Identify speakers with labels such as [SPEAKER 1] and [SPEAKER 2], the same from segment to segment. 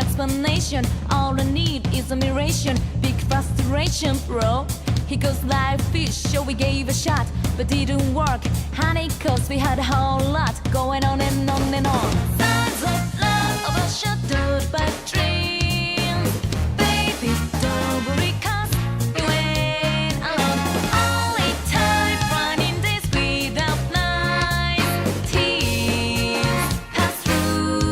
[SPEAKER 1] explanation. All I need is admiration, big frustration, bro. He goes like fish, so we gave a shot, but didn't work. Honey, cause we had a whole lot going on and on and on. Signs of love overshadowed by dreams. Baby, don't worry, cause you ain't alone. Only time running days without nights. Tears pass through.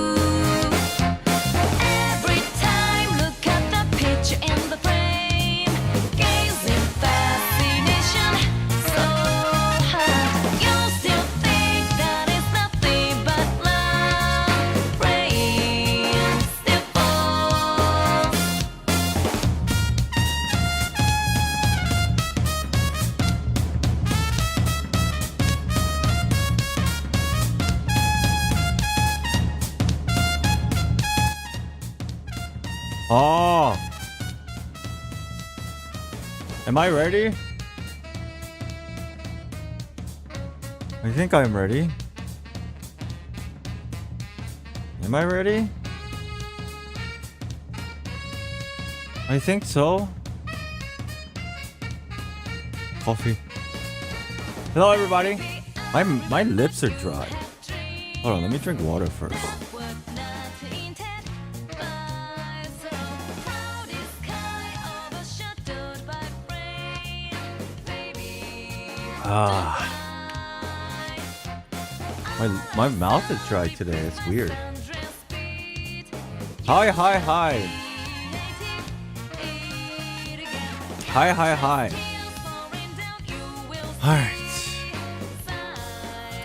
[SPEAKER 1] Every time, look at the picture in the frame. Gazing fascination, so hard. You still think that it's nothing but love. Rain still falls.
[SPEAKER 2] Oh. Am I ready? I think I'm ready. Am I ready? I think so. Coffee. Hello everybody. My lips are dry. Hold on, let me drink water first. My mouth is dry today. It's weird. Hi. Hi. Alright.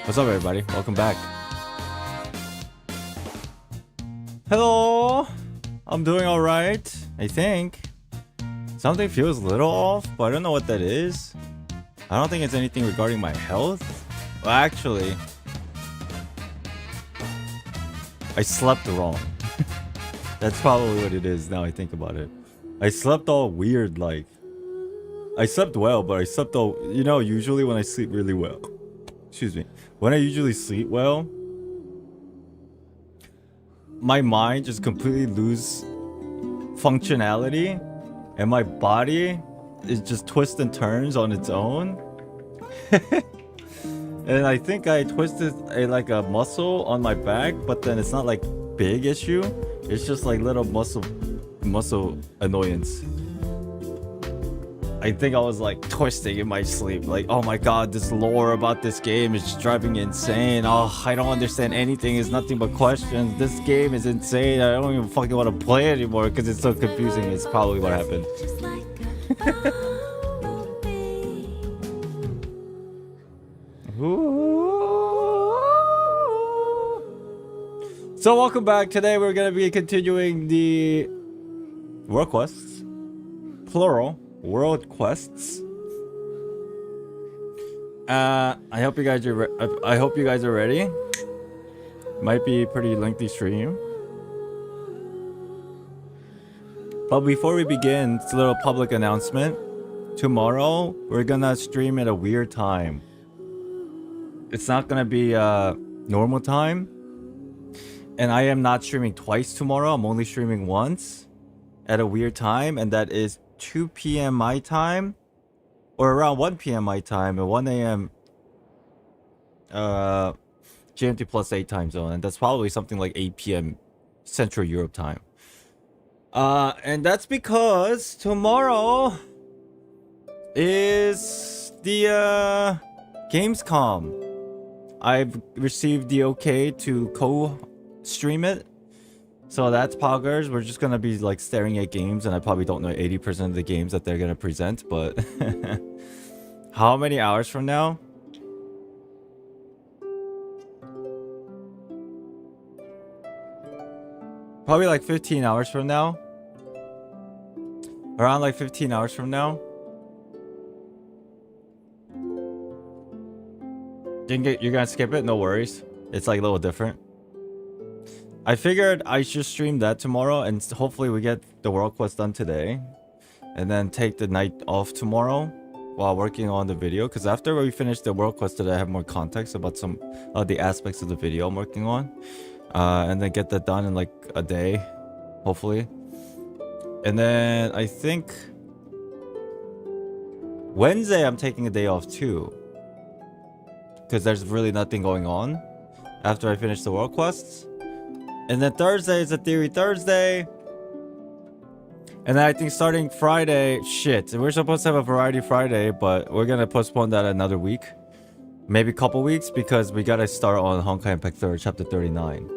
[SPEAKER 2] What's up everybody? Welcome back. Hello. I'm doing alright, I think. Something feels a little off, but I don't know what that is. I don't think it's anything regarding my health. Well, actually, I slept wrong. That's probably what it is now I think about it. I slept all weird, like... I slept well, but I slept all... You know, usually when I sleep really well... Excuse me. When I usually sleep well... My mind just completely lose functionality. And my body... it just twists and turns on its own. And I think I twisted like a muscle on my back, but then it's not like big issue. It's just like little muscle annoyance. I think I was like twisting in my sleep, like, oh my god, this lore about this game is just driving me insane. Oh, I don't understand anything. It's nothing but questions. This game is insane. I don't even fucking want to play it anymore because it's so confusing. It's probably what happened. So welcome back. Today we're gonna be continuing the world quests, plural world quests. I hope you guys are ready. Might be a pretty lengthy stream. But before we begin, it's a little public announcement. Tomorrow we're gonna stream at a weird time. It's not gonna be normal time. And I am not streaming twice tomorrow. I'm only streaming once at a weird time, and that is 2 p.m. my time, or around 1 p.m. my time, and 1 a.m. GMT plus 8 time zone, and that's probably something like 8 p.m. Central Europe time. And that's because tomorrow is the Gamescom. I've received the okay to co-stream it. So that's poggers. We're just gonna be like staring at games, and I probably don't know 80% of the games that they're gonna present, but how many hours from now? Probably like 15 hours from now. Around like 15 hours from now. You're gonna skip it? No worries. It's like a little different. I figured I should stream that tomorrow, and hopefully we get the world quest done today. And then take the night off tomorrow while working on the video. Because after we finish the world quest today, I have more context about some of the aspects of the video I'm working on. And then get that done in like a day. hopefully. And then I think Wednesday I'm taking a day off too, because there's really nothing going on after I finish the world quests. And then Thursday is a theory Thursday. And then I think starting Friday, shit, we're supposed to have a variety Friday, but we're gonna postpone that another week, maybe a couple weeks, because we gotta start on Honkai Impact 3 chapter 39.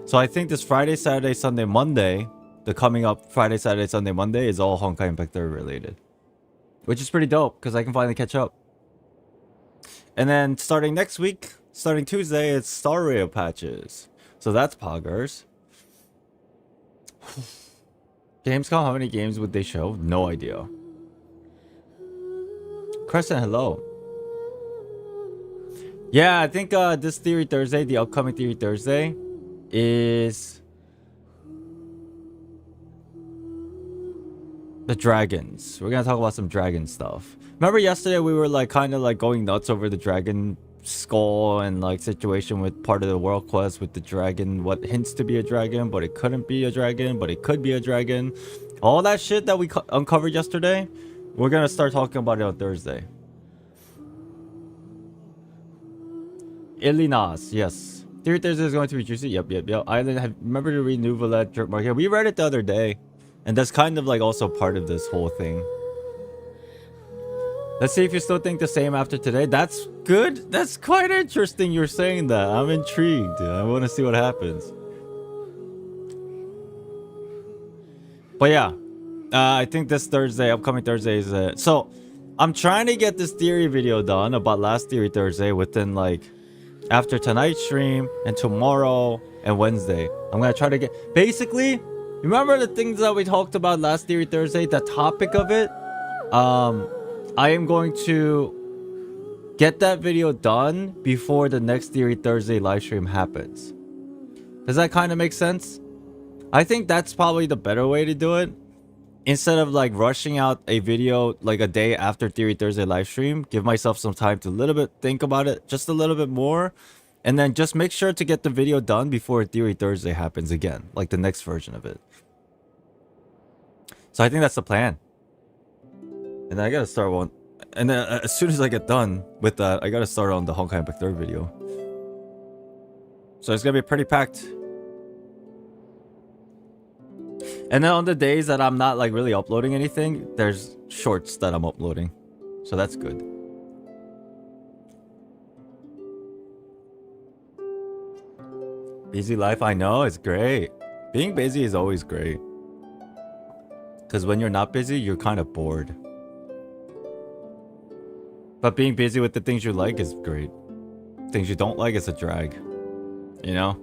[SPEAKER 2] So I think this Friday, Saturday, Sunday, Monday, the coming up Friday, Saturday, Sunday, Monday is all Honkai Impact 3 related, which is pretty dope because I can finally catch up. And then starting next week, starting Tuesday, it's Star Rail patches. So that's poggers. Gamescom, how many games would they show? No idea. Crescent, hello. Yeah, I think this Theory Thursday, the upcoming Theory Thursday, is the dragons. We're gonna talk about some dragon stuff. Remember yesterday we were like kind of like going nuts over the dragon skull and like situation with part of the world quest with the dragon, what hints to be a dragon but it couldn't be a dragon, but it could be a dragon, all that shit that we uncovered yesterday. We're gonna start talking about it on Thursday. Ilinas, yes, Theory Thursday is going to be juicy. Yep. Island, remember to read Nouvelle Jerk Market? We read it the other day, and that's kind of like also part of this whole thing. Let's see if you still think the same after today. That's good. That's quite interesting you're saying that. I'm intrigued. I want to see what happens. But yeah, I think this Thursday, upcoming Thursday is it. So I'm trying to get this theory video done about last Theory Thursday within like after tonight's stream and tomorrow and Wednesday. I'm going to try to get... Basically, remember the things that we talked about last Theory Thursday? The topic of it? I am going to get that video done before the next Theory Thursday live stream happens. Does that kind of make sense? I think that's probably the better way to do it. Instead of like rushing out a video like a day after Theory Thursday live stream, give myself some time to a little bit think about it, just a little bit more. And then just make sure to get the video done before Theory Thursday happens again, like the next version of it. So I think that's the plan. And then I gotta start one. And then as soon as I get done with that, I gotta start on the Honkai Impact 3 video. So it's gonna be pretty packed. And then on the days that I'm not like really uploading anything, there's shorts that I'm uploading. So that's good. Busy life, I know, it's great. Being busy is always great. Because when you're not busy, you're kind of bored. But being busy with the things you like is great. Things you don't like is a drag. You know?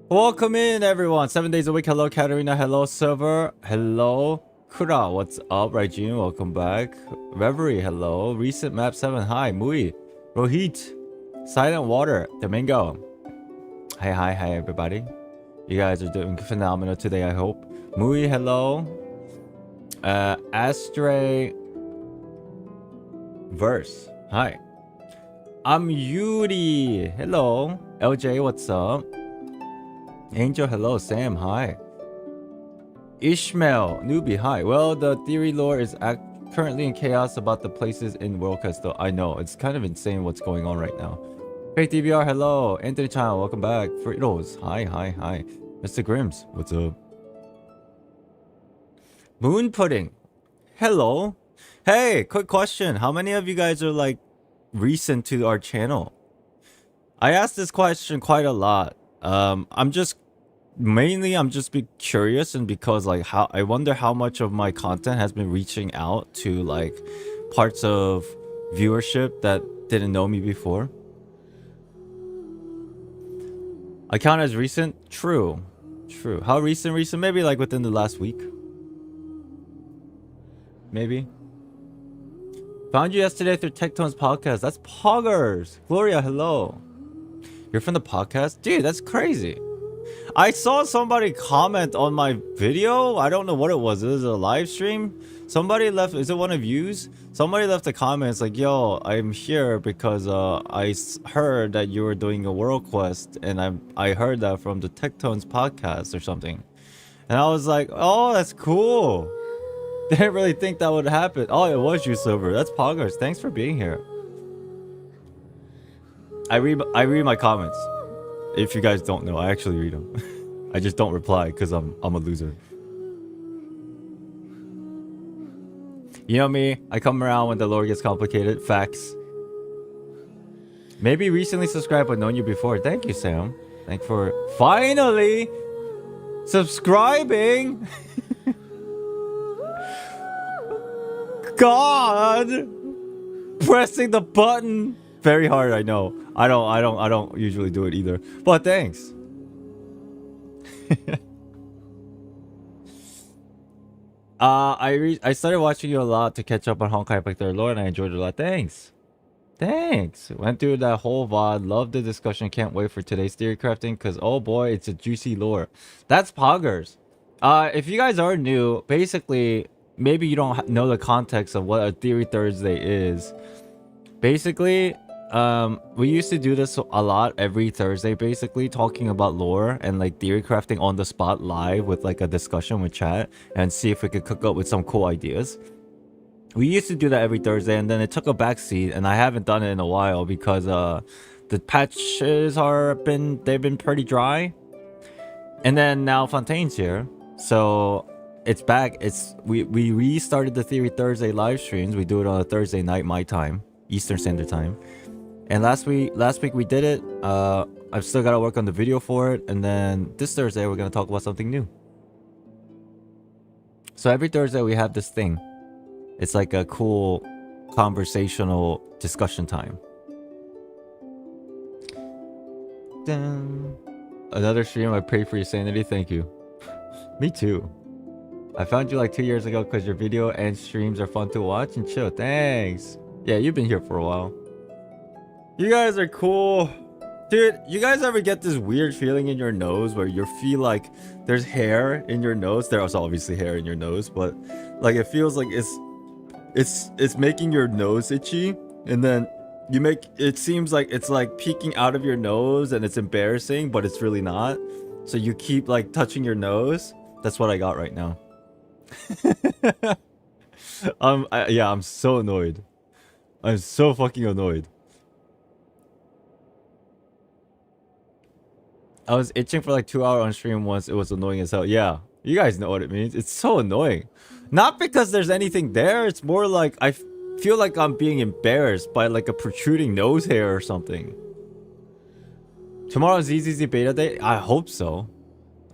[SPEAKER 2] Welcome in, everyone. 7 days a week. Hello, Katarina. Hello, Silver. Hello, Kura. What's up, Raijin? Welcome back. Reverie. Hello. Recent Map 7. Hi, Mui. Rohit. Silent Water. Domingo. Hi, everybody. You guys are doing phenomenal today, I hope. Mui, hello. Astray Verse. Hi. I'm Yuri. Hello. LJ, what's up? Angel, hello. Sam, hi. Ishmael, newbie, hi. Well, the theory lore is currently in chaos about the places in World Quest, though. I know, it's kind of insane what's going on right now. Hey, DVR, hello. Anthony Chan, welcome back. Fritos, hi. Mr. Grims, what's up? Moon Pudding, hello. Hey, quick question. How many of you guys are like recent to our channel? I asked this question quite a lot. I'm just be curious, and because like I wonder how much of my content has been reaching out to like parts of viewership that didn't know me before. I count as recent? True. How recent? Maybe like within the last week. Maybe. Found you yesterday through Tectone's podcast. That's poggers. Gloria, hello. You're from the podcast? Dude, that's crazy. I saw somebody comment on my video. I don't know what it was. It was a live stream. Somebody left, is it one of yous? Somebody left a comment. It's like, yo, I'm here because heard that you were doing a world quest, and I heard that from the Tectones podcast or something. And I was like, oh, that's cool. Didn't really think that would happen. Oh, it was you, Silver. That's Poggers. Thanks for being here. I read my comments. If you guys don't know, I actually read them. I just don't reply because I'm a loser. You know me, I come around when the lore gets complicated. Facts. Maybe recently subscribed but known you before. Thank you, Sam. Thank you for finally subscribing. God, pressing the button very hard. I know. I don't usually do it either. But thanks. I started watching you a lot to catch up on Honkai Impact 3rd lore, and I enjoyed it a lot. Thanks. Thanks. Went through that whole VOD. Loved the discussion. Can't wait for today's theory crafting because, oh boy, it's a juicy lore. That's Poggers. If you guys are new, basically, maybe you don't know the context of what a Theory Thursday is. Basically, we used to do this a lot every Thursday, basically talking about lore and like theory crafting on the spot live with like a discussion with chat and see if we could cook up with some cool ideas. We used to do that every Thursday, and then it took a backseat, and I haven't done it in a while because the patches they've been pretty dry. And then now Fontaine's here, so it's back. We restarted the Theory Thursday live streams. We do it on a Thursday night, my time, Eastern Standard Time. And last week we did it. I've still got to work on the video for it, and then this Thursday we're gonna talk about something new. So every Thursday we have this thing. It's like a cool conversational discussion time. Dun. Another stream. I pray for your sanity. Thank you. Me too. I found you like 2 years ago because your video and streams are fun to watch and chill. Thanks. Yeah, you've been here for a while. You guys are cool. Dude, you guys ever get this weird feeling in your nose where you feel like there's hair in your nose? There's obviously hair in your nose, but like it feels like it's making your nose itchy, and then it seems like it's like peeking out of your nose and it's embarrassing, but it's really not. So you keep like touching your nose. That's what I got right now. Yeah, I'm so annoyed. I'm so fucking annoyed. I was itching for like 2 hours on stream once. It was annoying as hell. Yeah, you guys know what it means. It's so annoying. Not because there's anything there. It's more like I feel like I'm being embarrassed by like a protruding nose hair or something. Tomorrow's ZZZ beta day? I hope so.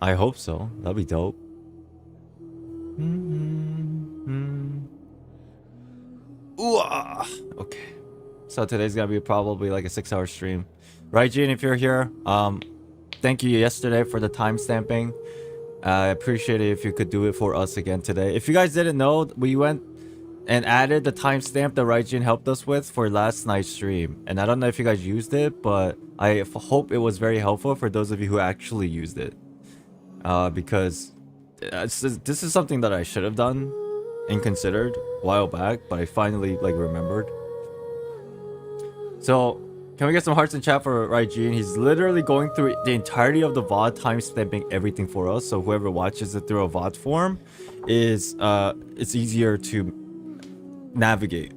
[SPEAKER 2] I hope so. That'd be dope. Ooh, okay. So today's gonna be probably like a 6-hour stream. Right, Gene, if you're here, thank you yesterday for the timestamping. I appreciate it if you could do it for us again today. If you guys didn't know, we went and added the timestamp that Raijin helped us with for last night's stream. And I don't know if you guys used it, but I hope it was very helpful for those of you who actually used it. Because this is something that I should have done and considered a while back, but I finally like remembered. So can we get some hearts in chat for Raijin? He's literally going through the entirety of the VOD, timestamping everything for us. So whoever watches it through a VOD form is it's easier to navigate.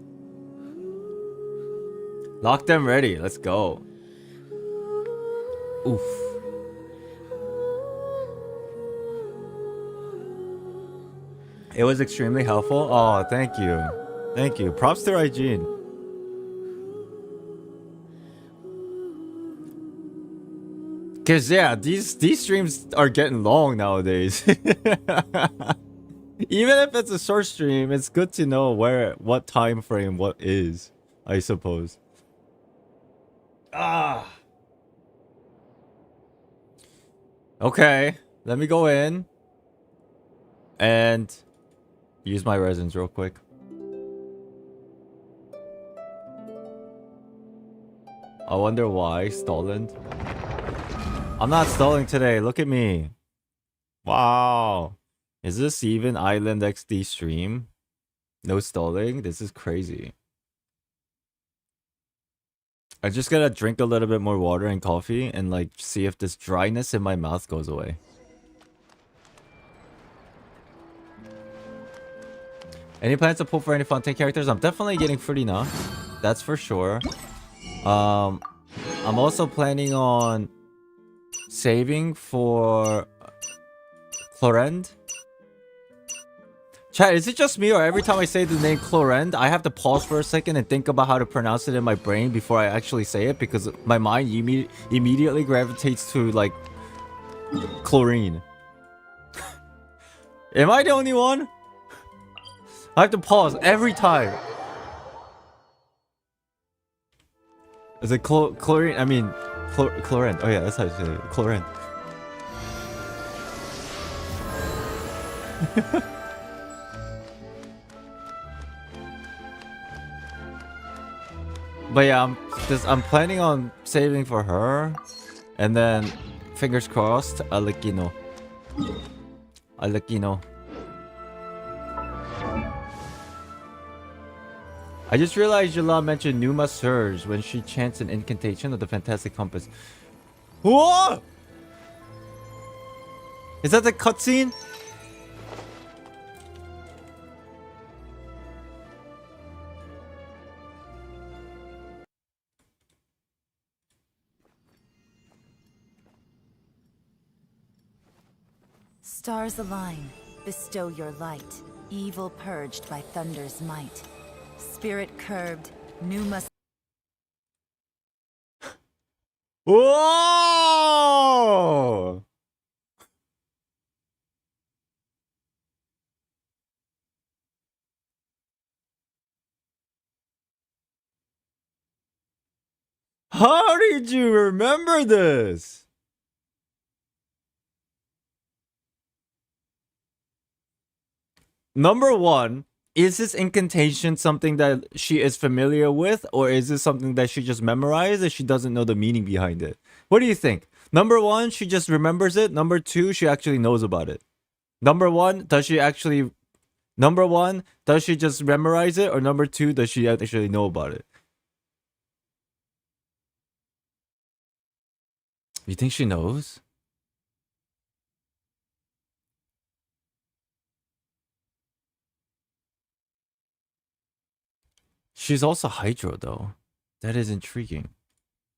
[SPEAKER 2] Lock them ready. Let's go. Oof. It was extremely helpful. Oh, thank you. Thank you. Props to Raijin. Cause yeah, these streams are getting long nowadays. Even if it's a short stream, it's good to know what time frame what is, I suppose. Okay, let me go in and use my resins real quick. I wonder why stolen. I'm not stalling today. Look at me. Wow. Is this even Islandxd stream? No stalling. This is crazy. I just gotta drink a little bit more water and coffee and like see if this dryness in my mouth goes away. Any plans to pull for any Fontaine characters? I'm definitely getting Fruity now. That's for sure. I'm also planning on saving for Chlorend. Chat, is it just me or every time I say the name Chlorend, I have to pause for a second and think about how to pronounce it in my brain before I actually say it because my mind immediately gravitates to like chlorine. Am I the only one? I have to pause every time. Is it chlorine? I mean, chlorine. Oh yeah, that's how you say it. Chlorine. But yeah, I'm planning on saving for her, and then fingers crossed, Alekino. I just realized YELAN mentioned Pneuma Surge when she chants an incantation of the Fantastic Compass. Whoa! Is that the cutscene?
[SPEAKER 3] Stars align, bestow your light, evil purged by thunder's might. Spirit curbed, Pneuma.
[SPEAKER 2] Whoa! How did you remember this? Number one, is this incantation something that she is familiar with, or is this something that she just memorized and she doesn't know the meaning behind it? What do you think? Number one, she just remembers it. Number two, she actually knows about it. Number one, does she just memorize it? Or number two, does she actually know about it? You think she knows? She's also Hydro, though. That is intriguing.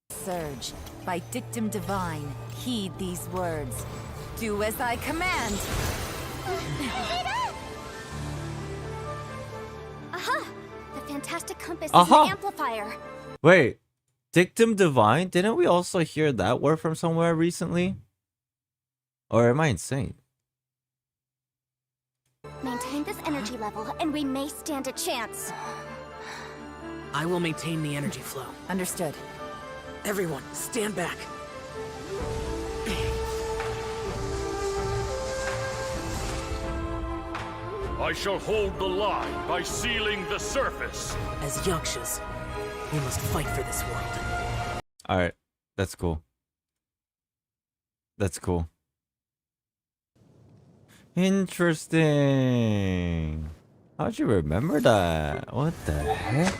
[SPEAKER 3] Surge, by dictum divine, heed these words. Do as I command!
[SPEAKER 4] Aha! The Fantastic Compass is an amplifier.
[SPEAKER 2] Wait, dictum divine? Didn't we also hear that word from somewhere recently? Or am I insane?
[SPEAKER 4] Maintain this energy level, and we may stand a chance.
[SPEAKER 5] I will maintain the energy flow.
[SPEAKER 3] Understood.
[SPEAKER 5] Everyone, stand back.
[SPEAKER 6] I shall hold the line by sealing the surface.
[SPEAKER 5] As Yakshas, we must fight for this world.
[SPEAKER 2] Alright, that's cool. That's cool. Interesting. How'd you remember that? What the heck?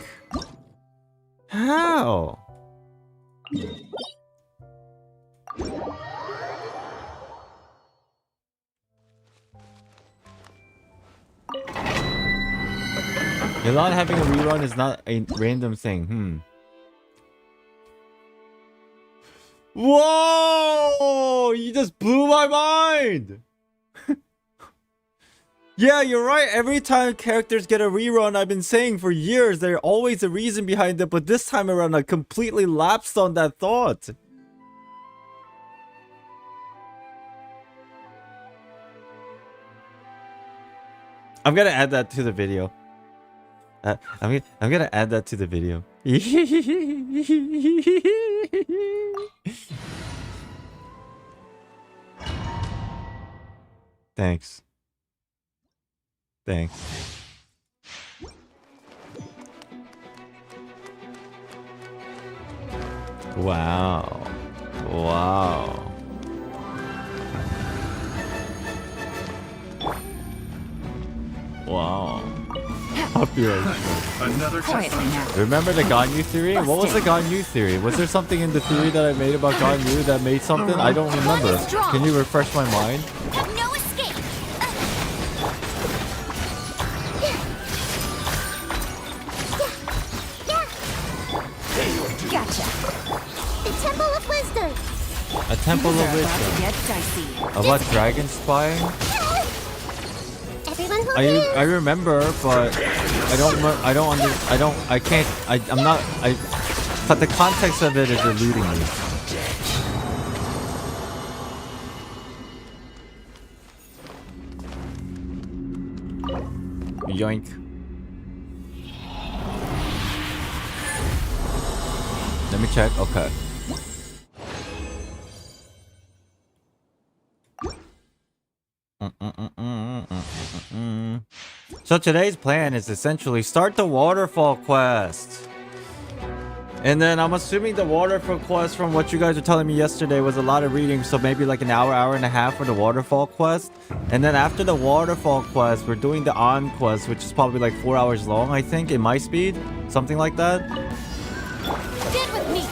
[SPEAKER 2] How? YELAN having a rerun is not a random thing. Whoa! You just blew my mind! Yeah, you're right. Every time characters get a rerun, I've been saying for years, there's always a reason behind it, but this time around, I completely lapsed on that thought. I'm gonna add that to the video. I'm gonna add that to the video. Thanks. Thanks. Wow. Wow. Wow.
[SPEAKER 6] Another test
[SPEAKER 3] Quietly now.
[SPEAKER 2] Remember the Ganyu theory? What was the Ganyu theory? Was there something in the theory that I made about Ganyu that made something? I don't remember. Can you refresh my mind?
[SPEAKER 4] Have no escape.
[SPEAKER 3] Gotcha.
[SPEAKER 4] The Temple of Wisdom.
[SPEAKER 2] A temple
[SPEAKER 3] Things
[SPEAKER 2] of
[SPEAKER 3] are about to
[SPEAKER 2] wisdom.
[SPEAKER 3] get dicey.
[SPEAKER 2] About dragon spying?
[SPEAKER 4] Everyone who
[SPEAKER 2] I remember, but but the context of it is eluding me. Yoink. Let me check. Okay. So today's plan is essentially start the waterfall quest. And then I'm assuming the waterfall quest, from what you guys were telling me yesterday, was a lot of reading, so maybe like an hour and a half for the waterfall quest. And then after the waterfall quest, we're doing the on quest, which is probably like 4 hours long, I think, in my speed. Something like that.
[SPEAKER 4] did with me.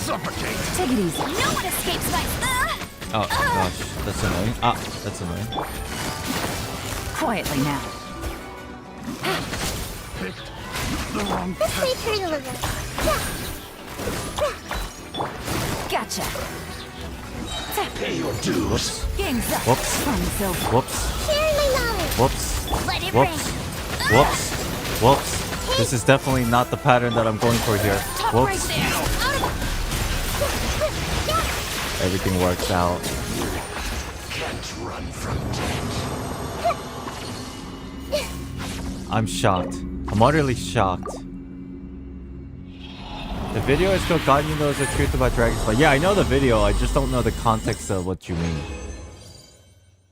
[SPEAKER 6] suffocate.
[SPEAKER 3] Take it easy.
[SPEAKER 4] No one escapes my.
[SPEAKER 2] Oh gosh, that's annoying. Ah, that's annoying.
[SPEAKER 3] Quietly now.
[SPEAKER 6] Picked the wrong
[SPEAKER 4] This may hurt a little.
[SPEAKER 3] Gotcha.
[SPEAKER 6] pay your dues.
[SPEAKER 3] Game's up.
[SPEAKER 2] Whoops.
[SPEAKER 3] Fun's over.
[SPEAKER 2] Whoops.
[SPEAKER 4] Sharing my knowledge.
[SPEAKER 2] Whoops.
[SPEAKER 4] Let it
[SPEAKER 2] Whoops. Whoops. Whoops. This is definitely not the pattern that I'm going for here.
[SPEAKER 4] Top right
[SPEAKER 2] Whoops.
[SPEAKER 4] there. Out of.
[SPEAKER 2] Everything works out.
[SPEAKER 6] Can't run from death.
[SPEAKER 2] I'm shocked. I'm utterly shocked. The video is called God You Knows the Truth About Dragons. But yeah, I know the video. I just don't know the context of what you mean.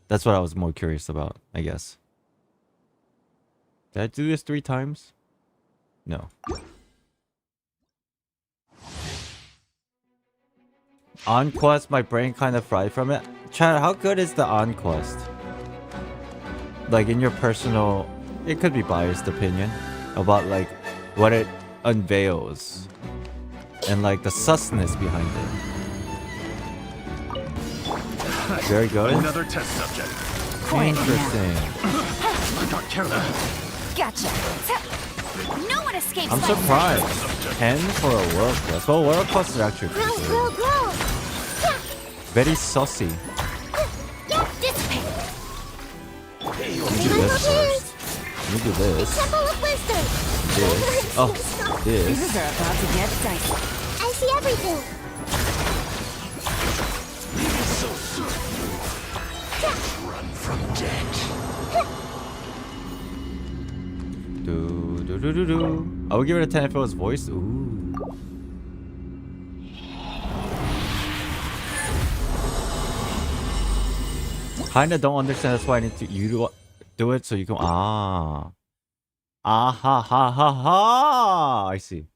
[SPEAKER 2] That's what I was more curious about, I guess. Did I do this 3 times? No. On quest, my brain kind of fried from it. Chad, how good is the on quest? Like in your personal, it could be biased opinion about like what it unveils and like the susness behind it. Very good.
[SPEAKER 6] Another test subject.
[SPEAKER 3] Quietly now.
[SPEAKER 2] Interesting.
[SPEAKER 6] I got careless.
[SPEAKER 3] Gotcha.
[SPEAKER 4] No one escapes
[SPEAKER 2] I'm
[SPEAKER 4] my.
[SPEAKER 2] surprised. 10 for a world quest. Well, world quest is actually
[SPEAKER 4] Grow,
[SPEAKER 2] pretty
[SPEAKER 4] grow,
[SPEAKER 2] good.
[SPEAKER 4] grow.
[SPEAKER 2] Very saucy.
[SPEAKER 4] Dissipate.
[SPEAKER 2] Let me do this first. Let me do this.
[SPEAKER 4] Temple of Wisdom.
[SPEAKER 2] This. Oh, this.
[SPEAKER 3] Things are about to get dicey.
[SPEAKER 4] I see everything.
[SPEAKER 6] So soon. Run from death.
[SPEAKER 2] Do do do do do. I would give it a 10 if it was voiced. Ooh. Kinda don't understand. That's why I need to do it so you can. Ah ha ha ha ha. I see.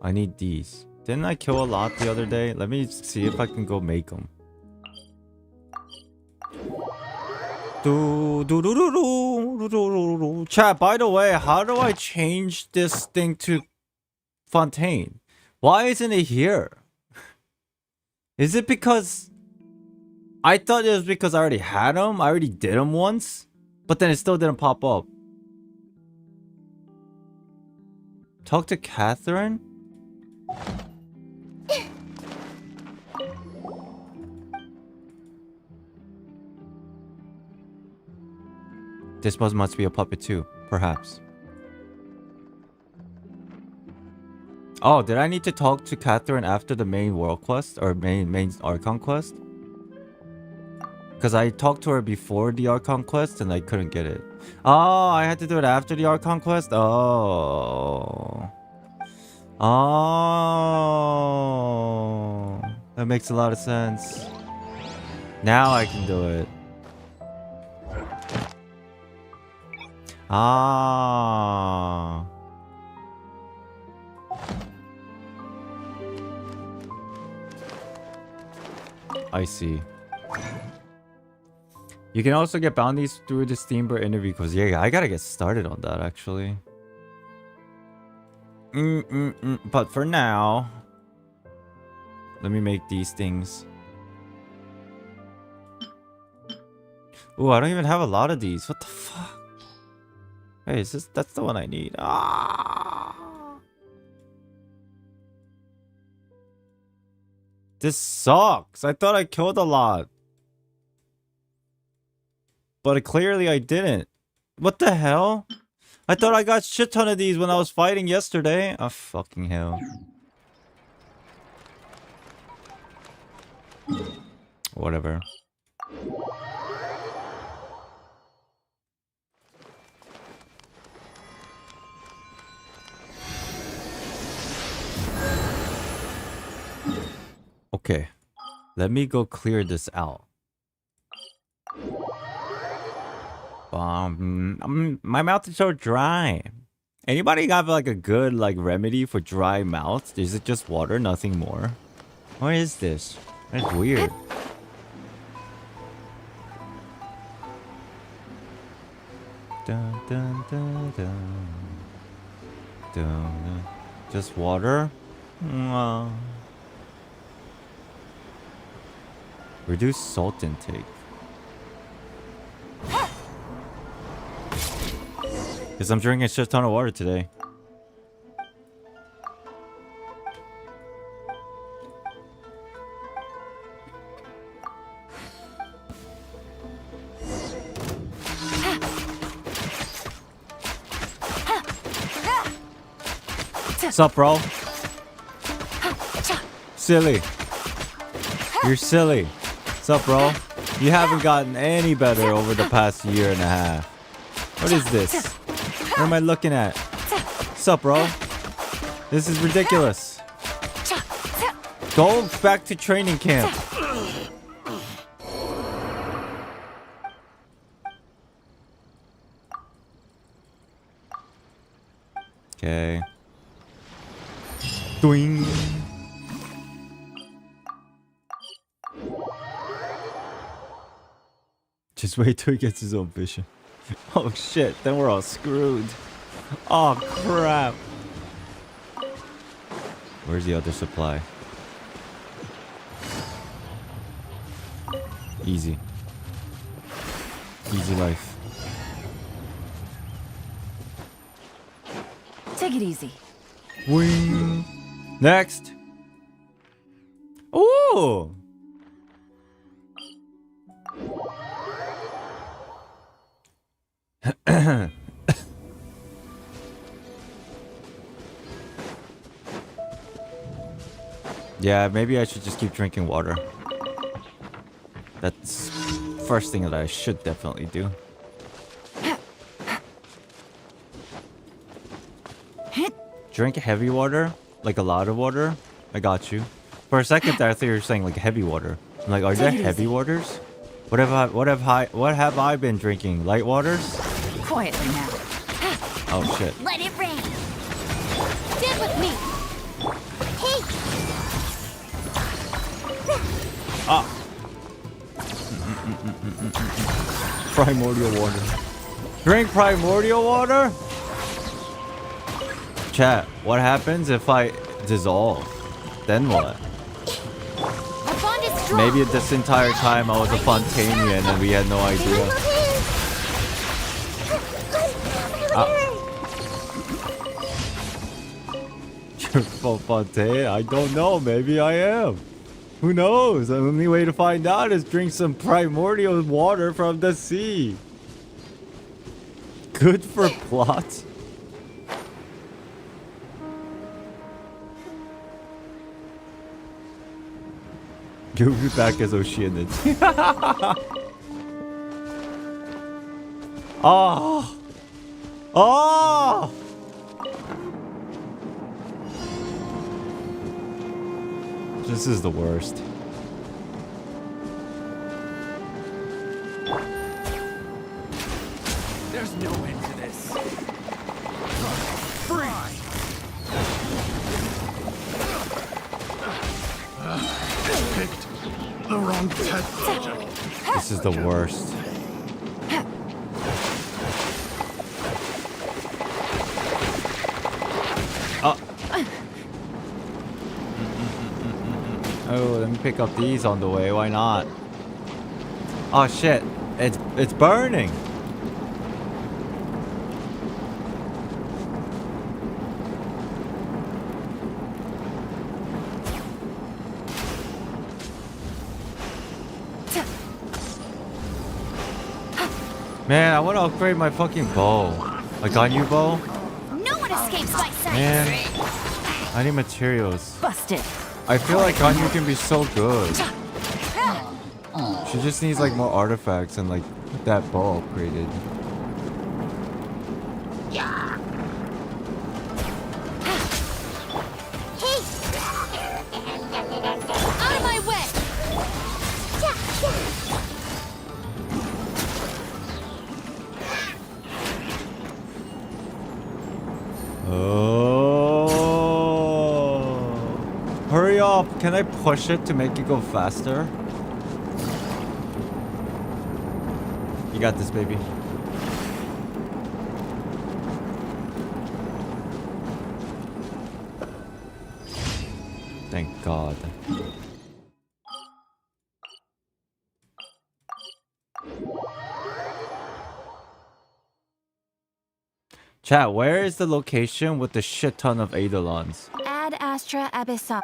[SPEAKER 2] I need these. Didn't I kill a lot the other day? Let me see if I can go make them. Chat, by the way, how do I change this thing to Fontaine? Why isn't it here? Is it because I thought it was because I already had him? I already did him once, but then it still didn't pop up. Talk to Catherine? This must be a puppet too, perhaps. Oh, did I need to talk to Catherine after the main world quest or main Archon quest? Because I talked to her before the Archon quest and I couldn't get it. Oh, I had to do it after the Archon quest? Oh. Oh. That makes a lot of sense. Now I can do it. Ah. I see. You can also get bounties through the Steamboat interview because yeah, I gotta get started on that actually. But for now, let me make these things. Oh, I don't even have a lot of these. What the fuck? Hey, is this? That's the one I need. Ah! This sucks. I thought I killed a lot. But clearly I didn't. What the hell? I thought I got shit ton of these when I was fighting yesterday. Oh, fucking hell. Whatever. Okay. Let me go clear this out. My mouth is so dry. Anybody got like a good like remedy for dry mouth? Is it just water, nothing more? What is this? That's weird. Dun, dun, dun, dun. Dun. Just water? Reduce salt intake. Because I'm drinking a shit ton of water today. What's up, bro? Silly. You're silly. What's up, bro? You haven't gotten any better over the past year and a half. What is this? What am I looking at? What's up, bro? This is ridiculous. Go back to training camp. Okay. Doing. Just wait till he gets his own vision. Oh shit, then we're all screwed. Oh crap. Where's the other supply? Easy. Easy life.
[SPEAKER 3] Take it easy.
[SPEAKER 2] Wing. Next. Ooh. Yeah, maybe I should just keep drinking water. That's first thing that I should definitely do. Drink heavy water? Like a lot of water? I got you. For a second there, I thought you were saying like heavy water. I'm like, are there heavy waters? What have I been drinking? Light waters?
[SPEAKER 3] Quietly now.
[SPEAKER 2] Oh shit.
[SPEAKER 4] Let it rain. Stand with me. Hey.
[SPEAKER 2] Ah. Primordial water. Drink primordial water? Chat, what happens if I dissolve? Then what?
[SPEAKER 4] Our bond is strong.
[SPEAKER 2] Maybe this entire time I was a Fontainian and we had no idea. You're Fontaine? I don't know. Maybe I am. Who knows? The only way to find out is drink some primordial water from the sea. Good for plot. You'll be back as Oceanic. Oh! Oh! This is the worst.
[SPEAKER 5] There's no end to this. Free! Picked
[SPEAKER 2] This is the worst. Oh. Oh, let me pick up these on the way. Why not? Oh shit! It's burning. Man, I want to upgrade my fucking bow. I got new bow.
[SPEAKER 4] No one escapes my sight.
[SPEAKER 2] Man, I need materials.
[SPEAKER 3] Busted.
[SPEAKER 2] I feel like Ganyu can be so good. She just needs like more artifacts and like that bow upgraded.
[SPEAKER 4] Hey! Out of my way!
[SPEAKER 2] Oh! Hurry up! Can I push it to make it go faster? You got this, baby. Thank God. Chat, where is the location with the shit ton of Eidolons?
[SPEAKER 4] Ad Astra Abyssal.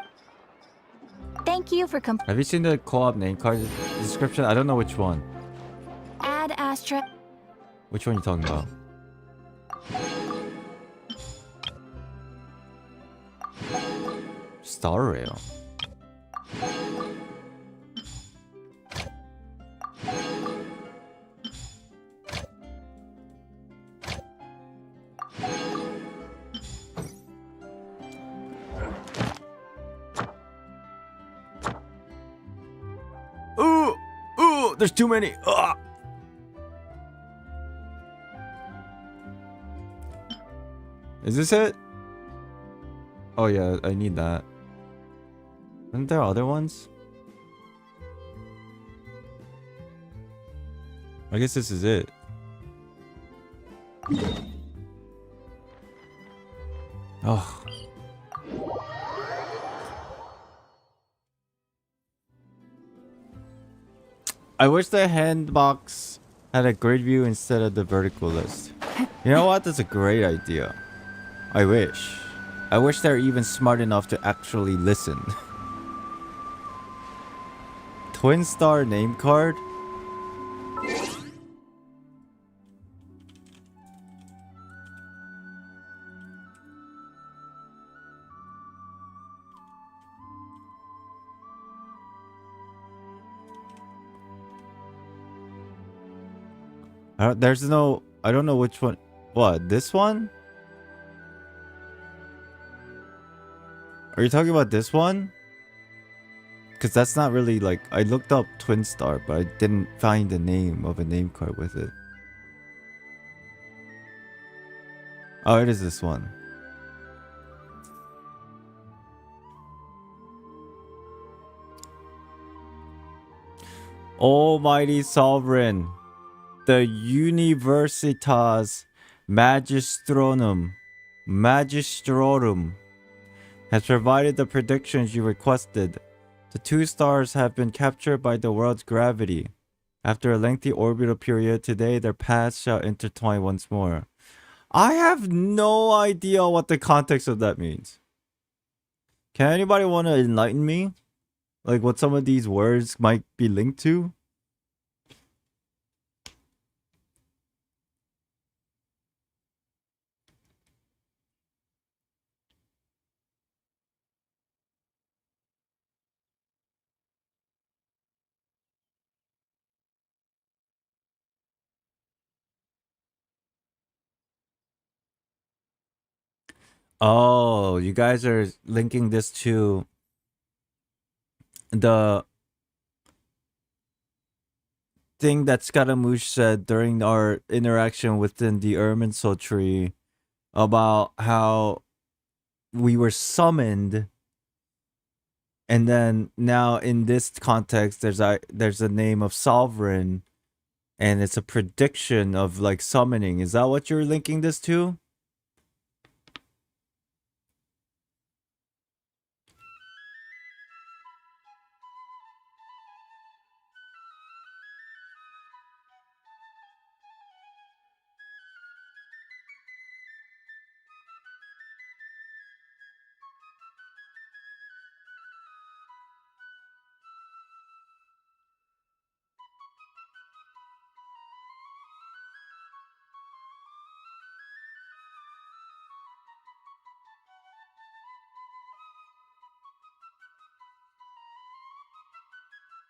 [SPEAKER 4] Thank you for
[SPEAKER 2] Have you seen the co-op name card description? I don't know which one.
[SPEAKER 4] Ad Astra.
[SPEAKER 2] Which one are you talking about? Star Rail. Ooh! Ooh! There's too many! Ugh. Is this it? Oh yeah, I need that. Aren't there other ones? I guess this is it. Oh. I wish the handbox had a grid view instead of the vertical list. You know what? That's a great idea. I wish. I wish they're even smart enough to actually listen. Twin Star name card? There's no... I don't know which one... What? This one? Are you talking about this one? Because that's not really like... I looked up Twin Star, but I didn't find the name of a name card with it. Oh, it is this one. Almighty Sovereign, the Universitas Magistrorum has provided the predictions you requested. The two stars have been captured by the world's gravity. After a lengthy orbital period, today their paths shall intertwine once more. I have no idea what the context of that means. Can anybody want to enlighten me? Like what some of these words might be linked to? Oh, you guys are linking this to the thing that Scaramouche said during our interaction within the Irminsul tree about how we were summoned And then now in this context, there's a name of sovereign, and it's a prediction of like summoning. Is that what you're linking this to?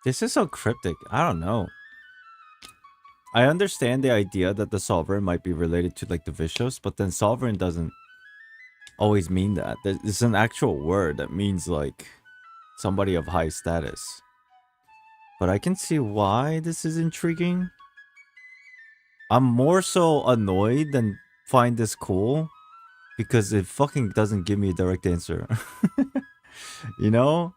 [SPEAKER 2] This is so cryptic. I don't know. I understand the idea that the sovereign might be related to like the vicious, but then sovereign doesn't always mean that. It's an actual word that means like somebody of high status. But I can see why this is intriguing. I'm more so annoyed than find this cool because it fucking doesn't give me a direct answer. You know?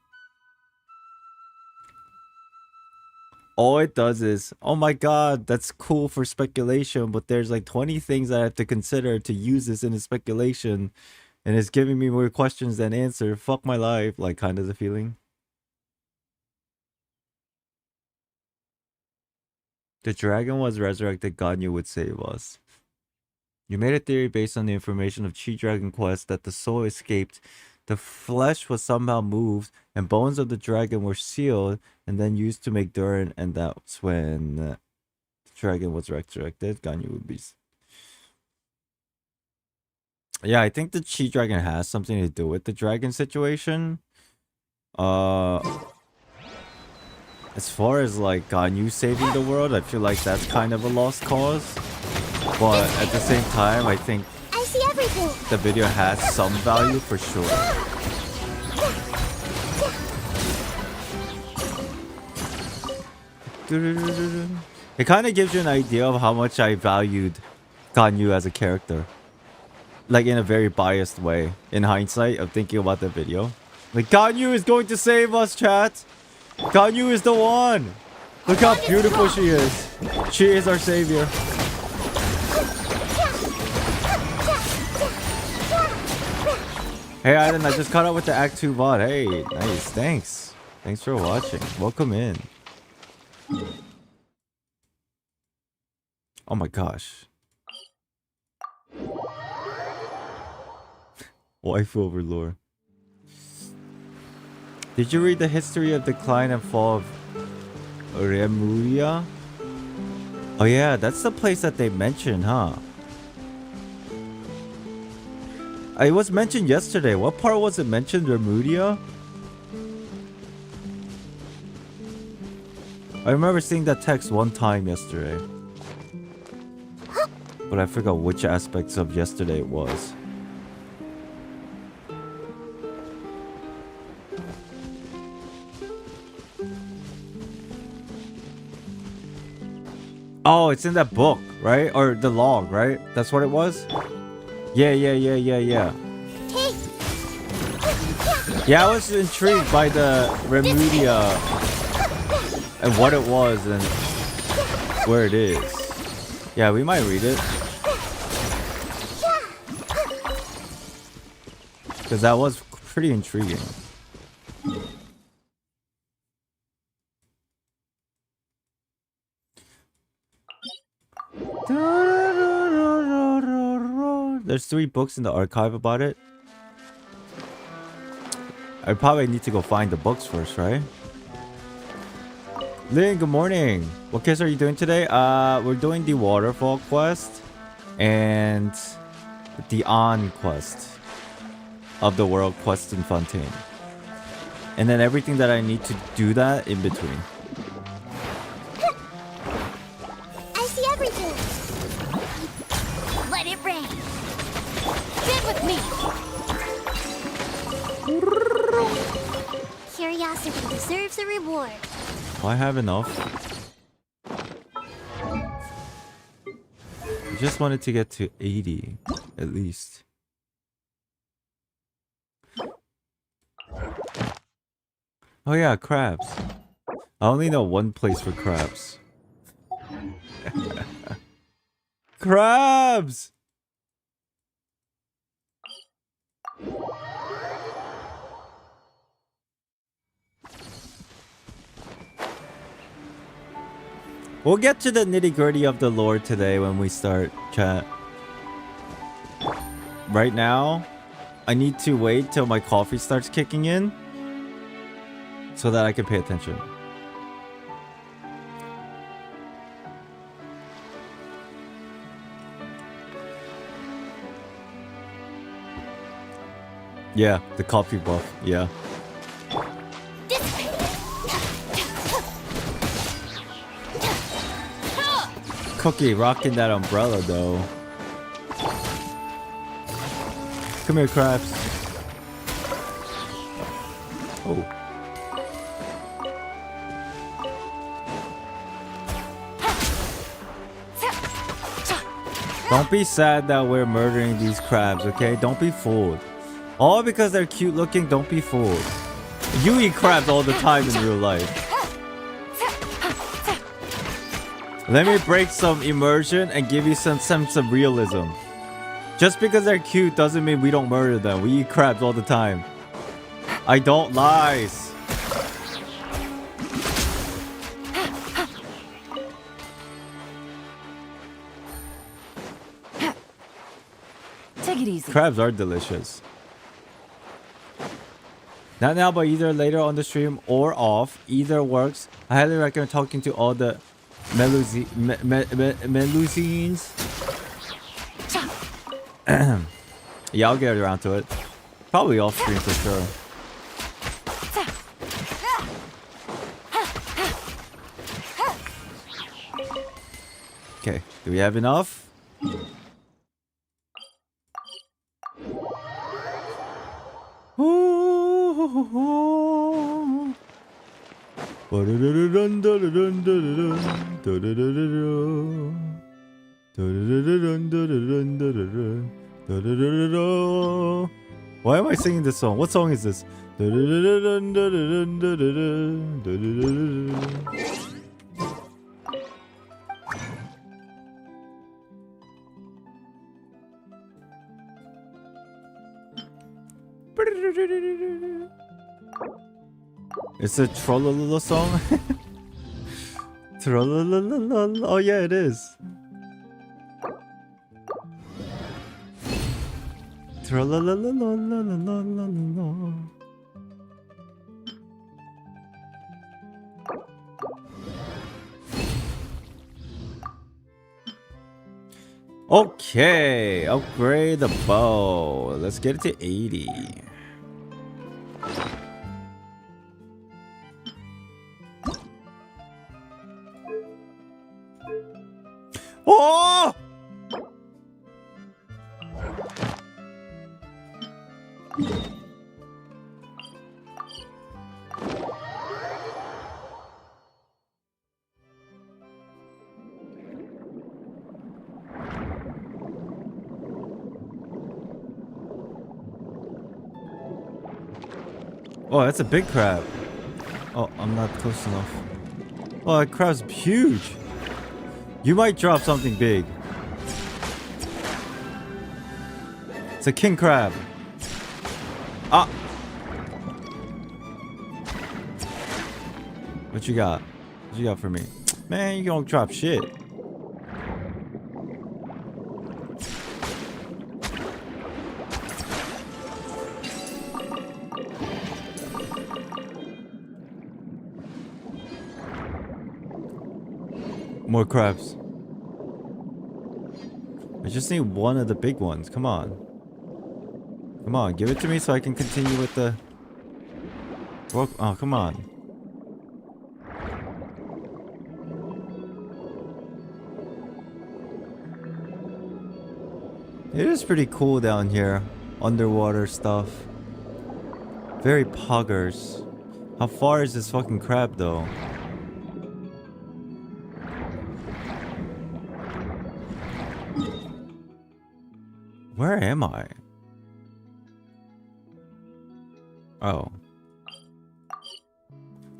[SPEAKER 2] All it does is, oh my god, that's cool for speculation, but there's like 20 things I have to consider to use this in a speculation, and it's giving me more questions than answer. Fuck my life, like kind of the feeling. The dragon was resurrected, God knew would save us. You made a theory based on the information of Chi Dragon Quest that the soul escaped. The flesh was somehow moved, and bones of the dragon were sealed and then used to make Durin, and that's when the dragon was resurrected. Ganyu would be. Yeah, I think the Chi Dragon has something to do with the dragon situation. As far as like Ganyu saving the world, I feel like that's kind of a lost cause. But at the same time, I think
[SPEAKER 4] I see everything.
[SPEAKER 2] the video has some value for sure. It kind of gives you an idea of how much I valued Ganyu as a character. Like in a very biased way. In hindsight of thinking about the video. Like, Ganyu is going to save us, chat! Ganyu is the one! Look how beautiful she is. She is our savior. Hey Aiden, I just caught up with the Act 2 VOD. Hey, nice, thanks. Thanks for watching. Welcome in. Oh my gosh. Wife overlord. Did you read the history of decline and fall of Remuria? Oh yeah, that's the place that they mentioned, huh? It was mentioned yesterday. What part was it mentioned? Remuria? I remember seeing that text one time yesterday. But I forgot which aspects of yesterday it was. Oh, it's in that book, right? Or the log, right? That's what it was? Yeah.
[SPEAKER 4] Hey.
[SPEAKER 2] Yeah, I was intrigued by the Remudia and what it was and where it is. Yeah, we might read it. Because that was pretty intriguing. There's 3 books in the archive about it. I probably need to go find the books first, right? Lynn, good morning. What quest are you doing today? We're doing the waterfall quest and the on quest of the world quest in Fontaine. And then everything that I need to do that in between.
[SPEAKER 4] I see everything. Let it rain. Get with me. Curiosity deserves a reward.
[SPEAKER 2] Do I have enough? I just wanted to get to 80 at least. Oh yeah, crabs. I only know one place for crabs. Crabs! We'll get to the nitty-gritty of the lore today when we start, chat. Right now, I need to wait till my coffee starts kicking in so that I can pay attention. Yeah, the coffee buff, yeah. Cookie rocking that umbrella though. Come here, crabs. Oh. Don't be sad that we're murdering these crabs, okay? Don't be fooled. All because they're cute looking, don't be fooled. You eat crabs all the time in real life. Let me break some immersion and give you some sense of realism. Just because they're cute doesn't mean we don't murder them. We eat crabs all the time. I don't lies.
[SPEAKER 3] Take it easy.
[SPEAKER 2] Crabs are delicious. Not now, but either later on the stream or off. Either works. I highly recommend talking to all the Melusines. Yeah, I'll get around to it. Probably off stream for sure. Okay, do we have enough? Why am I singing this song? What song is this? It's a Trollololo song? Trollololo. Oh yeah, it is. Trollololo. Okay, upgrade the bow. Let's get it to 80. Oh! Oh, that's a big crab. Oh, I'm not close enough. Oh, that crab's huge. You might drop something big. It's a king crab. Ah. What you got? What you got for me? Man, you don't drop shit. More crabs. I just need one of the big ones. Come on. Come on, give it to me so I can continue with the... Oh, come on. It is pretty cool down here. Underwater stuff. Very poggers. How far is this fucking crab though? Where am I?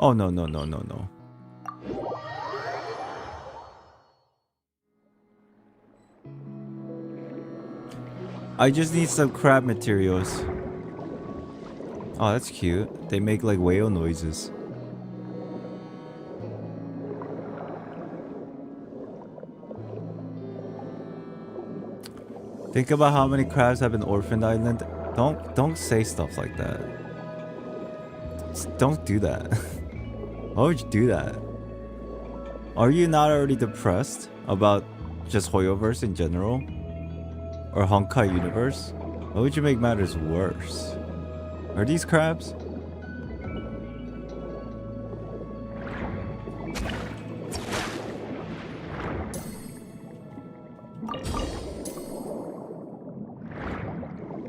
[SPEAKER 2] Oh, no, no, no, no, no. I just need some crab materials. Oh, that's cute. They make like whale noises. Think about how many crabs have been orphaned island. Don't say stuff like that. Just don't do that. Why would you do that? Are you not already depressed about just Hoyoverse in general? Or Honkai universe? Why would you make matters worse? Are these crabs?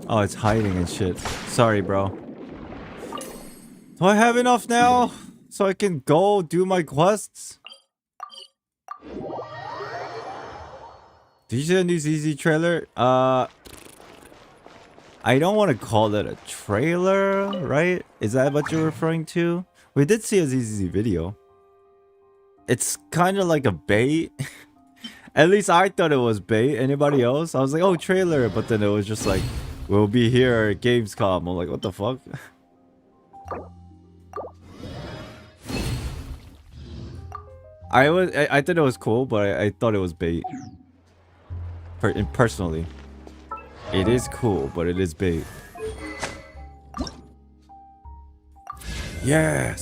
[SPEAKER 2] Oh, it's hiding and shit. Sorry, bro. Do I have enough now so I can go do my quests? Did you see the new ZZ trailer? I don't want to call it a trailer, right? Is that what you're referring to? We did see a ZZ video. It's kind of like a bait. At least I thought it was bait. Anybody else? I was like, oh, trailer. But then it was just like, we'll be here at Gamescom. I'm like, what the fuck? I thought it was cool, but I thought it was bait. Personally, it is cool, but it is bait. Yes.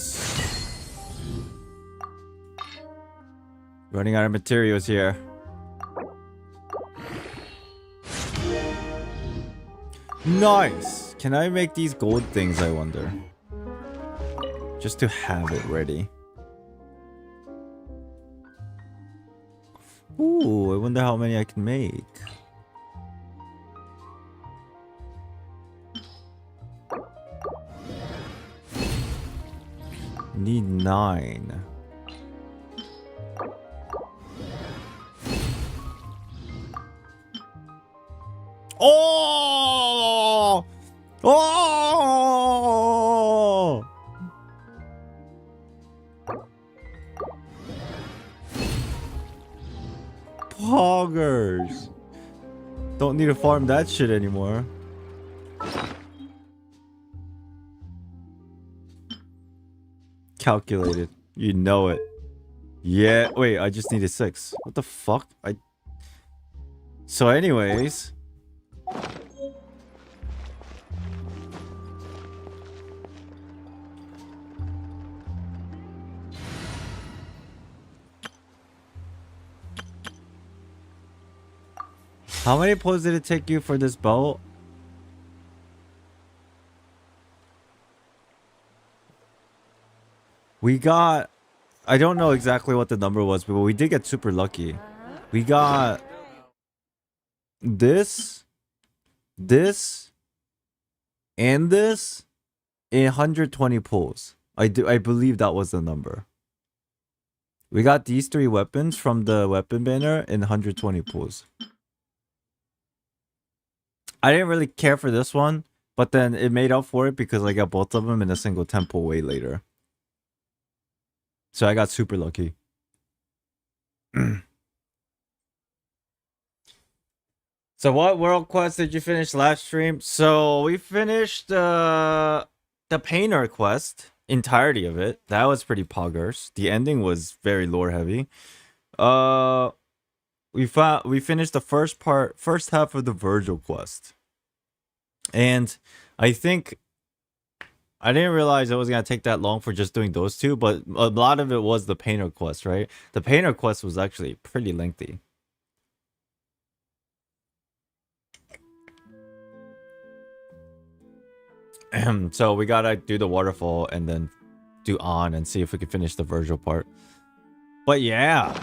[SPEAKER 2] Running out of materials here. Nice. Can I make these gold things, I wonder? Just to have it ready. Ooh, I wonder how many I can make. Need 9. Oh! Oh! Poggers. Don't need to farm that shit anymore. Calculated. You know it. Yeah. Wait, I just needed 6. What the fuck? So anyways. How many pulls did it take you for this boat? We got... I don't know exactly what the number was, but we did get super lucky. We got... This... And this... In 120 pulls. I believe that was the number. We got these 3 weapons from the weapon banner in 120 pulls. I didn't really care for this one, but then it made up for it because I got both of them in a single temple way later. So I got super lucky. So what world quest did you finish last stream? So we finished the painter quest, entirety of it. That was pretty poggers. The ending was very lore heavy. We finished the first half of the Virgil quest. And I think I didn't realize it was gonna take that long for just doing those 2, but a lot of it was the painter quest, right? The painter quest was actually pretty lengthy. So we gotta do the waterfall and then do on and see if we can finish the Virgil part. But yeah.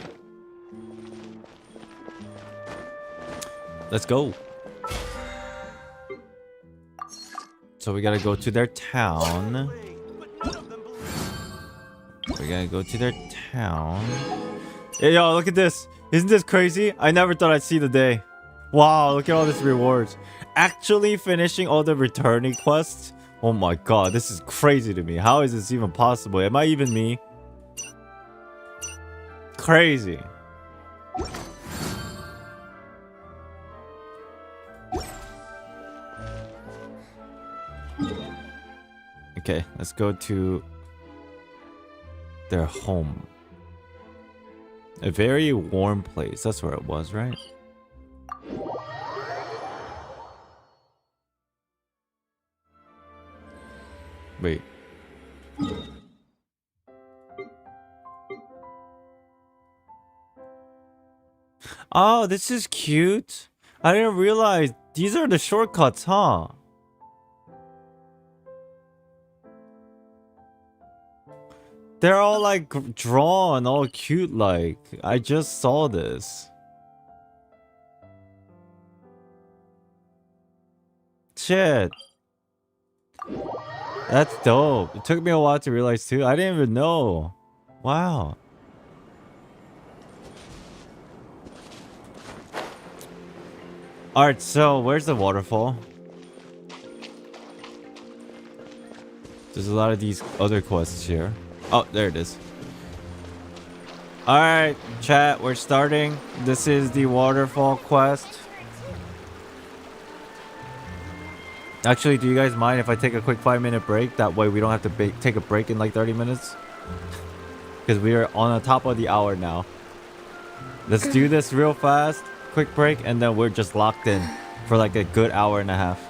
[SPEAKER 2] Let's go. So we gotta go to their town. We gotta go to their town. Hey, yo, look at this. Isn't this crazy? I never thought I'd see the day. Wow, look at all these rewards. Actually finishing all the returning quests Oh my god, this is crazy to me. How is this even possible? Am I even me? Crazy. Okay, let's go to their home. A very warm place. That's where it was, right? Wait. Oh, this is cute. I didn't realize these are the shortcuts, huh? They're all like drawn, all cute like. I just saw this. Shit. That's dope. It took me a while to realize too. I didn't even know. Wow. Alright, so where's the waterfall? There's a lot of these other quests here. Oh, there it is. Alright, chat, we're starting. This is the waterfall quest. Actually, do you guys mind if I take a quick 5-minute break? That way we don't have to take a break in like 30 minutes. Because we are on the top of the hour now. Let's do this real fast. Quick break, and then we're just locked in for like a good hour and a half.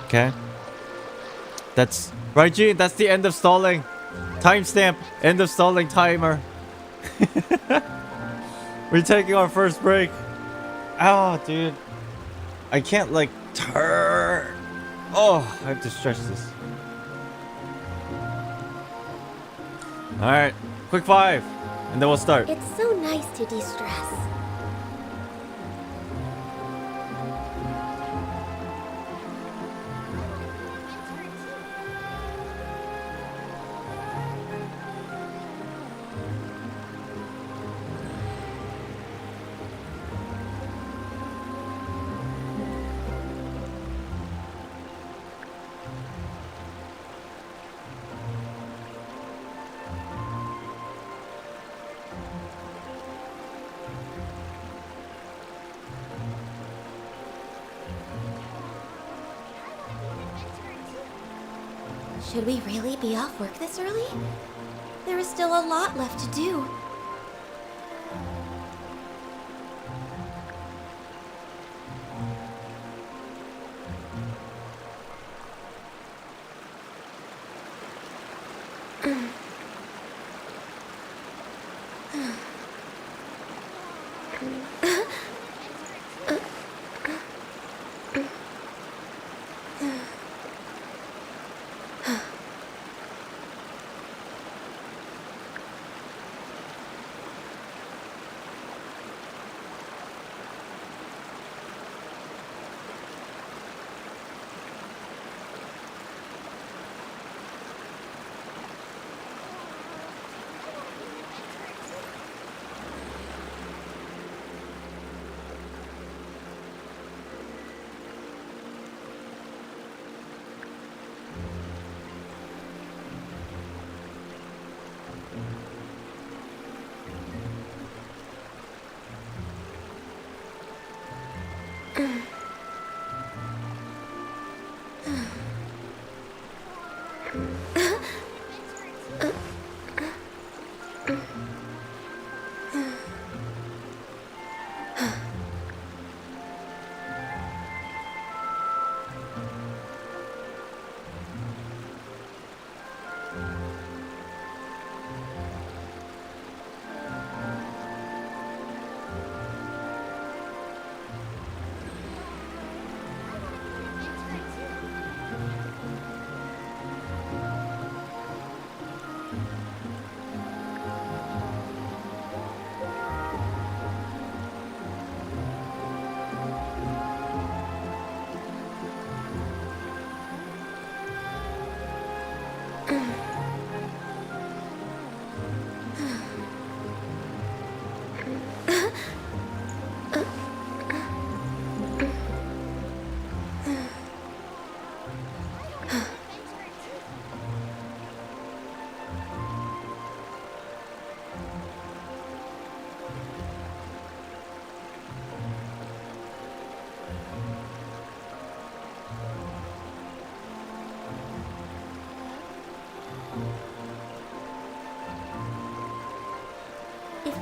[SPEAKER 2] Okay? That's right, Gene. That's the end of stalling. Timestamp. End of stalling timer. We're taking our first break. Oh, dude. I can't like turn. Oh, I have to stretch this. Alright. Quick 5. And then we'll start.
[SPEAKER 4] It's so nice to de-stress. Should we really be off work this early? There is still a lot left to do.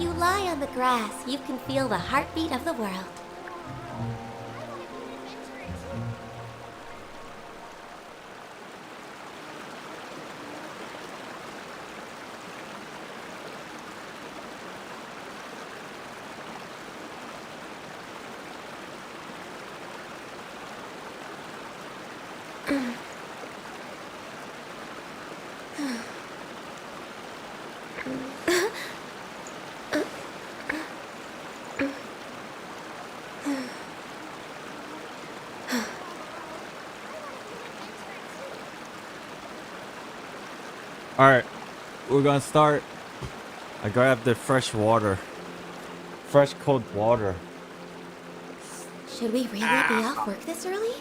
[SPEAKER 4] You lie on the grass, you can feel the heartbeat of the world.
[SPEAKER 2] Alright, we're gonna start. I grabbed the fresh water. Fresh cold water.
[SPEAKER 4] Should we really be off work this early?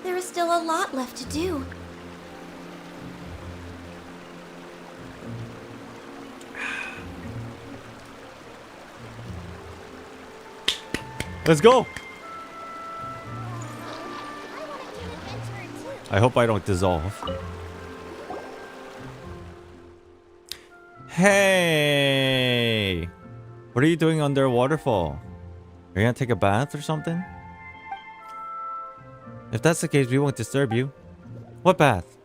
[SPEAKER 4] There is still a lot left to do.
[SPEAKER 2] Let's go! I hope I don't dissolve. Hey! What are you doing under a waterfall? Are you gonna take a bath or something? If that's the case, we won't disturb you. What bath?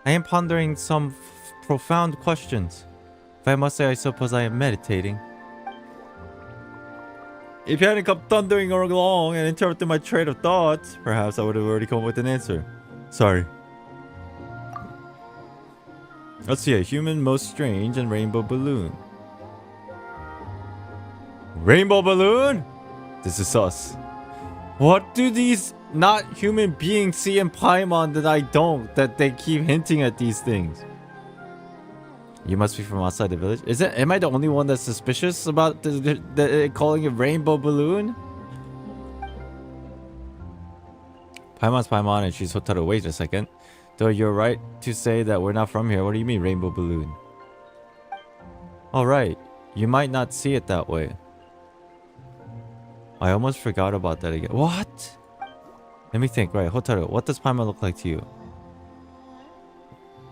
[SPEAKER 2] I am pondering some profound questions. If I must say, I suppose I am meditating. If you hadn't come thundering along and interrupted my train of thoughts, perhaps I would have already come up with an answer. Sorry. Let's see, a human most strange and rainbow balloon. Rainbow balloon? This is us. What do these not human beings see in Paimon that I don't, that they keep hinting at these things? You must be from outside the village. Am I the only one that's suspicious about calling it rainbow balloon? Paimon's Paimon and she's Hotaru. Wait a second. Though you're right to say that we're not from here. What do you mean rainbow balloon? Alright. You might not see it that way. I almost forgot about that again. What? Let me think. Right, Hotaru, what does Paimon look like to you?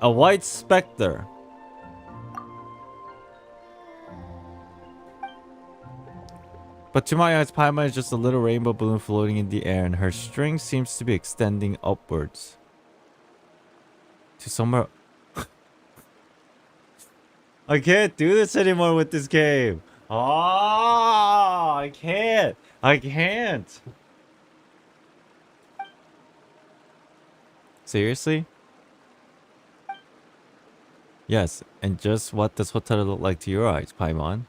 [SPEAKER 2] A white specter. But to my eyes, Paimon is just a little rainbow balloon floating in the air, and her string seems to be extending upwards. To somewhere... I can't do this anymore with this game. Ah, I can't. I can't. Seriously? Yes, and just what does Hotaru look like to your eyes, Paimon?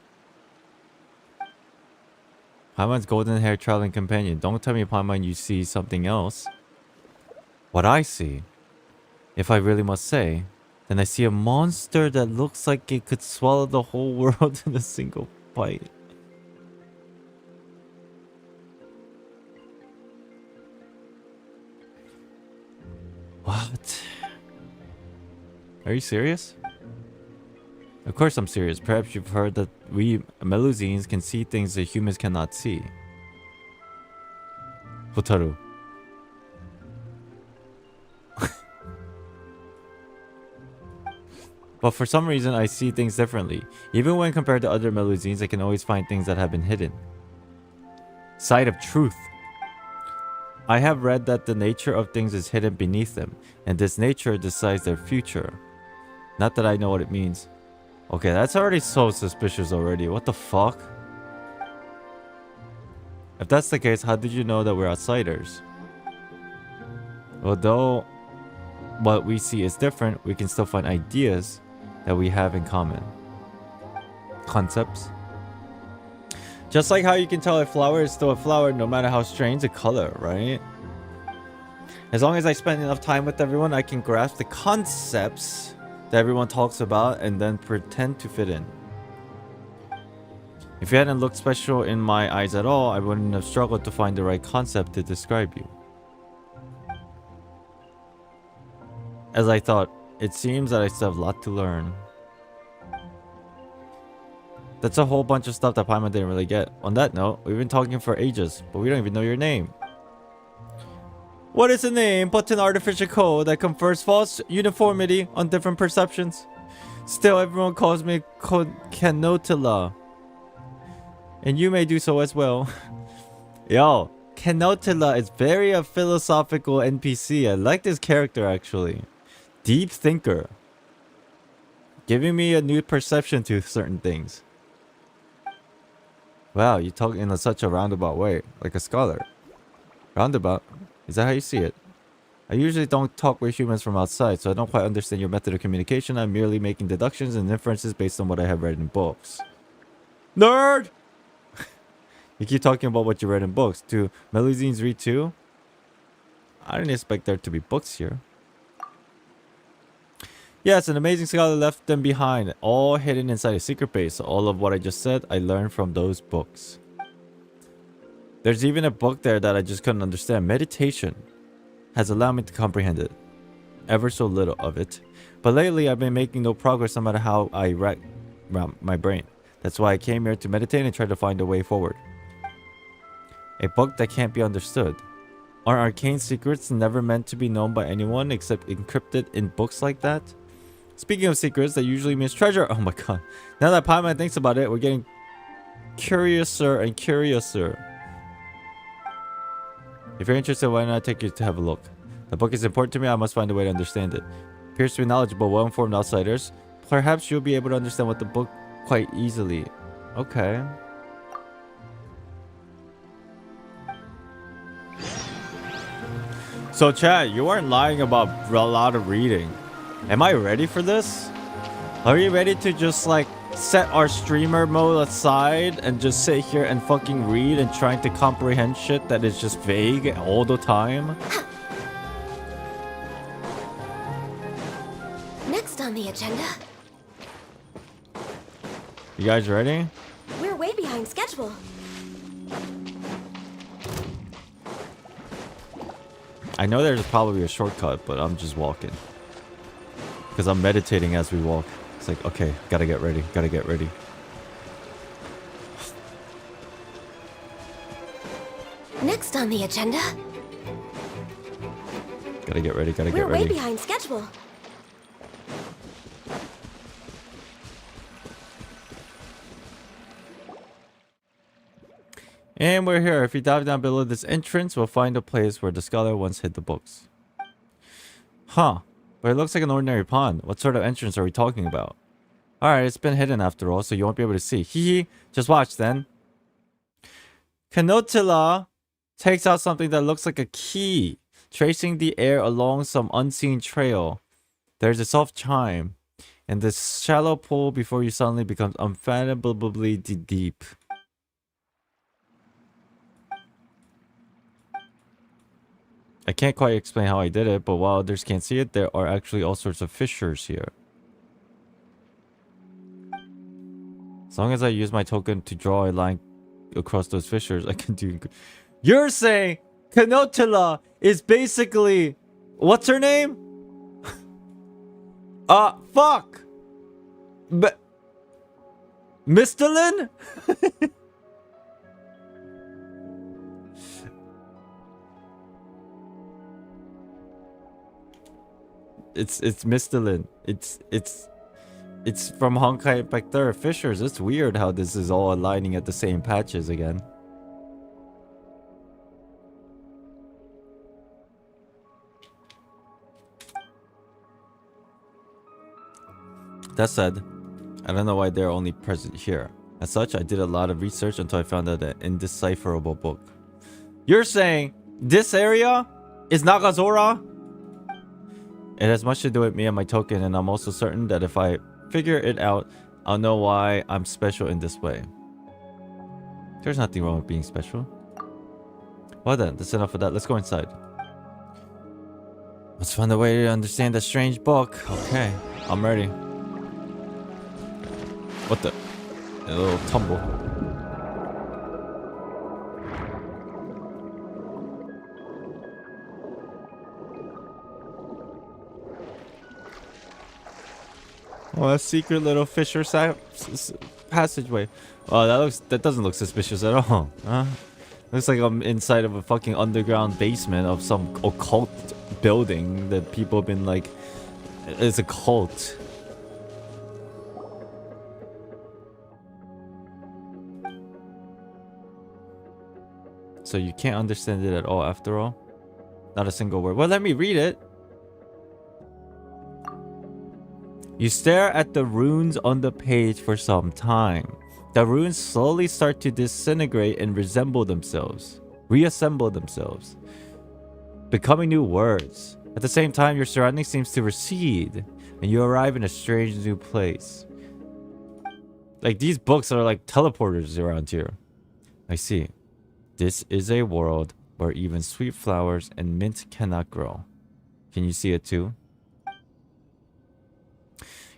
[SPEAKER 2] Paimon's golden hair traveling companion. Don't tell me, Paimon, you see something else. What I see, if I really must say, then I see a monster that looks like it could swallow the whole world in a single bite. What? Are you serious? Of course I'm serious. Perhaps you've heard that we Melusines can see things that humans cannot see. Hotaru. But for some reason I see things differently. Even when compared to other Melusines, I can always find things that have been hidden. Sight of truth. I have read that the nature of things is hidden beneath them, and this nature decides their future. Not that I know what it means. Okay, that's already so suspicious already. What the fuck? If that's the case, how did you know that we're outsiders? Although what we see is different, we can still find ideas that we have in common. Concepts. Just like how you can tell a flower is still a flower no matter how strange the color, right? As long as I spend enough time with everyone, I can grasp the concepts that everyone talks about and then pretend to fit in. If you hadn't looked special in my eyes at all, I wouldn't have struggled to find the right concept to describe you. As I thought, it seems that I still have a lot to learn. That's a whole bunch of stuff that Paimon didn't really get. On that note, we've been talking for ages, but we don't even know your name. What is a name but an artificial code that confers false uniformity on different perceptions? Still, everyone calls me Kenotila. And you may do so as well. Yo, Kenotila is very a philosophical NPC. I like this character actually. Deep thinker. Giving me a new perception to certain things. Wow, you talk in such a roundabout way. Like a scholar. Roundabout? Is that how you see it? I usually don't talk with humans from outside, so I don't quite understand your method of communication. I'm merely making deductions and inferences based on what I have read in books. Nerd! You keep talking about what you read in books. Do Melusines read too? I didn't expect there to be books here. Yes, an amazing scholar left them behind, all hidden inside a secret base. All of what I just said, I learned from those books. There's even a book there that I just couldn't understand. Meditation has allowed me to comprehend it. Ever so little of it. But lately, I've been making no progress no matter how I rack my brain. That's why I came here to meditate and try to find a way forward. A book that can't be understood. Are arcane secrets never meant to be known by anyone except encrypted in books like that? Speaking of secrets, that usually means treasure. Oh my god. Now that Paimon thinks about it, we're getting curiouser and curiouser. If you're interested, why not take you to have a look? The book is important to me. I must find a way to understand it. Appears to be knowledgeable, well-informed outsiders. Perhaps you'll be able to understand what the book quite easily. Okay. So chat, you weren't lying about a lot of reading. Am I ready for this? Are you ready to just like set our streamer mode aside and just sit here and fucking read and trying to comprehend shit that is just vague all the time?
[SPEAKER 4] Next on the agenda.
[SPEAKER 2] You guys ready?
[SPEAKER 4] We're way behind schedule.
[SPEAKER 2] I know there's probably a shortcut, but I'm just walking. Because I'm meditating as we walk. It's like, okay, gotta get ready, gotta get ready.
[SPEAKER 4] Next on the agenda.
[SPEAKER 2] Gotta get ready, gotta get ready.
[SPEAKER 4] We're way behind schedule.
[SPEAKER 2] And we're here. If you dive down below this entrance, we'll find a place where the scholar once hid the books. Huh. But it looks like an ordinary pond. What sort of entrance are we talking about? Alright, it's been hidden after all, so you won't be able to see. Hee. Just watch then. Kenotila takes out something that looks like a key, tracing the air along some unseen trail. There's a soft chime, and this shallow pool before you suddenly becomes unfathomably deep. I can't quite explain how I did it, but while others can't see it, there are actually all sorts of fissures here. As long as I use my token to draw a line across those fissures, I can do... You're saying Kenotila is basically... What's her name? Fuck! But... Mistalin? It's Mistalin. It's from Honkai Impact 3 Fissures. It's weird how this is all aligning at the same patches again. That said, I don't know why they're only present here. As such, I did a lot of research until I found out an indecipherable book. You're saying this area is Nagazora? It has much to do with me and my token, and I'm also certain that if I figure it out, I'll know why I'm special in this way. There's nothing wrong with being special. Well then, that's enough of that. Let's go inside. Let's find a way to understand that strange book. Okay, I'm ready. What the? A little tumble. Oh, a secret little fissure passageway. Oh, that doesn't look suspicious at all. Looks like I'm inside of a fucking underground basement of some occult building that people have been like, it's a cult. so you can't understand it at all after all. Not a single word. Well, let me read it. You stare at the runes on the page for some time. The runes slowly start to disintegrate and reassemble themselves, becoming new words. At the same time, your surroundings seems to recede, and you arrive in a strange new place. Like, these books are like teleporters around here. I see. This is a world where even sweet flowers and mint cannot grow. Can you see it too?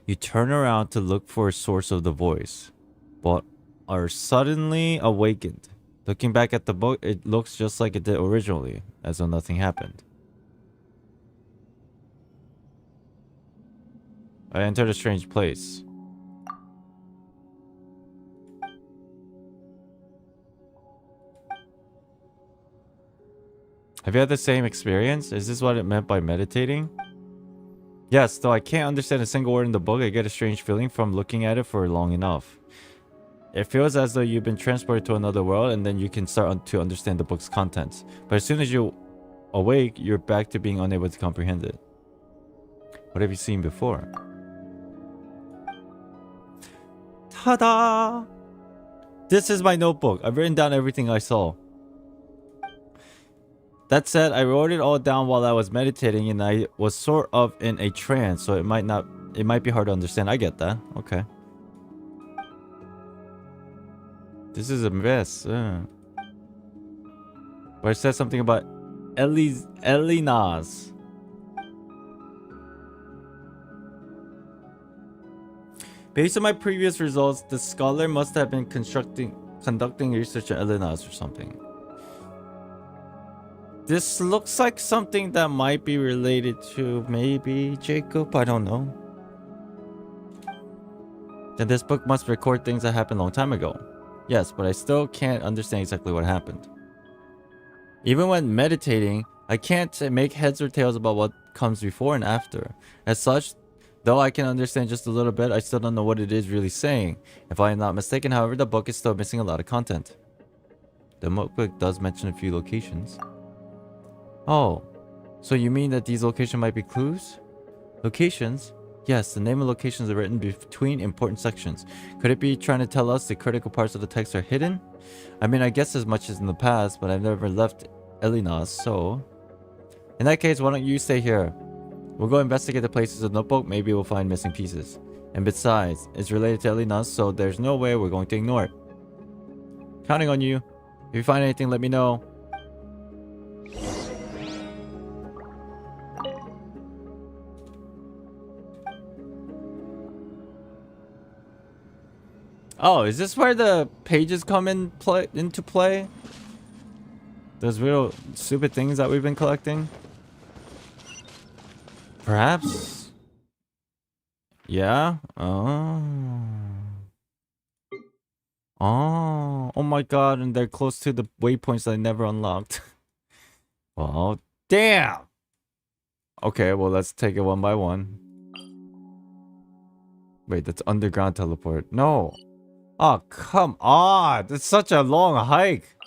[SPEAKER 2] You turn around to look for a source of the voice, but are suddenly awakened. Looking back at the book, it looks just like it did originally, as though nothing happened. I entered a strange place. Have you had the same experience? Is this what it meant by meditating? Yes, though I can't understand a single word in the book, I get a strange feeling from looking at it for long enough. It feels as though you've been transported to another world and then you can start to understand the book's contents. But as soon as you awake, you're back to being unable to comprehend it. What have you seen before? Ta-da! This is my notebook. I've written down everything I saw. That said, I wrote it all down while I was meditating and I was sort of in a trance, so it might be hard to understand. I get that. Okay. This is a mess. But it says something about Elinas. Based on my previous results, the scholar must have been conducting research on Elinas or something. This looks like something that might be related to maybe Jacob. I don't know. Then this book must record things that happened a long time ago. Yes, but I still can't understand exactly what happened. Even when meditating, I can't make heads or tails about what comes before and after. As such, though I can understand just a little bit, I still don't know what it is really saying. If I am not mistaken, however, the book is still missing a lot of content. The notebook does mention a few locations. Oh, so you mean that these locations might be clues? Locations? Yes, the name of locations are written between important sections. Could it be trying to tell us the critical parts of the text are hidden? I mean, I guess as much as in the past, but I've never left Elinas, so... In that case, why don't you stay here? We'll go investigate the places of the notebook, maybe we'll find missing pieces. And besides, it's related to Elinas, so there's no way we're going to ignore it. Counting on you. If you find anything, let me know. Oh, is this where the pages come into play? Those real stupid things that we've been collecting? Perhaps? Yeah? Oh. Oh my god, and they're close to the waypoints that I never unlocked. Well, damn! Okay, well, let's take it one by one. Wait, that's underground teleport. No! Oh, come on! It's such a long hike!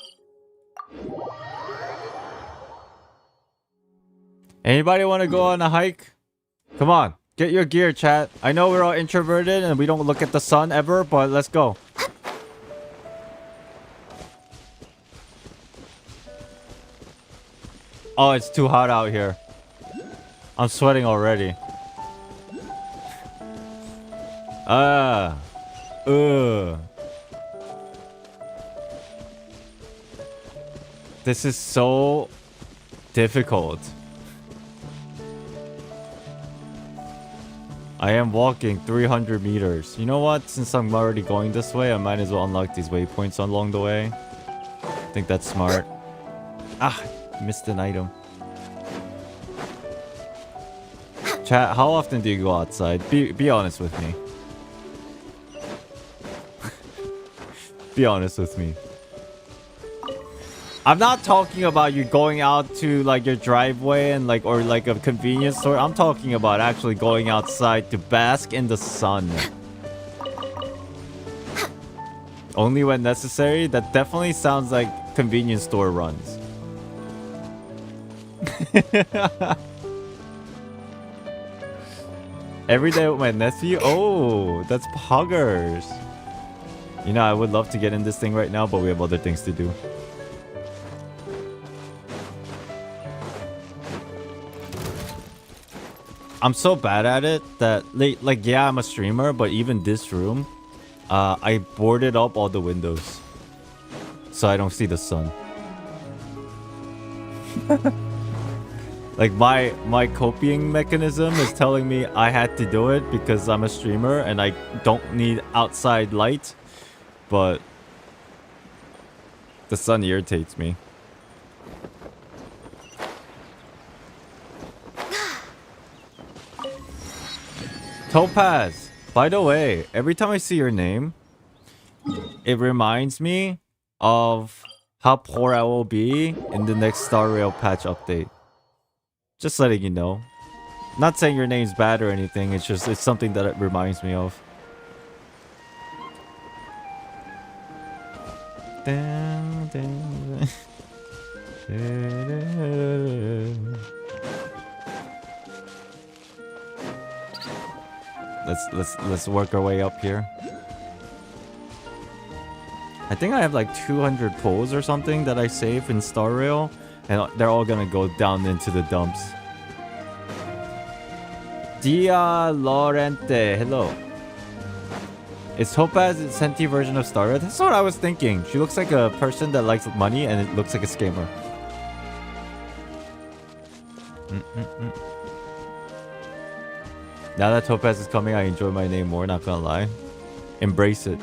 [SPEAKER 2] Anybody want to go on a hike? Come on, get your gear, chat. I know we're all introverted and we don't look at the sun ever, but let's go. Oh, it's too hot out here. I'm sweating already. This is so difficult. I am walking 300 meters. You know what? Since I'm already going this way, I might as well unlock these waypoints along the way. I think that's smart. Ah, missed an item. Chat, how often do you go outside? Be honest with me. Be honest with me. I'm not talking about you going out to like your driveway and like or like a convenience store. I'm talking about actually going outside to bask in the sun. Only when necessary. That definitely sounds like convenience store runs. Every day with my nephew? Oh, that's poggers. You know, I would love to get in this thing right now, but we have other things to do. I'm so bad at it that, like, yeah, I'm a streamer, but even this room, I boarded up all the windows so I don't see the sun. Like, my coping mechanism is telling me I had to do it because I'm a streamer and I don't need outside light, but the sun irritates me. Topaz, by the way, every time I see your name, it reminds me of how poor I will be in the next Star Rail patch update. Just letting you know. Not saying your name's bad or anything, it's just it's something that it reminds me of. Let's work our way up here. I think I have like 200 pulls or something that I save in Star Rail, and they're all gonna go down into the dumps. Dia Lorente, hello. Is Topaz a senti version of Star Rail? That's what I was thinking. She looks like a person that likes money, and it looks like a scammer. Now that Topaz is coming, I enjoy my name more, not gonna lie. Embrace it.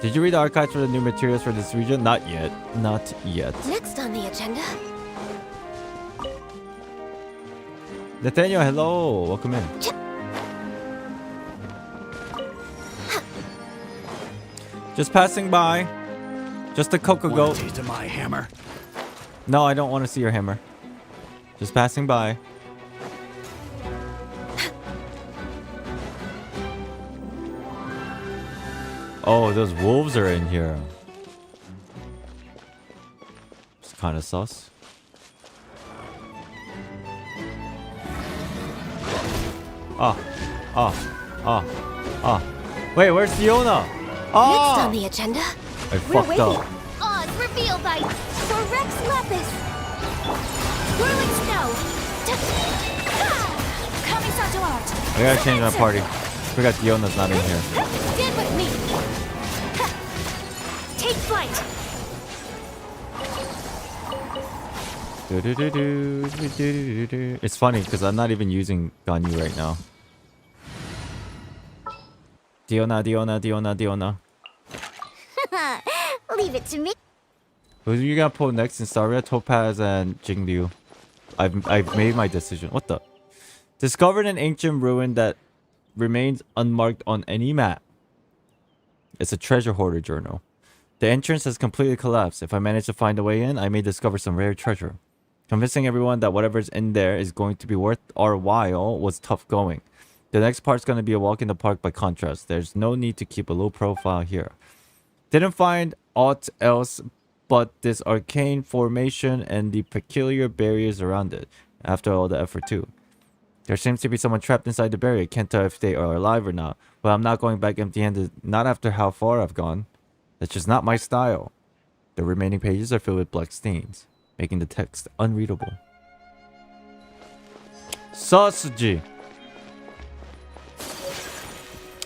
[SPEAKER 2] Did you read the archives for the new materials for this region? Not yet. Not yet.
[SPEAKER 4] Next on the agenda.
[SPEAKER 2] Nathaniel, hello. Welcome in. Just passing by. Just a cocoa goat.
[SPEAKER 5] Taste of my hammer.
[SPEAKER 2] No, I don't want to see your hammer. Just passing by. Oh, those wolves are in here. It's kind of sus. Wait, where's Fiona?
[SPEAKER 4] Next on the agenda.
[SPEAKER 2] I fucked up.
[SPEAKER 4] Oz revealed by Sir Rex Lapis. Whirling snow.
[SPEAKER 1] Coming such art.
[SPEAKER 2] I gotta change my party. Forgot Fiona's not in here.
[SPEAKER 4] Stand with me. Take flight.
[SPEAKER 2] It's funny because I'm not even using Ganyu right now. Diona.
[SPEAKER 4] Leave it to me.
[SPEAKER 2] Who are you gonna pull next in Star Rail? Topaz and Jingliu. I've made my decision. What the? Discovered an ancient ruin that remains unmarked on any map. It's a treasure hoarder journal. The entrance has completely collapsed. If I manage to find a way in, I may discover some rare treasure. Convincing everyone that whatever's in there is going to be worth our while was tough going. The next part's going to be a walk in the park by contrast. There's no need to keep a low profile here. Didn't find aught else but this arcane formation and the peculiar barriers around it. After all the effort too. There seems to be someone trapped inside the barrier. Can't tell if they are alive or not. But I'm not going back empty-handed. Not after how far I've gone. That's just not my style. The remaining pages are filled with black stains, making the text unreadable. Sausage.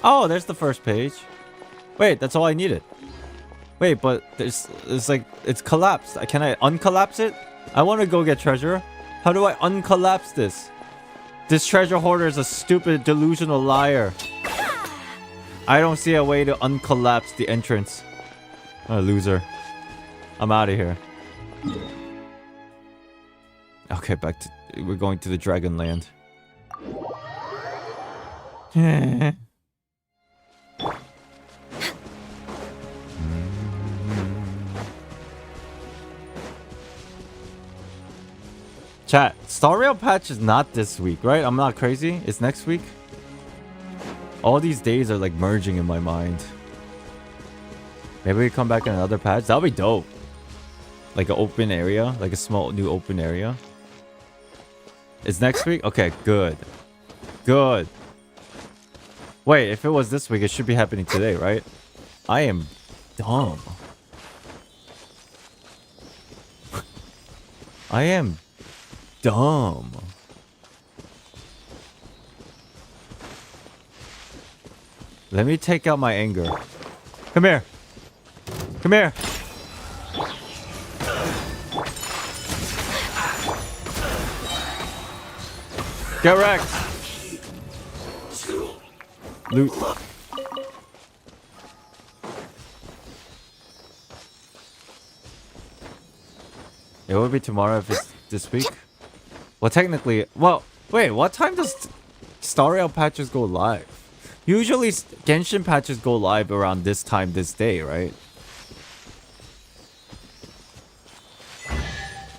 [SPEAKER 2] Oh, there's the first page. Wait, that's all I needed. Wait, but it's like it's collapsed. Can I uncollapse it? I want to go get treasure. How do I uncollapse this? This treasure hoarder is a stupid, delusional liar. I don't see a way to uncollapse the entrance. I'm a loser. I'm out of here. Okay, back to... We're going to the Dragon Land. Chat, Star Rail patch is not this week, right? I'm not crazy. It's next week. All these days are like merging in my mind. Maybe we come back in another patch. That'll be dope. Like an open area, like a small new open area. It's next week? Okay, good. Good. Wait, if it was this week, it should be happening today, right? I am dumb. I am dumb. Let me take out my anger. Come here. Come here. Get wrecked. Loot. It will be tomorrow if it's this week. Well, technically, well, wait, what time does Star Rail patches go live? Usually Genshin patches go live around this time, this day, right?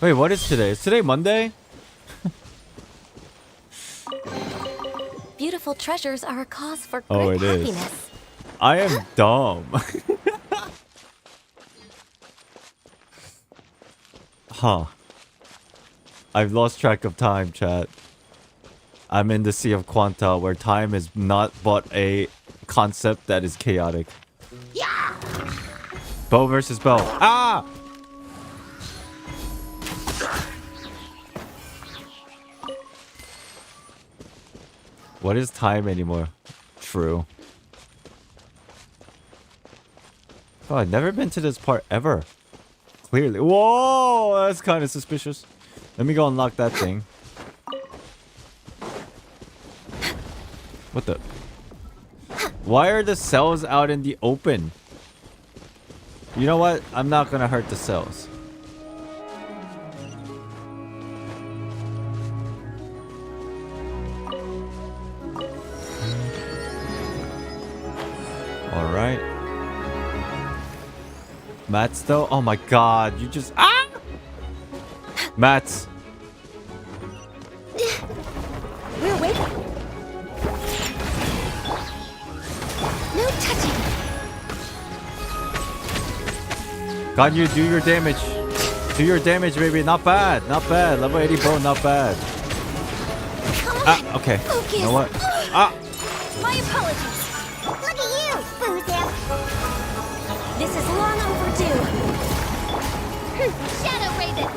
[SPEAKER 2] Wait, what is today? Is today Monday?
[SPEAKER 4] Beautiful treasures are a cause for
[SPEAKER 2] Oh,
[SPEAKER 4] great
[SPEAKER 2] it is.
[SPEAKER 4] happiness.
[SPEAKER 2] I am dumb. Huh. I've lost track of time, chat. I'm in the sea of quanta where time is not but a concept that is chaotic. Yeah. Bow versus bow. Ah! What is time anymore? True. Oh, I've never been to this part ever. Clearly. Whoa! That's kind of suspicious. Let me go unlock that thing. What the? Why are the cells out in the open? You know what? I'm not gonna hurt the cells. Alright. Mats though? Oh my god, you just... Ah! Mats.
[SPEAKER 4] We're waiting. No touching.
[SPEAKER 2] God, you do your damage. Do your damage, baby. Not bad. Not bad. Level 80 bow, not bad. Ah, okay.
[SPEAKER 4] Focus.
[SPEAKER 2] You know what? Ah!
[SPEAKER 4] My apologies. Look at you, Boozam. This is long overdue. Shadow Raven.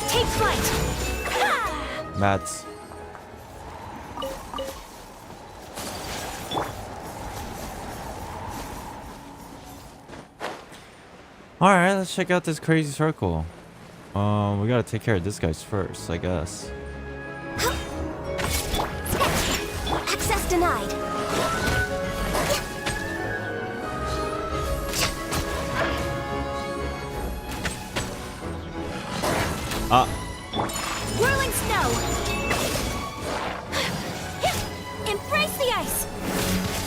[SPEAKER 4] Take flight.
[SPEAKER 2] Mats. Alright, let's check out this crazy circle. We gotta take care of this guys first, I guess.
[SPEAKER 4] Access denied.
[SPEAKER 2] Ah.
[SPEAKER 4] Whirling snow. Embrace the ice.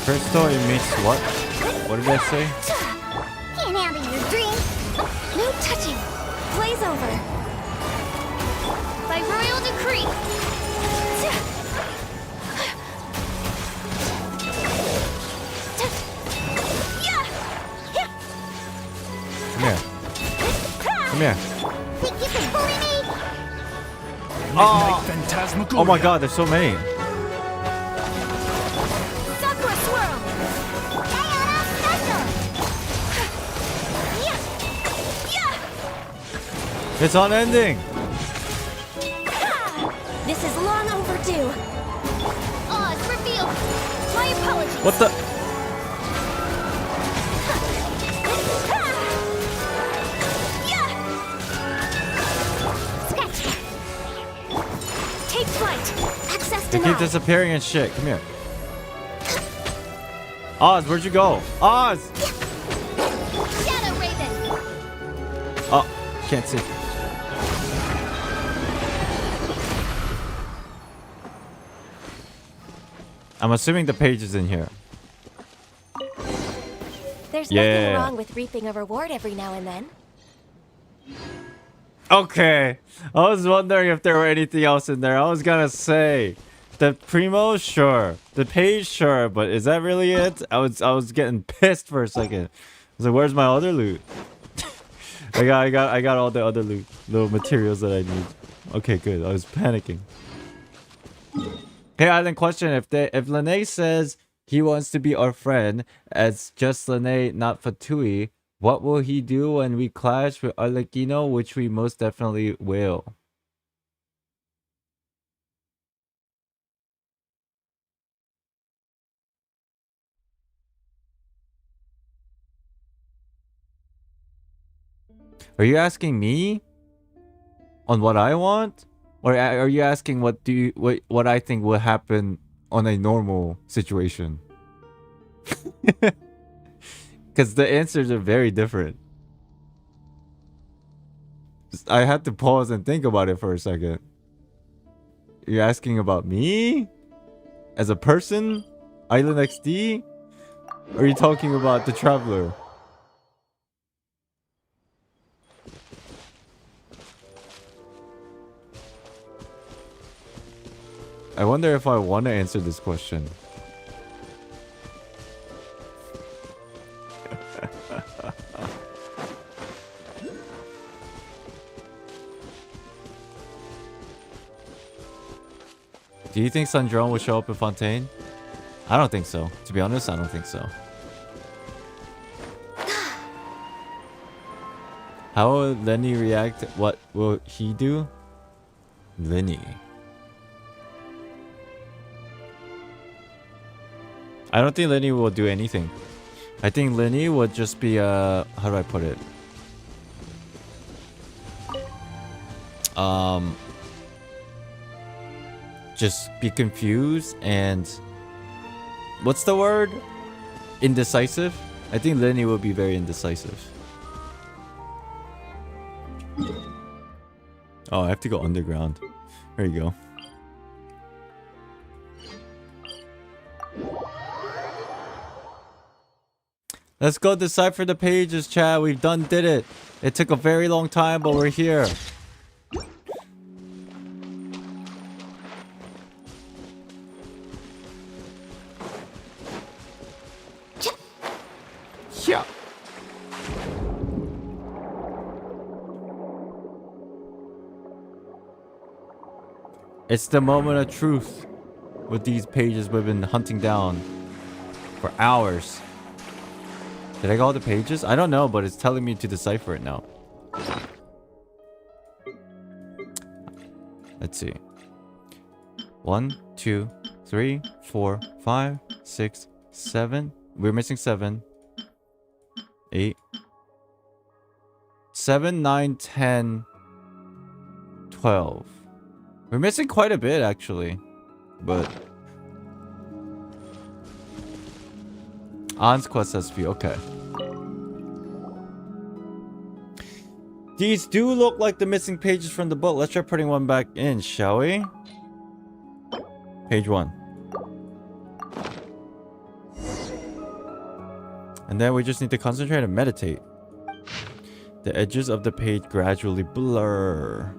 [SPEAKER 2] Crystal, it means what? What did I say?
[SPEAKER 4] Can't handle your dream. No touching. Blaze over. By royal decree.
[SPEAKER 2] Come here. Come here.
[SPEAKER 4] Think you can bully me?
[SPEAKER 2] Oh! Oh my god, there's so many.
[SPEAKER 4] Sakura swirl. Diana special.
[SPEAKER 2] It's unending.
[SPEAKER 4] This is long overdue. Oz revealed. My apologies.
[SPEAKER 2] What the?
[SPEAKER 4] Take flight. Access
[SPEAKER 2] They keep
[SPEAKER 4] denied.
[SPEAKER 2] disappearing and shit. Come here. Oz, where'd you go? Oz!
[SPEAKER 4] Shadow Raven.
[SPEAKER 2] Oh, can't see. I'm assuming the page is in here.
[SPEAKER 4] There's
[SPEAKER 2] Yeah.
[SPEAKER 4] nothing wrong with reaping a reward every now and then.
[SPEAKER 2] Okay. I was wondering if there were anything else in there. I was gonna say. The primo, sure. The page, sure. But is that really it? I was getting pissed for a second. I was like, where's my other loot? I got all the other loot, little materials that I need. Okay, good. I was panicking. Hey, Island, question: if Lene says he wants to be our friend as just Lene, not Fatui, what will he do when we clash with Arlecchino, which we most definitely will? Are you asking me on what I want, or are you asking what I think will happen on a normal situation? Because the answers are very different. I had to pause and think about it for a second. You're asking about me as a person, Islandxd, or are you talking about the traveler? I wonder if I want to answer this question. Do you think Sandrone will show up in Fontaine? I don't think so. To be honest, I don't think so. How will Lenny react? What will he do? Lenny. I don't think Lenny will do anything. I think Lenny would just be how do I put it? Just be confused and what's the word? Indecisive? I think Lenny will be very indecisive. Oh, I have to go underground. There you go. Let's go decipher the pages, chat. We've did it. It took a very long time, but we're here. Yeah. It's the moment of truth with these pages we've been hunting down for hours. Did I get all the pages? I don't know, but it's telling me to decipher it now. Let's see. 1, 2, 3, 4, 5, 6, 7. We're missing 7. 8. 7, 9, 10, 12. We're missing quite a bit, actually. But... An's quest SP, okay. These do look like the missing pages from the book. Let's try putting one back in, shall we? Page 1. And then we just need to concentrate and meditate. The edges of the page gradually blur.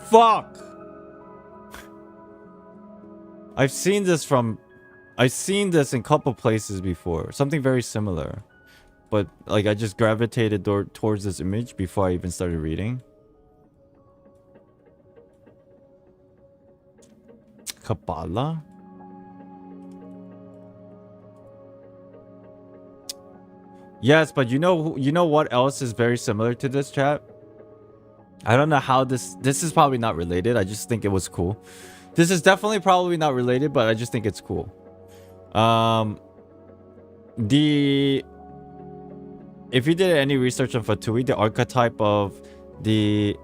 [SPEAKER 2] Fuck! I've seen this in a couple places before. Something very similar. But like I just gravitated towards this image before I even started reading. Kabbalah? Yes, but you know what else is very similar to this, chat? I don't know how this is probably not related. I just think it was cool. This is definitely probably not related, but I just think it's cool. If you did any research on Fatui, the archetype of the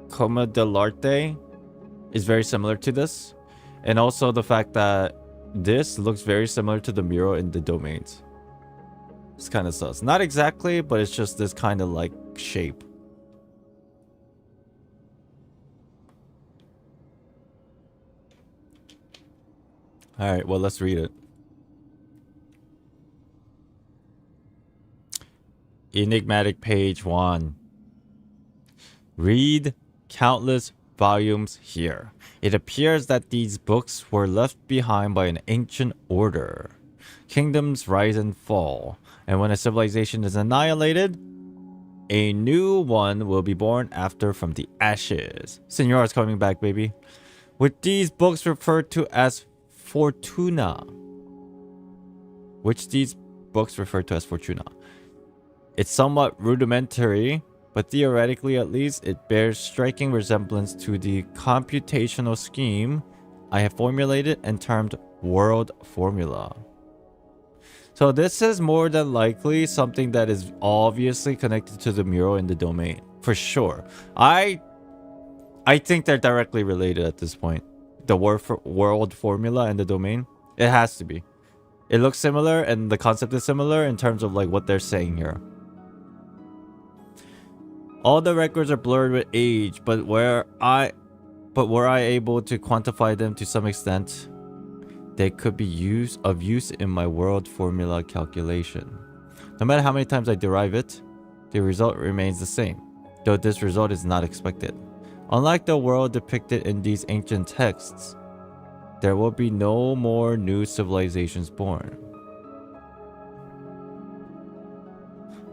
[SPEAKER 2] Comma dell'arte is very similar to this. And also the fact that this looks very similar to the mural in the domains. It's kind of sus. Not exactly, but it's just this kind of like shape. Alright, well, let's read it. Enigmatic page 1. Read countless volumes here. It appears that these books were left behind by an ancient order. Kingdoms rise and fall, and when a civilization is annihilated, a new one will be born after from the ashes. Senor is coming back, baby. With these books referred to as Fortuna. Which these books refer to as Fortuna. It's somewhat rudimentary, but theoretically at least, it bears striking resemblance to the computational scheme I have formulated and termed World Formula. So this is more than likely something that is obviously connected to the mural in the domain. For sure. I think they're directly related at this point. The world formula and the domain. It has to be. It looks similar and the concept is similar in terms of like what they're saying here. All the records are blurred with age, but were I able to quantify them to some extent, they could be of use in my world formula calculation. No matter how many times I derive it, the result remains the same, though this result is not expected. Unlike the world depicted in these ancient texts, there will be no more new civilizations born.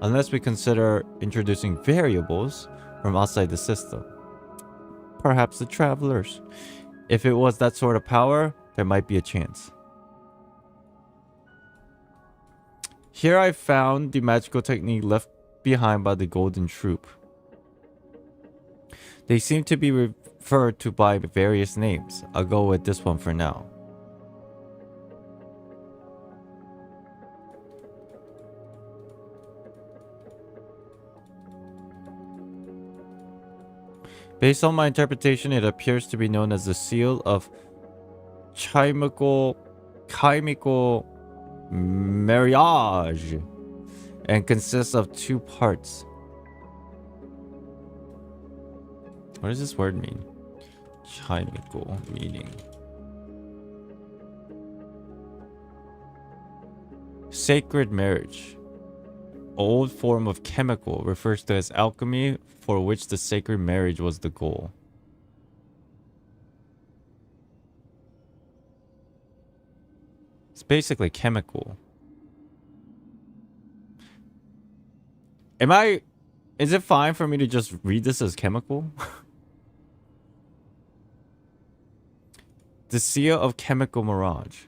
[SPEAKER 2] Unless we consider introducing variables from outside the system. Perhaps the travelers. If it was that sort of power, there might be a chance. Here I found the magical technique left behind by the Golden Troupe. They seem to be referred to by various names. I'll go with this one for now. Based on my interpretation, it appears to be known as the seal of chemical marriage and consists of two parts. What does this word mean? Chemical meaning. Sacred marriage. Old form of chemical refers to as alchemy, for which the sacred marriage was the goal. It's basically chemical. Is it fine for me to just read this as chemical? The seal of chemical mirage.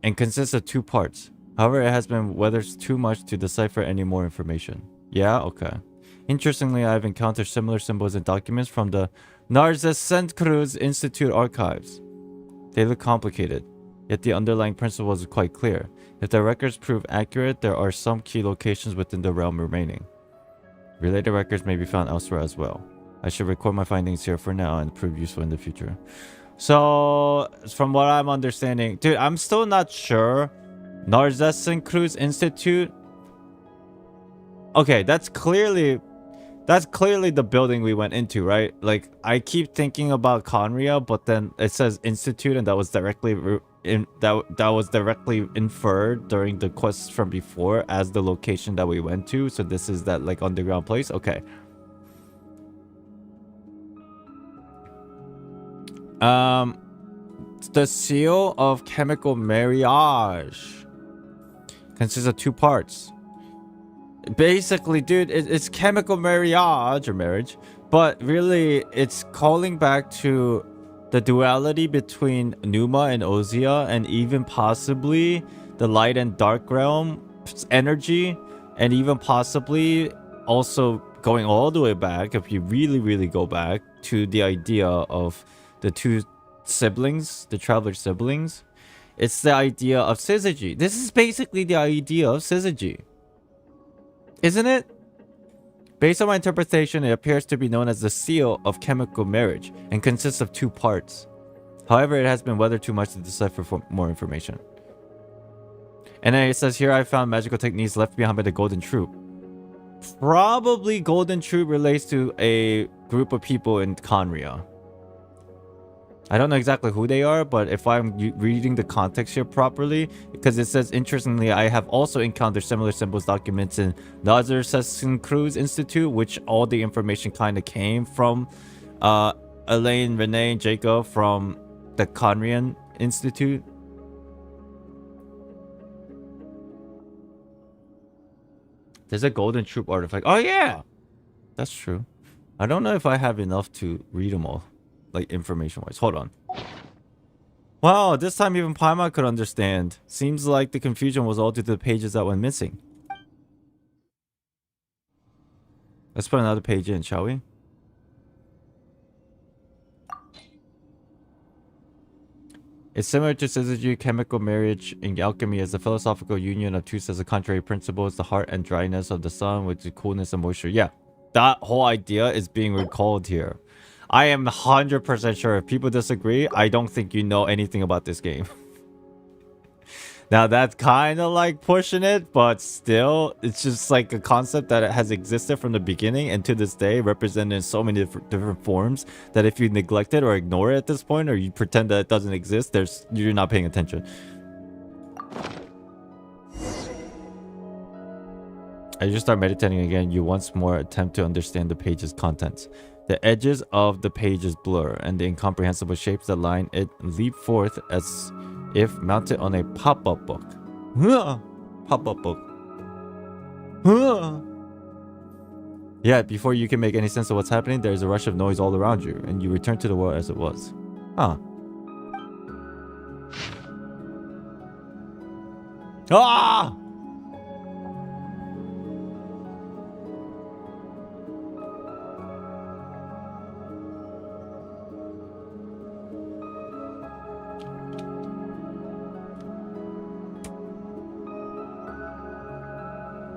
[SPEAKER 2] And consists of two parts. However, it has been weathered too much to decipher any more information. Yeah, okay. Interestingly, I have encountered similar symbols and documents from the NARZISSENKREUZ Institute archives. They look complicated, yet the underlying principle is quite clear. If the records prove accurate, there are some key locations within the realm remaining. Related records may be found elsewhere as well. I should record my findings here for now and prove useful in the future. So, from what I'm understanding... Dude, I'm still not sure. NARZISSENKREUZ Institute? Okay, that's clearly the building we went into, right? Like, I keep thinking about KHAENRIAN, but then it says Institute, and that was directly inferred during the quest from before as the location that we went to. So this is that like underground place. Okay. The seal of chemical marriage consists of two parts. Basically, dude, it's chemical marriage or marriage, but really it's calling back to the duality between PNEUMA and Ozia, and even possibly the light and dark realm energy, and even possibly also going all the way back, if you really go back, to the idea of the two siblings, the traveler siblings. It's the idea of syzygy. This is basically the idea of syzygy, isn't it? Based on my interpretation, it appears to be known as the seal of chemical marriage and consists of two parts. However, it has been weathered too much to decipher for more information. And then it says here, I found magical techniques left behind by the Golden Troupe. Probably Golden Troupe relates to a group of people in KHAENRIAN. I don't know exactly who they are, but if I'm reading the context here properly, because it says, interestingly, I have also encountered similar symbols documents in NARZISSENKREUZ Institute, which all the information kind of came from Elaine, Renee, and Jacob from the KHAENRIAN Institute. There's a golden troop artifact. Oh, yeah! That's true. I don't know if I have enough to read them all. Like, information-wise. Hold on. Wow, this time even Paimon could understand. Seems like the confusion was all due to the pages that went missing. Let's put another page in, shall we? It's similar to syzygy, chemical marriage in alchemy, as the philosophical union of two sets of contrary principles, the heart and dryness of the sun with the coolness and moisture. Yeah, that whole idea is being recalled here. I am 100% sure. If people disagree, I don't think you know anything about this game. Now, that's kind of like pushing it, but still, it's just like a concept that has existed from the beginning and to this day, represented in so many different forms that if you neglect it or ignore it at this point, or you pretend that it doesn't exist, you're not paying attention. As you start meditating again, you once more attempt to understand the page's contents. The edges of the pages blur, and the incomprehensible shapes that line it leap forth as if mounted on a pop-up book. Pop-up book. Yet, before you can make any sense of what's happening, there is a rush of noise all around you, and you return to the world as it was. Huh. Ah!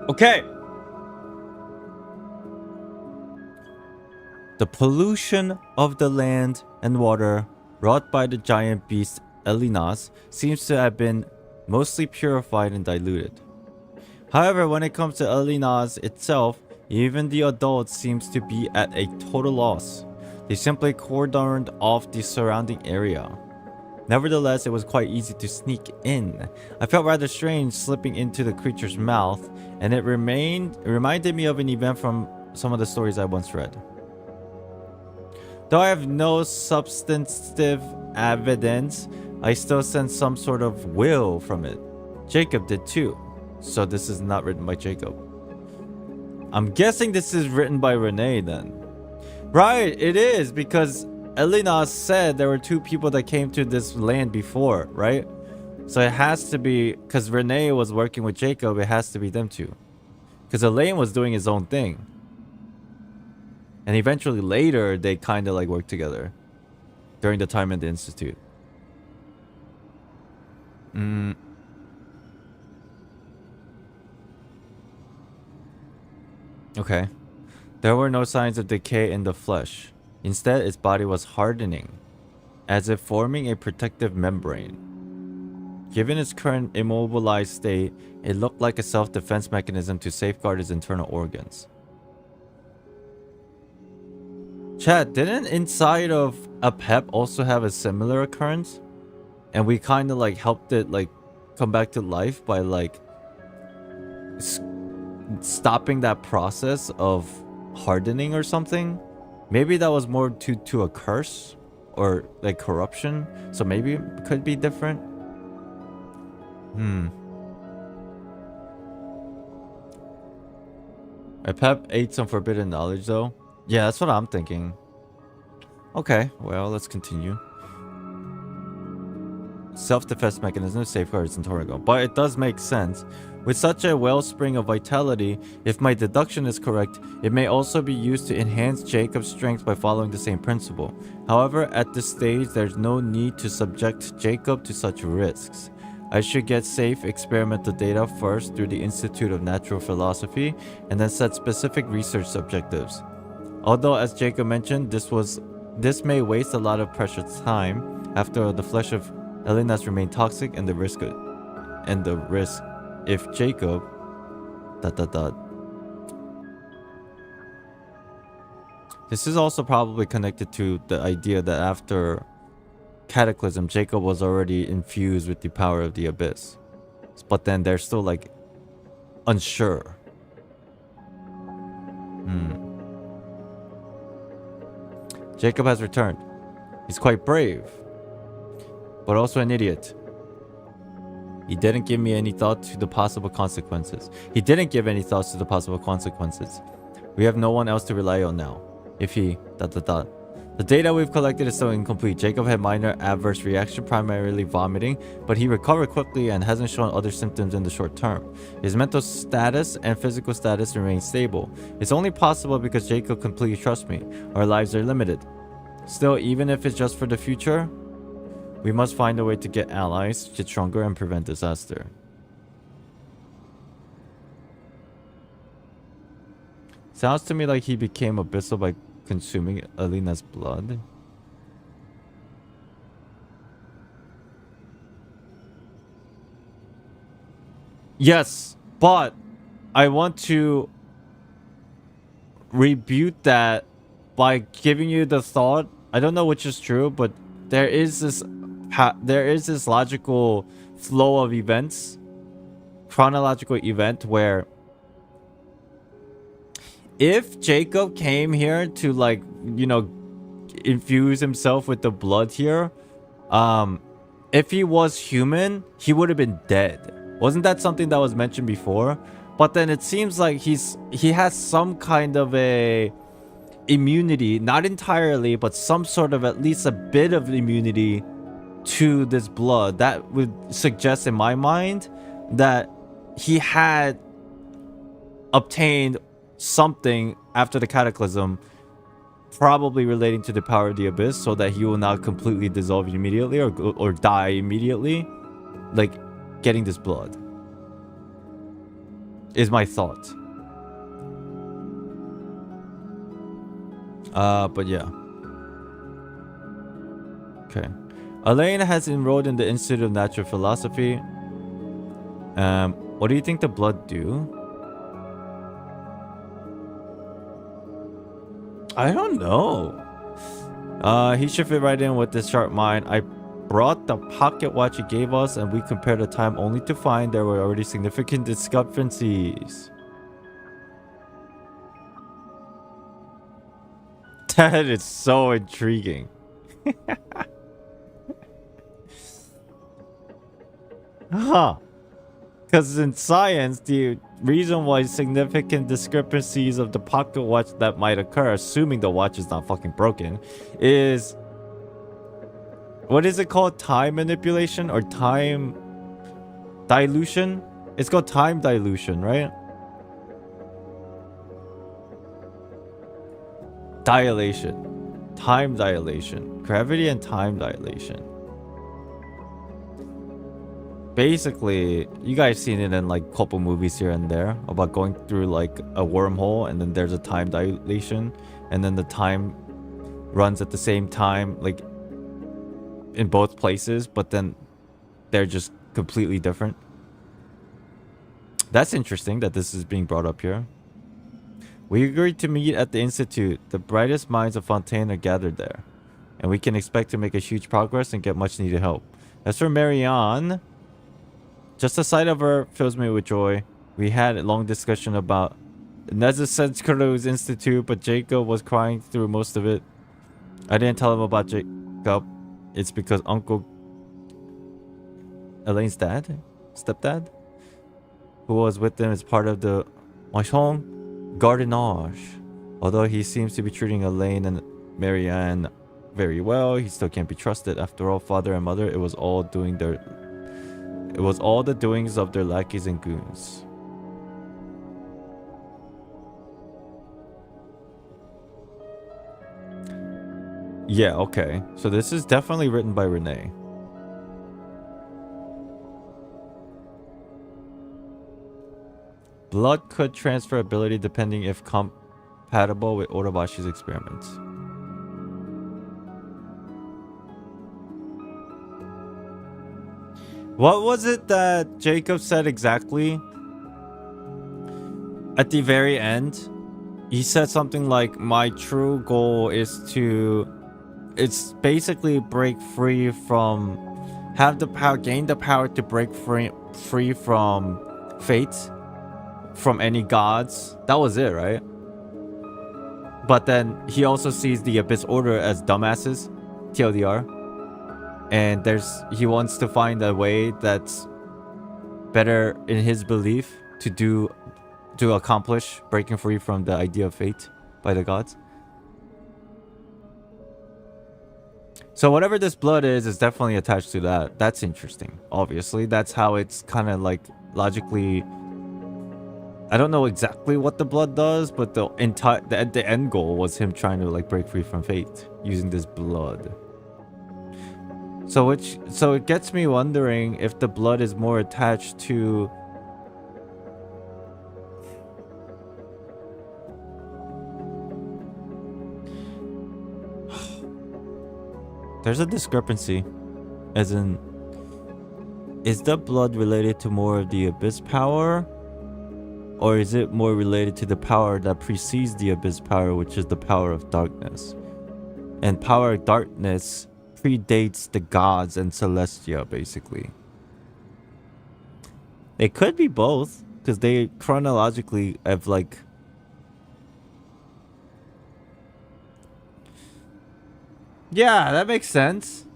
[SPEAKER 2] Okay. The pollution of the land and water wrought by the giant beast Islandxd seems to have been mostly purified and diluted. However, when it comes to Islandxd itself, even the adults seems to be at a total loss. They simply cordoned off the surrounding area. Nevertheless, it was quite easy to sneak in. I felt rather strange slipping into the creature's mouth, and it reminded me of an event from some of the stories I once read. Though I have no substantive evidence, I still sense some sort of will from it. Jacob did too. So this is not written by Jacob. I'm guessing this is written by Renee then. Right, it is, because Islandxd said there were two people that came to this land before, right? So it has to be, because Renee was working with Jacob, it has to be them two. Because Elaine was doing his own thing. And eventually later, they kind of like worked together. During the time at the Institute. Okay. There were no signs of decay in the flesh. Instead, its body was hardening, as if forming a protective membrane. Given its current immobilized state, it looked like a self-defense mechanism to safeguard its internal organs. Chat, didn't inside of a pep also have a similar occurrence? And we kind of like helped it like come back to life by like stopping that process of hardening or something? Maybe that was more to a curse or like corruption. So maybe it could be different. Pep ate some forbidden knowledge though. Yeah, that's what I'm thinking. Okay, well, let's continue. Self-defense mechanism safeguards in Torrigo. But it does make sense. With such a wellspring of vitality, if my deduction is correct, it may also be used to enhance Jacob's strength by following the same principle. However, at this stage, there's no need to subject Jacob to such risks. I should get safe experimental data first through the Institute of Natural Philosophy, and then set specific research objectives. Although, as Jacob mentioned, this may waste a lot of precious time after the flesh of Islandxd remained toxic, and the risk if Jacob ... This is also probably connected to the idea that after cataclysm, Jacob was already infused with the power of the abyss. But then they're still like unsure. Jacob has returned. He's quite brave, but also an idiot. He didn't give me any thought to the possible consequences. We have no one else to rely on now. If he... The data we've collected is still incomplete. Jacob had minor adverse reaction, primarily vomiting, but he recovered quickly and hasn't shown other symptoms in the short term. His mental status and physical status remain stable. It's only possible because Jacob completely trusts me. Our lives are limited. Still, even if it's just for the future, we must find a way to get allies, get stronger, and prevent disaster. Sounds to me like he became abyssal by consuming Alina's blood. Yes, but I want to rebuke that by giving you the thought. I don't know which is true, but there is this logical flow of events, chronological event where if Jacob came here to, like, you know, infuse himself with the blood here, if he was human, he would have been dead. Wasn't that something that was mentioned before? But then it seems like he has some kind of a immunity, not entirely, but some sort of, at least a bit of immunity to this blood. That would suggest in my mind that he had obtained something after the cataclysm, probably relating to the power of the abyss, so that he will not completely dissolve immediately or die immediately, like getting this blood, is my thought. But yeah. Okay. Elaine has enrolled in the Institute of Natural Philosophy. What do you think the blood do? I don't know. He should fit right in with this sharp mind. I brought the pocket watch he gave us, and we compared the time only to find there were already significant discrepancies. That is so intriguing. Huh. Because in science, the reason why significant discrepancies of the pocket watch that might occur, assuming the watch is not fucking broken, is... what is it called? Time manipulation or time dilution? It's called time dilution, right? Dilation. Time dilation. Gravity and time dilation. Basically, you guys seen it in like a couple movies here and there about going through like a wormhole, and then there's a time dilation, and then the time runs at the same time, like in both places, but then they're just completely different. That's interesting that this is being brought up here. We agreed to meet at the Institute. The brightest minds of Fontaine are gathered there, and we can expect to make a huge progress and get much needed help. As for Marianne, just the sight of her fills me with joy. We had a long discussion about NARZISSENKREUZ Institute, but Jacob was crying through most of it. I didn't tell him about Jacob. It's because Uncle Elaine's stepdad, who was with them as part of the Maison Gardenage. Although he seems to be treating Elaine and Marianne very well, he still can't be trusted. After all, father and mother, it was all the doings of their lackeys and goons. Yeah, okay. So this is definitely written by Renee. Blood could transfer ability depending if compatible with Orobashi's experiments. What was it that Jacob said exactly? At the very end, he said something like, my true goal is to it's basically break free from, have the power, gain the power to break free from fate, from any gods. That was it, right? But then he also sees the Abyss Order as dumbasses, TLDR, and he wants to find a way that's better in his belief to accomplish breaking free from the idea of fate by the gods. So whatever this blood is definitely attached to that. That's interesting. Obviously, that's how it's kind of like logically. I don't know exactly what the blood does, but the end goal was him trying to like break free from fate using this blood. So it gets me wondering if the blood is more attached to there's a discrepancy, as in, is the blood related to more of the Abyss power, or is it more related to the power that precedes the Abyss power, which is the power of darkness? And power of darkness predates the gods and Celestia, basically. It could be both, because they chronologically have like... Yeah, that makes sense.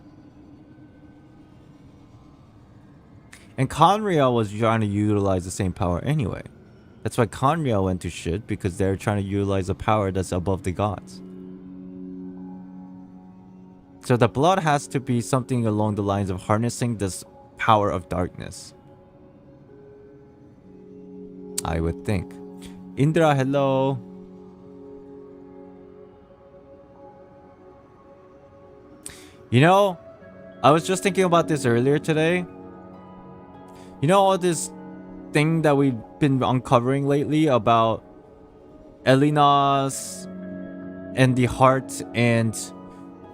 [SPEAKER 2] And KHAENRIAN was trying to utilize the same power anyway. That's why KHAENRIAN went to shit, because they're trying to utilize a power that's above the gods. So the blood has to be something along the lines of harnessing this power of darkness, I would think. Indra, hello. You know, I was just thinking about this earlier today. You know all this thing that we've been uncovering lately about Elena's and the heart, and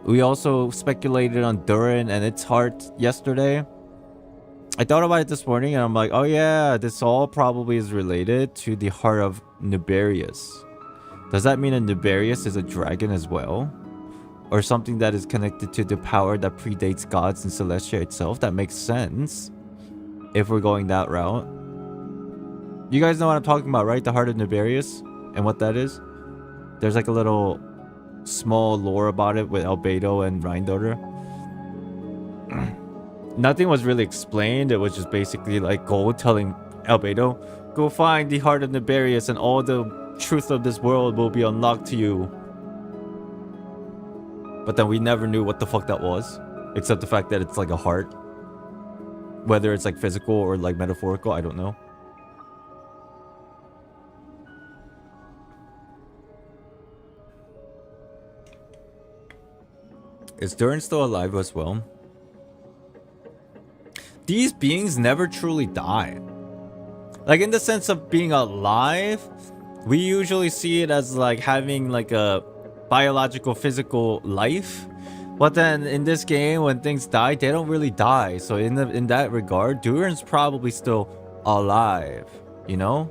[SPEAKER 2] we also speculated on Durin and its heart yesterday. I thought about it this morning and I'm like, oh yeah, this all probably is related to the heart of Nubarius. Does that mean that Nubarius is a dragon as well? Or something that is connected to the power that predates gods and Celestia itself? That makes sense if we're going that route. You guys know what I'm talking about, right? The heart of Nubarius and what that is? There's like a little small lore about it with Albedo and Rhindaughter. Nothing was really explained. It was just basically like Gold telling Albedo, go find the heart of Nubarius and all the truth of this world will be unlocked to you. But then we never knew what the fuck that was, except the fact that it's like a heart. Whether it's like physical or like metaphorical, I don't know. Is Durin still alive as well? These beings never truly die. Like in the sense of being alive, we usually see it as like having like a biological physical life, but then in this game when things die, they don't really die. So in that regard, Durin's probably still alive, you know?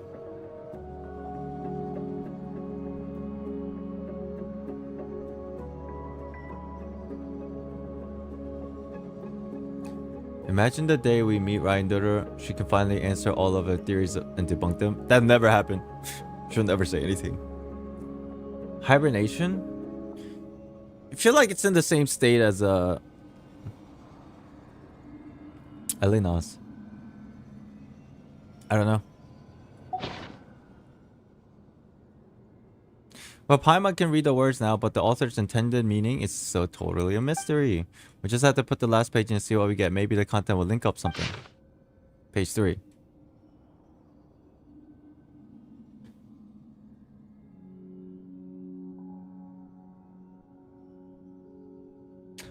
[SPEAKER 2] Imagine the day we meet Rhindaughter, she can finally answer all of her theories and debunk them. That never happened. She'll never say anything. Hibernation? I feel like it's in the same state as Elena's. I don't know. Well, Paimon can read the words now, but the author's intended meaning is so totally a mystery. We just have to put the last page in and see what we get. Maybe the content will link up something. Page 3.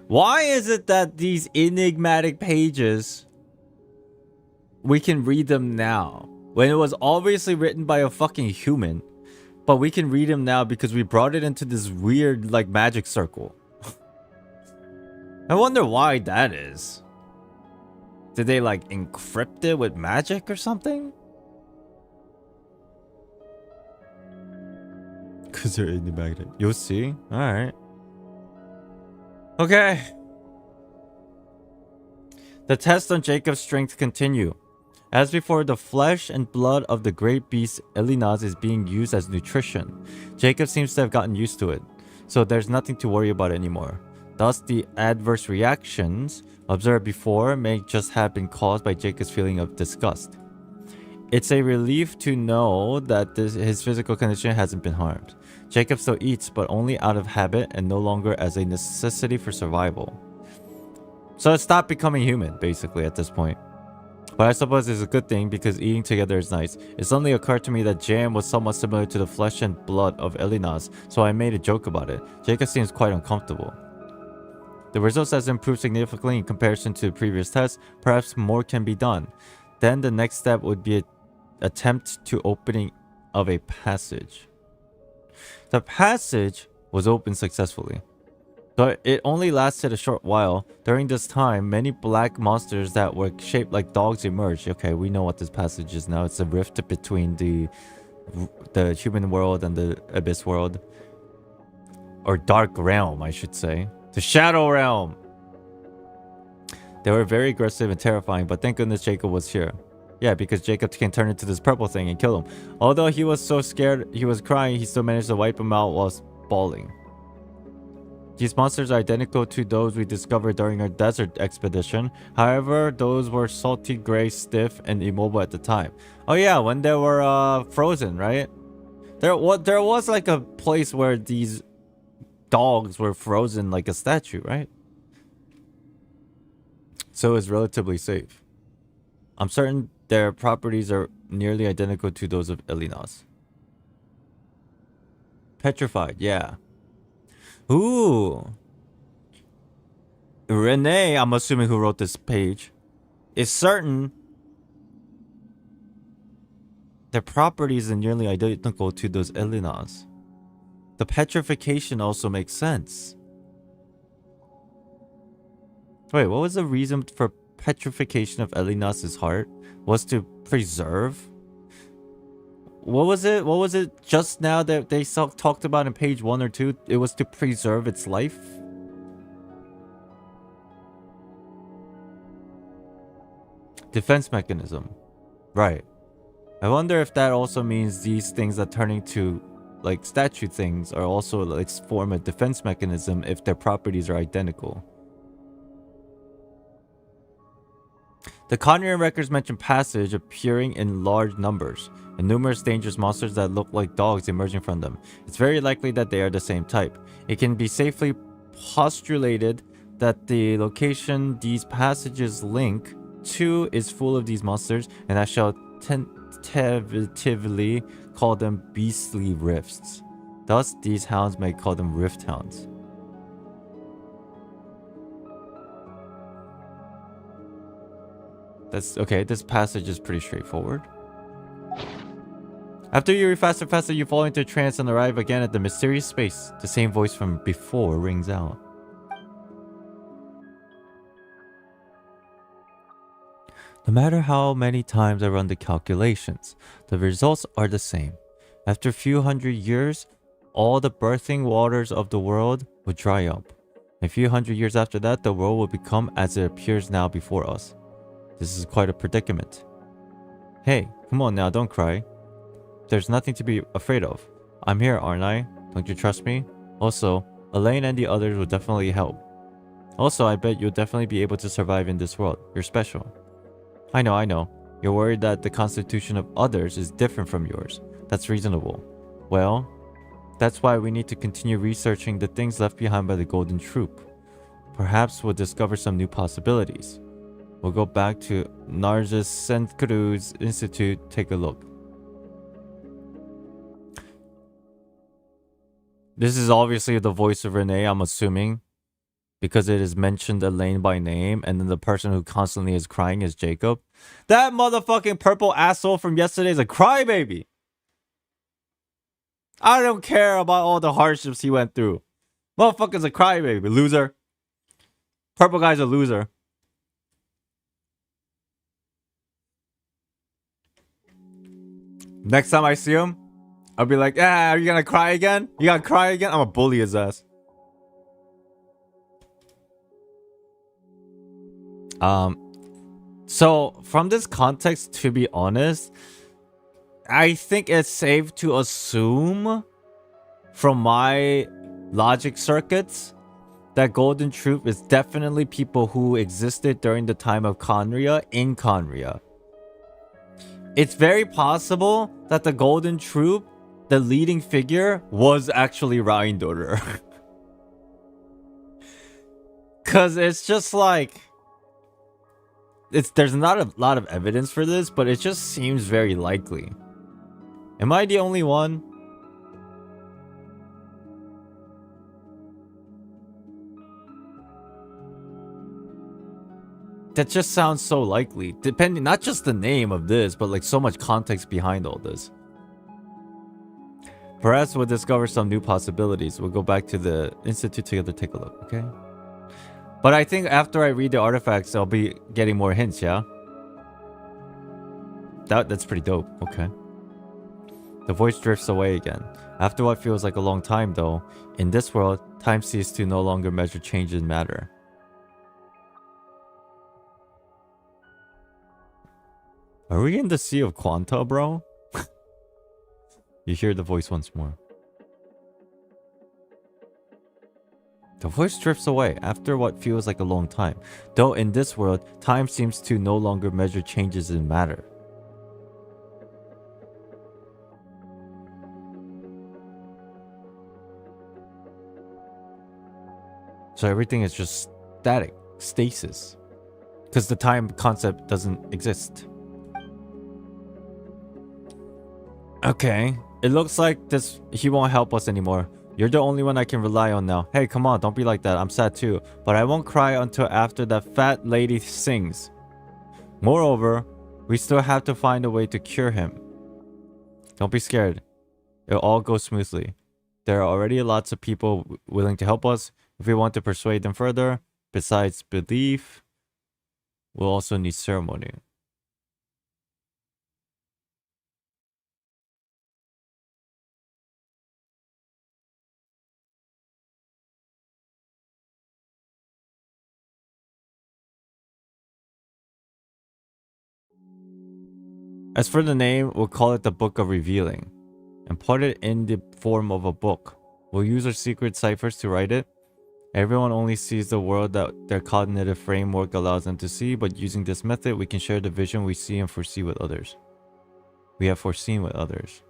[SPEAKER 2] Why is it that these enigmatic pages, we can read them now, when it was obviously written by a fucking human, but we can read them now because we brought it into this weird like magic circle? I wonder why that is. Did they like encrypt it with magic or something? Because they're enigmatic. You'll see. Alright. Okay. The tests on Jacob's strength continue. As before, the flesh and blood of the great beast ENIGMATIC is being used as nutrition. Jacob seems to have gotten used to it, so there's nothing to worry about anymore. Thus, the adverse reactions observed before may just have been caused by Jacob's feeling of disgust. It's a relief to know that his physical condition hasn't been harmed. Jacob still eats, but only out of habit and no longer as a necessity for survival. So it stopped becoming human, basically, at this point. But I suppose it's a good thing because eating together is nice. It suddenly occurred to me that jam was somewhat similar to the flesh and blood of ENIGMATIC, so I made a joke about it. Jacob seems quite uncomfortable. The results has improved significantly in comparison to the previous tests. Perhaps more can be done. Then the next step would be an attempt to opening of a passage. The passage was opened successfully. But it only lasted a short while. During this time, many black monsters that were shaped like dogs emerged. Okay, we know what this passage is now. It's a rift between the human world and the abyss world. Or dark realm, I should say. The shadow realm. They were very aggressive and terrifying, but thank goodness Jacob was here. Yeah, because Jacob can turn into this purple thing and kill him. Although he was so scared he was crying, he still managed to wipe him out while bawling. These monsters are identical to those we discovered during our desert expedition. However, those were salty gray, stiff, and immobile at the time. Oh yeah, when they were frozen, right? There was like a place where these dogs were frozen like a statue, right? So it's relatively safe. I'm certain their properties are nearly identical to those of ENIGMATIC. Petrified, yeah. Ooh. Renee, I'm assuming who wrote this page, is certain their properties are nearly identical to those ENIGMATIC. The petrification also makes sense. Wait, what was the reason for petrification of ENIGMATIC's heart? Was to preserve? What was it? What was it just now that they talked about in page 1 or 2? It was to preserve its life? Defense mechanism. Right. I wonder if that also means these things that turn into like statue things are also like form a defense mechanism if their properties are identical. The KHAENRIAN records mention passage appearing in large numbers, and numerous dangerous monsters that look like dogs emerging from them. It's very likely that they are the same type. It can be safely postulated that the location these passages link to is full of these monsters, and I shall tentatively call them beastly rifts. Thus, these hounds may call them rift hounds. That's okay. This passage is pretty straightforward. After you read faster, faster, you fall into a trance and arrive again at the mysterious space. The same voice from before rings out. No matter how many times I run the calculations, the results are the same. After a few hundred years, all the birthing waters of the world will dry up. A few hundred years after that, the world will become as it appears now before us. This is quite a predicament. Hey, come on now, don't cry. There's nothing to be afraid of. I'm here, aren't I? Don't you trust me? Also, Elaine and the others will definitely help. Also, I bet you'll definitely be able to survive in this world. You're special. I know. You're worried that the constitution of others is different from yours. That's reasonable. Well, that's why we need to continue researching the things left behind by the Golden Troupe. Perhaps we'll discover some new possibilities. We'll go back to NARZISSENKREUZ Institute, take a look. This is obviously the voice of Renee, I'm assuming. Because it is mentioned Elaine by name, and then the person who constantly is crying is Jacob. That motherfucking purple asshole from yesterday is a crybaby. I don't care about all the hardships he went through. Motherfucker's a crybaby, loser. Purple guy's a loser. Next time I see him, I'll be like, are you gonna cry again? You gonna cry again? I'm gonna bully his ass. So from this context, to be honest, I think it's safe to assume from my logic circuits that Golden Troupe is definitely people who existed during the time of KHAENRIAN in KHAENRIAN. It's very possible that the Golden Troupe, the leading figure, was actually Reindorder. Cause it's just like there's not a lot of evidence for this, but it just seems very likely. Am I the only one? That just sounds so likely. Depending, not just the name of this, but like so much context behind all this. Perhaps we'll discover some new possibilities. We'll go back to the Institute together, take a look, okay? But I think after I read the artifacts, I'll be getting more hints, yeah? That's pretty dope, okay. The voice drifts away again. After what feels like a long time, though, in this world, time ceases to no longer measure change in matter. Are we in the sea of quanta, bro? You hear the voice once more. The voice drifts away after what feels like a long time. Though in this world, time seems to no longer measure changes in matter. So everything is just static, stasis. Because the time concept doesn't exist. Okay, it looks like he won't help us anymore. You're the only one I can rely on now. Hey, come on, don't be like that. I'm sad too. But I won't cry until after that fat lady sings. Moreover, we still have to find a way to cure him. Don't be scared. It'll all go smoothly. There are already lots of people willing to help us. If we want to persuade them further, besides belief, we'll also need ceremony. As for the name, we'll call it the Book of Revealing, and put it in the form of a book. We'll use our secret ciphers to write it. Everyone only sees the world that their cognitive framework allows them to see, but using this method, we can share the vision we see and foresee with others. We have foreseen with others.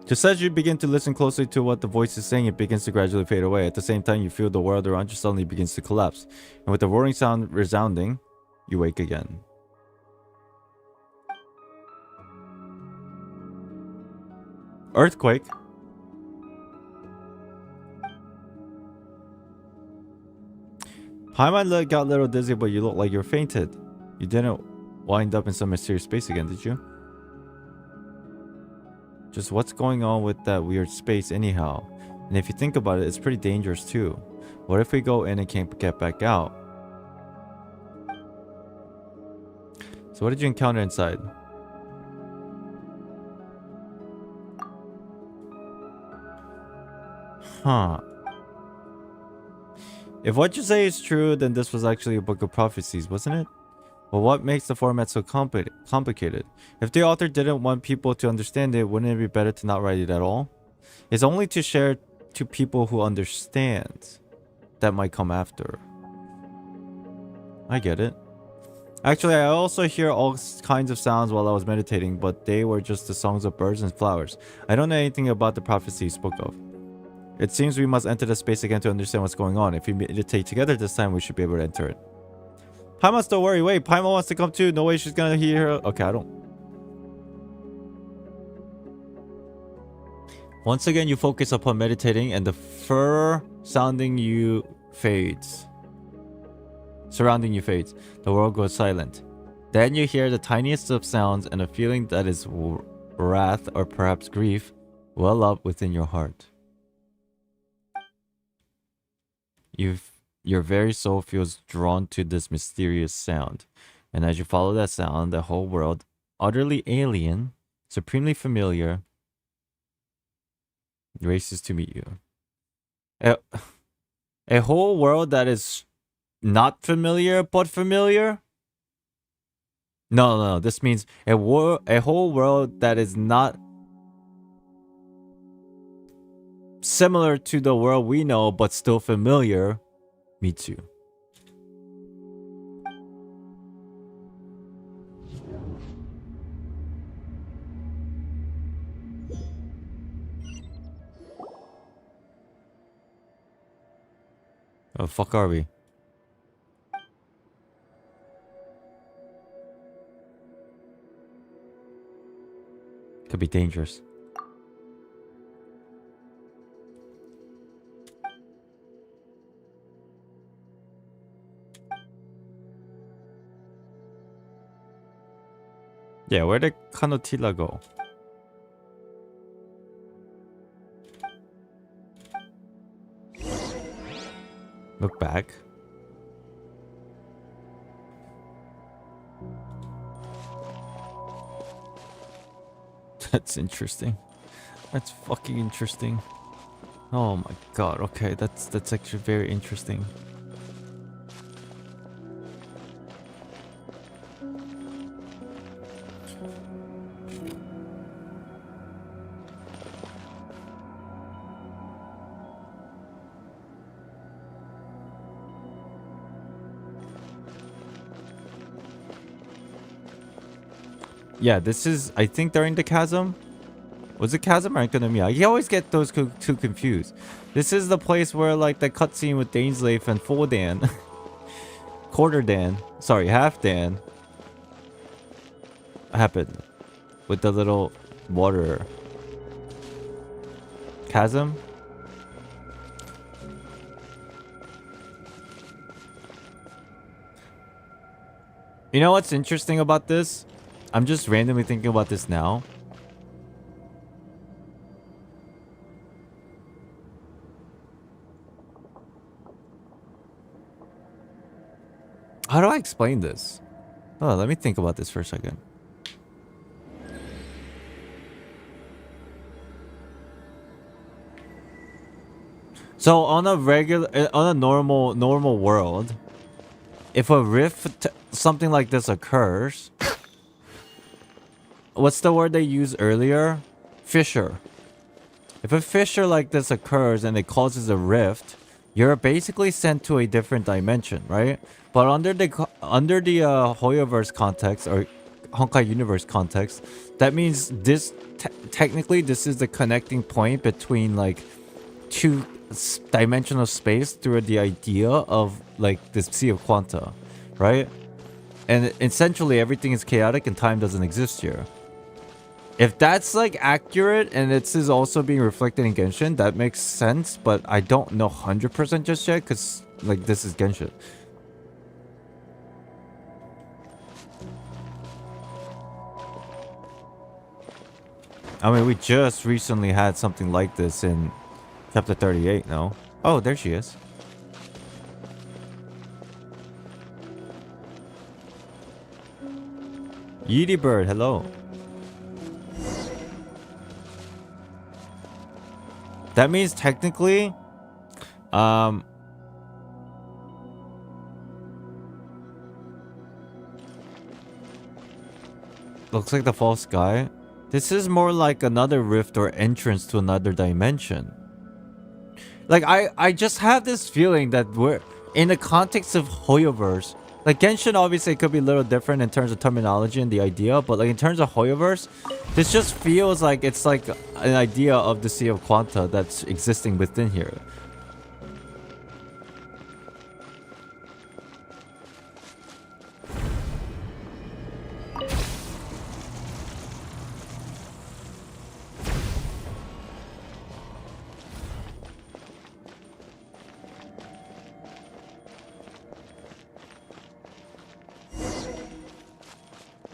[SPEAKER 2] Just as you begin to listen closely to what the voice is saying, it begins to gradually fade away. At the same time, you feel the world around you suddenly begins to collapse. And with the roaring sound resounding, you wake again. Earthquake? Paimon got a little dizzy, but you look like you're fainted. You didn't wind up in some mysterious space again, did you? Just what's going on with that weird space anyhow? And if you think about it, it's pretty dangerous too. What if we go in and can't get back out? So what did you encounter inside? Huh. If what you say is true, then this was actually a book of prophecies, wasn't it? Well, what makes the format so complicated? If the author didn't want people to understand it, wouldn't it be better to not write it at all? It's only to share to people who understand that might come after. I get it. Actually, I also hear all kinds of sounds while I was meditating, but they were just the songs of birds and flowers. I don't know anything about the prophecy you spoke of. It seems we must enter the space again to understand what's going on. If we meditate together this time, we should be able to enter it. Paimon, don't worry. Wait, Paimon wants to come too. No way she's gonna hear her. Okay, I don't. Once again, you focus upon meditating and the fur surrounding you fades. The world goes silent. Then you hear the tiniest of sounds and a feeling that is wrath or perhaps grief well up within your heart. Your very soul feels drawn to this mysterious sound. And as you follow that sound, the whole world utterly alien, supremely familiar. Races to meet you. A whole world that is not familiar but familiar? No. This means a whole world that is not similar to the world we know but still familiar meets you. Oh, fuck are we? Could be dangerous. Yeah, where did Kanotila go? Look back. That's interesting. That's fucking interesting. Oh my god, okay, that's actually very interesting. Yeah, this is, I think during the chasm. Was it chasm or Economia? You always get those two confused. This is the place where like the cutscene with Dainsleif and full Dan. Quarter Dan. Sorry, half Dan. Happened. With the little water. Chasm? You know what's interesting about this? I'm just randomly thinking about this now. How do I explain this? Oh, let me think about this for a second. So on a normal world, if a rift, something like this occurs, what's the word they used earlier? Fissure. If a fissure like this occurs and it causes a rift, you're basically sent to a different dimension, right? But under the Hoyoverse context or Honkai Universe context, that means this technically this is the connecting point between like two dimensional space through the idea of like this Sea of Quanta, right? And essentially everything is chaotic and time doesn't exist here. If that's like accurate and this is also being reflected in Genshin, that makes sense, but I don't know 100% just yet because like this is Genshin. I mean, we just recently had something like this in chapter 38, no? Oh, there she is. Yeety Bird, hello. That means technically, looks like the false sky. This is more like another rift or entrance to another dimension. Like, I just have this feeling that we're in the context of Hoyoverse. Like, Genshin obviously could be a little different in terms of terminology and the idea, but like in terms of Hoyoverse, this just feels like it's like an idea of the Sea of Quanta that's existing within here.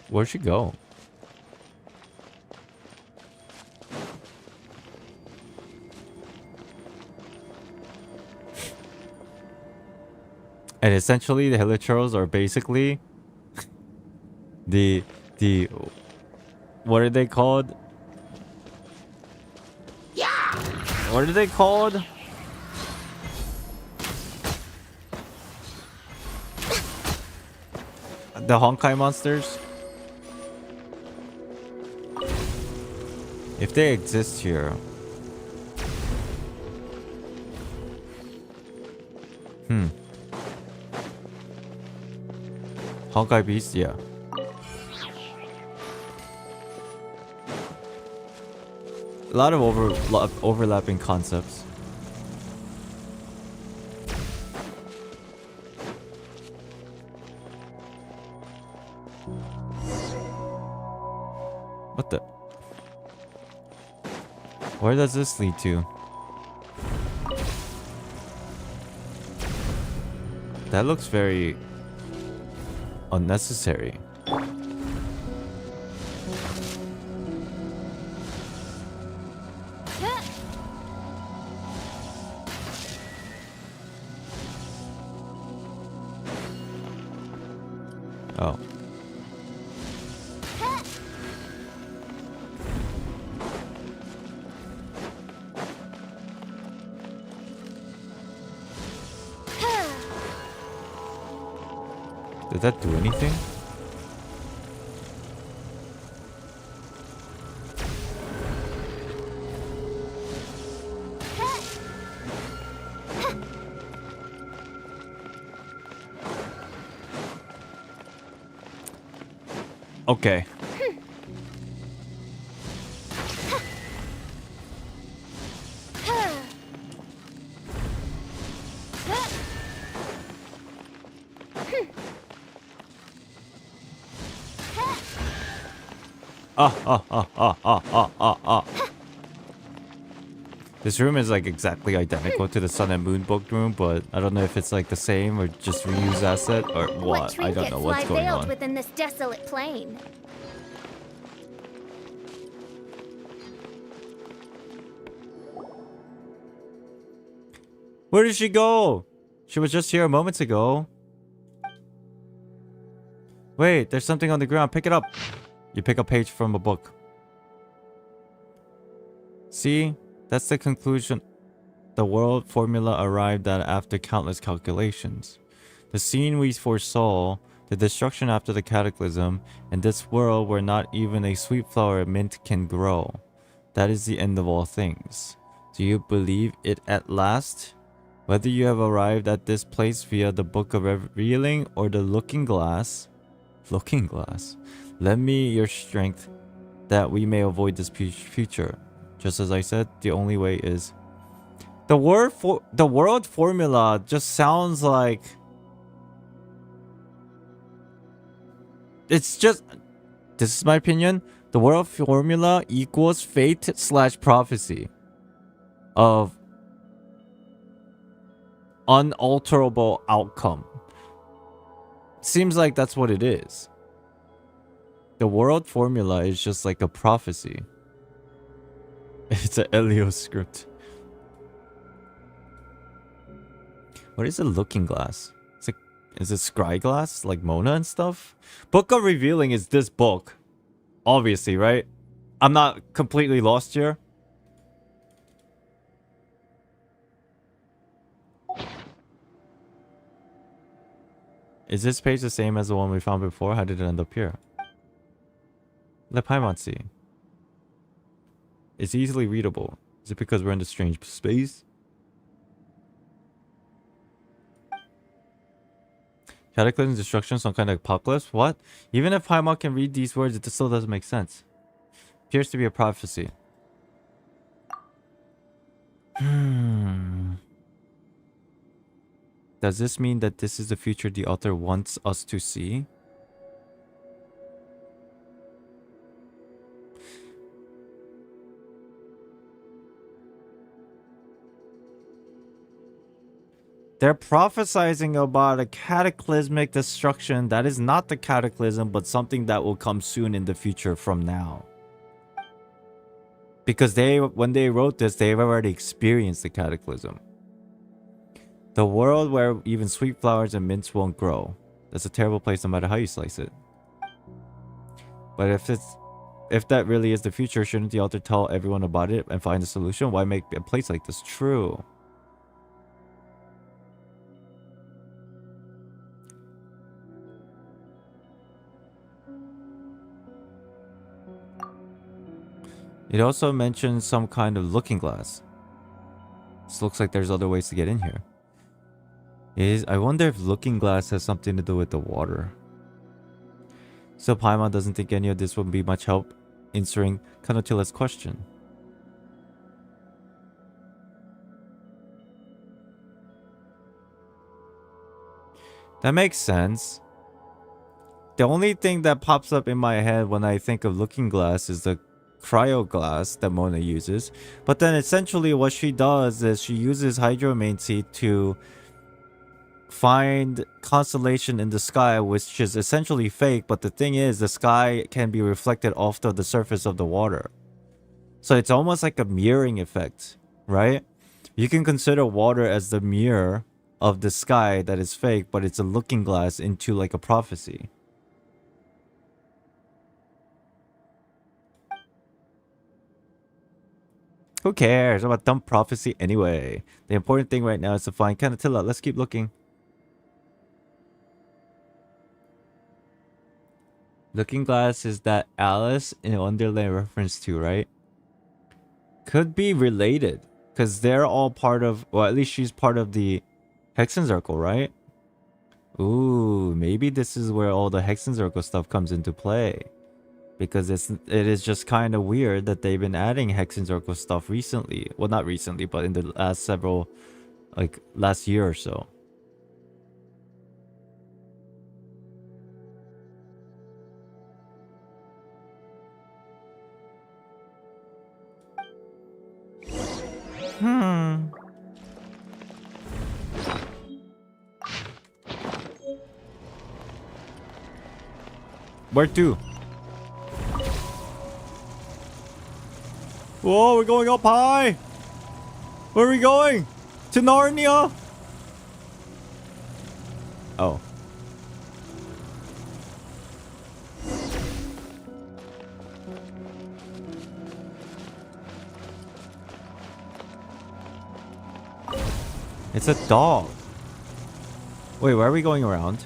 [SPEAKER 2] Where'd she go? And essentially the Hilichurls are basically the What are they called?
[SPEAKER 4] Yeah!
[SPEAKER 2] What are they called? The Honkai monsters? If they exist here. Honkai beast, yeah. A lot of overlapping concepts. What the? Where does this lead to? That looks very unnecessary. Oh. Did that do anything? Okay. This room is like exactly identical to the Sun and Moon book room, but I don't know if it's like the same or just reused asset or what. I don't know what's going on.
[SPEAKER 4] Within this desolate plain?
[SPEAKER 2] Where did she go? She was just here a moment ago. Wait, there's something on the ground. Pick it up. You pick a page from a book. See? That's the conclusion the world formula arrived at after countless calculations. The scene we foresaw, the destruction after the cataclysm, and this world where not even a sweet flower mint can grow. That is the end of all things. Do you believe it at last? Whether you have arrived at this place via the Book of Revealing or the Looking Glass, lend me your strength that we may avoid this future. Just as I said, the only way is... The world formula just sounds like... It's just... This is my opinion. The world formula equals fate/prophecy of unalterable outcome. Seems like that's what it is. The world formula is just like a prophecy. It's an Elio script. What is a looking glass? It's like, is it scry glass like Mona and stuff? Book of Revealing is this book. Obviously, right? I'm not completely lost here. Is this page the same as the one we found before? How did it end up here? Let Paimon see. It's easily readable. Is it because we're in the strange space? Cataclysm, destruction, some kind of apocalypse? What? Even if Paimon can read these words, it still doesn't make sense. Appears to be a prophecy. Does this mean that this is the future the author wants us to see? They're prophesizing about a cataclysmic destruction that is not the cataclysm, but something that will come soon in the future from now. Because when they wrote this, they've already experienced the cataclysm. The world where even sweet flowers and mints won't grow. That's a terrible place no matter how you slice it. But if that really is the future, shouldn't the author tell everyone about it and find a solution? Why make a place like this true? It also mentions some kind of looking glass. This looks like there's other ways to get in here. I wonder if looking glass has something to do with the water. So Paimon doesn't think any of this would be much help answering Kanotila's question. That makes sense. The only thing that pops up in my head when I think of looking glass is the cryo glass that Mona uses. But then essentially what she does is she uses hydromancy to find constellation in the sky, which is essentially fake. But the thing is, the sky can be reflected off of the surface of the water. So it's almost like a mirroring effect, right? You can consider water as the mirror of the sky that is fake, but it's a looking glass into like a prophecy. Who cares about dumb prophecy anyway? The important thing right now is to find Kanatilla. Let's keep looking. Looking glass is that Alice in Wonderland reference to, right? Could be related. Because they're all part of... Well, at least she's part of the Hexen Circle, right? Ooh, maybe this is where all the Hexen Circle stuff comes into play. Because it is just kind of weird that they've been adding Hexen Circle stuff recently. Well, not recently, but in the last several... Like, last year or so. Where to? Whoa, we're going up high! Where are we going? To Narnia? Oh. It's a dog. Wait, where are we going around?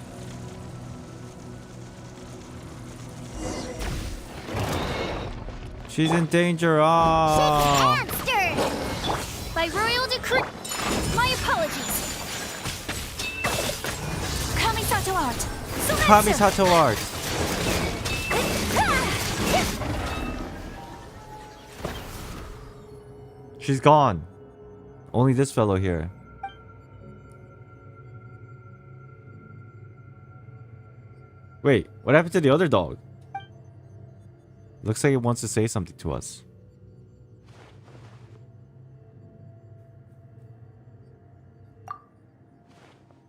[SPEAKER 2] She's in danger. Ah.
[SPEAKER 4] By royal decree. My apologies.
[SPEAKER 1] Kamisato art.
[SPEAKER 2] Kamisato art. She's gone. Only this fellow here. Wait, what happened to the other dog? Looks like it wants to say something to us.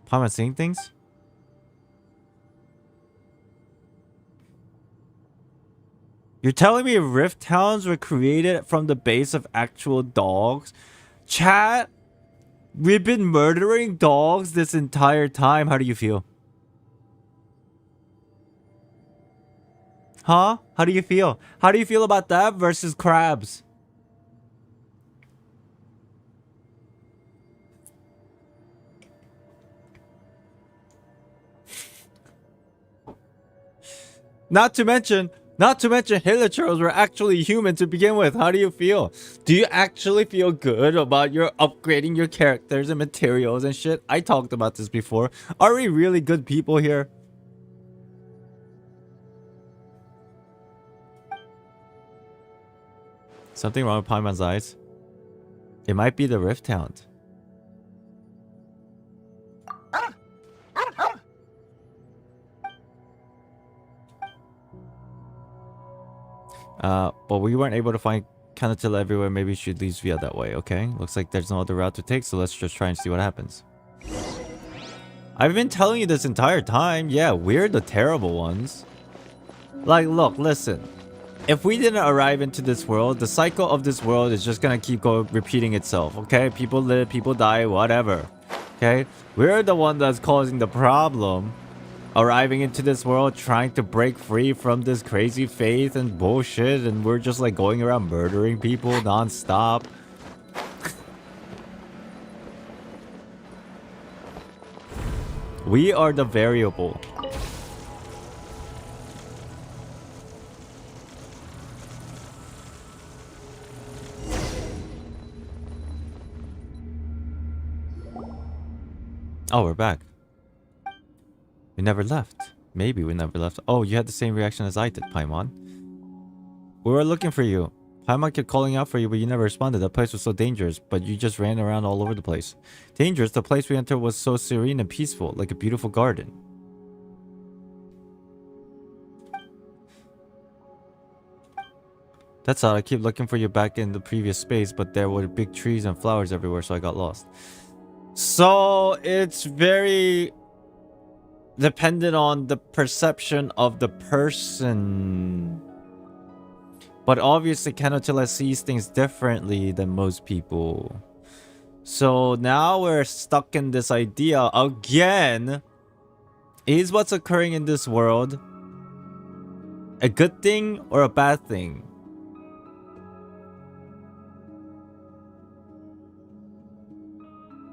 [SPEAKER 2] Paimon saying things? You're telling me rift towns were created from the base of actual dogs? Chat? We've been murdering dogs this entire time. How do you feel? Huh? How do you feel? How do you feel about that versus crabs? Not to mention hillagers were actually human to begin with. How do you feel? Do you actually feel good about your upgrading your characters and materials and shit? I talked about this before. Are we really good people here? Something wrong with Paimon's eyes? It might be the Rift Hound. But we weren't able to find Kanatilla everywhere. Maybe she leaves via that way, okay? Looks like there's no other route to take, so let's just try and see what happens. I've been telling you this entire time. Yeah, we're the terrible ones. Like, look, listen. If we didn't arrive into this world, the cycle of this world is just gonna keep repeating itself, okay? People live, people die, whatever. Okay? We're the one that's causing the problem. arriving into this world trying to break free from this crazy faith and bullshit, and we're just like going around murdering people non-stop. We are the variable. Oh, we're back. We never left. Maybe we never left. Oh, you had the same reaction as I did, Paimon. We were looking for you. Paimon kept calling out for you, but you never responded. That place was so dangerous, but you just ran around all over the place. Dangerous? The place we entered was so serene and peaceful, like a beautiful garden. That's odd. I keep looking for you back in the previous space, but there were big trees and flowers everywhere, so I got lost. So, it's very dependent on the perception of the person. But obviously, Kanotilla sees things differently than most people. So now we're stuck in this idea again. Is what's occurring in this world a good thing or a bad thing?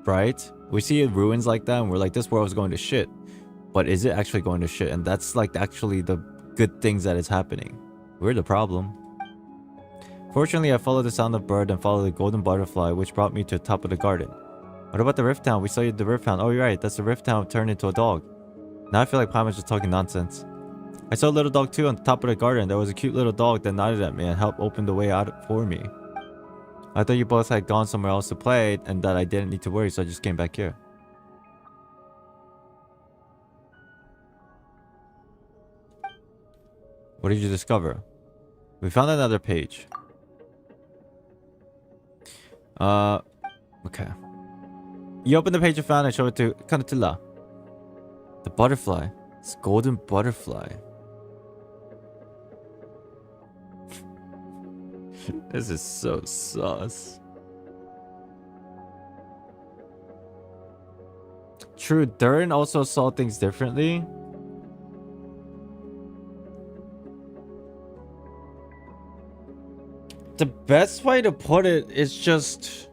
[SPEAKER 2] Right? We see ruins like that and we're like, this world is going to shit. But is it actually going to shit? And that's like actually the good things that is happening. We're the problem. Fortunately, I followed the sound of bird and followed the golden butterfly, which brought me to the top of the garden. What about the Rift Hound? We saw you the Rift Hound. Oh, you're right. That's the Rift Hound turned into a dog. Now I feel like Paimon's just talking nonsense. I saw a little dog too on the top of the garden. There was a cute little dog that nodded at me and helped open the way out for me. I thought you both had gone somewhere else to play and that I didn't need to worry, so I just came back here. What did you discover? We found another page. Okay. You open the page you found and show it to Kanotilla. The butterfly. It's golden butterfly. This is so sus. True, Durin also saw things differently. The best way to put it is just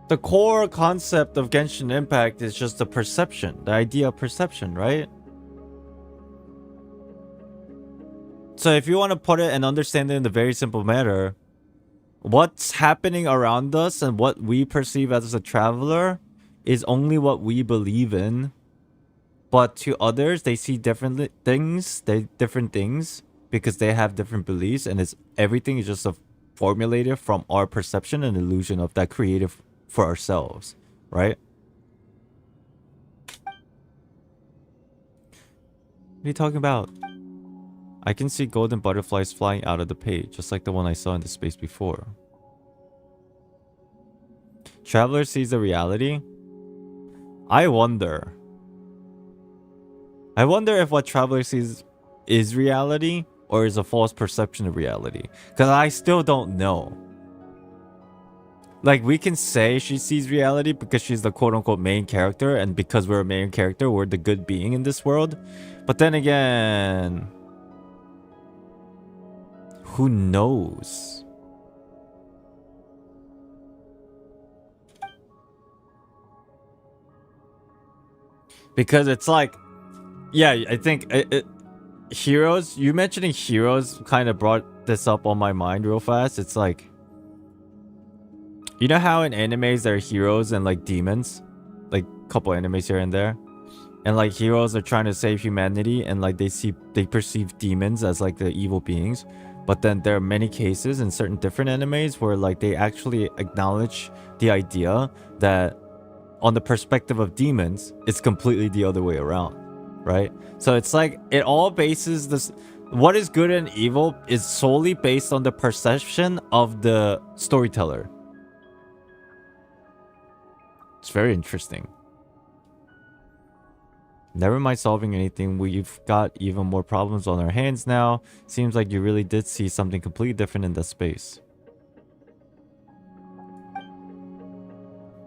[SPEAKER 2] the core concept of Genshin Impact is just the perception, the idea of perception, right? So if you want to put it and understand it in a very simple manner, what's happening around us and what we perceive as a traveler is only what we believe in. But to others, they see different things, because they have different beliefs, and everything is just formulated from our perception and illusion of that creative for ourselves, right? What are you talking about? I can see golden butterflies flying out of the page, just like the one I saw in the space before. Traveler sees the reality? I wonder if what Traveler sees is reality or is a false perception of reality. Because I still don't know. Like, we can say she sees reality because she's the quote-unquote main character, and because we're a main character, we're the good being in this world. But then again, who knows? Because it's like, yeah, I think heroes, you mentioning heroes kind of brought this up on my mind real fast. It's like, you know how in animes there are heroes and like demons? Like a couple animes here and there. And like heroes are trying to save humanity and like they perceive demons as like the evil beings. But then there are many cases in certain different animes where like they actually acknowledge the idea that on the perspective of demons, it's completely the other way around, right? So it's like it all bases this, what is good and evil is solely based on the perception of the storyteller. It's very interesting. Never mind solving anything, we've got even more problems on our hands now. Seems like you really did see something completely different in that space.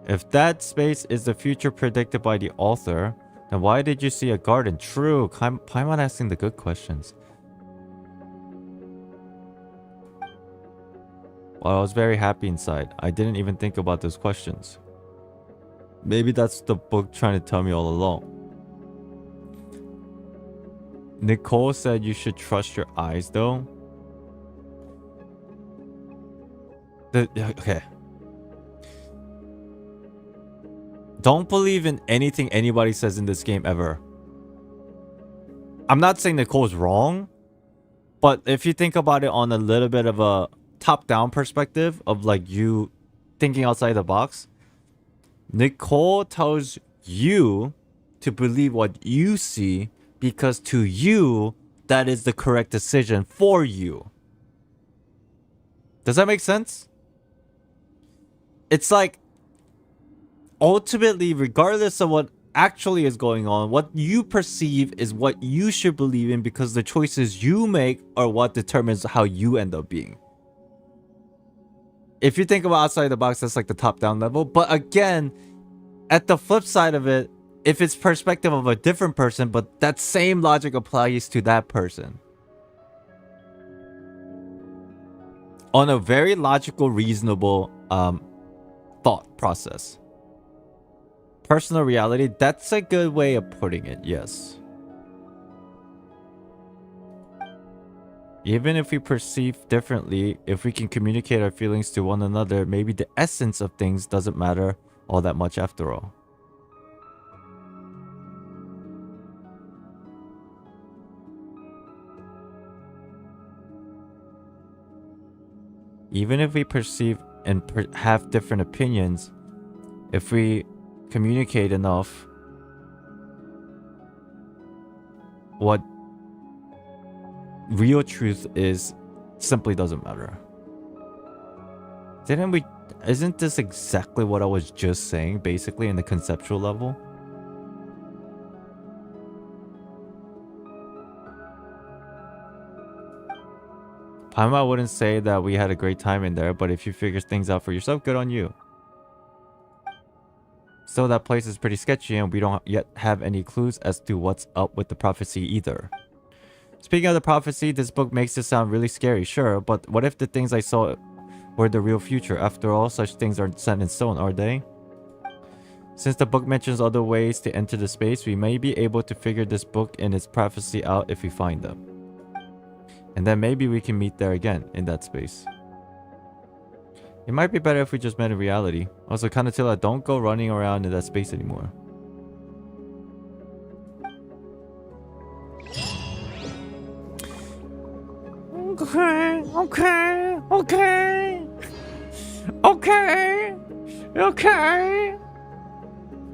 [SPEAKER 2] If that space is the future predicted by the author, And why did you see a garden? True. Paimon asking the good questions. Well, I was very happy inside. I didn't even think about those questions. Maybe that's the book trying to tell me all along. Nicole said you should trust your eyes, though. Okay. Don't believe in anything anybody says in this game ever. I'm not saying Nicole's wrong, but if you think about it on a little bit of a top-down perspective of like you thinking outside the box, Nicole tells you to believe what you see because to you, that is the correct decision for you. Does that make sense? It's like, ultimately, regardless of what actually is going on, what you perceive is what you should believe in because the choices you make are what determines how you end up being. If you think about outside the box, that's like the top-down level. But again, at the flip side of it, if it's perspective of a different person, but that same logic applies to that person. On a very logical, reasonable thought process. Personal reality, that's a good way of putting it, yes. Even if we perceive differently, if we can communicate our feelings to one another, maybe the essence of things doesn't matter all that much after all. Even if we perceive and have different opinions, if we communicate enough, what real truth is simply doesn't matter. Isn't this exactly what I was just saying, basically, in the conceptual level? Paima wouldn't say that we had a great time in there, but if you figure things out for yourself, good on you. Still, that place is pretty sketchy and we don't yet have any clues as to what's up with the prophecy either. Speaking of the prophecy, this book makes it sound really scary, sure, but what if the things I saw were the real future? After all, such things aren't set in stone, are they? Since the book mentions other ways to enter the space, we may be able to figure this book and its prophecy out if we find them. And then maybe we can meet there again, in that space. It might be better if we just met in reality. Also, Kanatilla, don't go running around in that space anymore. Okay.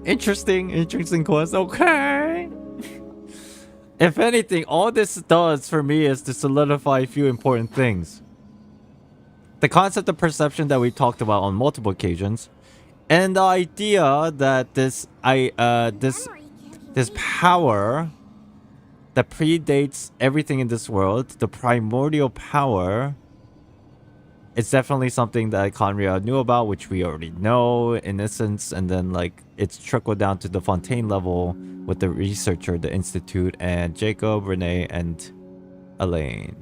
[SPEAKER 2] Interesting quest. Okay. If anything, all this does for me is to solidify a few important things. The concept of perception that we talked about on multiple occasions, and the idea that this power that predates everything in this world, the primordial power, it's definitely something that KHAENRIAN knew about, which we already know in essence, and then like it's trickled down to the Fontaine level with the researcher, the institute, and Jacob, Renee, and Elaine.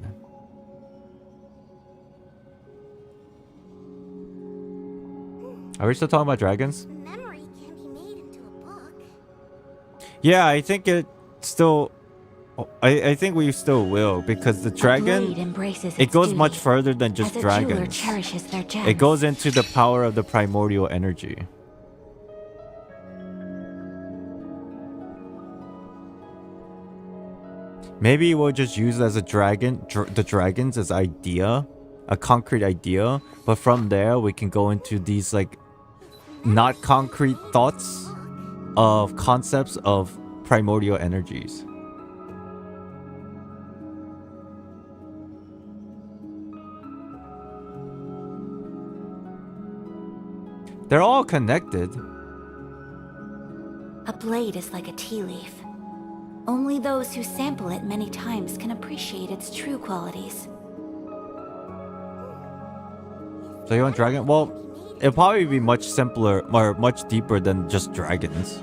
[SPEAKER 2] Are we still talking about dragons?
[SPEAKER 4] Memory can be made into a book.
[SPEAKER 2] Yeah, I think it still... I think we still will, because the dragon, it goes much further than just dragons. It goes into the power of the primordial energy. Maybe we'll just use it as a dragon, the dragons as idea, a concrete idea, but from there we can go into these like not concrete thoughts of concepts of primordial energies. They're all connected.
[SPEAKER 4] A blade is like a tea leaf. Only those who sample it many times can appreciate its true qualities.
[SPEAKER 2] So you want dragon? Well, it'll probably be much simpler or much deeper than just dragons.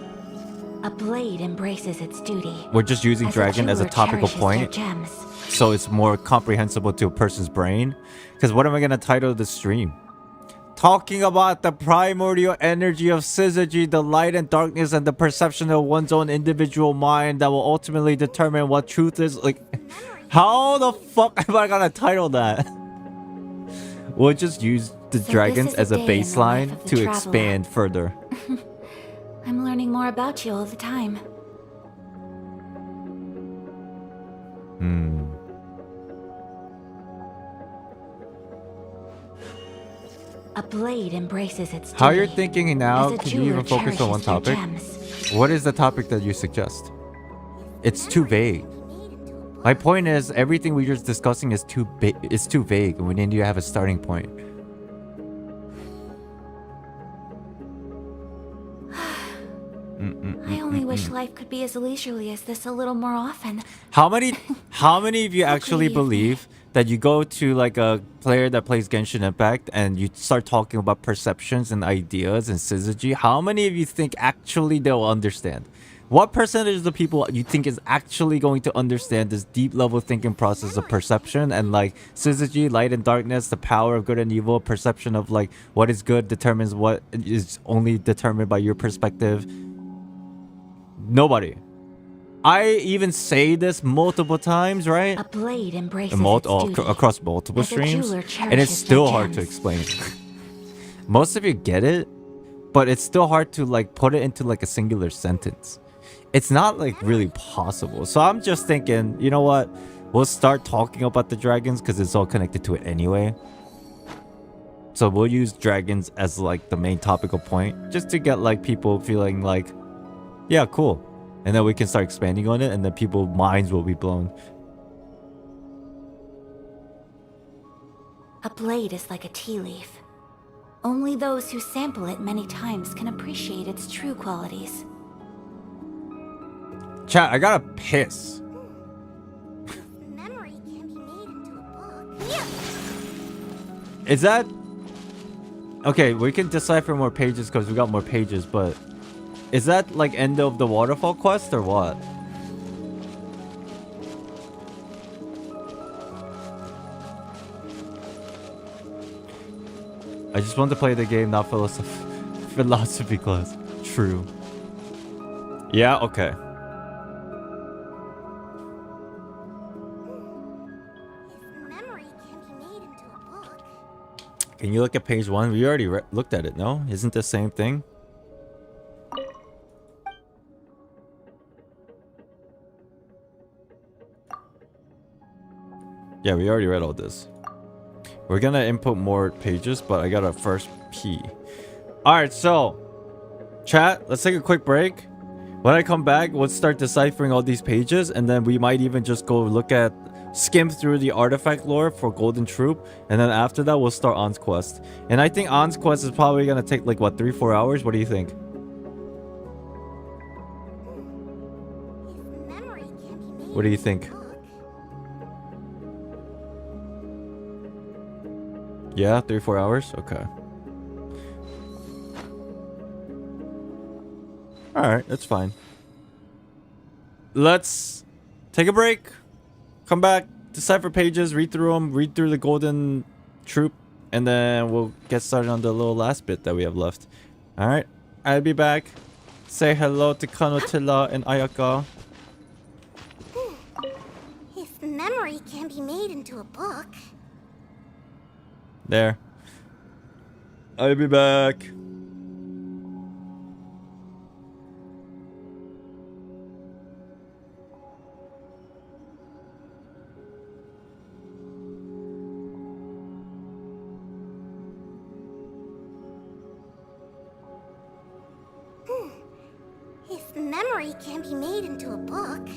[SPEAKER 3] A blade embraces its duty.
[SPEAKER 2] We're just using dragon as a topical point,
[SPEAKER 3] Gems.
[SPEAKER 2] so it's more comprehensible to a person's brain. Because what am I gonna title the stream? Talking about the primordial energy of syzygy, the light and darkness, and the perception of one's own individual mind that will ultimately determine what truth is. Like, how the fuck am I gonna title that? We'll just use the dragons as a baseline to expand further.
[SPEAKER 3] I'm learning more about you all the time. A blade embraces its duty.
[SPEAKER 2] How you're thinking now?
[SPEAKER 3] As a
[SPEAKER 2] Can you even
[SPEAKER 3] jeweler
[SPEAKER 2] focus on one
[SPEAKER 3] cherishes their
[SPEAKER 2] topic?
[SPEAKER 3] gems.
[SPEAKER 2] What is the topic that you suggest? It's too vague. My point is, everything we're just discussing is too vague, and we need to have a starting point.
[SPEAKER 3] I only wish life could be as leisurely as this a little more often.
[SPEAKER 2] How many of you actually believe that you go to like a player that plays Genshin Impact and you start talking about perceptions and ideas and syzygy? How many of you think actually they'll understand? What percentage of the people you think is actually going to understand this deep level thinking process of perception and like syzygy, light and darkness, the power of good and evil, perception of like what is good determines what is only determined by your perspective? Nobody. I even say this multiple times, right?
[SPEAKER 3] A blade embraces its duty.
[SPEAKER 2] Across multiple
[SPEAKER 3] As a
[SPEAKER 2] streams,
[SPEAKER 3] jeweler
[SPEAKER 2] and it's
[SPEAKER 3] cherishes
[SPEAKER 2] still
[SPEAKER 3] their
[SPEAKER 2] hard to
[SPEAKER 3] gems.
[SPEAKER 2] explain. Most of you get it, but it's still hard to like put it into like a singular sentence. It's not like really possible. So I'm just thinking, you know what? We'll start talking about the dragons because it's all connected to it anyway. So we'll use dragons as like the main topical point just to get like people feeling like, yeah, cool. And then we can start expanding on it and then people's minds will be blown.
[SPEAKER 3] A blade is like a tea leaf. Only those who sample it many times can appreciate its true qualities.
[SPEAKER 2] Chat, I gotta piss.
[SPEAKER 4] Memory can be made into a book.
[SPEAKER 2] Is that... Okay, we can decipher more pages because we got more pages, but... Is that like end of the waterfall quest or what? I just want to play the game, not philosophy class. True. Yeah, okay.
[SPEAKER 4] Memory can be made into a book.
[SPEAKER 2] Can you look at page 1? We already looked at it, no? Isn't the same thing? Yeah, we already read all this. We're gonna input more pages, but I gotta first pee. Alright, so chat, let's take a quick break. When I come back, let's start deciphering all these pages, and then we might even just go skim through the artifact lore for Golden Troupe, and then after that we'll start An's quest. And I think An's quest is probably gonna take like what, 3-4 hours? What do you think?
[SPEAKER 4] Memory can be made
[SPEAKER 2] What do you think? Yeah, 3-4 hours? Okay. Alright, that's fine. Let's take a break. Come back, decipher pages, read through them, read through the Golden Troupe, and then we'll get started on the little last bit that we have left. Alright, I'll be back. Say hello to Kanotilla and Ayaka.
[SPEAKER 4] If memory can be made into a book.
[SPEAKER 2] There. I'll be back.
[SPEAKER 4] If memory can be made into a book.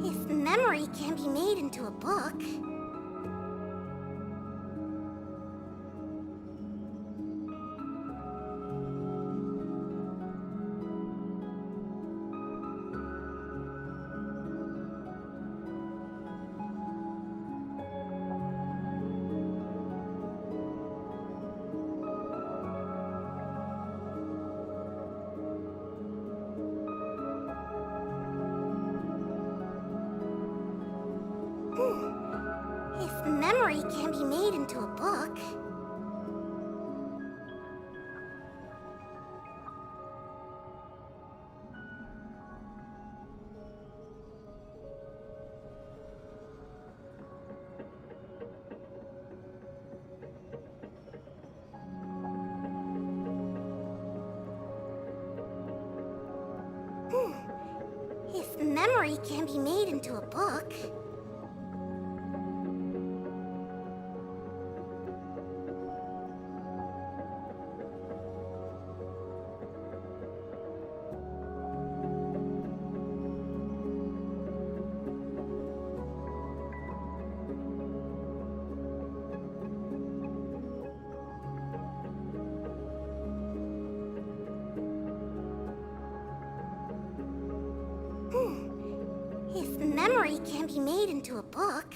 [SPEAKER 4] If memory can be made into a book. be made into a book. If memory can be made into a book... If memory can be made into a book...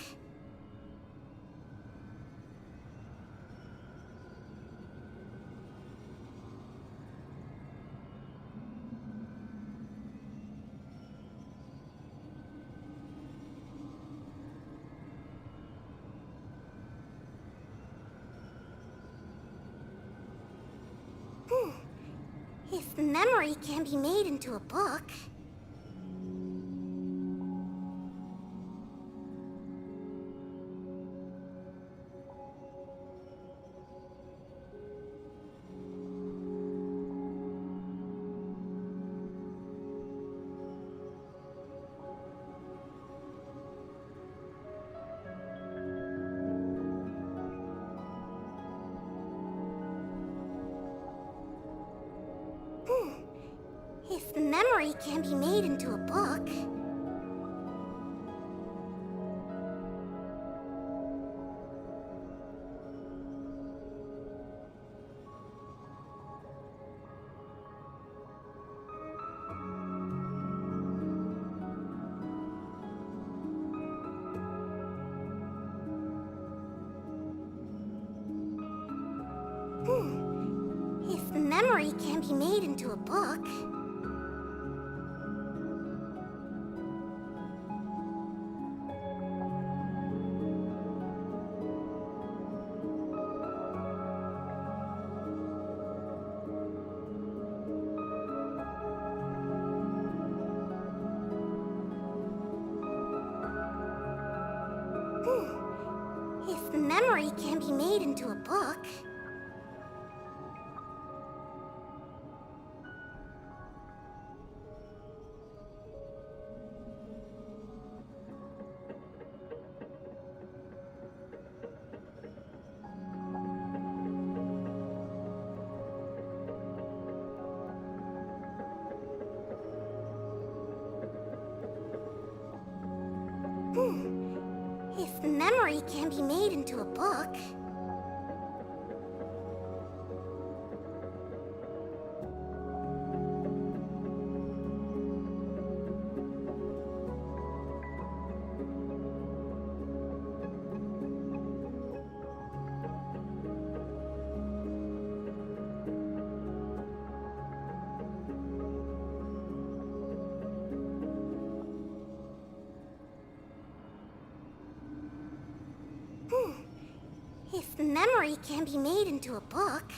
[SPEAKER 4] If memory can be made into a book... If memory can be made into a book... If memory can be made into a book... If memory can be made into a book... If memory can be made into a book... If memory can be made into a book...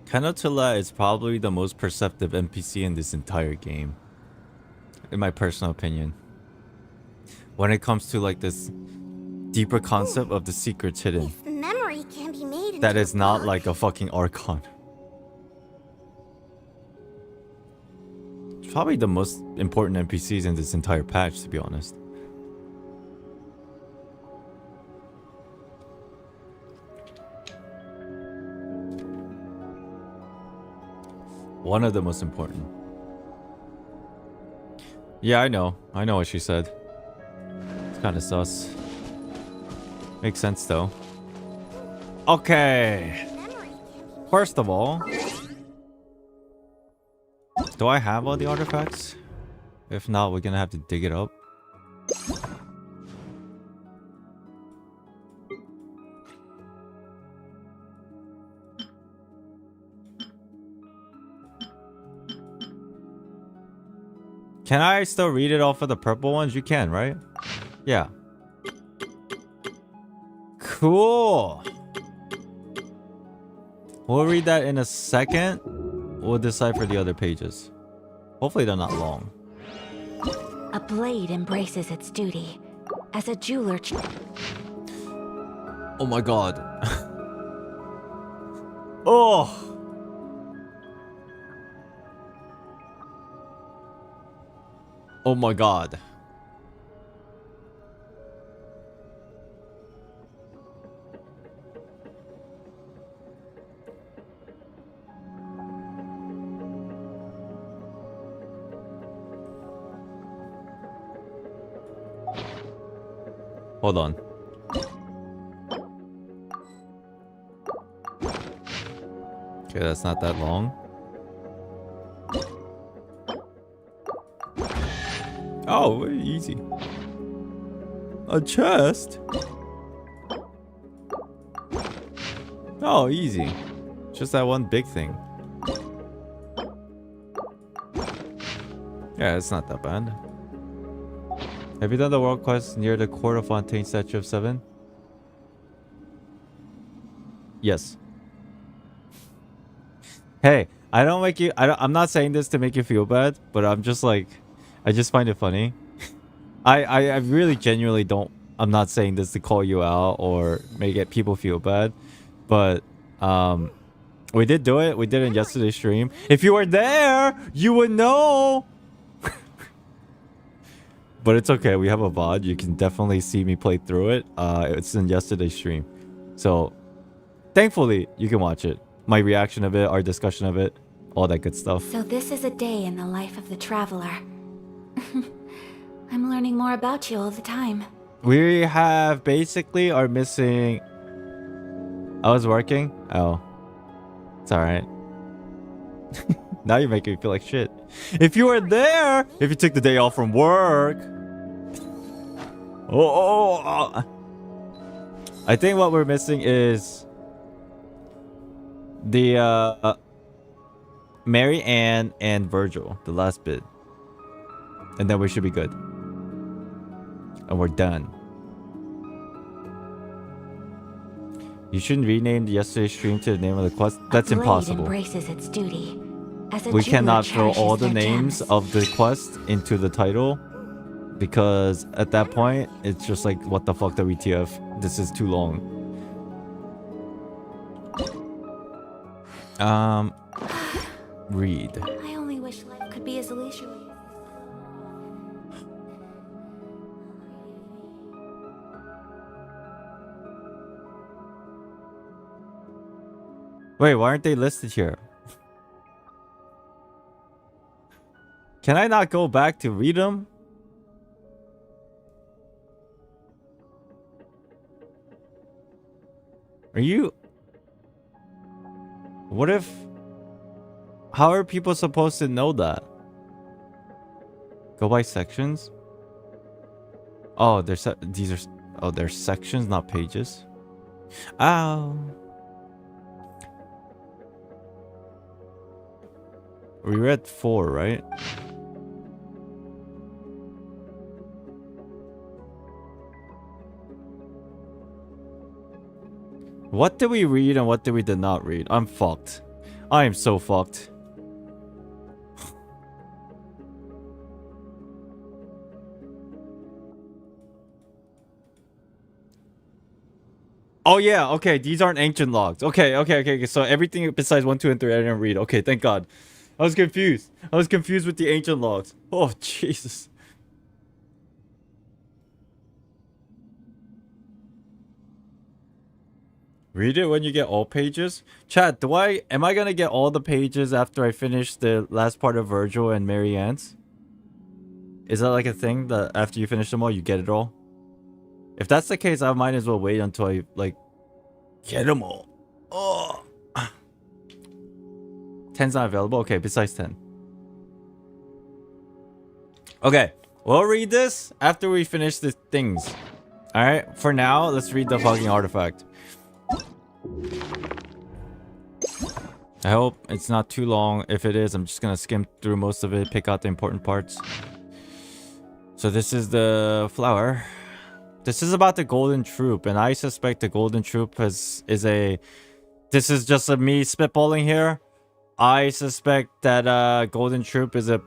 [SPEAKER 2] Kanotilla is probably the most perceptive NPC in this entire game, in my personal opinion. When it comes to like this deeper concept of the secrets hidden,
[SPEAKER 4] If memory can be made into
[SPEAKER 2] that is
[SPEAKER 4] a
[SPEAKER 2] not
[SPEAKER 4] book...
[SPEAKER 2] like a fucking Archon. It's probably the most important NPCs in this entire patch, to be honest. One of the most important. Yeah, I know what she said. It's kind of sus. Makes sense though. Okay. First of all, do I have all the artifacts? If not, we're gonna have to dig it up. Can I still read it off of the purple ones? You can, right? Yeah. Cool. We'll read that in a second. We'll decipher the other pages. Hopefully they're not long.
[SPEAKER 7] A blade embraces its duty. As a jeweler...
[SPEAKER 2] Oh my god. Oh. Oh my god. Hold on. Okay, that's not that long. Oh, very easy. A chest? Oh, easy. Just that one big thing. Yeah, it's not that bad. Have you done the world quest near the court of Fontaine statue of 7? Yes. Hey, I'm not saying this to make you feel bad, but I'm just like, I just find it funny. I really genuinely don't, I'm not saying this to call you out or make people feel bad, but we did do it. We did it in yesterday's stream. If you were there, you would know. But it's okay. We have a VOD. You can definitely see me play through it. It's in yesterday's stream. So, thankfully, you can watch it. My reaction of it, our discussion of it, all that good stuff.
[SPEAKER 7] So this is a day in the life of the traveler. I'm learning more about you all the time.
[SPEAKER 2] We have basically are missing... I was working? Oh. It's alright. Now you're making me feel like shit. If you were there, if you took the day off from work... Oh. I think what we're missing is the Mary Ann and Virgil, the last bit. And then we should be good. And we're done. You shouldn't rename yesterday's stream to the name of the quest. That's impossible.
[SPEAKER 7] Embraces its duty. As a
[SPEAKER 2] We cannot throw
[SPEAKER 7] cherishes
[SPEAKER 2] all the
[SPEAKER 7] their
[SPEAKER 2] names
[SPEAKER 7] gems.
[SPEAKER 2] of the quest into the title. Because at that point, it's just like, what the fuck, WTF? This is too long. Read.
[SPEAKER 7] I only wish life could be as leisurely.
[SPEAKER 2] Wait, why aren't they listed here? Can I not go back to read them? Are you... What if... How are people supposed to know that? Go by sections? Oh, these are... Oh, they're sections, not pages. Oh. We read 4, right? What did we read and what did we did not read? I'm fucked. I am so fucked. Oh yeah, okay, these aren't ancient logs. Okay. So everything besides 1, 2, and 3 I didn't read. Okay, thank God. I was confused. I was confused with the ancient logs. Oh, Jesus. Read it when you get all pages? Chat, am I gonna get all the pages after I finish the last part of Virgil and Mary Ann's? Is that like a thing that after you finish them all, you get it all? If that's the case, I might as well wait until I, like, get them all. Oh. 10's not available? Okay, besides 10. Okay, we'll read this after we finish the things. Alright, for now, let's read the fucking artifact. I hope it's not too long. If it is, I'm just gonna skim through most of it, pick out the important parts. So this is the flower. This is about the Golden Troop, and I suspect the Golden Troop is a... This is just a me spitballing here. I suspect that Golden Troop is a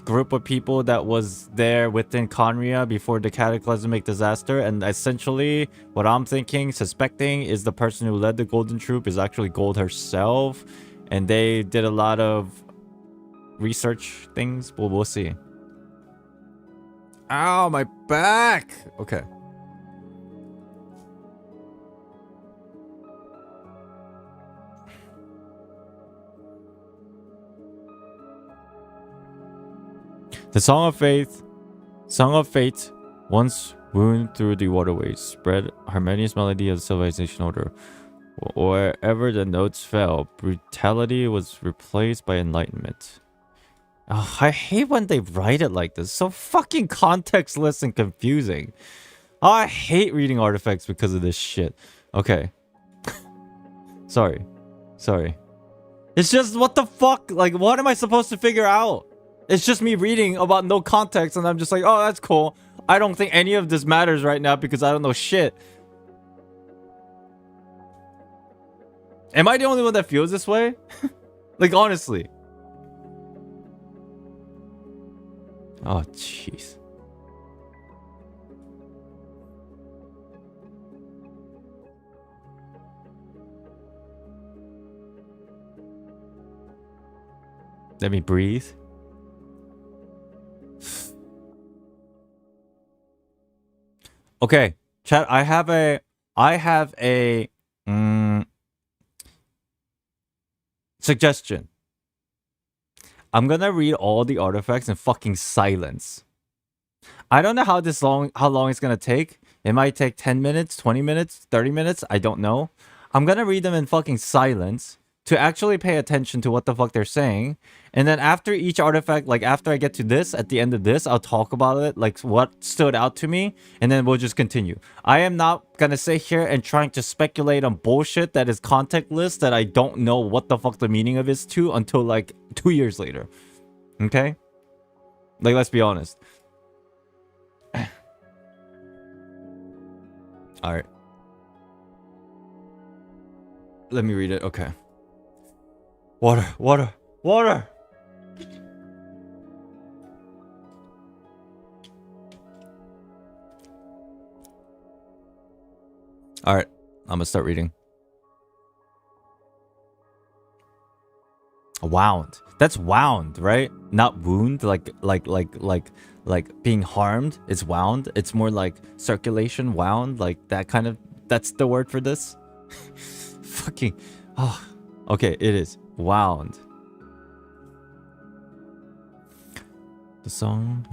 [SPEAKER 2] group of people that was there within Khaenri'ah before the cataclysmic disaster, and essentially what I'm thinking, suspecting, is the person who led the Golden Troop is actually Gold herself, and they did a lot of research things, but we'll see. Ow, my back! Okay. The Song of Fate, once wound through the waterways, spread harmonious melody of the civilization order. Wherever the notes fell, brutality was replaced by enlightenment. Oh, I hate when they write it like this. So fucking contextless and confusing. Oh, I hate reading artifacts because of this shit. Okay. Sorry. It's just, what the fuck? Like, what am I supposed to figure out? It's just me reading about no context, and I'm just like, oh, that's cool. I don't think any of this matters right now because I don't know shit. Am I the only one that feels this way? Like, honestly. Oh, jeez. Let me breathe. Okay, chat, I have a suggestion. I'm gonna read all the artifacts in fucking silence. I don't know how long it's gonna take. It might take 10 minutes, 20 minutes, 30 minutes, I don't know. I'm gonna read them in fucking silence to actually pay attention to what the fuck they're saying. And then after each artifact, like after I get to this, at the end of this, I'll talk about it, like what stood out to me, and then we'll just continue. I am not gonna sit here and trying to speculate on bullshit that is contextless that I don't know what the fuck the meaning of is to until like 2 years later. Okay? Like, let's be honest. Alright. Let me read it. Okay. Water. Alright, I'm gonna start reading. Wound. That's wound, right? Not wound, like being harmed. It's wound. It's more like circulation, wound, like that kind of... That's the word for this? Fucking... Oh, okay, it is. Wound. The song...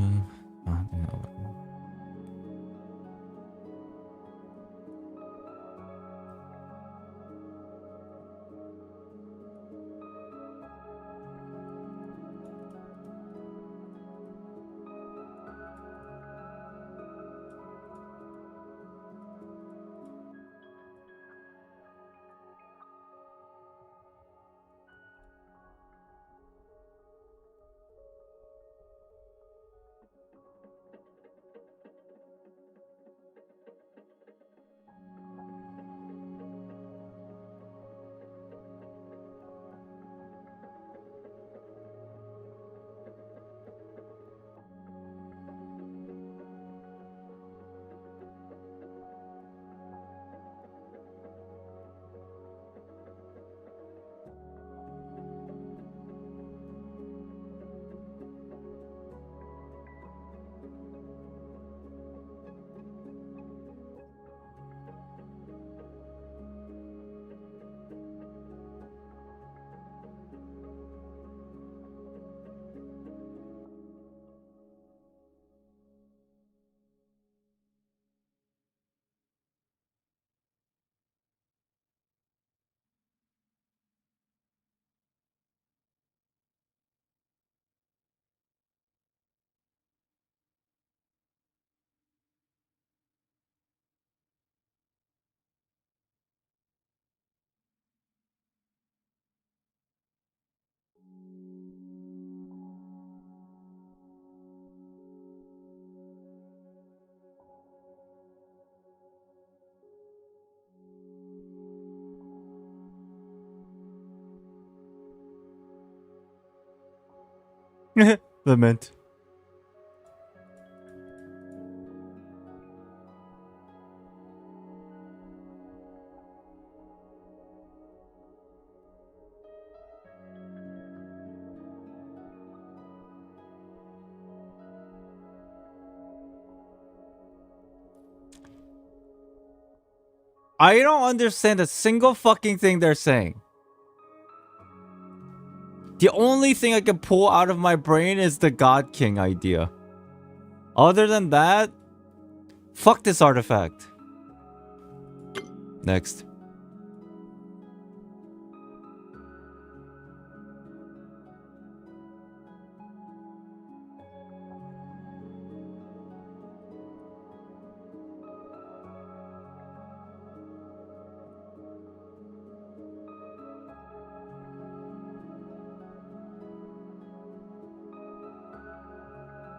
[SPEAKER 2] Lament. I don't understand a single fucking thing they're saying. The only thing I can pull out of my brain is the God King idea. Other than that, fuck this artifact. Next.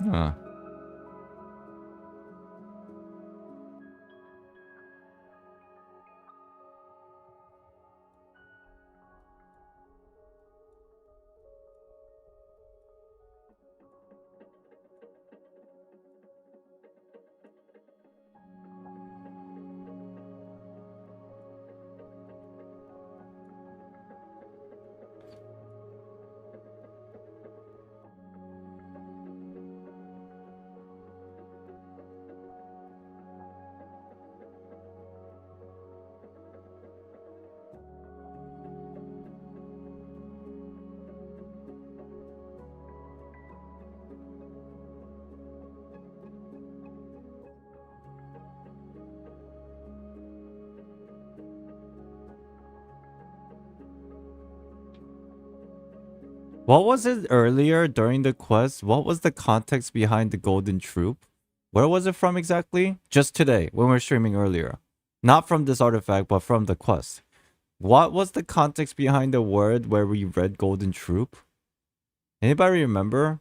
[SPEAKER 2] Huh. What was it earlier during the quest? What was the context behind the golden troop? Where was it from exactly? Just today, when we were streaming earlier. Not from this artifact, but from the quest. What was the context behind the word where we read golden troop? Anybody remember?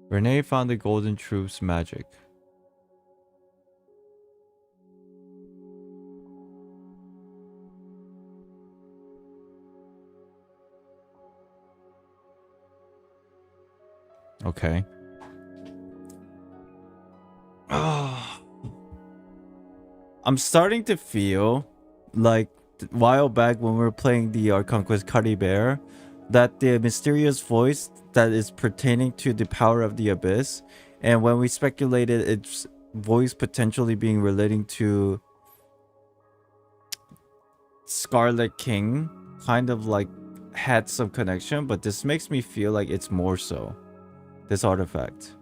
[SPEAKER 2] Renee found the golden troop's magic. Okay. I'm starting to feel like a while back when we were playing the Archon Quest Cuddy Bear, that the mysterious voice that is pertaining to the power of the abyss, and when we speculated its voice potentially being relating to Scarlet King, kind of like had some connection, but this makes me feel like it's more so this artifact.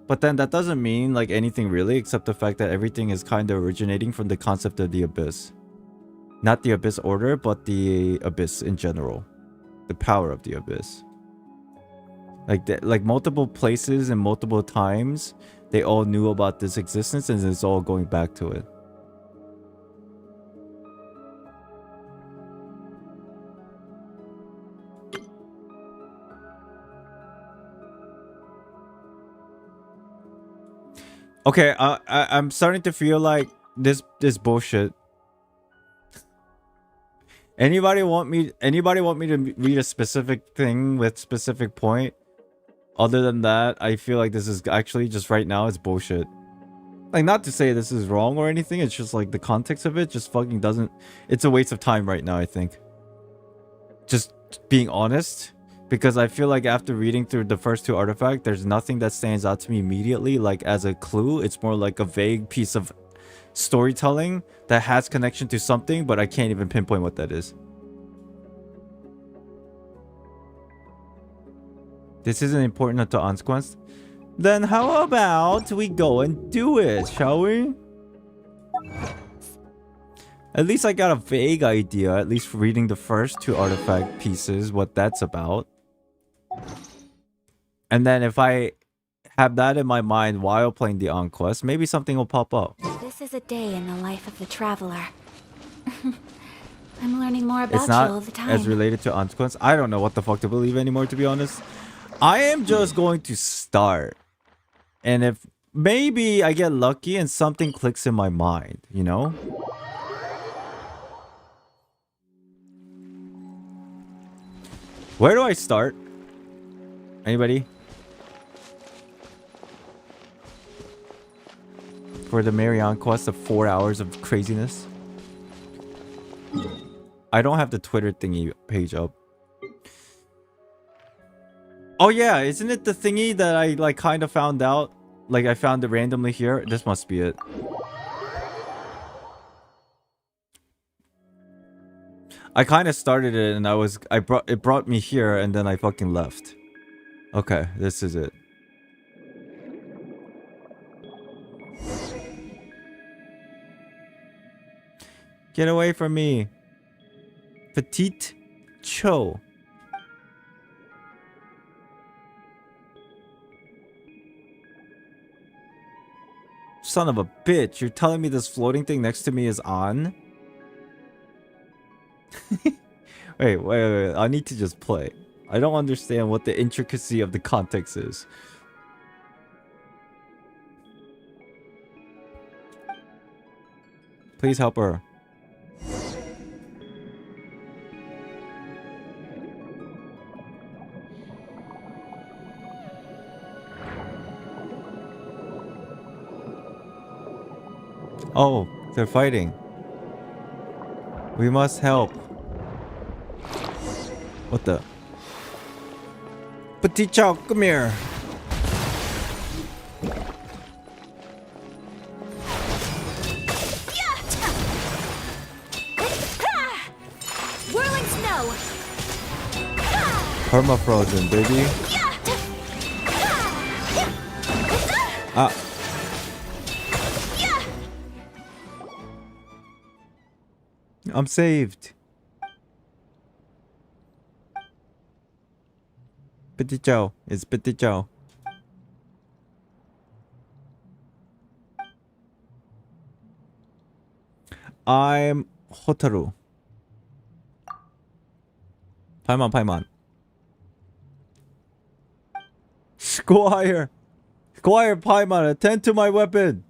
[SPEAKER 2] But then that doesn't mean like anything really, except the fact that everything is kind of originating from the concept of the abyss. Not the abyss order, but the abyss in general. The power of the abyss. Like multiple places and multiple times, they all knew about this existence, and it's all going back to it. Okay, I'm starting to feel like this bullshit. Anybody want me to read a specific thing with specific point? Other than that, I feel like this is actually just right now it's bullshit. Like, not to say this is wrong or anything, it's just like the context of it just fucking doesn't... It's a waste of time right now, I think. Just being honest. Because I feel like after reading through the first two artifacts, there's nothing that stands out to me immediately like as a clue. It's more like a vague piece of storytelling that has connection to something, but I can't even pinpoint what that is. This isn't important to Untitled. Then how about we go and do it, shall we? At least I got a vague idea, at least reading the first two artifact pieces, what that's about. And then if I have that in my mind while playing the Unquest, maybe something will pop up.
[SPEAKER 7] This is a day in the life of the traveler. I'm learning more about
[SPEAKER 2] It's
[SPEAKER 7] you
[SPEAKER 2] not
[SPEAKER 7] all the time.
[SPEAKER 2] as related to Unquest. I don't know what the fuck to believe anymore, to be honest. I am just going to start. And if maybe I get lucky and something clicks in my mind, you know? Where do I start? Anybody? For the Marianne quest of 4 hours of craziness? I don't have the Twitter thingy page up. Oh yeah, isn't it the thingy that I like kind of found out? Like I found it randomly here? This must be it. I kind of started it and it brought me here and then I fucking left. Okay, this is it. Get away from me. Petite Cho. Son of a bitch, you're telling me this floating thing next to me is on? wait. I need to just play. I don't understand what the intricacy of the context is. Please help her. Oh, they're fighting. We must help. What the? Petit Chow, come here.
[SPEAKER 4] Whirling snow.
[SPEAKER 2] Permafrozen, baby. Ah. I'm saved. Petit Chow. It's Petit Chow. I'm Hotaru. Paimon. Squire Paimon, attend to my weapon.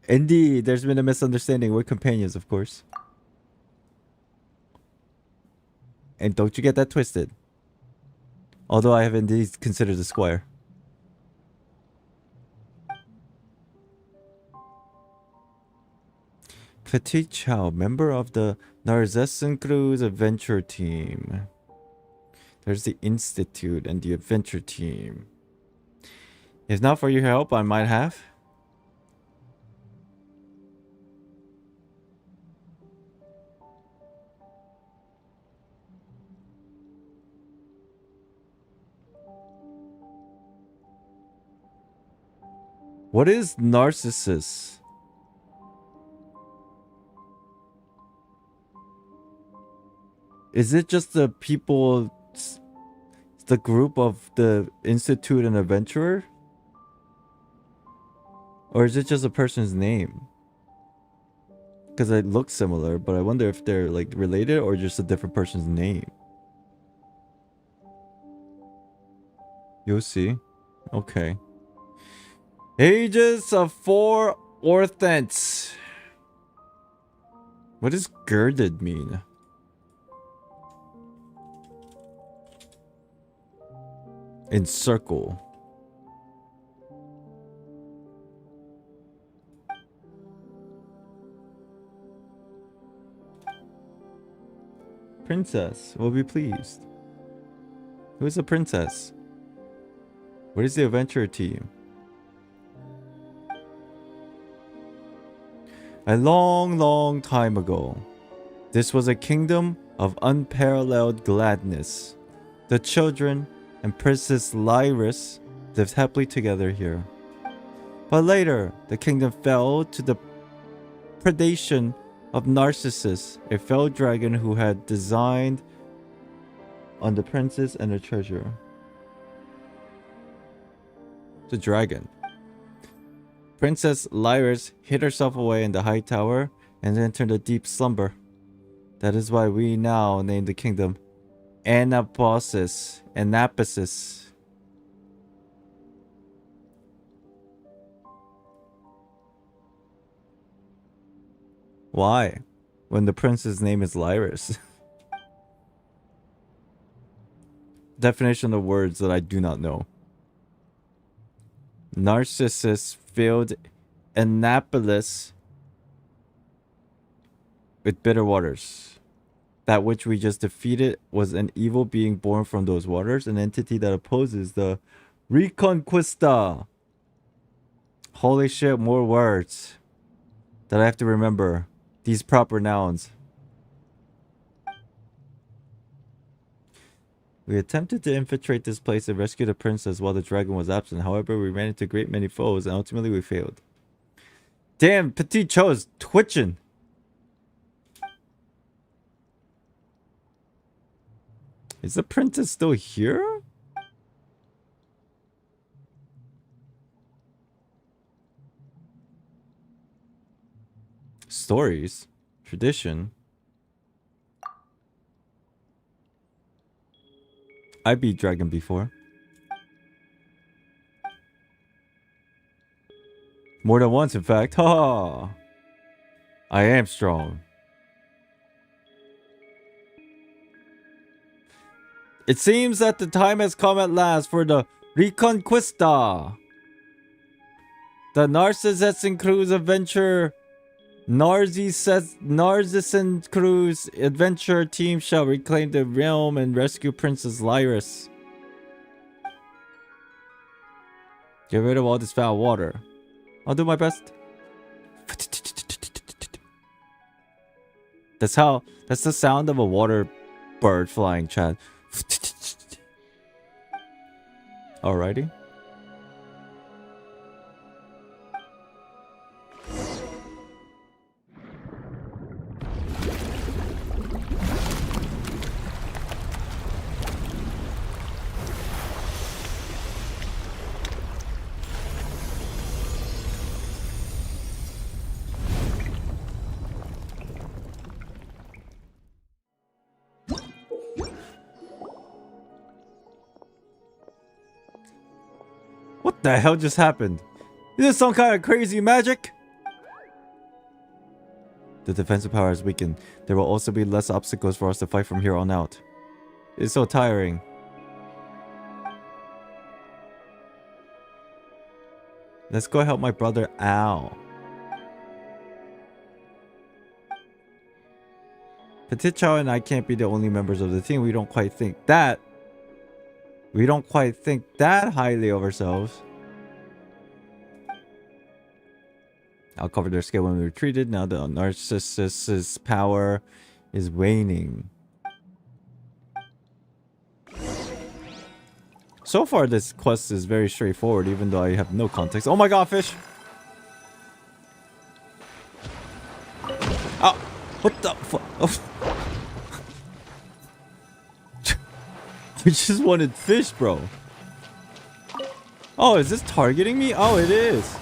[SPEAKER 2] Indeed, there's been a misunderstanding. We're companions, of course. And don't you get that twisted. Although I have indeed considered the squire. Petit Chow, member of the NARZISSENKREUZ adventure team. There's the Institute and the adventure team. If not for your help, I might have. What is Narcissus? Is it just the people, the group of the Institute and Adventurer? Or is it just a person's name? Because it looks similar, but I wonder if they're like related or just a different person's name. You'll see. Okay. Ages of 4 orthents. What does girded mean? Encircle. Princess will be pleased. Who is a princess? What is the adventurer team? A long time ago, this was a kingdom of unparalleled gladness. The children and Princess Lyris lived happily together here. But later, the kingdom fell to the predation of Narcissus, a fell dragon who had designed on the princess and her treasure. The dragon. Princess Lyris hid herself away in the high tower and entered a deep slumber. That is why we now name the kingdom Anaposis. Anaposis. Why? When the prince's name is Lyris. Definition of words that I do not know. Narcissus filled Annapolis with bitter waters. That which we just defeated was an evil being born from those waters, an entity that opposes the Reconquista. Holy shit, more words that I have to remember. These proper nouns. We attempted to infiltrate this place and rescue the princess while the dragon was absent. However, we ran into a great many foes and ultimately we failed. Damn, Petit Cho is twitching. Is the princess still here? Stories. Tradition. I beat dragon before. More than once, in fact. Ha! I am strong. It seems that the time has come at last for the Reconquista. The Narzissenkreuz adventure. Narzissenkreuz adventure team shall reclaim the realm and rescue Princess Lyris. Get rid of all this foul water. I'll do my best. That's the sound of a water bird flying, Chad. Alrighty. What the hell just happened? Is this some kind of crazy magic? The defensive power is weakened. There will also be less obstacles for us to fight from here on out. It's so tiring. Let's go help my brother Al. Petit Chow and I can't be the only members of the team. We don't quite think that highly of ourselves. I'll cover their skill when we retreated. Now the Narcissus's power is waning. So far this quest is very straightforward, even though I have no context. Oh my god, fish! Oh! What the fuck? Oh. I just wanted fish, bro. Oh, is this targeting me? Oh, it is.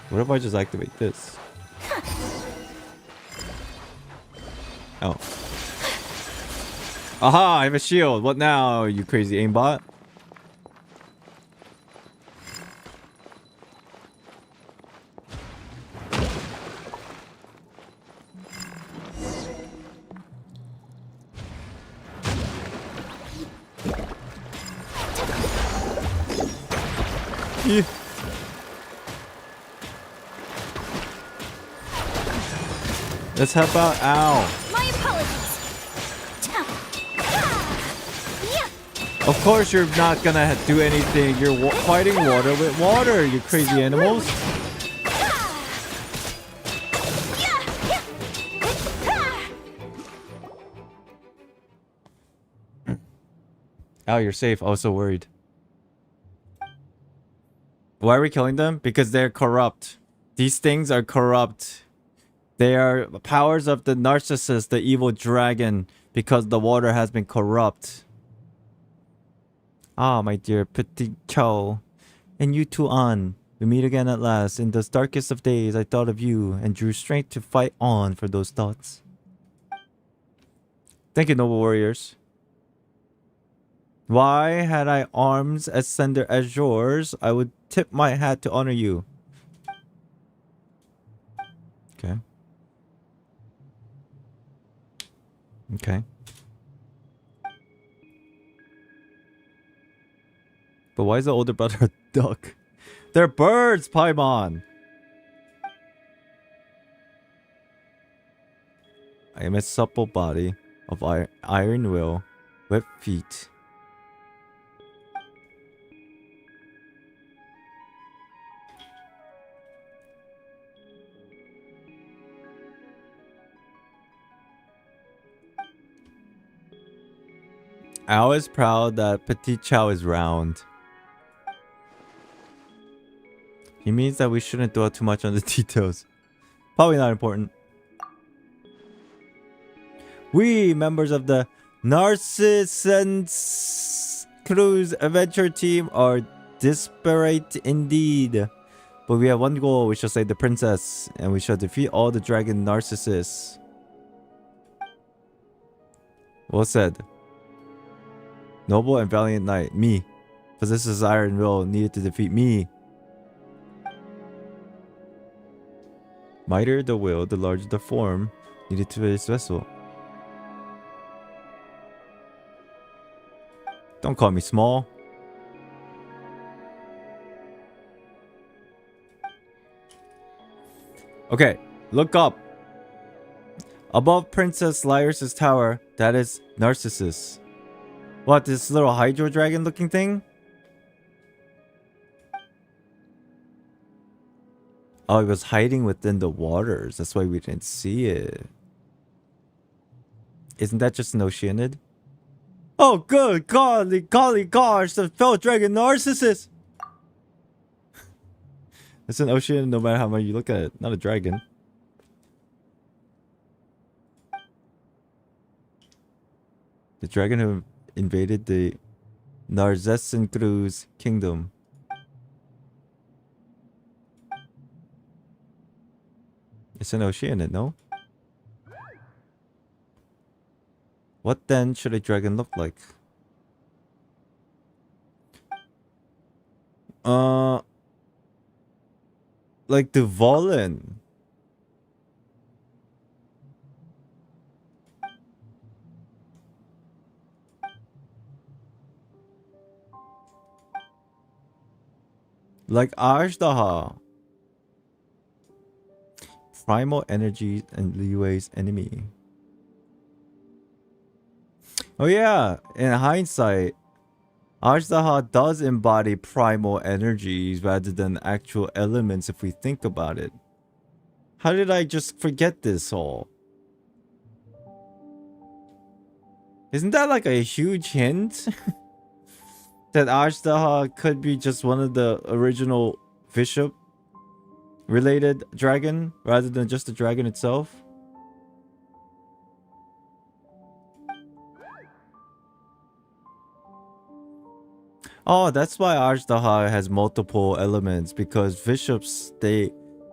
[SPEAKER 2] What if I just activate this? Oh. Aha, I have a shield. What now, you crazy aimbot? Yeah. Let's help out Al.
[SPEAKER 1] My apologies.
[SPEAKER 2] Of course you're not gonna do anything. You're fighting water with water, you crazy animals. Al, you're safe. I was so worried. Why are we killing them? Because they're corrupt. These things are corrupt. They are powers of the Narcissus, the evil dragon, because the water has been corrupt. Ah, my dear Petit Chow. And you too, An. We meet again at last. In the darkest of days, I thought of you and drew strength to fight on for those thoughts. Thank you, noble warriors. Why had I arms as slender as yours? I would tip my hat to honor you. Okay. Okay. But why is the older brother a duck? They're birds, Paimon! I am a supple body of iron will, web feet. Ao is proud that Petit Chow is round. He means that we shouldn't dwell too much on the details. Probably not important. We, members of the Narzissenkreuz adventure team, are disparate indeed. But we have one goal. We shall save the princess, and we shall defeat all the dragon narcissists. Well said. Noble and valiant knight, me. Possesses iron will, needed to defeat me. Mightier the will, the larger the form, needed to this vessel. Don't call me small. Okay, look up. Above Princess Lyris' tower, that is Narcissus. What, this little hydro dragon looking thing? Oh, it was hiding within the waters. That's why we didn't see it. Isn't that just an Oceanid? Oh, good golly gosh, the fell dragon Narcissus! It's an Oceanid no matter how much you look at it. Not a dragon. The dragon who invaded the Narzissenkreuz kingdom. It's an Oceanid, no? What then should a dragon look like? Like the Volan. Like Ajdaha. Primal energy and Liwei's enemy. Oh yeah, in hindsight, Ajdaha does embody primal energies rather than actual elements if we think about it. How did I just forget this all? Isn't that like a huge hint? That Ajdaha could be just one of the original Bishop related dragon rather than just the dragon itself? Oh, that's why Ajdaha has multiple elements, because bishops, they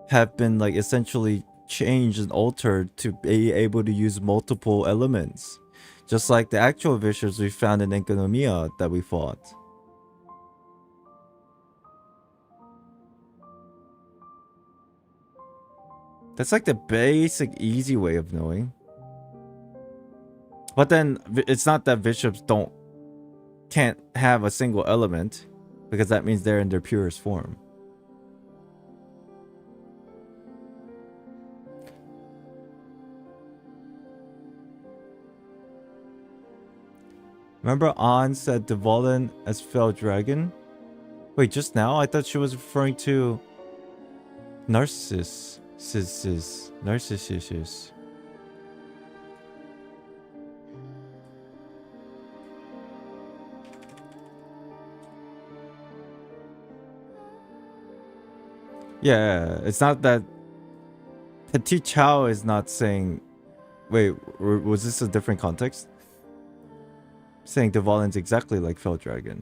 [SPEAKER 2] have been like essentially changed and altered to be able to use multiple elements. Just like the actual bishops we found in Enkanomiya that we fought. That's like the basic easy way of knowing. But then it's not that bishops can't have a single element, because that means they're in their purest form. Remember An said Dvalin as fell dragon? Wait, just now? I thought she was referring to Narcissus. Narcissus. Yeah, it's not that Petit Chow is not saying. Wait, was this a different context? Saying Dvalin's exactly like Fell Dragon.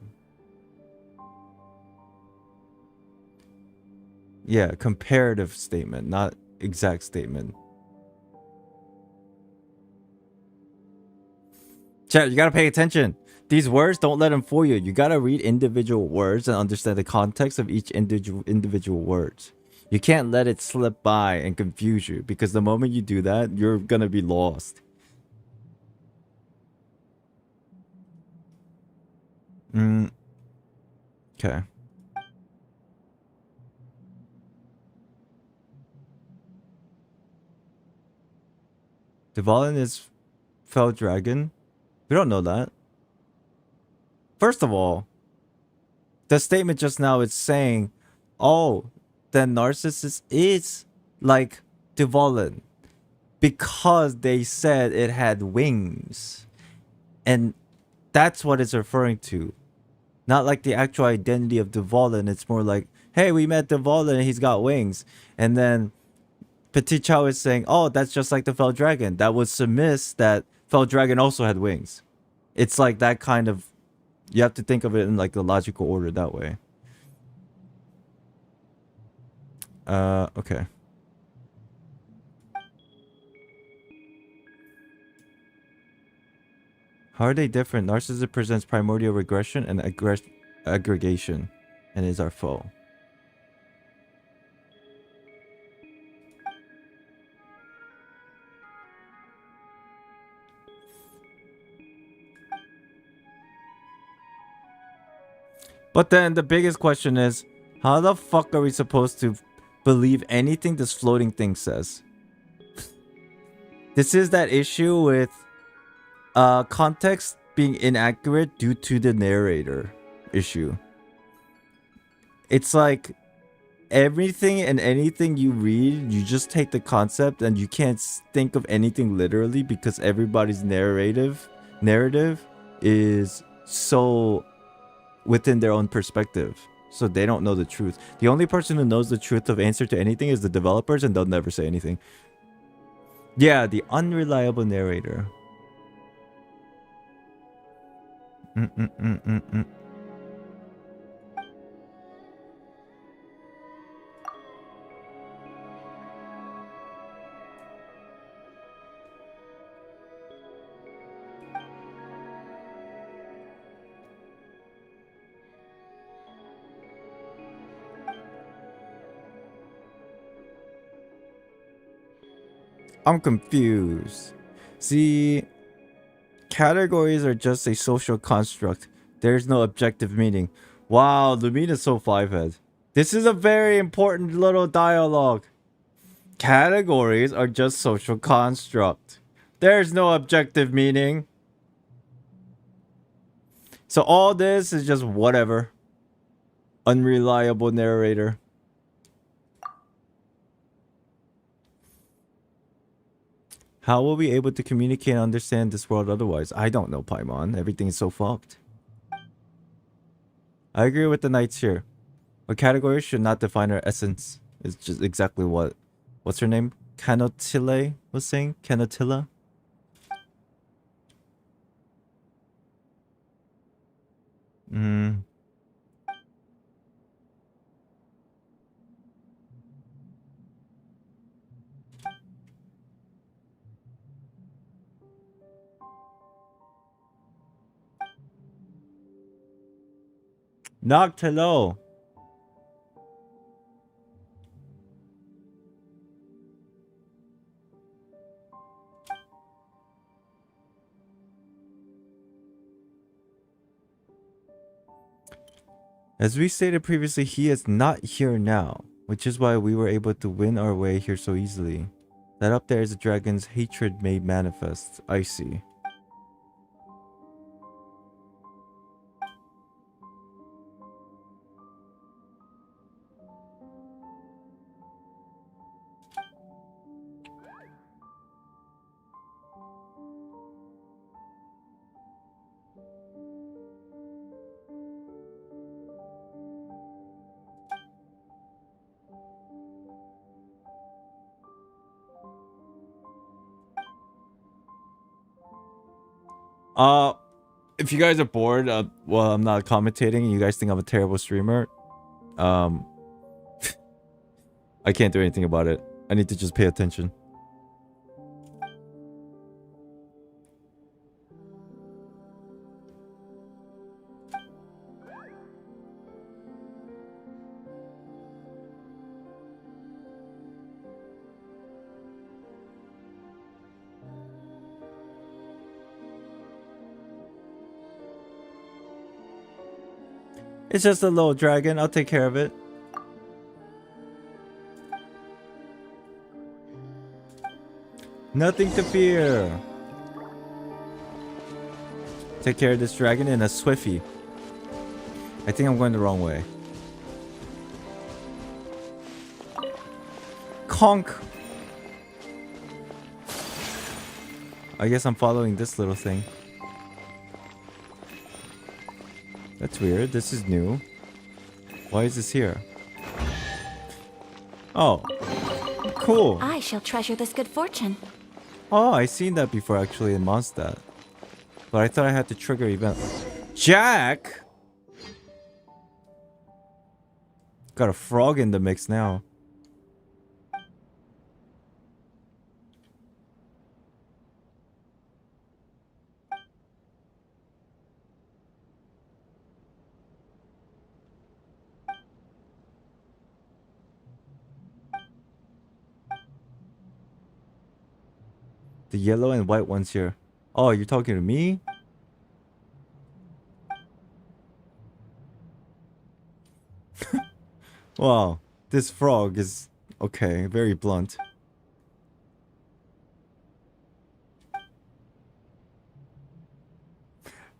[SPEAKER 2] Yeah, comparative statement, not exact statement. Chat, you gotta pay attention. These words, don't let them fool you. You gotta read individual words and understand the context of each individual words. You can't let it slip by and confuse you, because the moment you do that, you're gonna be lost. Okay. Dvalin is fell dragon. We don't know that. First of all, the statement just now is saying, oh, then Narcissus is like Dvalin because they said it had wings. And that's what it's referring to. Not like the actual identity of Dvalin. It's more like, hey, we met Dvalin and he's got wings. And then Petit Chow is saying, oh, that's just like the Fell Dragon. That would submiss that Fell Dragon also had wings. It's like that kind of... You have to think of it in like the logical order that way. Okay. How are they different? Narcissism presents primordial regression and aggregation, and is our foe. But then the biggest question is, how the fuck are we supposed to believe anything this floating thing says? This is that issue with context being inaccurate due to the narrator issue. It's like everything and anything you read, you just take the concept and you can't think of anything literally because everybody's narrative is so within their own perspective. So they don't know the truth. The only person who knows the truth of answer to anything is the developers, and they'll never say anything. Yeah, the unreliable narrator. I'm confused. See, categories are just a social construct. There's no objective meaning. Wow, Lumina's so five-head. This is a very important little dialogue. Categories are just social construct. There's no objective meaning. So all this is just whatever. Unreliable narrator. How will we be able to communicate and understand this world otherwise? I don't know, Paimon. Everything is so fucked. I agree with the knights here. A category should not define our essence. It's just exactly what... What's her name? Canotille was saying? Canotilla? Noctillo. As we stated previously, he is not here now, which is why we were able to win our way here so easily. That up there is the dragon's hatred made manifest. I see. If you guys are bored, well, I'm not commentating and you guys think I'm a terrible streamer, I can't do anything about it. I need to just pay attention. It's just a little dragon. I'll take care of it. Nothing to fear. Take care of this dragon in a swiffy. I think I'm going the wrong way. Conk. I guess I'm following this little thing. That's weird. This is new. Why is this here? Oh. Cool.
[SPEAKER 7] I shall treasure this good fortune.
[SPEAKER 2] Oh, I seen that before actually in Mondstadt. But I thought I had to trigger event. Jack! Got a frog in the mix now. The yellow and white ones here. Oh, you're talking to me? Wow, this frog is okay, very blunt.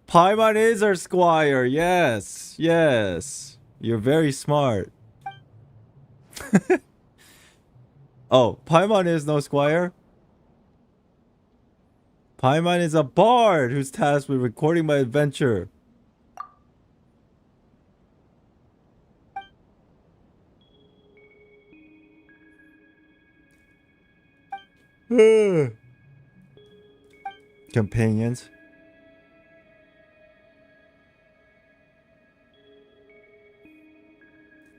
[SPEAKER 2] Paimon is our squire. Yes, yes. You're very smart. Oh, Paimon is no squire? Paimon is a bard who's tasked with recording my adventure. Companions.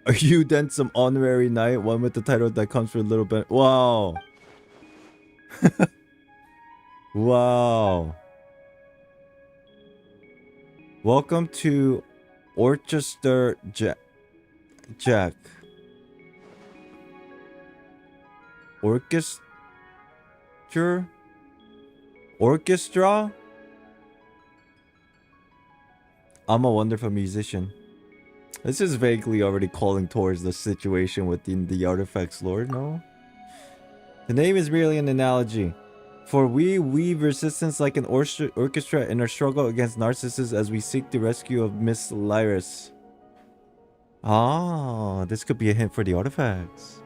[SPEAKER 2] Are you then some honorary knight? One with the title that comes with a little bit. Wow. Wow. Welcome to Orchestra Jack. Orchestra? I'm a wonderful musician. This is vaguely already calling towards the situation within the artifacts lord, no? The name is merely an analogy. For we weave resistance like an orchestra in our struggle against Narcissus as we seek the rescue of Miss Lyris. Ah, this could be a hint for the artifacts.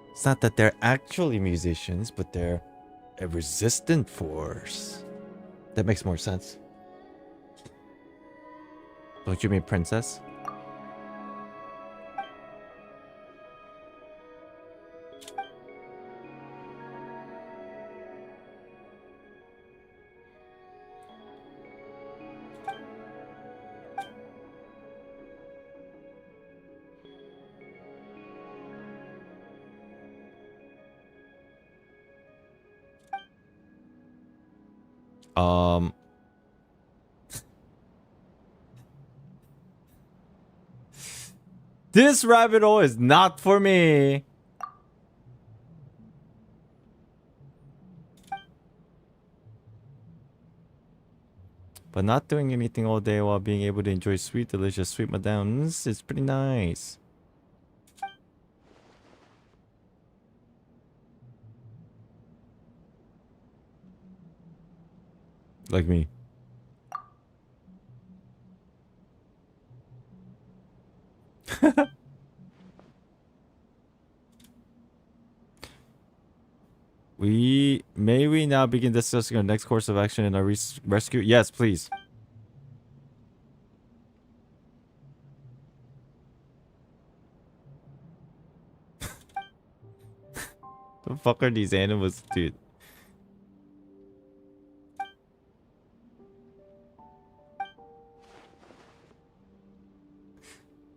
[SPEAKER 2] It's not that they're actually musicians, but they're a resistant force. That makes more sense. Don't you mean princess? This rabbit hole is not for me. But not doing anything all day while being able to enjoy sweet, delicious sweet madames is pretty nice. Like me. May we now begin discussing our next course of action in our rescue? Yes, please. The fuck are these animals, dude?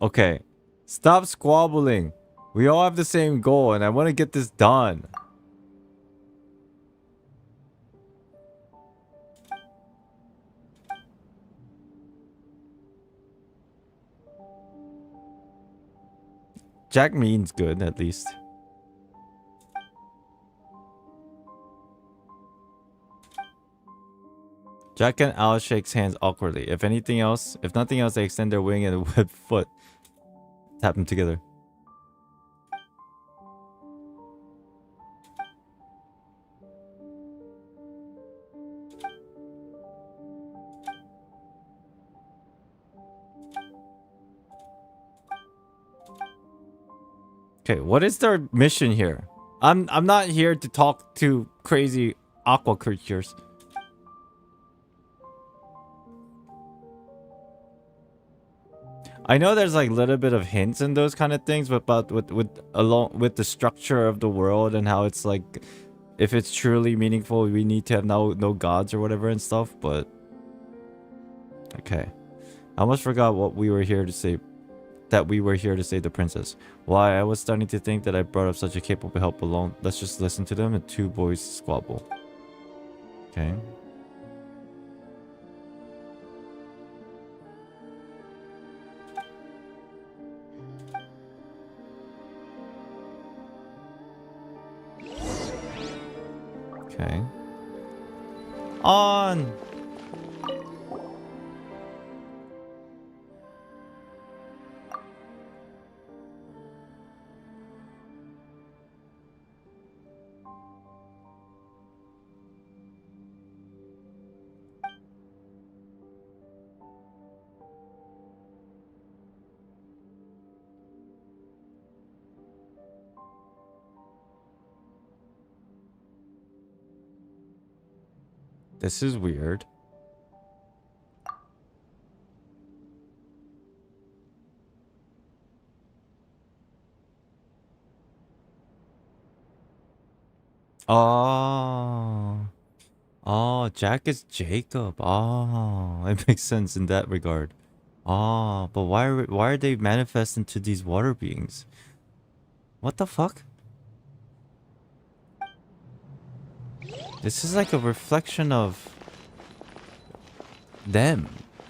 [SPEAKER 2] Okay, stop squabbling. We all have the same goal, and I want to get this done. Jack means good, at least. Jack and Al shakes hands awkwardly. If nothing else, they extend their wing and a web foot. Tap them together. Okay, what is their mission here? I'm not here to talk to crazy aqua creatures. I know there's like a little bit of hints in those kind of things, but along with the structure of the world and how it's like, if it's truly meaningful, we need to have no gods or whatever and stuff. But okay, I almost forgot what we were here to say. That we were here to save the princess. Why? I was starting to think that I brought up such a capable help alone. Let's just listen to them and two boys squabble. Okay. Okay. On! This is weird. Oh. Oh, Jack is Jacob. Oh, it makes sense in that regard. Oh, but why are they manifest into these water beings? What the fuck? This is like a reflection of them,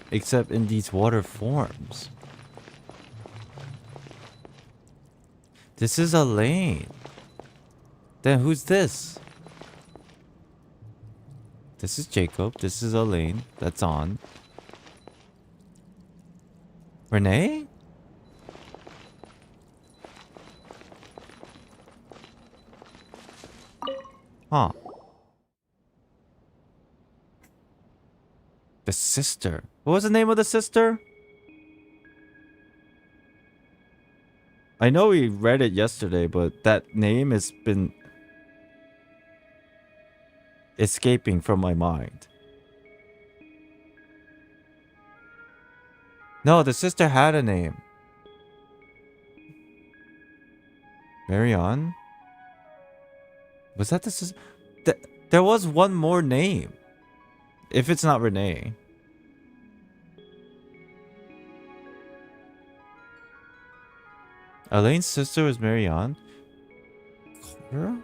[SPEAKER 2] except in these water forms. This is Elaine. Then who's this? This is Jacob. This is Elaine. That's on. Renee? Huh. The sister. What was the name of the sister? I know we read it yesterday, but that name has been escaping from my mind. No, the sister had a name. Marianne? Was that the sister? There was one more name. If it's not Renee. Elaine's sister was Marianne? Carter?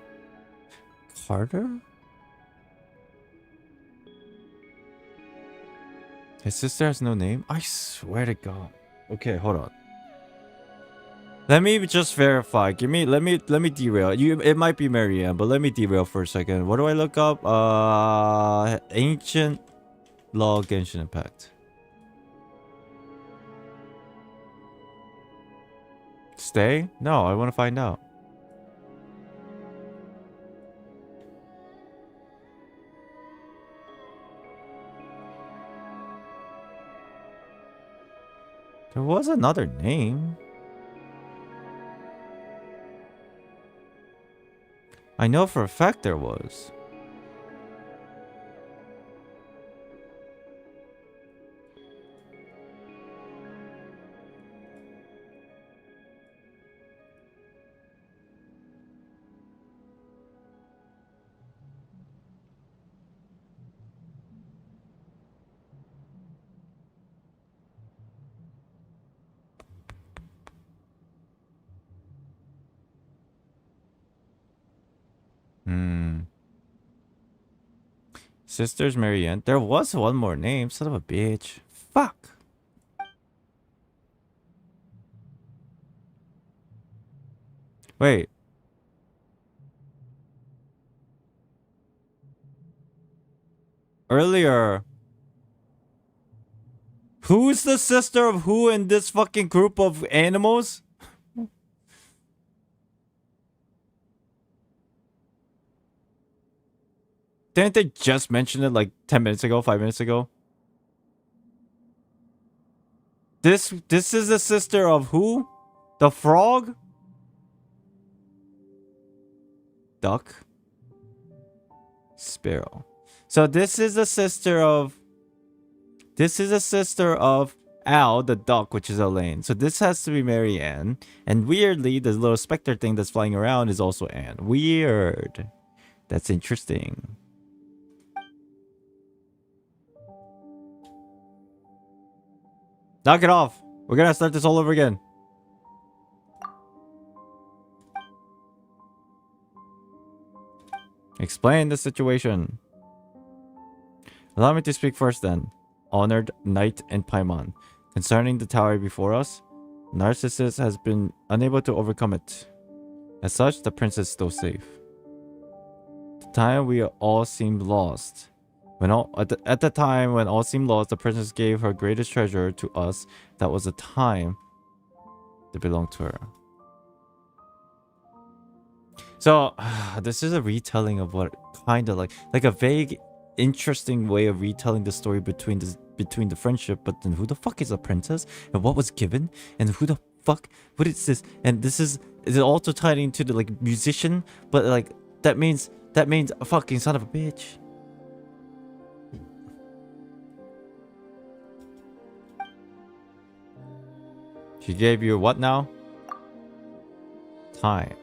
[SPEAKER 2] Carter? His sister has no name? I swear to God. Okay, hold on. Let me just verify. Let me derail. It might be Marianne, but let me derail for a second. What do I look up? Ancient Law Genshin Impact. Stay? No, I want to find out. There was another name. I know for a fact there was. Sisters Marianne. There was one more name. Son of a bitch. Fuck. Wait. Earlier. Who's the sister of who in this fucking group of animals? Didn't they just mention it like 10 minutes ago, 5 minutes ago? This is the sister of who? The frog? Duck? Sparrow. So this is a sister of... This is a sister of Al, the duck, which is Elaine. So this has to be Marianne. And weirdly, the little specter thing that's flying around is also Anne. Weird. That's interesting. Knock it off. We're gonna start this all over again. Explain the situation. Allow me to speak first then. Honored Knight and Paimon. Concerning the tower before us, Narcissus has been unable to overcome it. As such, the prince is still safe. At the time we all seemed lost. At the time when all seemed lost, the princess gave her greatest treasure to us. That was a time that belonged to her. So, this is a retelling of what kind of like a vague, interesting way of retelling the story between the friendship. But then, who the fuck is a princess, and what was given, and who the fuck? What is this? And this is it also tied into the like musician, but like that means a fucking son of a bitch. She gave you what now? Time.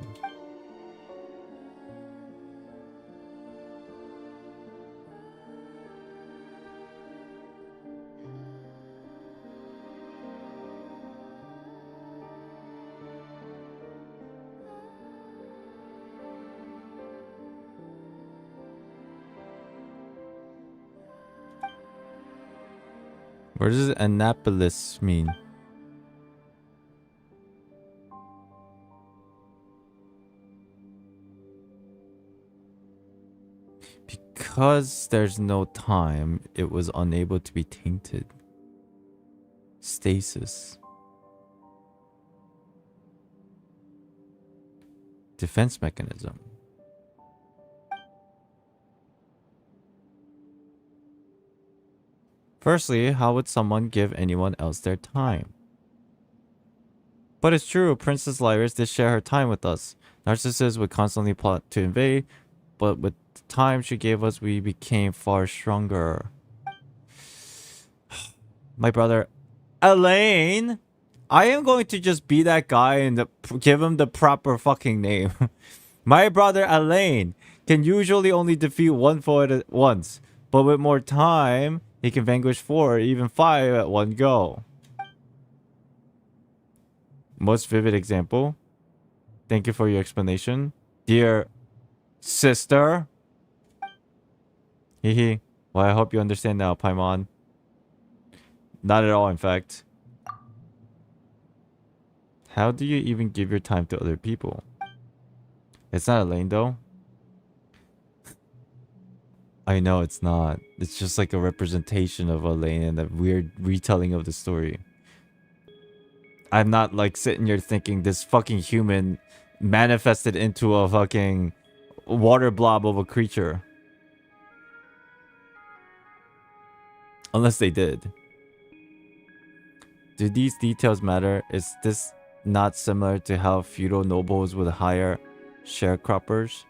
[SPEAKER 2] What does Annapolis mean? Because there's no time, it was unable to be tainted. Stasis. Defense mechanism. Firstly, how would someone give anyone else their time? But it's true, Princess Lyris did share her time with us. Narcissus would constantly plot to invade, but with the time she gave us, we became far stronger. My brother, Elaine! I am going to just be that guy and give him the proper fucking name. My brother, Elaine, can usually only defeat one foe at once, but with more time, he can vanquish 4 or even 5 at one go. Most vivid example. Thank you for your explanation. Dear sister. Hehe. Well, I hope you understand now, Paimon. Not at all, in fact. How do you even give your time to other people? It's not Elaine, though. I know it's not. It's just like a representation of Elaine and a weird retelling of the story. I'm not like sitting here thinking this fucking human manifested into a fucking water blob of a creature. Unless they did. Do these details matter? Is this not similar to how feudal nobles would hire sharecroppers?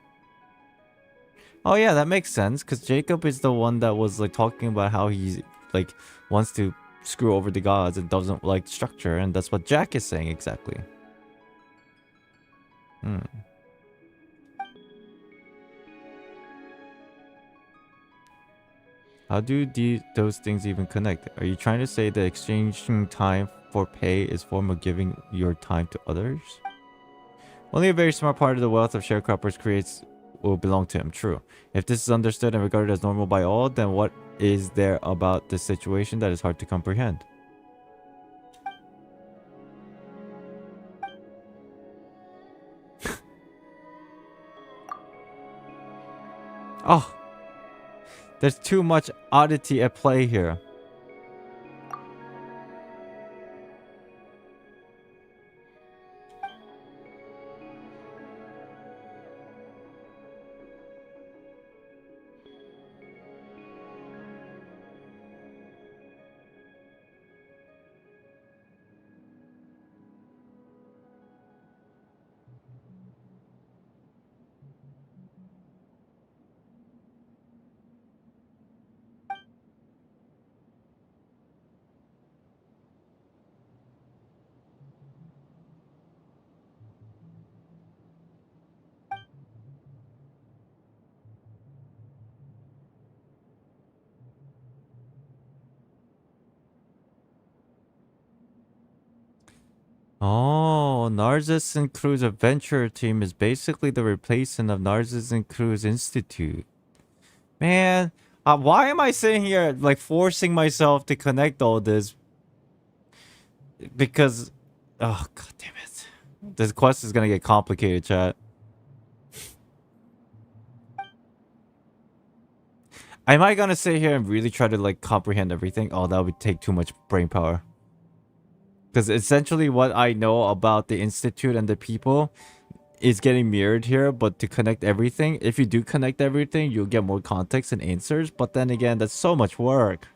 [SPEAKER 2] Oh yeah, that makes sense, because Jacob is the one that was like talking about how he like wants to screw over the gods and doesn't like structure, and that's what Jack is saying exactly. How do those things even connect? Are you trying to say that exchanging time for pay is a form of giving your time to others? Only a very smart part of the wealth of sharecroppers creates will belong to him. True. If this is understood and regarded as normal by all, then what is there about this situation that is hard to comprehend? Oh, there's too much oddity at play here. Oh, NARZISSENKREUZ Adventure Team is basically the replacement of NARZISSENKREUZ Institute. Man, why am I sitting here like forcing myself to connect all this? Because, oh god damn it, this quest is gonna get complicated, chat. Am I gonna sit here and really try to like comprehend everything? Oh, that would take too much brain power. Because essentially what I know about the Institute and the people is getting mirrored here, but to connect everything, if you do connect everything, you'll get more context and answers. But then again, that's so much work.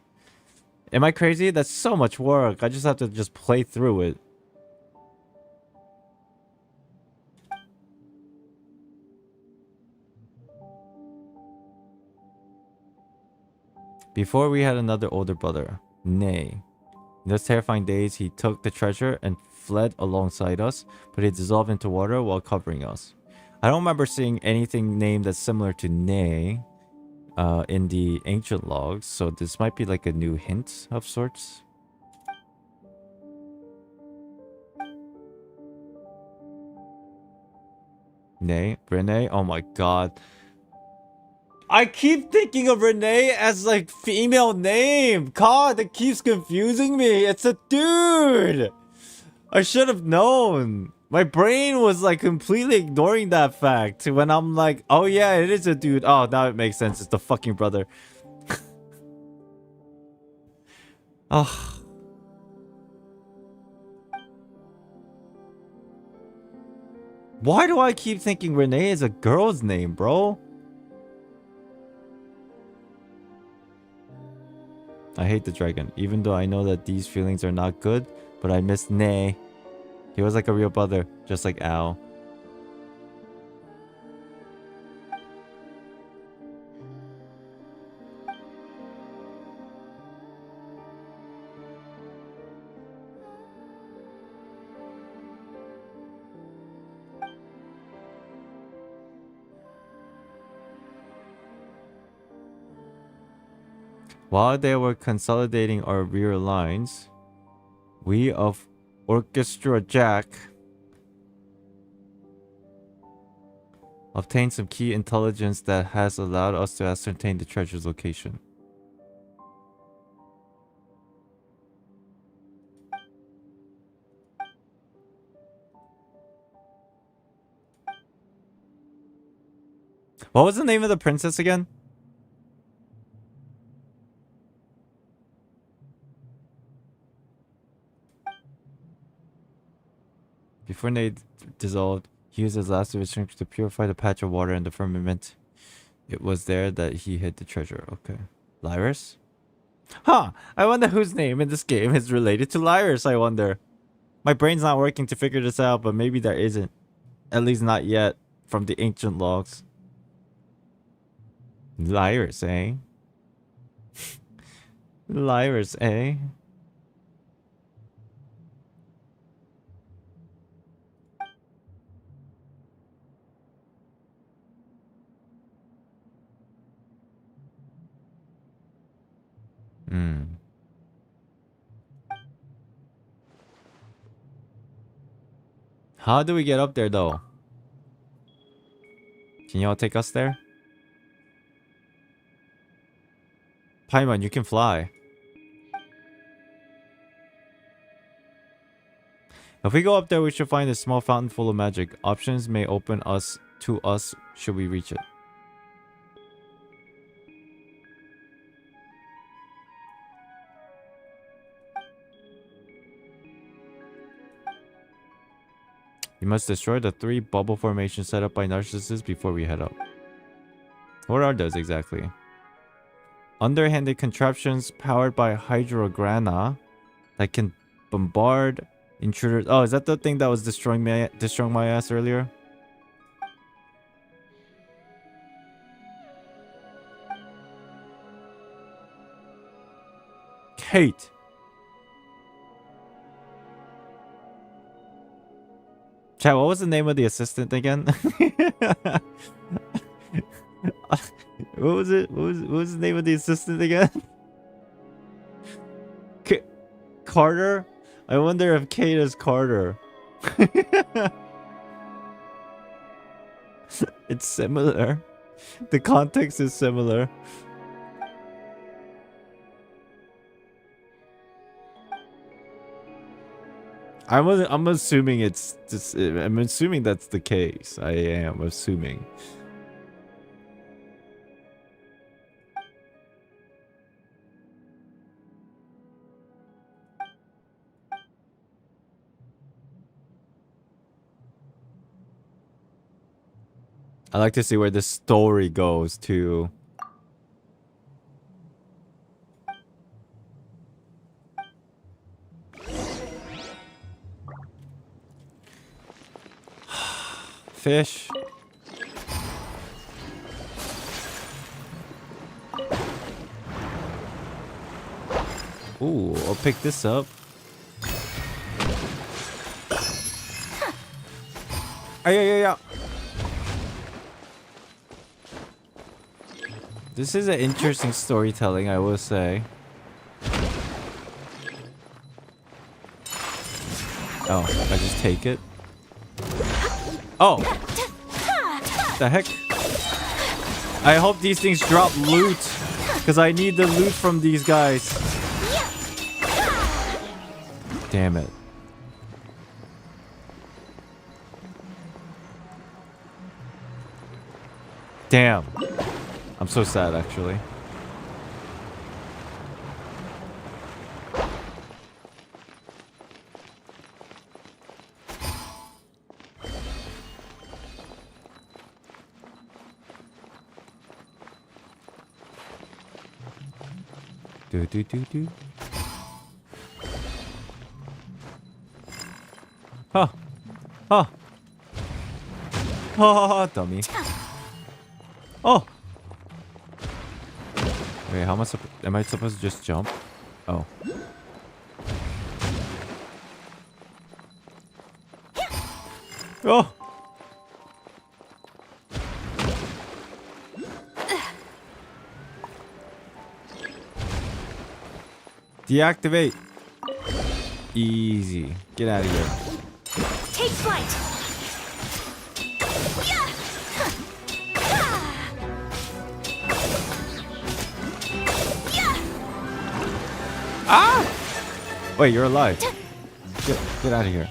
[SPEAKER 2] Am I crazy? That's so much work. I just have to just play through it. Before we had another older brother, Nay. In those terrifying days, he took the treasure and fled alongside us, but he dissolved into water while covering us. I don't remember seeing anything named that's similar to Nay in the ancient logs, so this might be like a new hint of sorts. Nay, Renee, oh my god. I keep thinking of Renee as like female name. God, that keeps confusing me. It's a dude. I should have known. My brain was like completely ignoring that fact when I'm like, oh yeah, it is a dude. Oh, now it makes sense. It's the fucking brother. Oh. Why do I keep thinking Renee is a girl's name, bro? I hate the dragon, even though I know that these feelings are not good, but I miss Nay. He was like a real brother, just like Al. While they were consolidating our rear lines, we of Orchestra Jack obtained some key intelligence that has allowed us to ascertain the treasure's location. What was the name of the princess again? Before they dissolved, he used his last of his strength to purify the patch of water in the firmament. It was there that he hid the treasure. Okay. Lyris? Huh! I wonder whose name in this game is related to Lyris, I wonder. My brain's not working to figure this out, but maybe there isn't. At least not yet, from the ancient logs. Lyris, eh? Lyris, eh? Hmm. How do we get up there, though? Can y'all take us there? Paimon, you can fly. If we go up there, we should find a small fountain full of magic. Options may open us to us should we reach it. You must destroy the 3 bubble formations set up by Narcissus before we head up. What are those exactly? Underhanded contraptions powered by Hydrograna that can bombard intruders. Oh, is that the thing that was destroying my ass earlier? Kate. Chat, what was the name of the assistant again? What was it? What was the name of the assistant again? Carter? I wonder if Kate is Carter. It's similar. The context is similar. I'm assuming it's just, I'm assuming that's the case. I am assuming. I like to see where the story goes to. Fish. Ooh, I'll pick this up. Yeah. This is an interesting storytelling, I will say. Oh, I just take it. Oh! The heck? I hope these things drop loot, because I need the loot from these guys. Damn it. Damn. I'm so sad, actually. Do. Huh. Huh. Oh, dummy. Oh. Wait, how much am I supposed to just jump? Oh. Oh. Deactivate. Easy. Get out of here.
[SPEAKER 4] Take flight.
[SPEAKER 2] Ah! Wait, you're alive. Get out of here.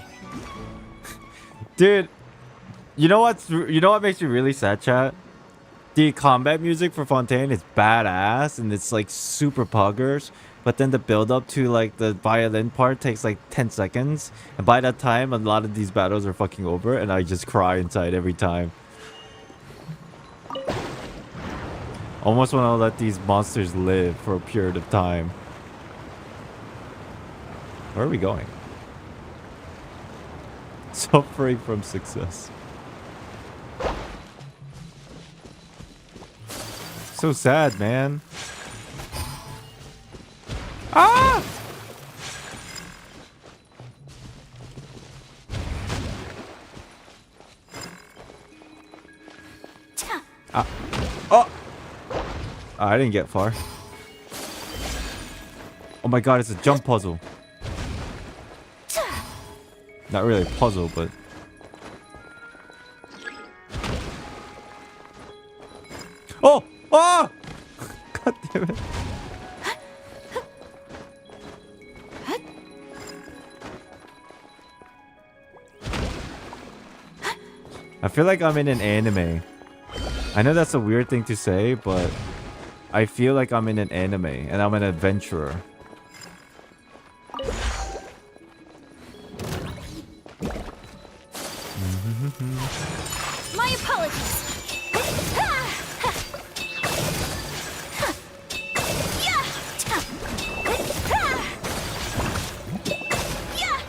[SPEAKER 2] Dude, you know what makes me really sad, chat? The combat music for Fontaine is badass and it's like super poggers, but then the build up to like the violin part takes like 10 seconds, and by that time a lot of these battles are fucking over and I just cry inside every time. Almost want to let these monsters live for a period of time. Where are we going? Suffering from success. So sad, man. Ah! Oh! I didn't get far. Oh my god, it's a jump puzzle. Not really a puzzle, but... I feel like I'm in an anime. I know that's a weird thing to say, but I feel like I'm in an anime and I'm an adventurer.
[SPEAKER 1] My apologies.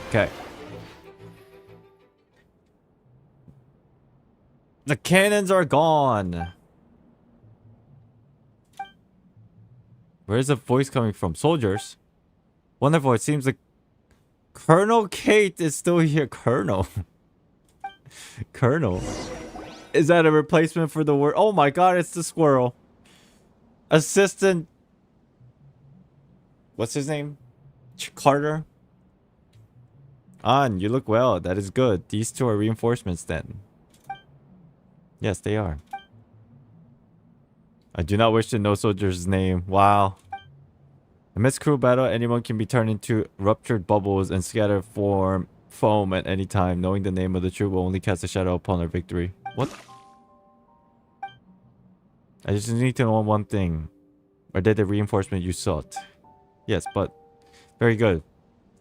[SPEAKER 2] Okay. The cannons are gone. Where is the voice coming from? Soldiers? Wonderful. It seems like Colonel Kate is still here. Colonel. Colonel. Is that a replacement for the word? Oh my god, it's the squirrel. Assistant. What's his name? Carter? You look well. That is good. These two are reinforcements then. Yes, they are. I do not wish to know soldier's name. Wow. Amidst cruel battle, anyone can be turned into ruptured bubbles and scatter foam at any time. Knowing the name of the troop will only cast a shadow upon our victory. What? I just need to know one thing. Are they the reinforcement you sought? Yes, but very good.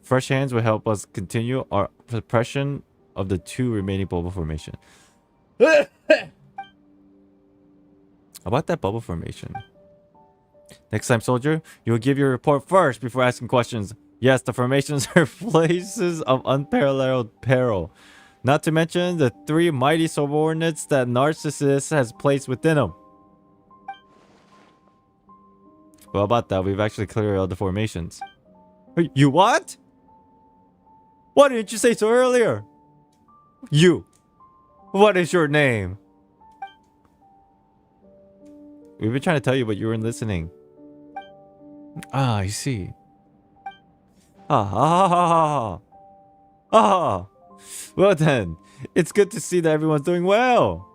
[SPEAKER 2] Fresh hands will help us continue our suppression of the two remaining bubble formation. How about that bubble formation? Next time, soldier, you will give your report first before asking questions. Yes, the formations are places of unparalleled peril. Not to mention the 3 mighty subordinates that Narcissus has placed within him. Well, about that, we've actually cleared all the formations. You what? Why didn't you say so earlier? You. What is your name? We've been trying to tell you, but you weren't listening. Ah, I see. Well then, it's good to see that everyone's doing well.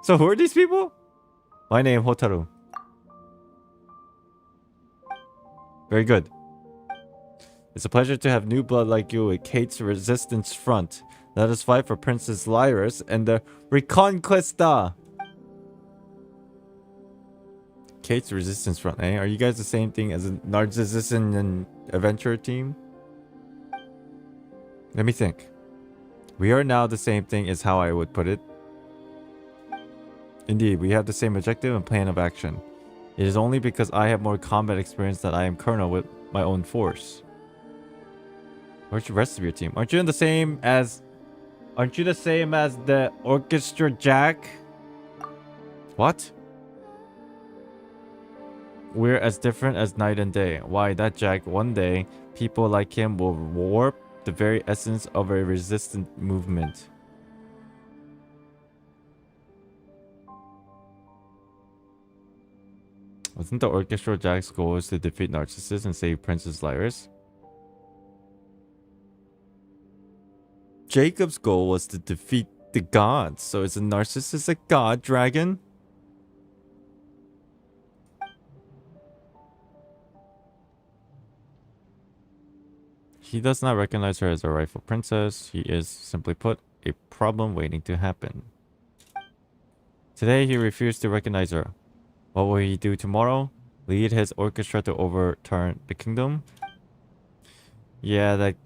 [SPEAKER 2] So who are these people? My name, Hotaru. Very good. It's a pleasure to have new blood like you at Kate's resistance front. Let us fight for Princess Lyris and the Reconquista. Kate's resistance front, eh? Are you guys the same thing as a Narzissen and adventurer team? Let me think. We are now the same thing is how I would put it. Indeed, we have the same objective and plan of action. It is only because I have more combat experience that I am colonel with my own force. Where's the rest of your team? Aren't you the same as the orchestra jack? What? We're as different as night and day. Why, that jack, one day, people like him will warp the very essence of a resistant movement. Wasn't the orchestra jack's goal is to defeat Narcissus and save Princess Lyris? Jacob's goal was to defeat the gods. So is a Narcissus a god dragon? He does not recognize her as a rightful princess. He is, simply put, a problem waiting to happen. Today he refused to recognize her. What will he do tomorrow? Lead his orchestra to overturn the kingdom? Yeah, that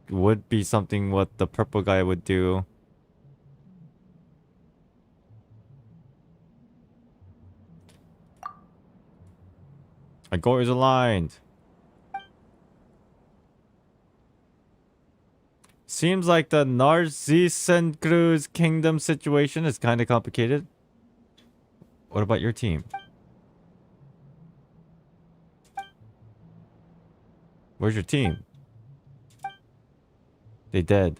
[SPEAKER 2] would be something what the purple guy would do. My goal is aligned. Seems like the Narzissenkreuz kingdom situation is kind of complicated. What about your team? Where's your team? They dead.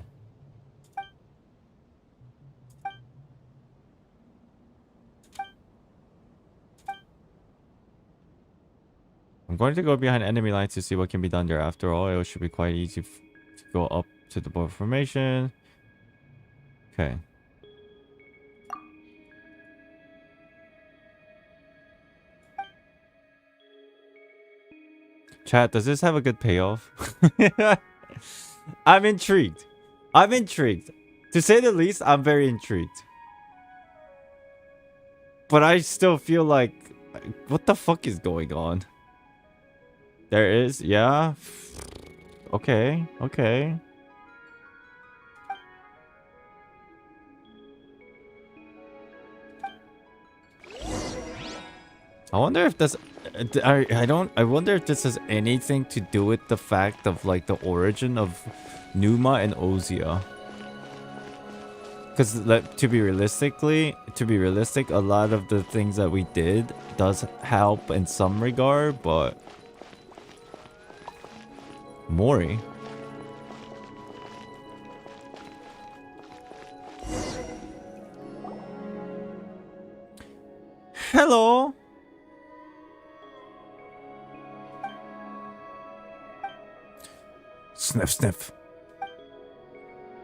[SPEAKER 2] I'm going to go behind enemy lines to see what can be done there. After all, it should be quite easy to go up to the board formation. Okay. Chat, does this have a good payoff? I'm intrigued. I'm intrigued. To say the least, I'm very intrigued. But I still feel like, what the fuck is going on? There is, yeah. Okay, okay. I wonder if this, I wonder if this has anything to do with the fact of like the origin of PNEUMA and Ozia. Because like, to be realistic, a lot of the things that we did does help in some regard, but Mori. Hello. Sniff, sniff.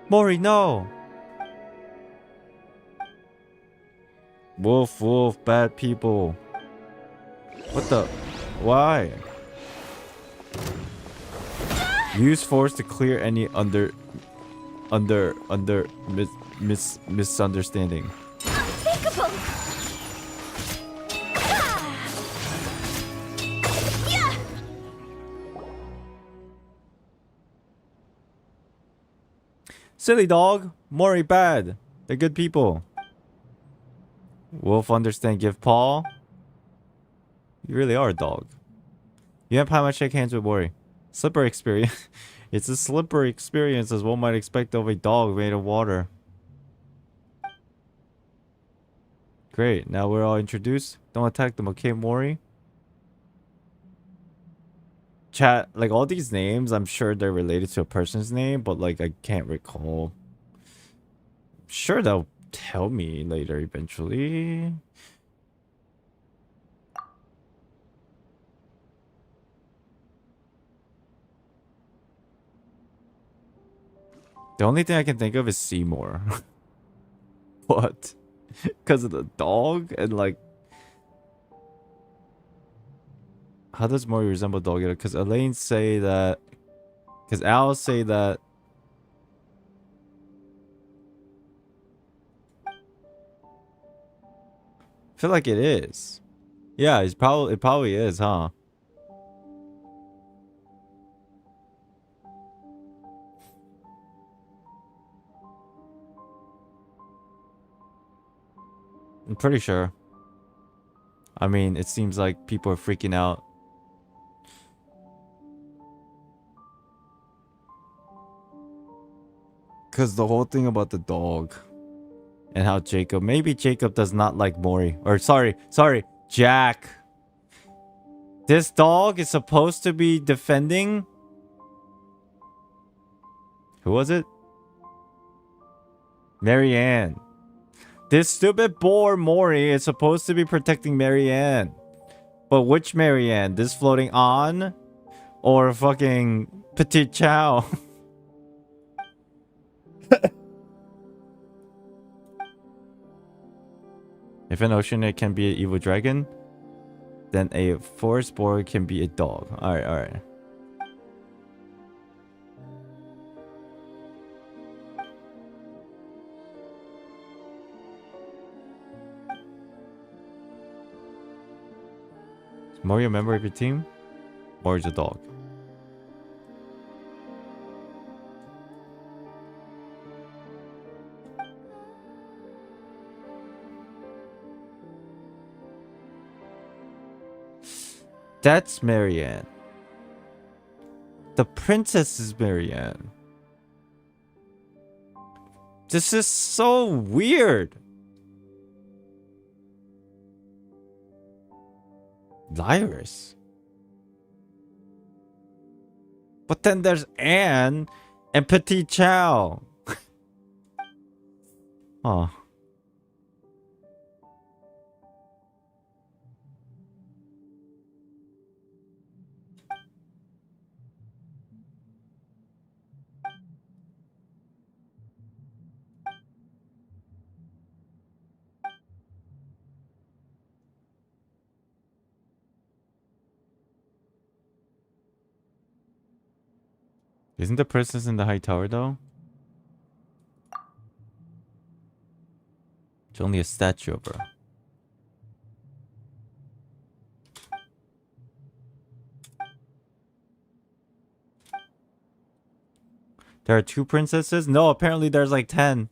[SPEAKER 2] Mori, no. Wolf, wolf, bad people. What the? Why? Use force to clear any misunderstanding.
[SPEAKER 4] Unthinkable! Yeah!
[SPEAKER 2] Silly dog. Mori bad. They're good people. Wolf understand, give paw. You really are a dog. You have how much shake hands with Mori. Slippery experience. It's a slippery experience as one might expect of a dog made of water. Great, now we're all introduced. Don't attack them, okay, Mori? Chat, like all these names, I'm sure they're related to a person's name, but like I can't recall. Sure, they'll tell me later eventually. The only thing I can think of is Seymour. What? Because of the dog? And like... How does Mori resemble dog? Because Elaine say that... Because Al say that... I feel like it is. Yeah, it probably is, huh? I'm pretty sure. I mean, it seems like people are freaking out. Because the whole thing about the dog. And how Jacob... Maybe Jacob does not like Mori. Or sorry, Jack. This dog is supposed to be defending... Who was it? Marianne. This stupid boar Mori is supposed to be protecting Marianne. But which Marianne? This floating on? Or fucking Petit Chow? If an ocean can be an evil dragon, then a forest boar can be a dog. Alright, alright. Is Mori a member of your team? Mori's a dog. That's Marianne. The princess is Marianne. This is so weird. Lyris. But then there's Anne and Petit Chow. Oh. Isn't the princess in the high tower though? It's only a statue of her. There are 2 princesses? No, apparently there's like 10.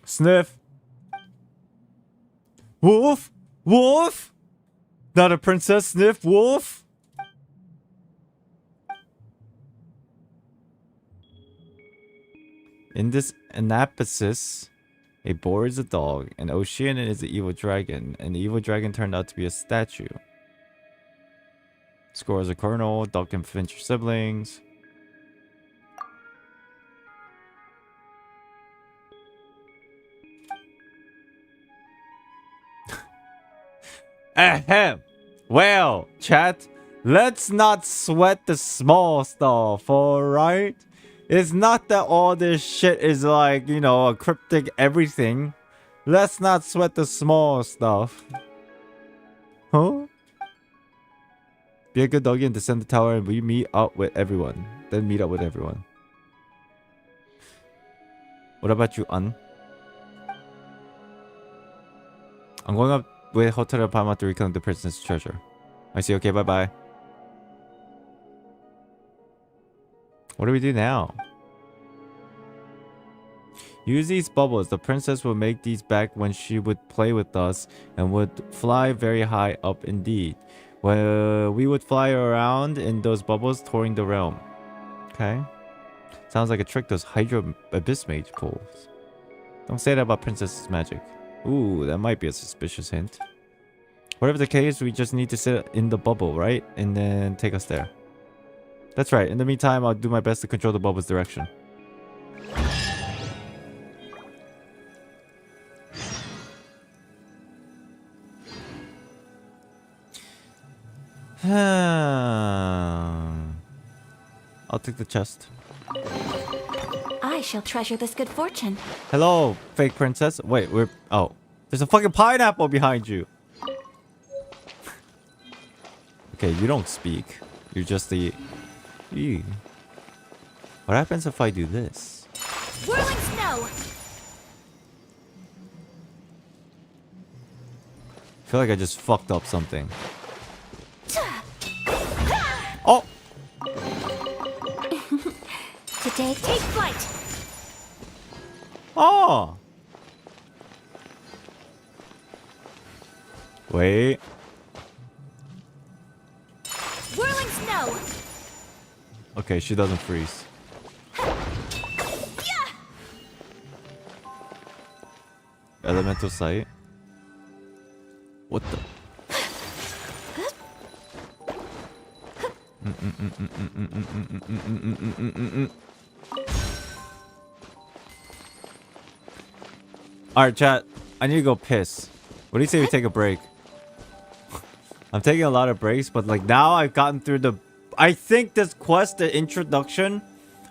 [SPEAKER 2] Sniff. Wolf? Wolf? Not a princess, Sniff. Wolf? In this anapasis, a boar is a dog, an Ocean is the evil dragon, and the evil dragon turned out to be a statue. Score is a colonel, duck and finch are siblings. Ahem. Well, chat, let's not sweat the small stuff, alright? It's not that all this shit is like, you know, a cryptic everything. Let's not sweat the small stuff. Huh? Be a good doggy and descend the tower and we meet up with everyone. Then meet up with everyone. What about you, An? I'm going up with Hotel Palma to reclaim the princess treasure. I see. Okay, bye-bye. What do we do now? Use these bubbles. The princess will make these back when she would play with us and would fly very high up indeed. Well, we would fly around in those bubbles, touring the realm. Okay. Sounds like a trick those Hydro Abyss Mage pulls. Don't say that about Princess's magic. Ooh, that might be a suspicious hint. Whatever the case, we just need to sit in the bubble, right? And then take us there. That's right. In the meantime, I'll do my best to control the bubble's direction. I'll take the chest.
[SPEAKER 4] I shall treasure this good fortune.
[SPEAKER 2] Hello, fake princess. Wait, we're... Oh. There's a fucking pineapple behind you. Okay, you don't speak. You're just the... Ew. What happens if I do this?
[SPEAKER 4] Whirling snow!
[SPEAKER 2] I feel like I just fucked up something. Oh!
[SPEAKER 4] Today, take flight!
[SPEAKER 2] Oh! Wait.
[SPEAKER 4] Whirling snow!
[SPEAKER 2] Okay, she doesn't freeze. Elemental sight. What the? Alright, chat. I need to go piss. What do you say we take a break? I'm taking a lot of breaks, but like now I've gotten through the... I think this quest, the introduction,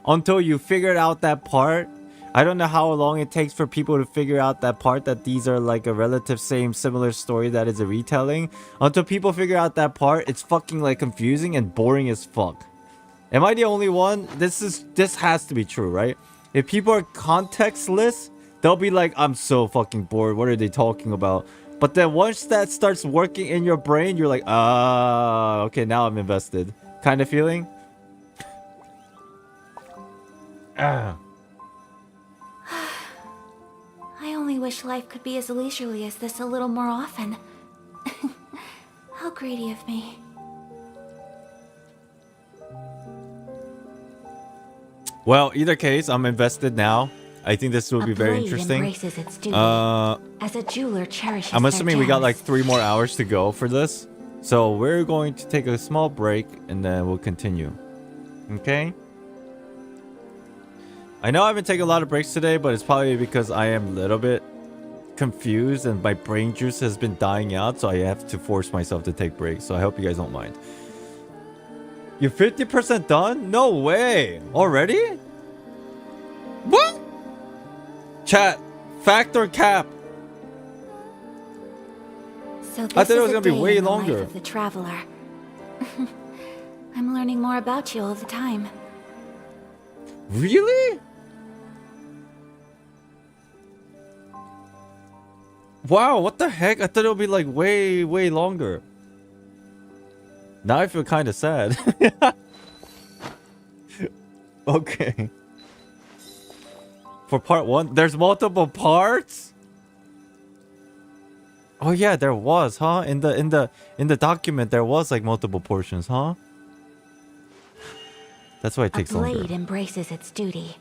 [SPEAKER 2] until you figured out that part. I don't know how long it takes for people to figure out that part, that these are like a relative similar story that is a retelling. Until people figure out that part, it's fucking like confusing and boring as fuck. Am I the only one? This has to be true, right? If people are contextless, they'll be like, I'm so fucking bored. What are they talking about? But then once that starts working in your brain, you're like, ah, okay, now I'm invested. Kind of feeling?
[SPEAKER 4] I only wish life could be as leisurely as this a little more often. How greedy of me.
[SPEAKER 2] Well, either case, I'm invested now. I think this will be very interesting.
[SPEAKER 7] Its duty, as a jeweler cherishes
[SPEAKER 2] I'm assuming we got like
[SPEAKER 7] gems.
[SPEAKER 2] 3 more hours to go for this. So we're going to take a small break and then we'll continue. Okay? I know I've been taking a lot of breaks today, but it's probably because I am a little bit confused and my brain juice has been dying out, so I have to force myself to take breaks. So I hope you guys don't mind. You're 50% done? No way! Already? What? Chat, fact or cap?
[SPEAKER 4] So this
[SPEAKER 2] I thought it was
[SPEAKER 4] is a
[SPEAKER 2] gonna be
[SPEAKER 4] day
[SPEAKER 2] way
[SPEAKER 4] in the life
[SPEAKER 2] longer.
[SPEAKER 4] of the traveler. I'm learning more about you all the time.
[SPEAKER 2] Really? Wow, what the heck? I thought it would be like way, way longer. Now I feel kind of sad. Okay. For part 1, there's multiple parts? Oh yeah, there was, huh? In the document there was like multiple portions, huh? That's why it takes longer.
[SPEAKER 7] A blade embraces its duty,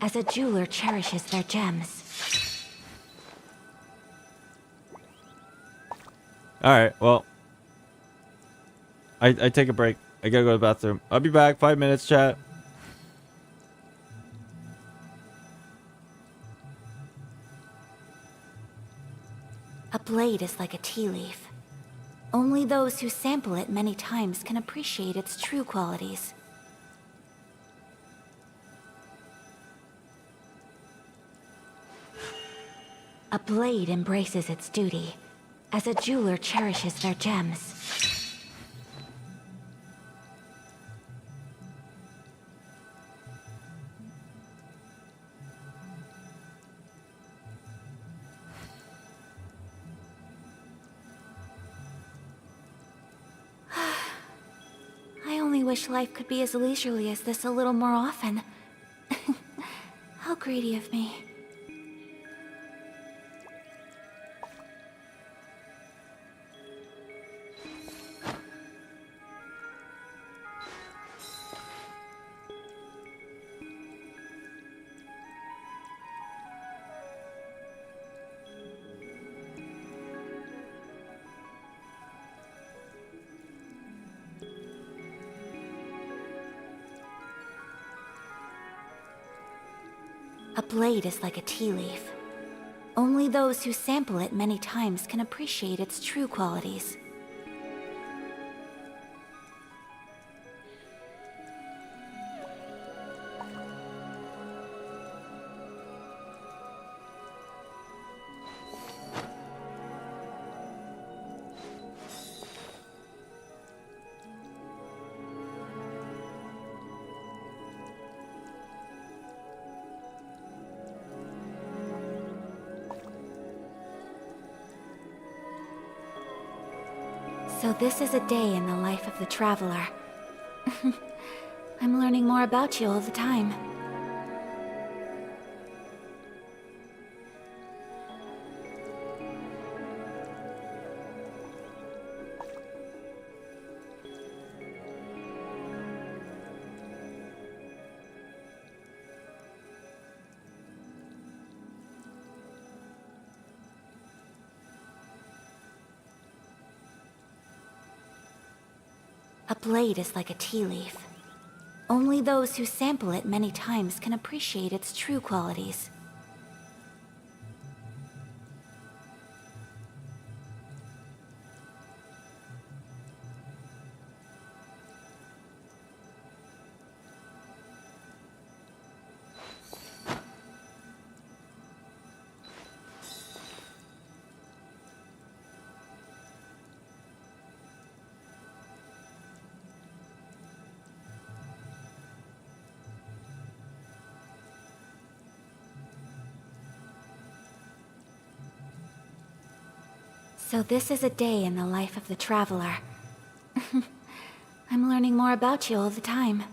[SPEAKER 7] as a jeweler cherishes their gems.
[SPEAKER 2] Alright, well. I take a break. I gotta go to the bathroom. I'll be back. 5 minutes, chat.
[SPEAKER 4] A blade is like a tea leaf. Only those who sample it many times can appreciate its true qualities.
[SPEAKER 7] A blade embraces its duty, as a jeweler cherishes their gems.
[SPEAKER 4] I only wish life could be as leisurely as this a little more often. How greedy of me. A blade is like a tea leaf. Only those who sample it many times can appreciate its true qualities. So this is a day in the life of the traveler. I'm learning more about you all the time. A blade is like a tea leaf. Only those who sample it many times can appreciate its true qualities. So this is a day in the life of the traveler. I'm learning more about you all the time.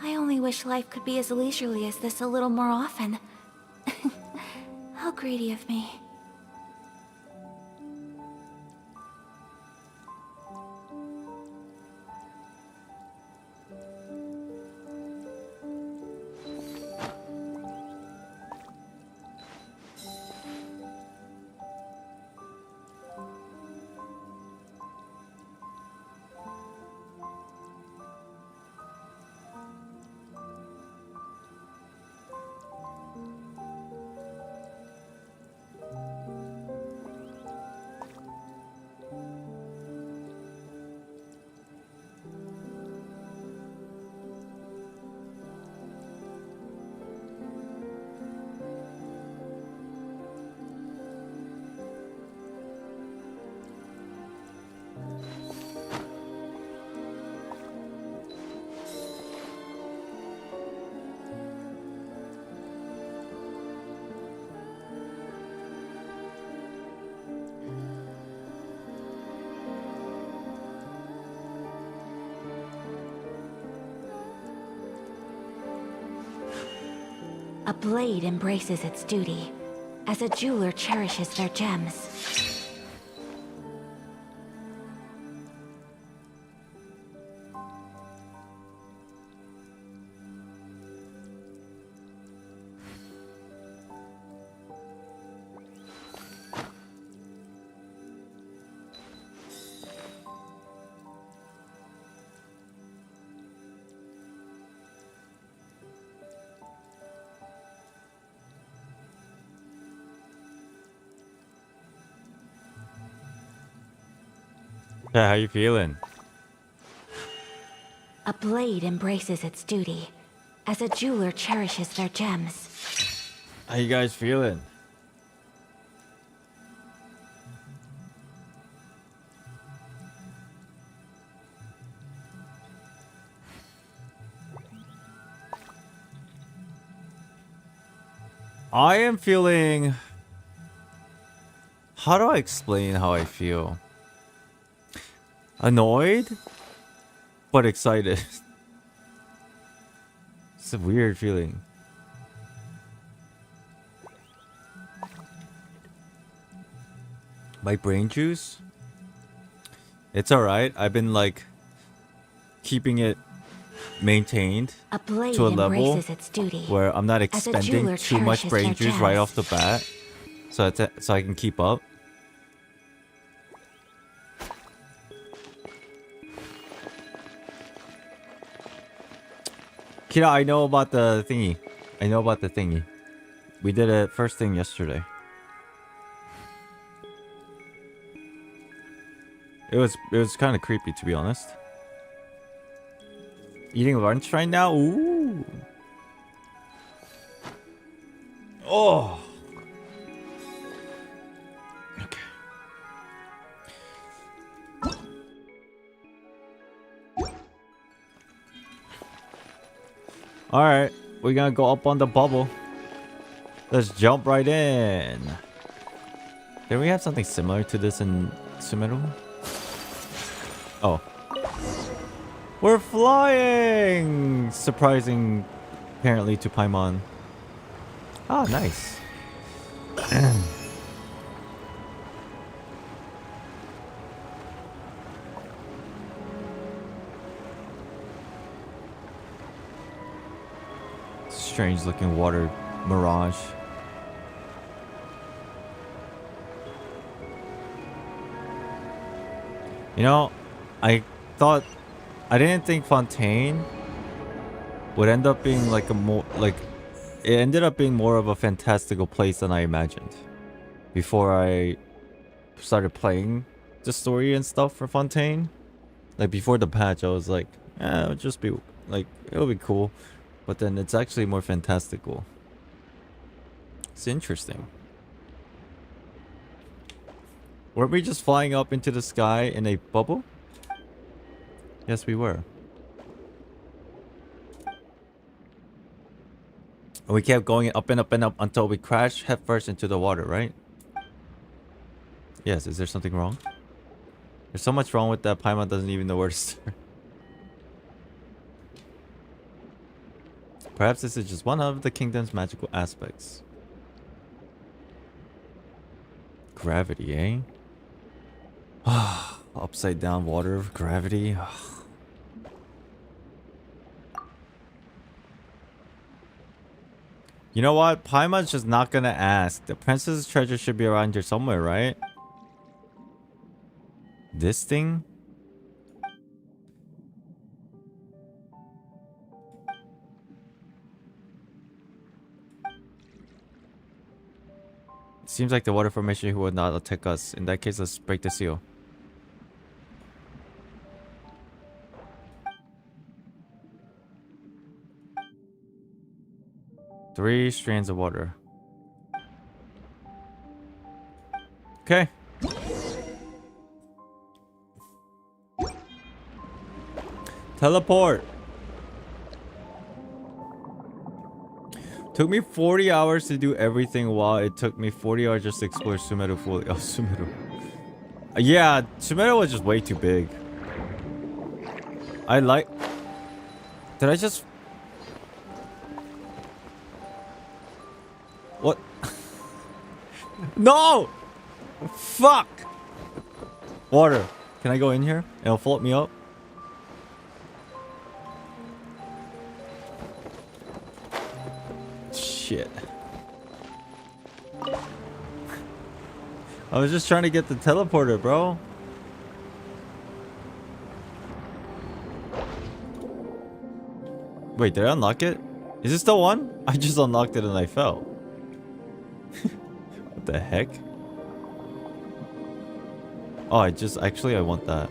[SPEAKER 4] I only wish life could be as leisurely as this a little more often. How greedy of me.
[SPEAKER 7] A blade embraces its duty, as a jeweler cherishes their gems.
[SPEAKER 2] Yeah, how you feeling?
[SPEAKER 7] A blade embraces its duty, as a jeweler cherishes their gems.
[SPEAKER 2] How you guys feeling? I am feeling... How do I explain how I feel? Annoyed, but excited. It's a weird feeling. My brain juice? It's alright. I've been like keeping it maintained to a level where I'm not expending too much brain juice right off the bat, so I can keep up. Kira, I know about the thingy. I know about the thingy. We did it first thing yesterday. It was kind of creepy, to be honest. Eating lunch right now? Ooh. Oh. Okay. Alright, we're gonna go up on the bubble. Let's jump right in. Did we have something similar to this in Sumeru? Oh. We're flying! Surprising, apparently, to Paimon. Oh, nice. Strange looking water mirage. You know, I didn't think Fontaine would end up being like a more like it ended up being more of a fantastical place than I imagined before I started playing the story and stuff for Fontaine. Like before the patch, I was like, it'll just be like it'll be cool. But then it's actually more fantastical. It's interesting. Weren't we just flying up into the sky in a bubble? Yes, we were. And we kept going up and up and up until we crashed headfirst into the water, right? Yes, is there something wrong? There's so much wrong with that, Paimon doesn't even know where to start. Perhaps this is just one of the kingdom's magical aspects. Gravity, eh? Upside down water, gravity. You know what? Paimon's just not gonna ask. The princess's treasure should be around here somewhere, right? This thing? Seems like the water formation would not attack us. In that case, let's break the seal. Three strands of water. Okay. Teleport. Took me 40 hours to do everything while it took me 40 hours just to explore Sumeru fully. Oh, Sumeru. Yeah, Sumeru was just way too big. Did I just... What? No! Fuck! Water. Can I go in here? It'll float me up. Shit. I was just trying to get the teleporter, bro. Wait, did I unlock it? Is this the one? I just unlocked it and I fell. What the heck? Oh, I want that.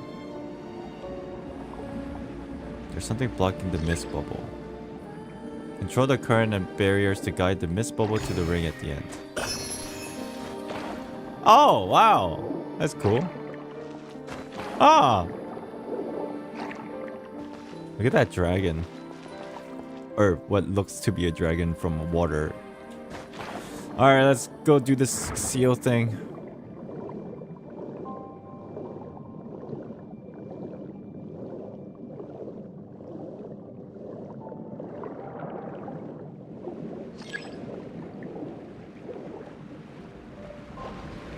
[SPEAKER 2] There's something blocking the mist bubble. Control the current and barriers to guide the mist bubble to the ring at the end. Oh, wow. That's cool. Ah. Look at that dragon. Or what looks to be a dragon from water. Alright, let's go do this seal thing.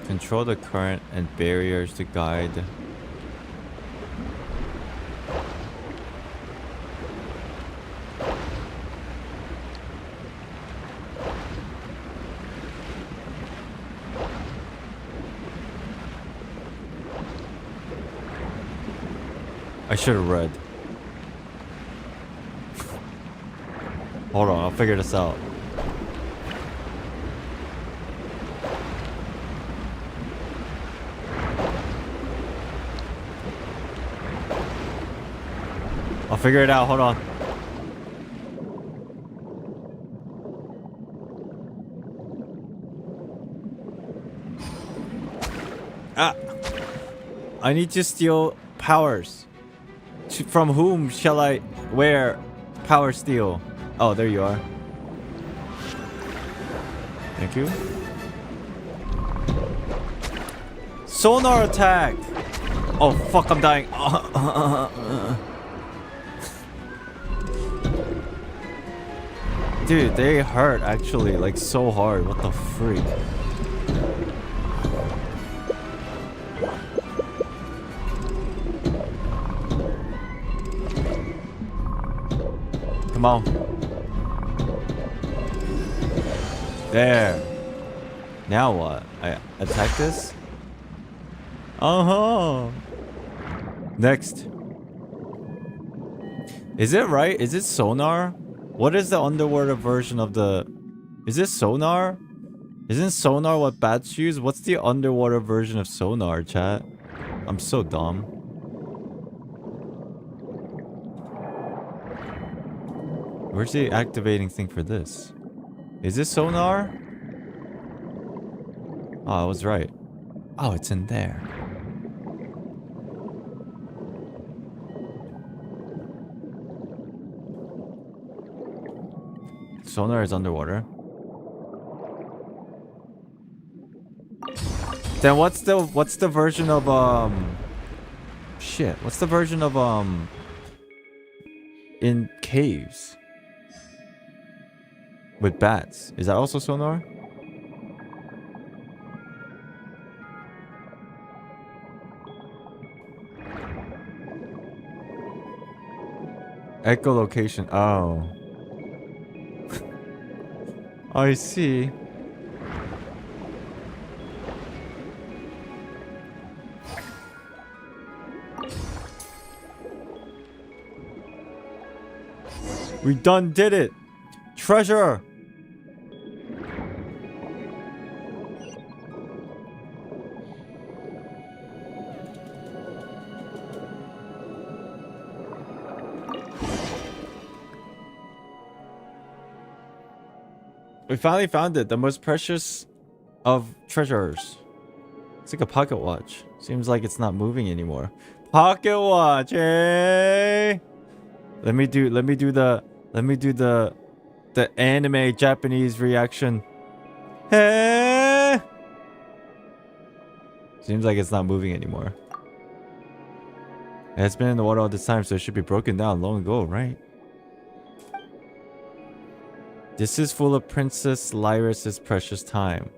[SPEAKER 2] Control the current and barriers to guide. I should have read. Hold on, I'll figure this out. I'll figure it out, hold on. Ah! I need to steal powers. From whom shall I wear power steal? Oh, there you are. Thank you. Sonar attack! Oh fuck, I'm dying. Dude, they hurt actually, like so hard. What the freak? Come on. There. Now what? I attack this? Uh-huh. Next. Is it right? Is it sonar? What is the underwater version of the... Is it sonar? Isn't sonar what bats use? What's the underwater version of sonar, chat? I'm so dumb. Where's the activating thing for this? Is this sonar? Oh, I was right. Oh, it's in there. Sonar is underwater. Then what's the version of shit, what's the version of in caves with bats? Is that also sonar? Echolocation. Oh. I see. We done did it. Treasure. We finally found it, the most precious of treasures. It's like a pocket watch. Seems like it's not moving anymore. Pocket watch, hey! Let me do the anime Japanese reaction. Hey! Seems like it's not moving anymore. It's been in the water all this time, so it should be broken down long ago, right? This is full of Princess Lyris's precious time.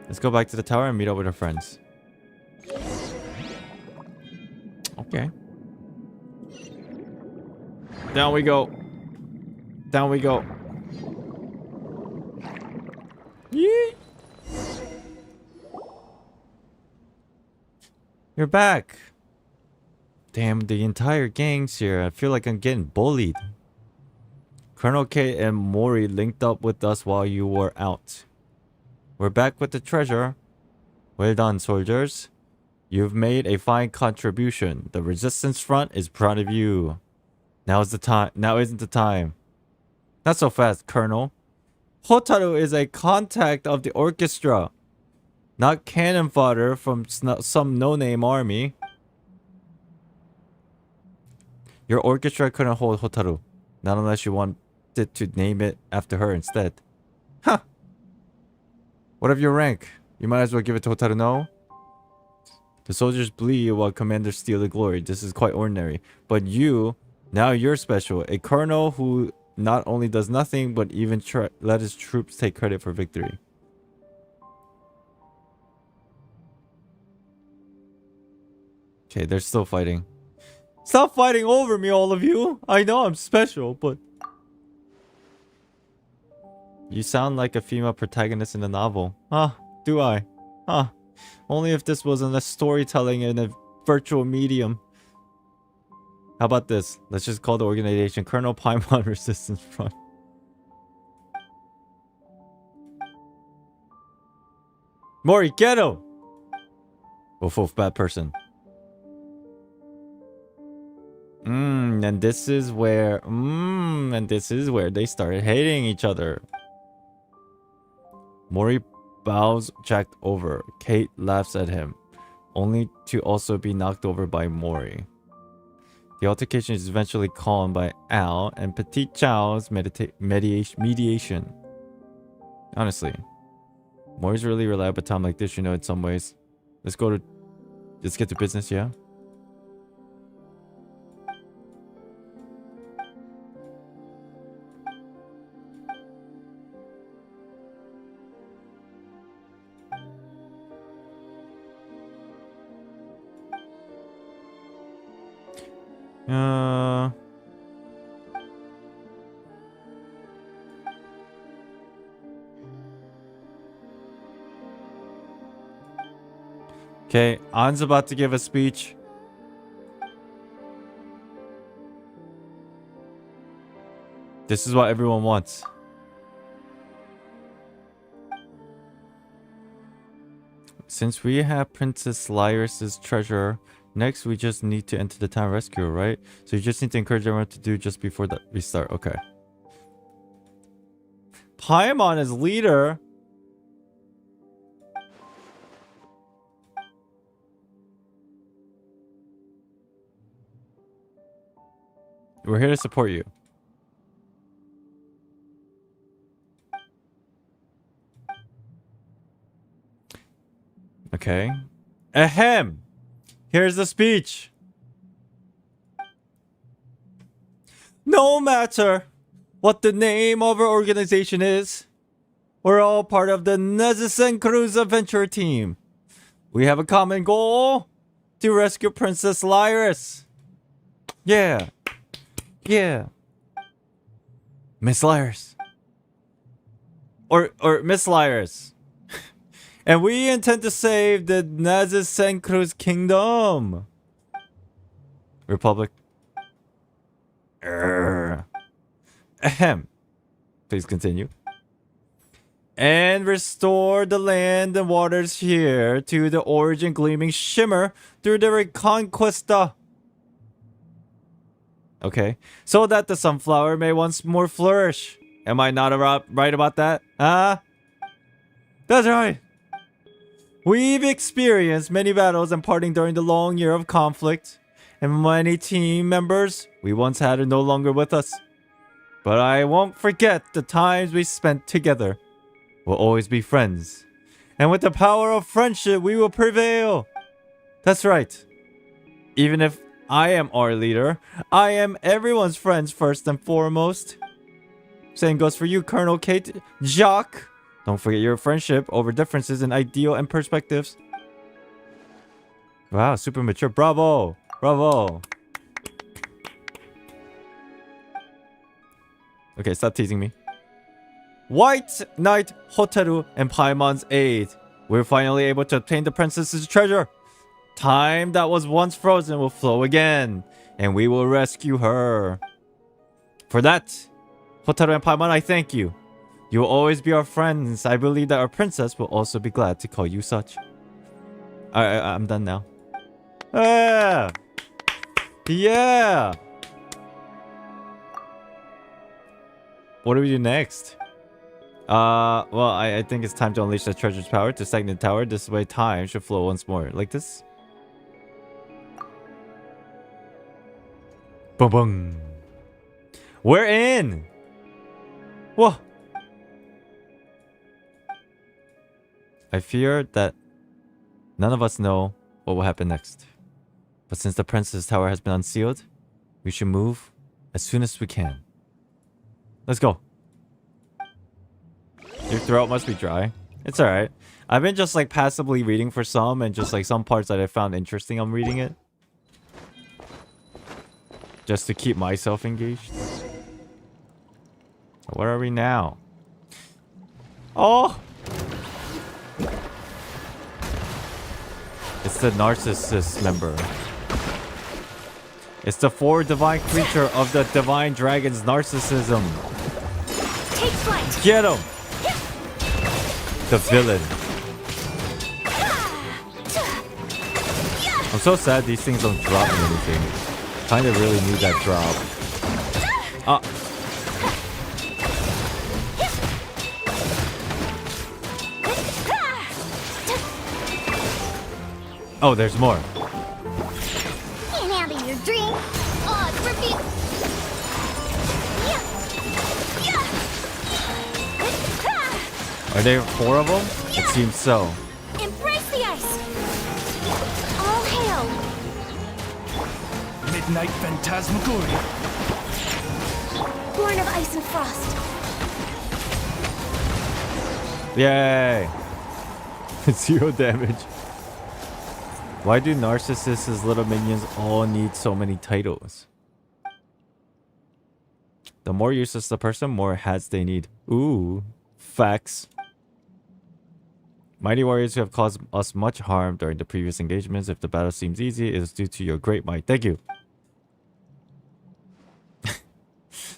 [SPEAKER 2] Let's go back to the tower and meet up with our friends. Okay. Down we go. Down we go. Yee! You're back. Damn, the entire gang's here. I feel like I'm getting bullied. Colonel K and Mori linked up with us while you were out. We're back with the treasure. Well done, soldiers. You've made a fine contribution. The resistance front is proud of you. Now is the time. Now isn't the time. Not so fast, Colonel. Hotaru is a contact of the orchestra, not cannon fodder from some no-name army. Your orchestra couldn't hold Hotaru, not unless you wanted to name it after her instead. Huh. What of your rank? You might as well give it to Hotaru, no? The soldiers bleed while commanders steal the glory. This is quite ordinary. But you, now you're special. A colonel who not only does nothing, but even let his troops take credit for victory. Okay, they're still fighting. Stop fighting over me, all of you! I know I'm special, but... You sound like a female protagonist in a novel. Ah, do I? Ah, only if this wasn't a storytelling in a virtual medium. How about this? Let's just call the organization Colonel Paimon Resistance Front. Mori, get him! Woof woof, bad person. And this is where they started hating each other. Mori bows jacked over. Kate laughs at him, only to also be knocked over by Mori. The altercation is eventually calmed by Al and Petit Chow's mediation. Honestly, Mori's really reliable at a time like this, you know, in some ways. Let's get to business, yeah? Okay, An's about to give a speech. This is what everyone wants. Since we have Princess Lyris's treasure, next we just need to enter the town rescue, right? So you just need to encourage everyone to do just before that we start. Okay. Paimon is leader. We're here to support you. Okay. Ahem! Here's the speech. No matter what the name of our organization is, we're all part of the NARZISSENKREUZ adventure team. We have a common goal: to rescue Princess Lyris. Yeah. Yeah. Miss Lyris. Or Miss Lyris. And we intend to save the NARZISSENKREUZ kingdom. Republic. Ahem. Please continue. And restore the land and waters here to the origin gleaming shimmer through the Reconquista. Okay. So that the sunflower may once more flourish. Am I not right about that? Huh? That's right. We've experienced many battles and parting during the long year of conflict, and many team members we once had are no longer with us. But I won't forget the times we spent together. We'll always be friends. And with the power of friendship, we will prevail. That's right. Even if I am our leader. I am everyone's friends first and foremost. Same goes for you, Colonel Kate. Jacques. Don't forget your friendship over differences in ideal and perspectives. Wow, super mature. Bravo. Bravo. Okay, stop teasing me. White Knight Hotaru and Paimon's aid. We're finally able to obtain the princess's treasure. Time that was once frozen will flow again, and we will rescue her. For that, Hotaru and Paimon, I thank you. You will always be our friends. I believe that our princess will also be glad to call you such. I'm done now. Yeah! Yeah! What do we do next? Well, I think it's time to unleash the treasure's power to stagnant tower. This way time should flow once more. Like this? Boom boom. We're in! Whoa! I fear that none of us know what will happen next. But since the princess tower has been unsealed, we should move as soon as we can. Let's go. Your throat must be dry. It's alright. I've been just like passively reading for some, and just like some parts that I found interesting, I'm reading it. Just to keep myself engaged. Where are we now? Oh! It's the Narcissus member. It's the four divine creature of the divine dragon's narcissism.
[SPEAKER 4] Take flight.
[SPEAKER 2] Get him! The villain. I'm so sad these things don't drop me anything. Kinda really need that drop. Ah. Oh, there's more.
[SPEAKER 4] Can't handle your drink. Oh, repeat.
[SPEAKER 2] Are there four of them? It seems so.
[SPEAKER 4] Embrace the ice. All hail.
[SPEAKER 5] Midnight Phantasmagoria.
[SPEAKER 4] Born of ice and frost.
[SPEAKER 2] Yay! 0 damage. Why do Narcissus' little minions all need so many titles? The more useless the person, more hats they need. Ooh, facts. Mighty warriors who have caused us much harm during the previous engagements. If the battle seems easy, it is due to your great might. Thank you.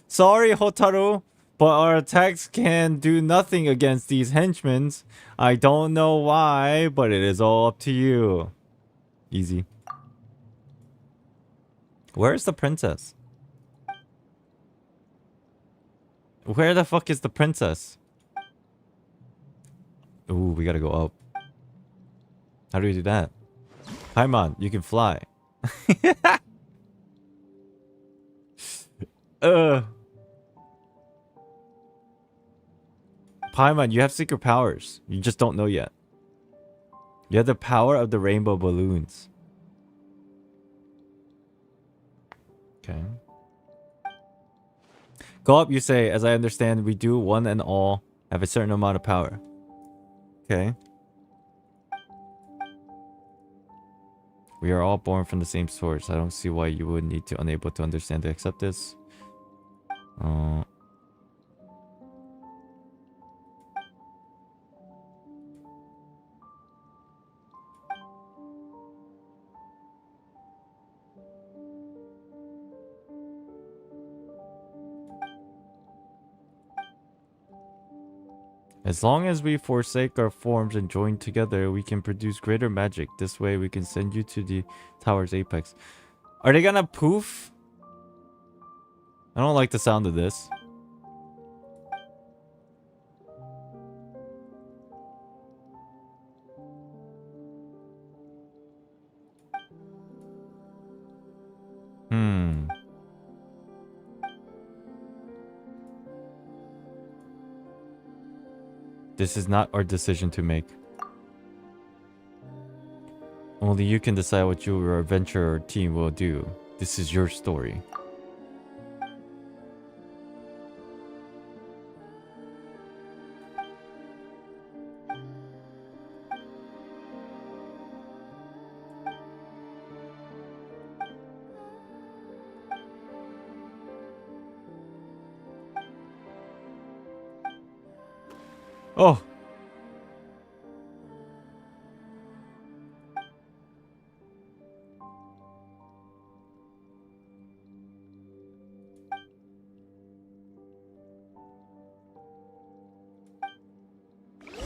[SPEAKER 2] Sorry, Hotaru, but our attacks can do nothing against these henchmen. I don't know why, but it is all up to you. Easy. Where's the princess? Where the fuck is the princess? Ooh, we gotta go up. How do we do that? Paimon, you can fly. Paimon, you have secret powers. You just don't know yet. You have the power of the rainbow balloons. Okay. Go up, you say. As I understand, we do one and all have a certain amount of power. Okay. We are all born from the same source. I don't see why you would need to unable to understand to accept this. As long as we forsake our forms and join together, we can produce greater magic. This way, we can send you to the tower's apex. Are they gonna poof? I don't like the sound of this. This is not our decision to make. Only you can decide what your adventure team will do. This is your story. Oh!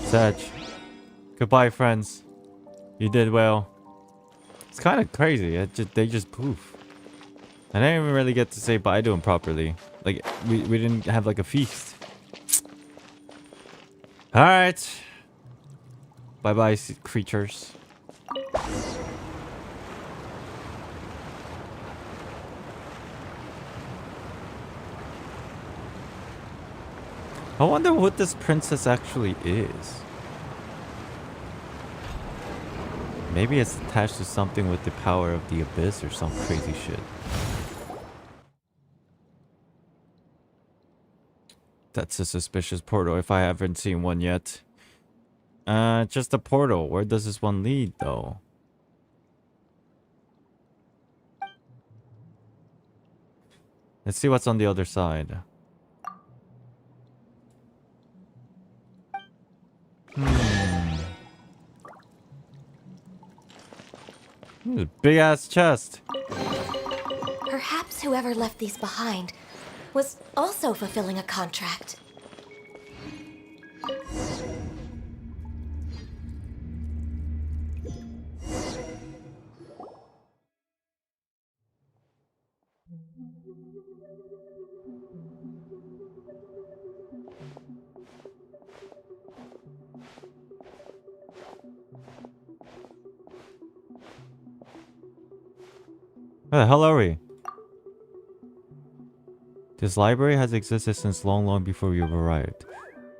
[SPEAKER 2] Sag. Goodbye, friends. You did well. It's kind of crazy. They just poof. I didn't even really get to say bye to him properly. Like, we didn't have like a feast. Alright. Bye-bye, creatures. I wonder what this princess actually is. Maybe it's attached to something with the power of the abyss or some crazy shit. That's a suspicious portal if I haven't seen one yet. Just a portal. Where does this one lead though? Let's see what's on the other side. Big ass chest.
[SPEAKER 8] Perhaps whoever left these behind was also fulfilling a contract.
[SPEAKER 2] Where the hell are we? This library has existed since long before you've arrived.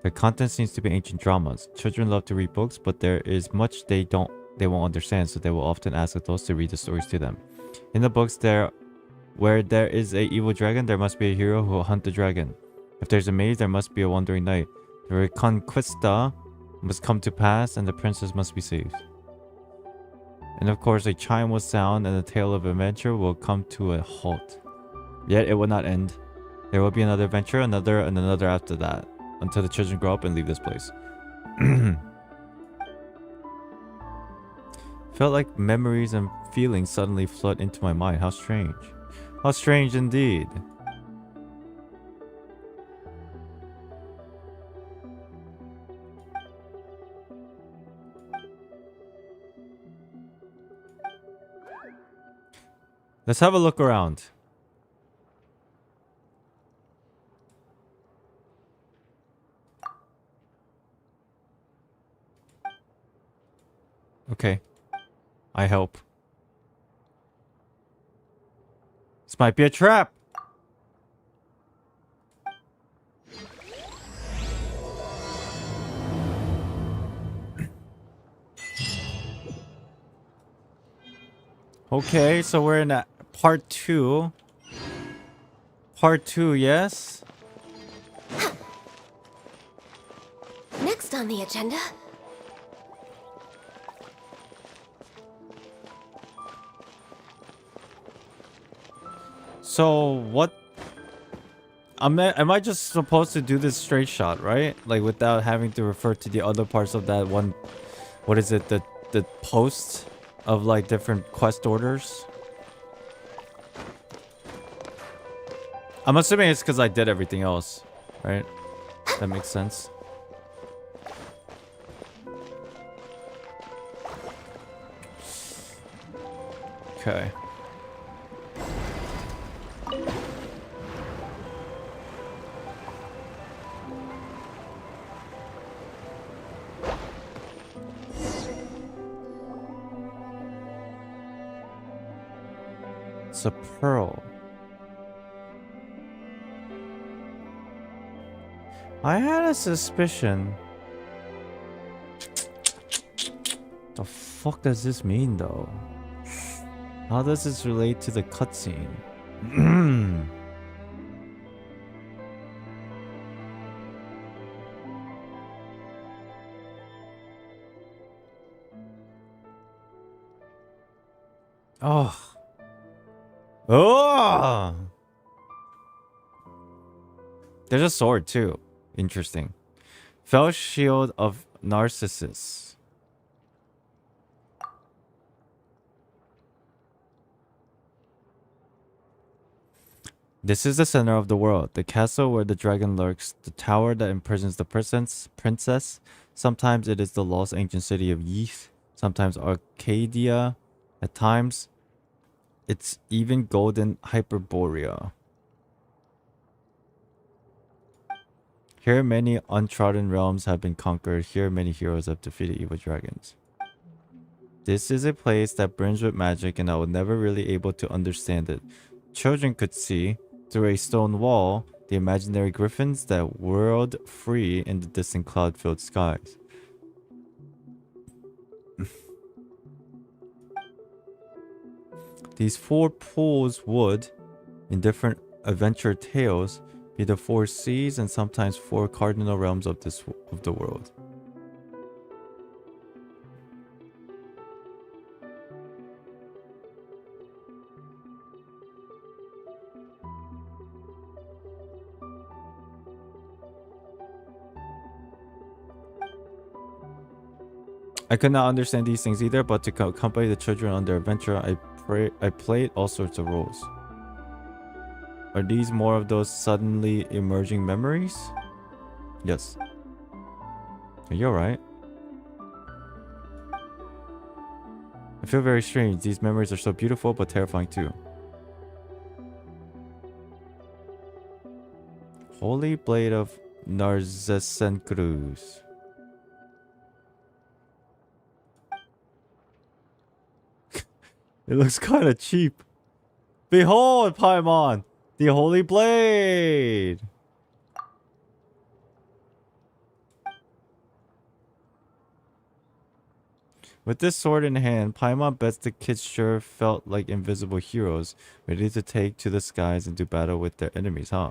[SPEAKER 2] The content seems to be ancient dramas. Children love to read books, but there is much they won't understand, so they will often ask adults to read the stories to them. In the books, where there is a evil dragon, there must be a hero who will hunt the dragon. If there's a maze, there must be a wandering knight. The Reconquista must come to pass, and the princess must be saved. And of course, a chime will sound, and the tale of adventure will come to a halt. Yet it will not end. There will be another adventure, another, and another after that, until the children grow up and leave this place. Felt like memories and feelings suddenly flood into my mind. How strange. How strange indeed. Let's have a look around. Okay. I help. This might be a trap. Okay, so we're in part 2. Part 2, yes?
[SPEAKER 8] Next on the agenda,
[SPEAKER 2] So what? Am I just supposed to do this straight shot, right? Like without having to refer to the other parts of that one? What is it? The posts of like different quest orders? I'm assuming it's because I did everything else, right? That makes sense. Okay. It's a pearl. I had a suspicion. The fuck does this mean though? How does this relate to the cutscene? Oh. Oh! There's a sword too. Interesting. Fell Shield of Narcissus. This is the center of the world, the castle where the dragon lurks, the tower that imprisons the princess. Sometimes it is the lost ancient city of Yeath, sometimes Arcadia. At times, it's even golden Hyperborea. Here many untrodden realms have been conquered. Here many heroes have defeated evil dragons. This is a place that burns with magic and I was never really able to understand it. Children could see, through a stone wall, the imaginary griffins that whirled free in the distant cloud-filled skies. These 4 pools would, in different adventure tales, be the 4 seas and sometimes 4 cardinal realms of the world. I could not understand these things either, but to accompany the children on their adventure, I played all sorts of roles. Are these more of those suddenly emerging memories? Yes. Are you alright? I feel very strange. These memories are so beautiful, but terrifying too. Holy Blade of Narzissenkreuz. It looks kind of cheap. Behold, Paimon, the Holy Blade. With this sword in hand, Paimon bets the kids sure felt like invisible heroes, ready to take to the skies and do battle with their enemies, huh?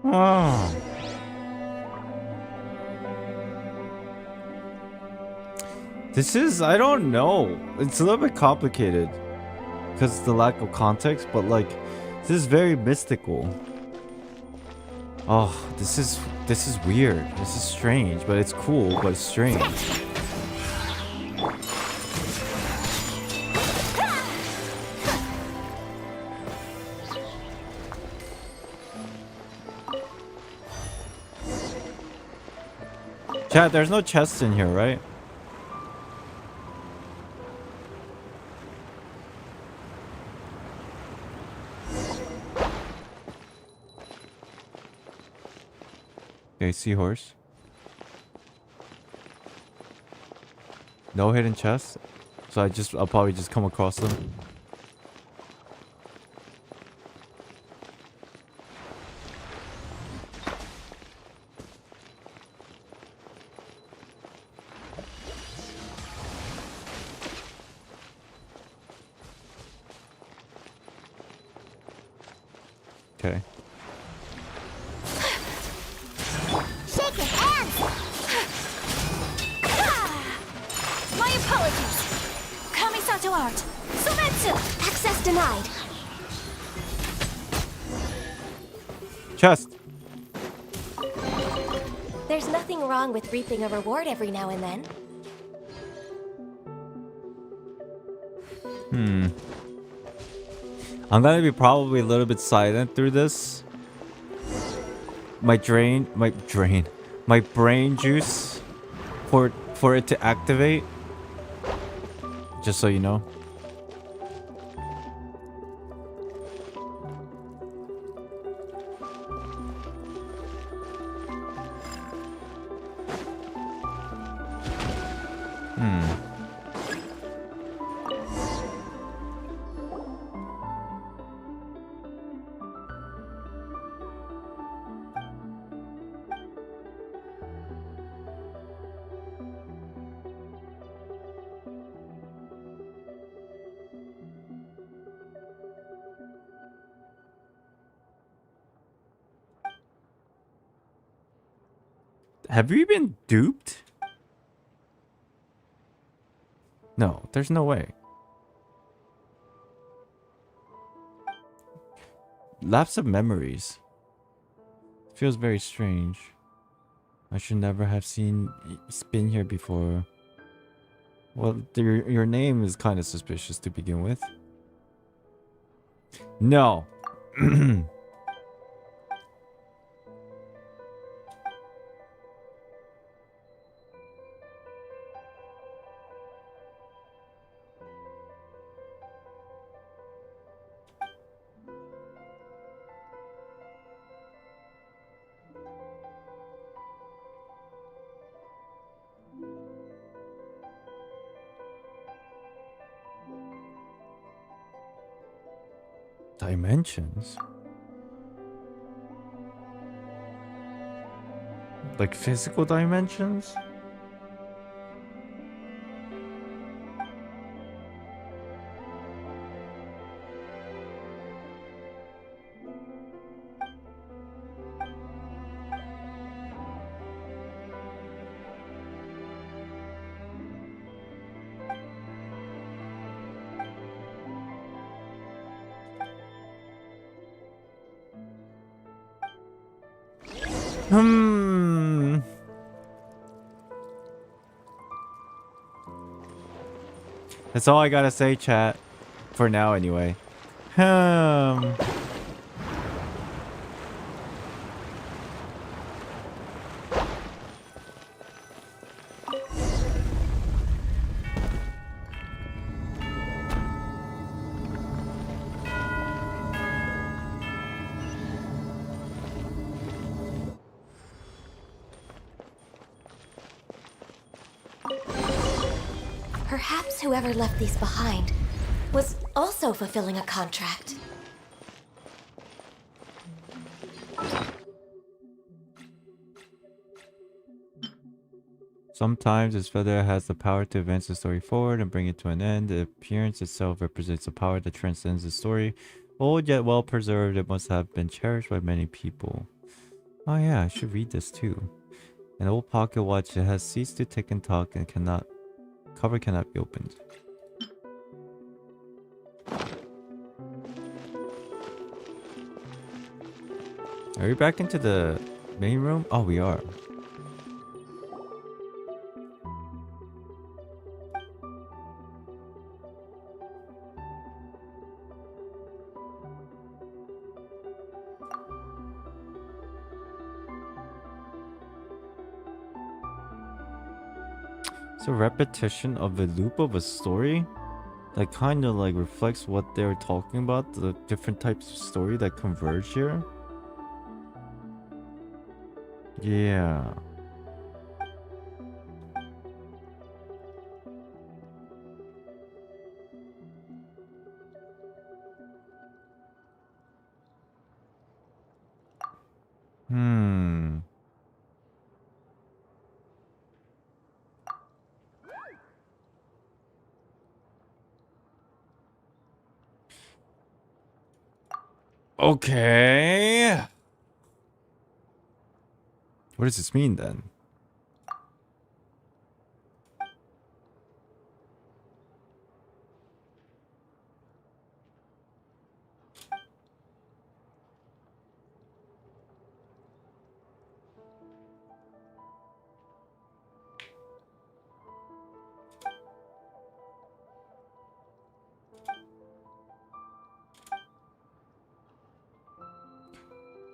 [SPEAKER 2] Oh. This is, I don't know. It's a little bit complicated because of the lack of context, but like, this is very mystical. Oh, this is weird. This is strange, but it's cool, but it's strange. Chat, there's no chests in here, right? Okay, seahorse. No hidden chests, so I'll probably just come across them. Okay.
[SPEAKER 8] Shake your hands! start. Sumetsu! Access denied.
[SPEAKER 2] Chest.
[SPEAKER 8] There's nothing wrong with reaping a reward every now and then.
[SPEAKER 2] I'm gonna be probably a little bit silent through this. My brain juice for it to activate. Just so you know. Have we been duped? No, there's no way. Lapse of memories. Feels very strange. I should never have been here before. Well, your name is kind of suspicious to begin with. No. Dimensions? Like physical dimensions? That's all I gotta say, chat. For now, anyway.
[SPEAKER 8] Perhaps whoever left these behind was also fulfilling a contract.
[SPEAKER 2] Sometimes this feather has the power to advance the story forward and bring it to an end. The appearance itself represents a power that transcends the story. Old yet well preserved, it must have been cherished by many people. Oh yeah, I should read this too. An old pocket watch that has ceased to tick and talk and cover cannot be opened. Are we back into the main room? Oh, we are. It's a repetition of the loop of a story that kind of like reflects what they were talking about, the different types of story that converge here. Yeah. Okay. What does this mean then?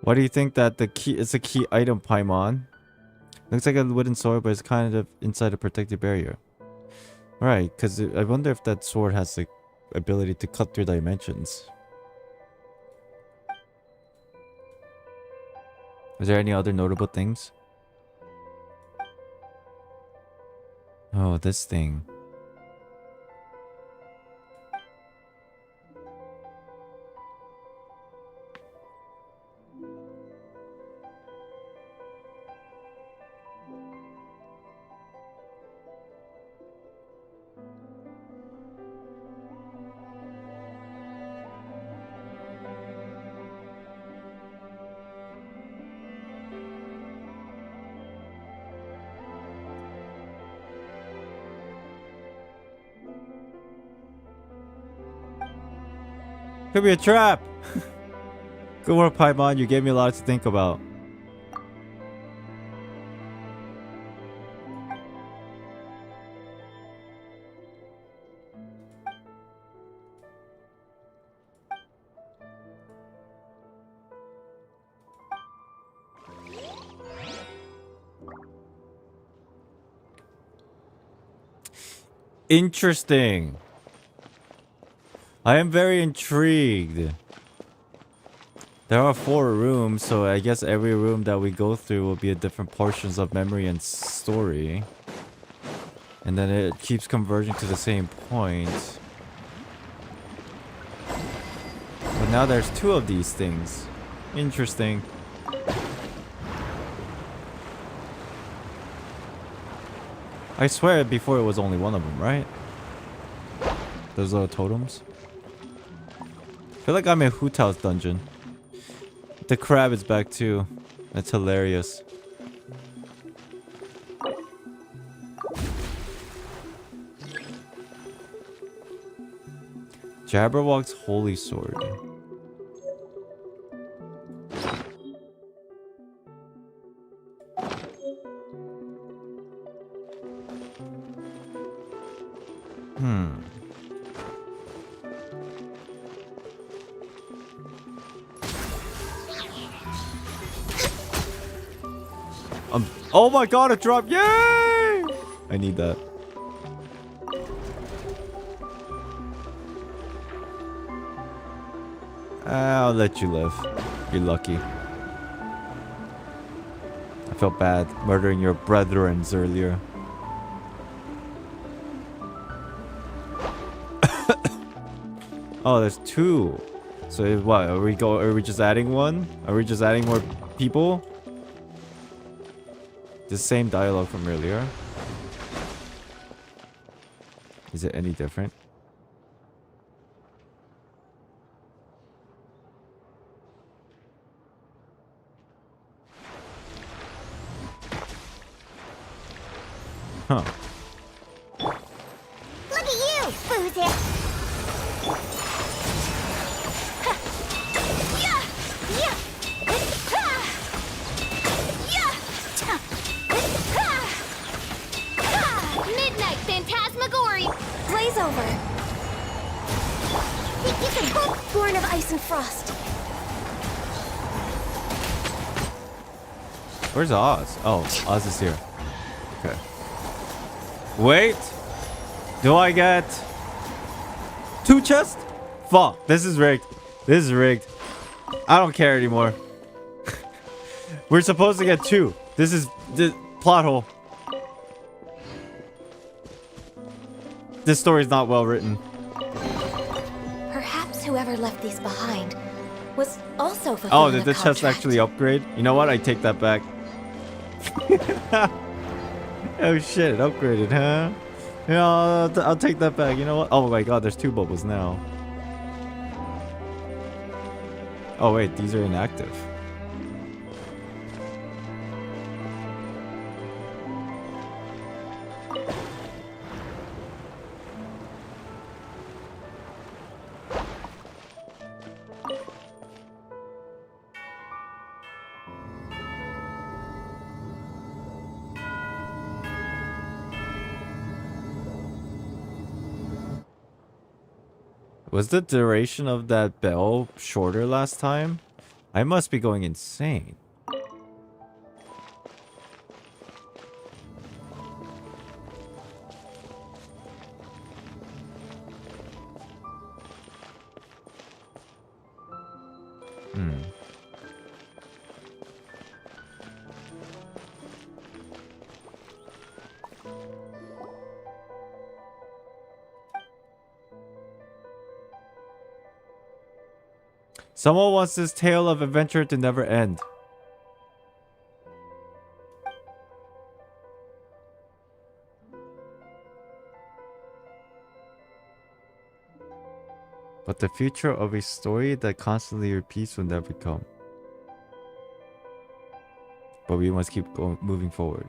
[SPEAKER 2] Why do you think that the key is a key item, Paimon? Looks like a wooden sword, but it's kind of inside a protective barrier. Right, because I wonder if that sword has the ability to cut through dimensions. Is there any other notable things? Oh, this thing. Could be a trap! Good work, Paimon. You gave me a lot to think about. Interesting. I am very intrigued. There are 4 rooms, so I guess every room that we go through will be a different portions of memory and story. And then it keeps converging to the same point. But now there's 2 of these things. Interesting. I swear before it was only one of them, right? Those little totems. I feel like I'm in Hu Tao's dungeon. The crab is back too. That's hilarious. Jabberwock's holy sword. Oh my god, it dropped! Yay! I need that. I'll let you live. You're lucky. I felt bad murdering your brethrens earlier. Oh, there's 2. So what? Are we just adding one? Are we just adding more people? The same dialogue from earlier. Is it any different? Huh.
[SPEAKER 8] Look at you, Boozy! Midnight Phantasmagoria! Blaze over! You can both born of ice and frost.
[SPEAKER 2] Where's Oz? Oh, Oz is here. Okay. Wait! Do I get 2 chests? Fuck, this is rigged. This is rigged. I don't care anymore. We're supposed to get 2. This is the plot hole. This story's not well written.
[SPEAKER 8] Perhaps whoever left these behind was also fulfilling
[SPEAKER 2] Oh, did the
[SPEAKER 8] contract.
[SPEAKER 2] chest actually upgrade? You know what? I take that back. Oh shit, it upgraded, huh? Yeah, I'll take that back. You know what? Oh my god, there's 2 bubbles now. Oh wait, these are inactive. Was the duration of that bell shorter last time? I must be going insane. Someone wants this tale of adventure to never end. But the future of a story that constantly repeats will never come. But we must keep going, moving forward.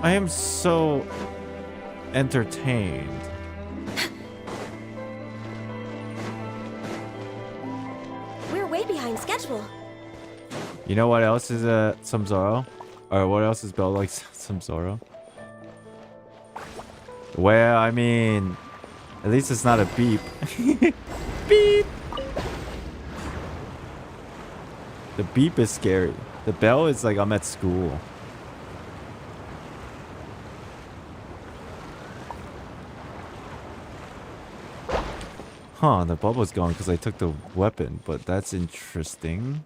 [SPEAKER 2] I am so entertained.
[SPEAKER 8] We're way behind schedule.
[SPEAKER 2] You know what else is some Zoro? Or what else is spelled like some Zoro? Well, I mean, at least it's not a beep. Beep! The beep is scary. The bell is like I'm at school. Huh, the bubble's gone because I took the weapon, but that's interesting.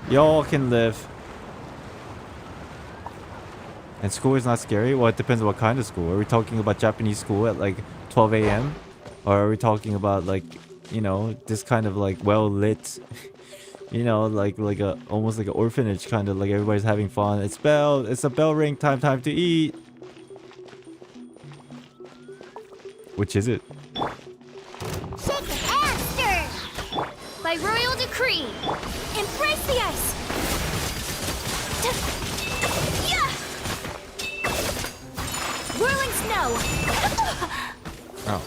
[SPEAKER 2] Y'all can live. And school is not scary? Well, it depends on what kind of school. Are we talking about Japanese school at like 12 a.m.? Or are we talking about like, you know, this kind of like well-lit... You know, like a almost like an orphanage kind of, like everybody's having fun. It's a bell ring time to eat. Which is it?
[SPEAKER 8] Shake the hamster! By royal decree, embrace the ice! Yeah! Whirling snow!
[SPEAKER 2] Oh.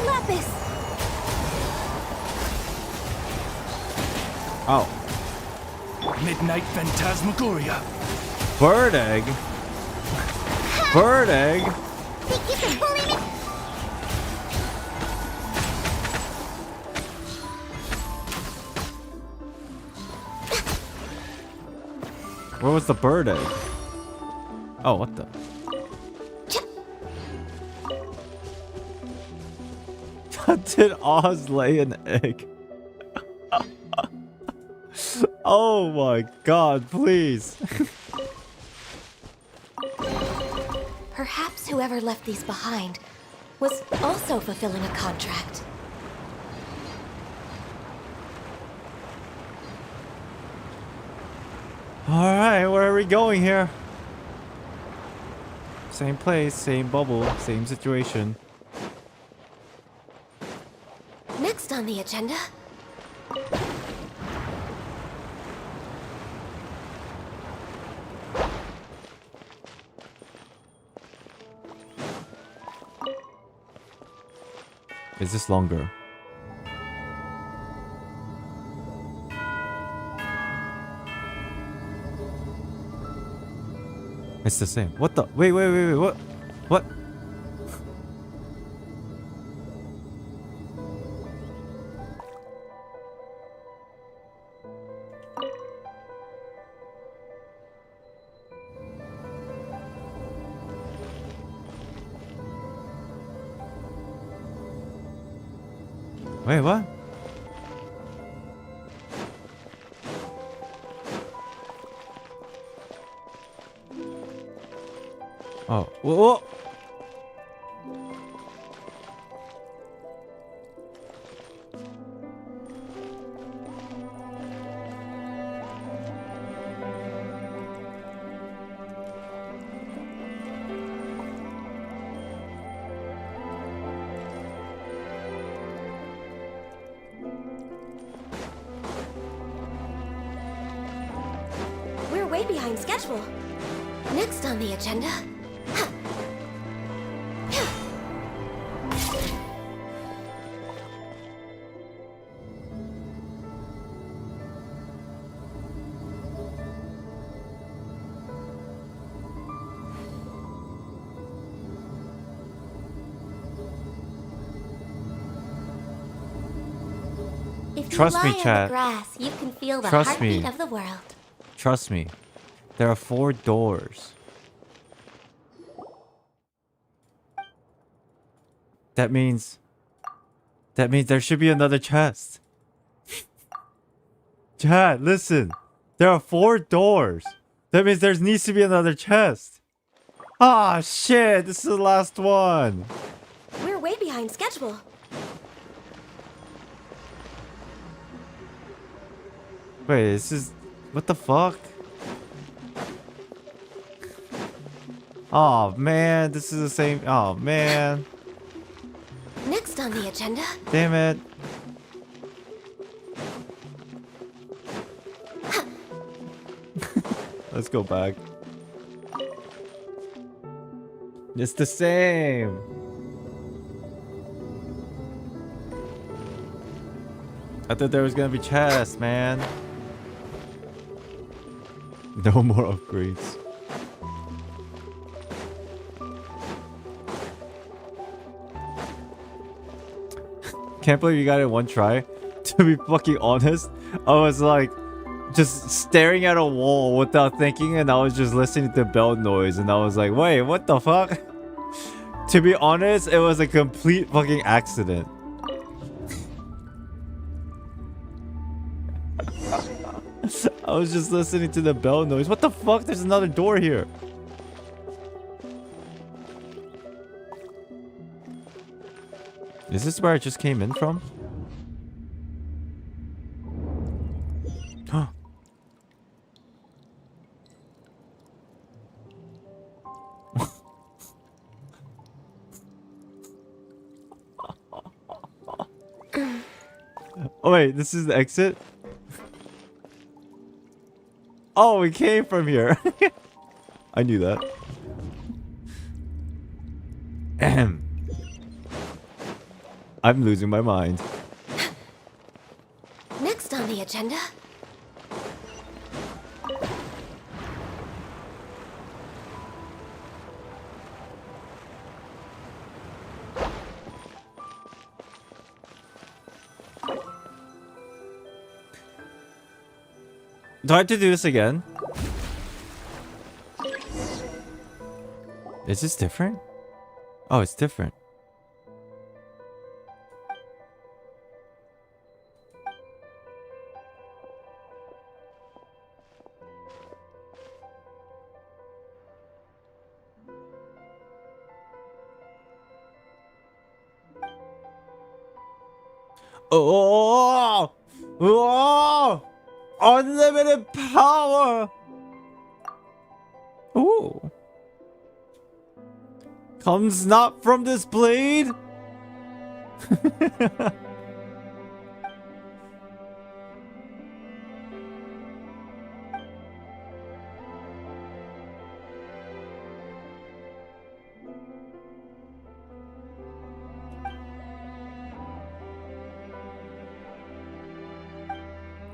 [SPEAKER 8] Lapis.
[SPEAKER 2] Oh.
[SPEAKER 9] Midnight Phantasmagoria.
[SPEAKER 2] Bird egg? Bird egg?
[SPEAKER 8] Think you can bully me?
[SPEAKER 2] Where was the bird egg? Oh, what the? Did Oz lay an egg? Oh my god, please.
[SPEAKER 8] Perhaps whoever left these behind was also fulfilling a contract.
[SPEAKER 2] Alright, where are we going here? Same place, same bubble, same situation.
[SPEAKER 8] Next on the agenda...
[SPEAKER 2] Is this longer? It's the same. What the? Wait, what? What? Wait, what? Oh, whoa!
[SPEAKER 8] behind schedule. Next on the agenda... If
[SPEAKER 2] Trust
[SPEAKER 8] you
[SPEAKER 2] me,
[SPEAKER 8] lie on
[SPEAKER 2] chat.
[SPEAKER 8] the grass, you can feel the
[SPEAKER 2] Trust
[SPEAKER 8] heartbeat
[SPEAKER 2] me.
[SPEAKER 8] of the world.
[SPEAKER 2] Trust me. There are 4 doors. That means there should be another chest. Chat, listen. There are 4 doors. That means there needs to be another chest. Ah, shit. This is the last one.
[SPEAKER 8] We're way behind schedule.
[SPEAKER 2] Wait, this is... What the fuck? Oh, man. This is the same... Oh, man.
[SPEAKER 8] Next on the agenda...
[SPEAKER 2] Damn it. Let's go back. It's the same. I thought there was gonna be chests, man. No more upgrades. Can't believe you got it in one try. To be fucking honest, I was like just staring at a wall without thinking, and I was just listening to bell noise, and I was like, wait, what the fuck? To be honest, it was a complete fucking accident. I was just listening to the bell noise. What the fuck? There's another door here. Is this where I just came in from? Oh wait, this is the exit? Oh, we came from here. I knew that. Ahem. I'm losing my mind.
[SPEAKER 8] Next on the agenda...
[SPEAKER 2] Do I have to do this again? Is this different? Oh, it's different. Oh! Oh! Unlimited power! Ooh. Comes not from this blade?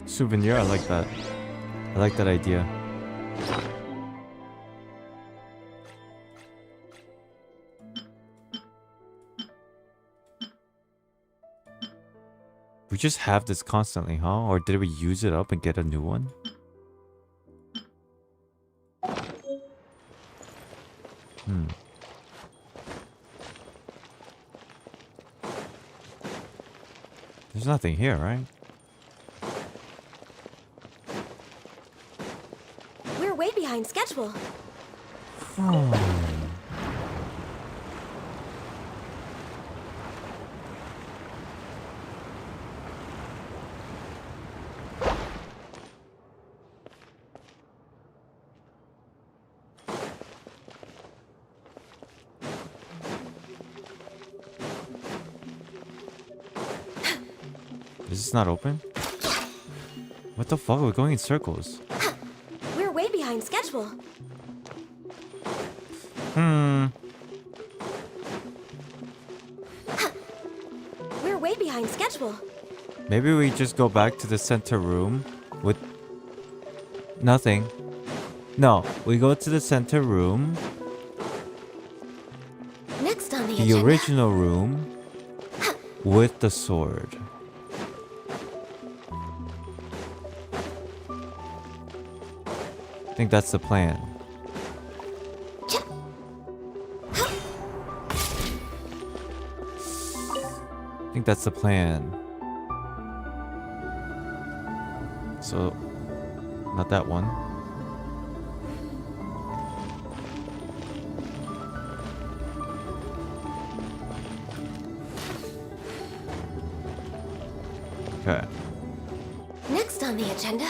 [SPEAKER 2] Souvenir, I like that. I like that idea. We just have this constantly, huh? Or did we use it up and get a new one? There's nothing here, right?
[SPEAKER 8] We're way behind schedule.
[SPEAKER 2] Is this not open? What the fuck? We're going in circles.
[SPEAKER 8] We're way behind schedule. schedule. We're way behind schedule.
[SPEAKER 2] Maybe we just go back to the center room with nothing. No, we go to the center room,
[SPEAKER 8] Next on the
[SPEAKER 2] the
[SPEAKER 8] agenda.
[SPEAKER 2] original room, with the sword. I think that's the plan. I think that's the plan. So, not that one. Okay.
[SPEAKER 8] Next on the agenda.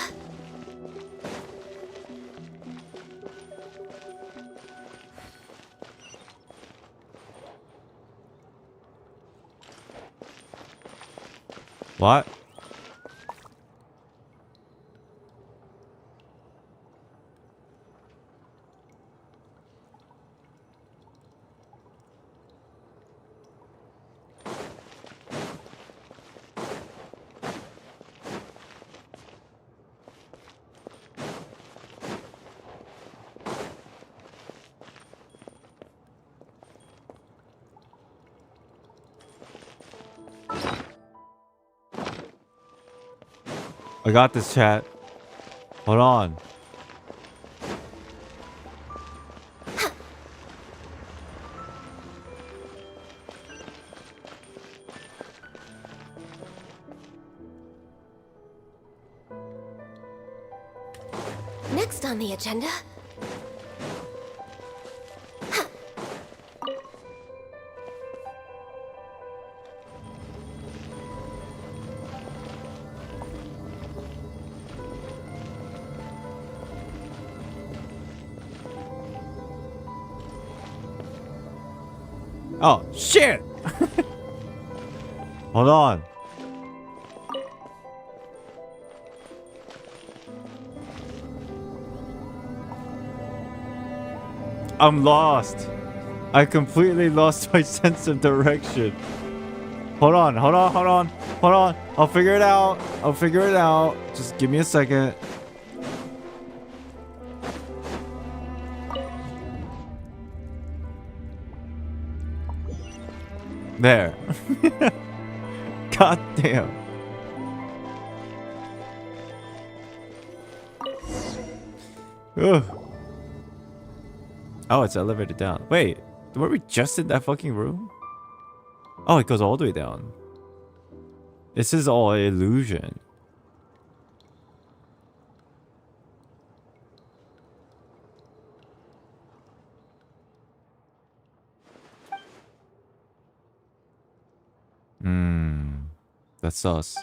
[SPEAKER 2] What? I got this, chat. Hold on.
[SPEAKER 8] Next on the agenda.
[SPEAKER 2] Oh, shit! Hold on. I'm lost. I completely lost my sense of direction. Hold on, hold on, hold on, hold on. I'll figure it out. I'll figure it out. Just give me a second. There. God damn. Ugh. Oh, it's elevated down. Wait, were we just in that fucking room? Oh, it goes all the way down. This is all an illusion. That's sus.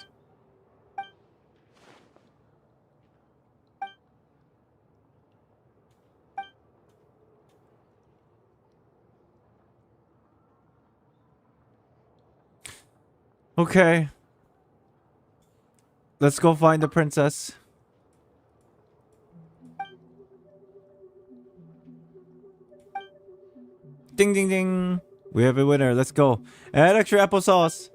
[SPEAKER 2] Okay. Let's go find the princess. Ding ding ding. We have a winner. Let's go. Add extra applesauce.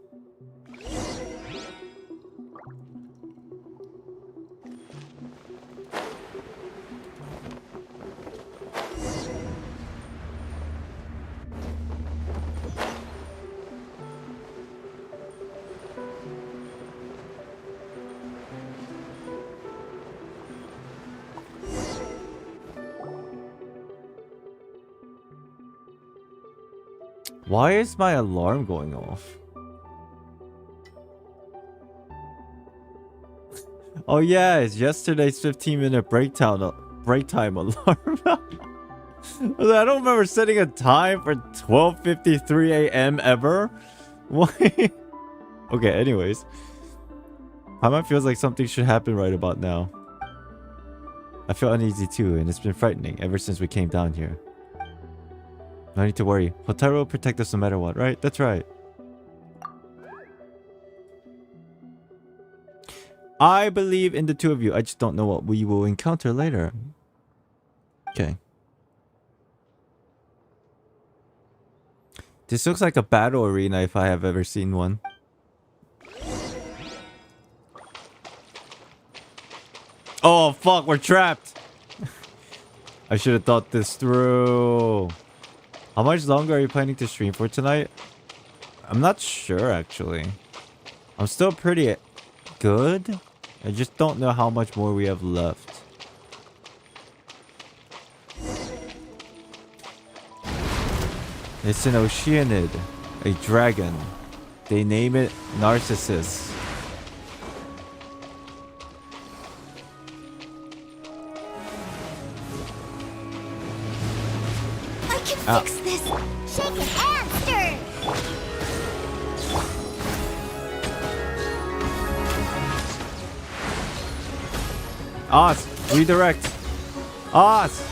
[SPEAKER 2] Why is my alarm going off? Oh yeah, it's yesterday's 15-minute break time alarm. I don't remember setting a time for 12:53 a.m. ever. Why? Okay, anyways. Paimon feels like something should happen right about now. I feel uneasy too, and it's been frightening ever since we came down here. No need to worry. Hotaru will protect us no matter what, right? That's right. I believe in the two of you. I just don't know what we will encounter later. Okay. This looks like a battle arena if I have ever seen one. Oh fuck, we're trapped. I should have thought this through. How much longer are you planning to stream for tonight? I'm not sure actually. I'm still pretty good. I just don't know how much more we have left. It's an Oceanid, a dragon. They name it Narcissus.
[SPEAKER 8] I can fix this! Shake it and stir!
[SPEAKER 2] Oz, redirect. Oz!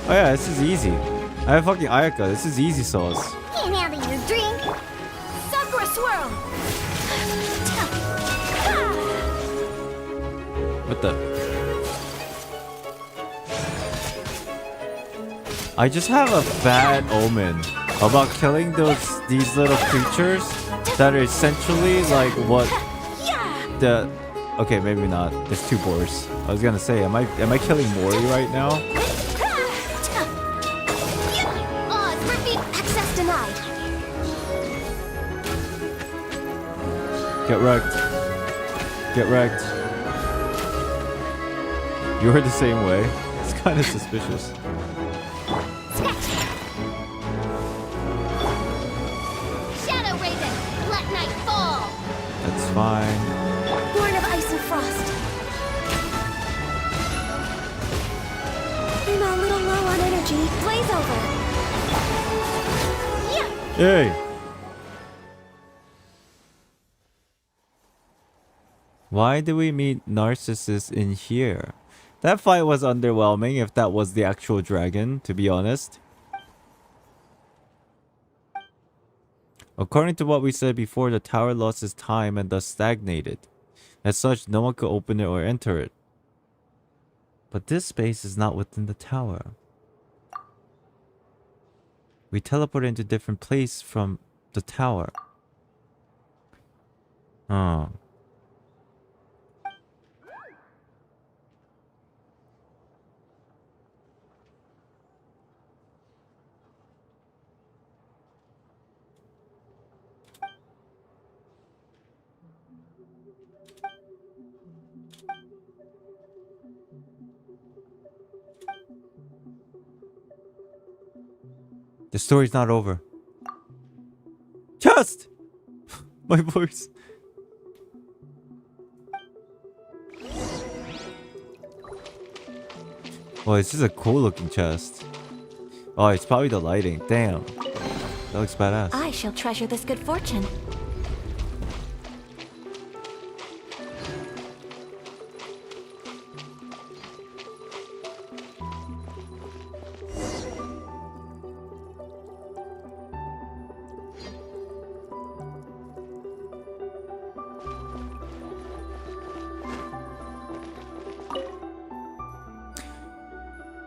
[SPEAKER 2] Oh yeah, this is easy. I have fucking Ayaka. This is easy sauce.
[SPEAKER 8] Can't handle your drink! Sakura swirl!
[SPEAKER 2] What the? I just have a bad omen about killing these little creatures that are essentially like what the... Okay, maybe not. There's two boars. I was gonna say, am I killing Mori right now?
[SPEAKER 8] Repeat access denied.
[SPEAKER 2] Get wrecked. Get wrecked. You were the same way. It's kind of suspicious.
[SPEAKER 8] Shadow Raven, let night fall.
[SPEAKER 2] That's fine.
[SPEAKER 8] Born of ice and frost. I'm a little low on energy. Blaze over. Yeah.
[SPEAKER 2] Hey! Why do we meet Narcissus in here? That fight was underwhelming if that was the actual dragon, to be honest. According to what we said before, the tower lost its time and thus stagnated. As such, no one could open it or enter it. But this space is not within the tower. We teleported into a different place from the tower. Oh. The story's not over. Just! My voice. Well, it's just a cool looking chest. Oh, it's probably the lighting. Damn. That looks badass.
[SPEAKER 4] I shall treasure this good fortune.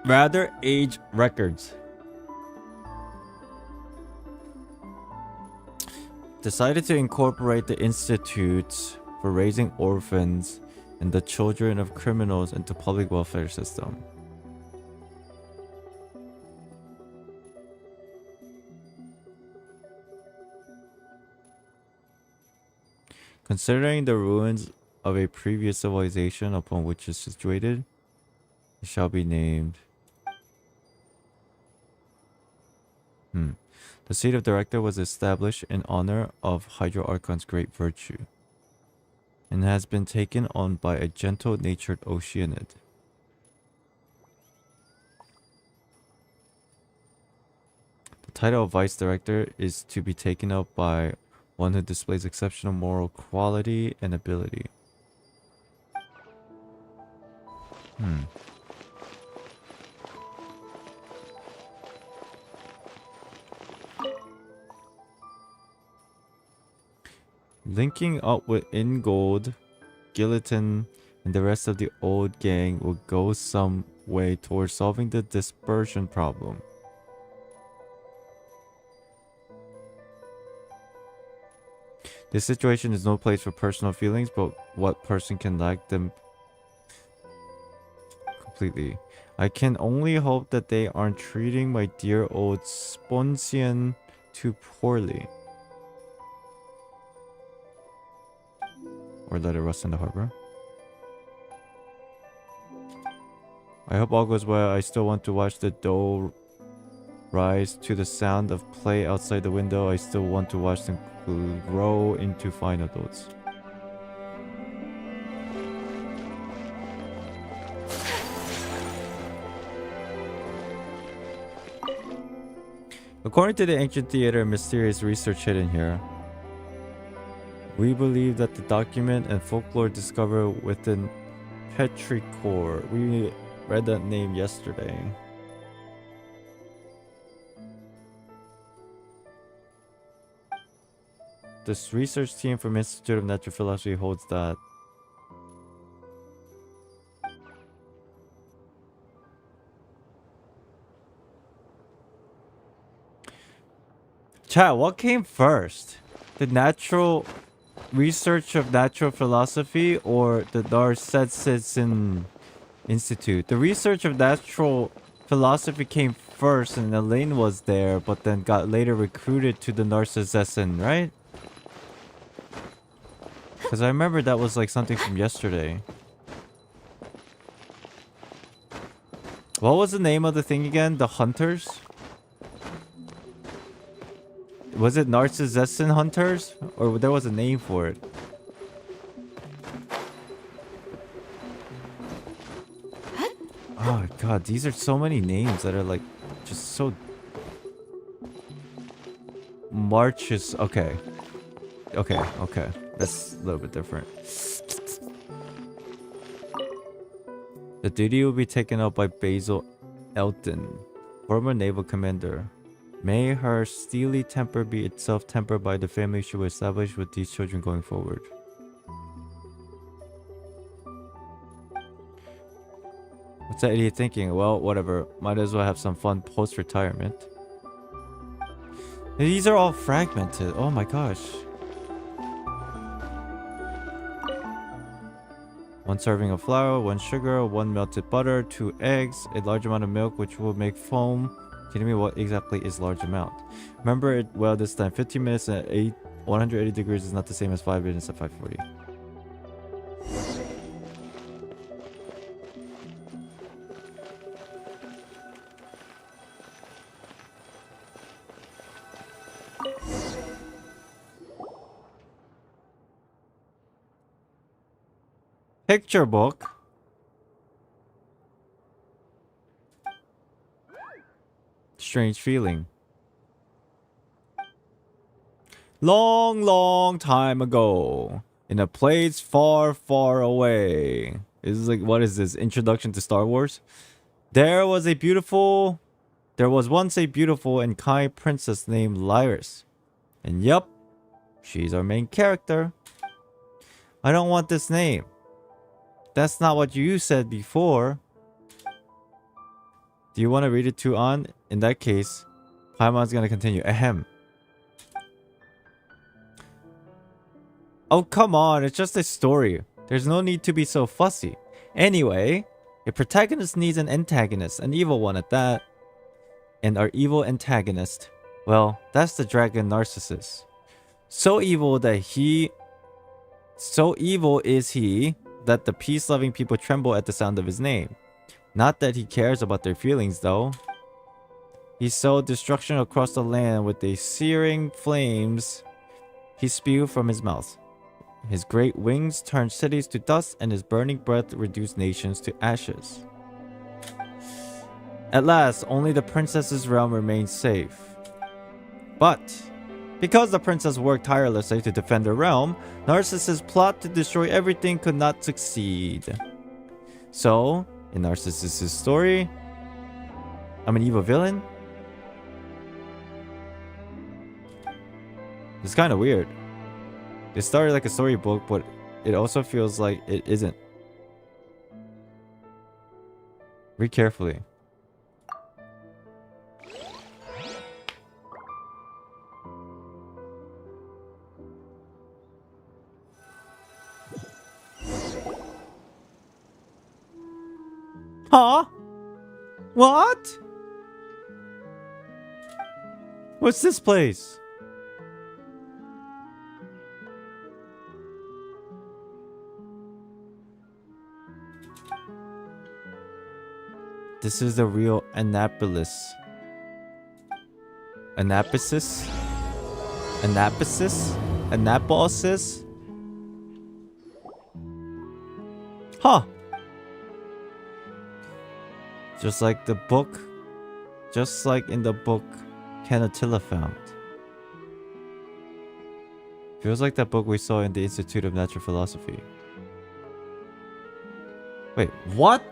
[SPEAKER 2] Rather age records. Decided to incorporate the institutes for raising orphans and the children of criminals into public welfare system. Considering the ruins of a previous civilization upon which it is situated, it shall be named. The seat of director was established in honor of Hydro Archon's great virtue, and has been taken on by a gentle-natured Oceanid. The title of vice director is to be taken up by one who displays exceptional moral quality and ability. Linking up with Ingold, Guillotine, and the rest of the old gang will go some way towards solving the dispersion problem. This situation is no place for personal feelings, but what person can lack them completely. I can only hope that they aren't treating my dear old Sponsian too poorly. Or let it rust in the harbor. I hope all goes well. I still want to watch the dough rise to the sound of play outside the window. I still want to watch them grow into fine adults. According to the ancient theater, mysterious research hidden here. We believe that the document and folklore discovered within Petrichor. We read that name yesterday. This research team from Institute of Natural Philosophy holds that chat, what came first? The natural research of natural philosophy or the Narzissen Institute? The research of natural philosophy came first and Elaine was there, but then got later recruited to the Narzissen, right? Because I remember that was like something from yesterday. What was the name of the thing again? The Hunters? Was it Narzissen Hunters? Or there was a name for it? Oh god, these are so many names that are like just so... Marches... Okay. Okay, okay. That's a little bit different. The duty will be taken up by Basil Elton, former naval commander. May her steely temper be itself tempered by the family she will establish with these children going forward. What's that idiot thinking? Well, whatever. Might as well have some fun post-retirement. These are all fragmented. Oh my gosh. 1 serving of flour, 1 sugar, 1 melted butter, 2 eggs, a large amount of milk which will make foam. Kidding me? What exactly is large amount? Remember it well this time. 15 minutes at 180 degrees is not the same as 5 minutes at 540. Picture book. Strange feeling. Long time ago, in a place far, far away. This is like, what is this? Introduction to Star Wars? There was once a beautiful and kind princess named Lyris. And yup, she's our main character. I don't want this name. That's not what you said before. Do you want to read it to An? In that case, Paimon's gonna continue. Ahem. Oh, come on. It's just a story. There's no need to be so fussy. Anyway, a protagonist needs an antagonist, an evil one at that. And our evil antagonist, well, that's the dragon Narcissus. So evil is he that the peace-loving people tremble at the sound of his name. Not that he cares about their feelings, though. He sowed destruction across the land with the searing flames he spewed from his mouth. His great wings turned cities to dust, and his burning breath reduced nations to ashes. At last, only the princess's realm remained safe. But because the princess worked tirelessly to defend her realm, Narcissus' plot to destroy everything could not succeed. So, in Narcissus' story, I'm an evil villain? It's kind of weird. It started like a storybook, but it also feels like it isn't. Read carefully. Huh? What? What's this place? This is the real Annapolis. Annapolis? Annapolis? Annapolis? Huh. Just like the book. Just like in the book Canatilla found. Feels like that book we saw in the Institute of Natural Philosophy. Wait, what?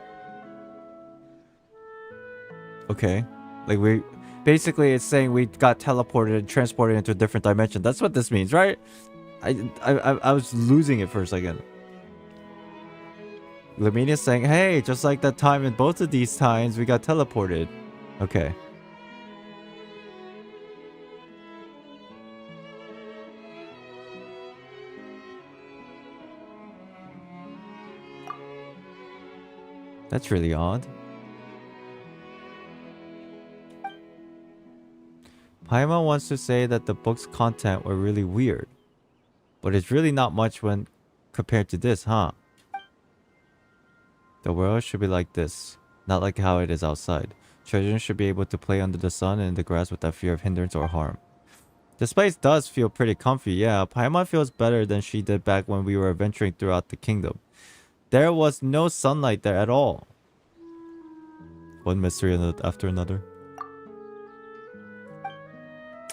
[SPEAKER 2] Okay. Like we... Basically, it's saying we got teleported and transported into a different dimension. That's what this means, right? I was losing it for a second. Laminia's saying, hey, just like that time in both of these times, we got teleported. Okay. That's really odd. Paimon wants to say that the book's content were really weird. But it's really not much when compared to this, huh? The world should be like this, not like how it is outside. Children should be able to play under the sun and in the grass without fear of hindrance or harm. This place does feel pretty comfy, yeah. Paimon feels better than she did back when we were adventuring throughout the kingdom. There was no sunlight there at all. One mystery after another.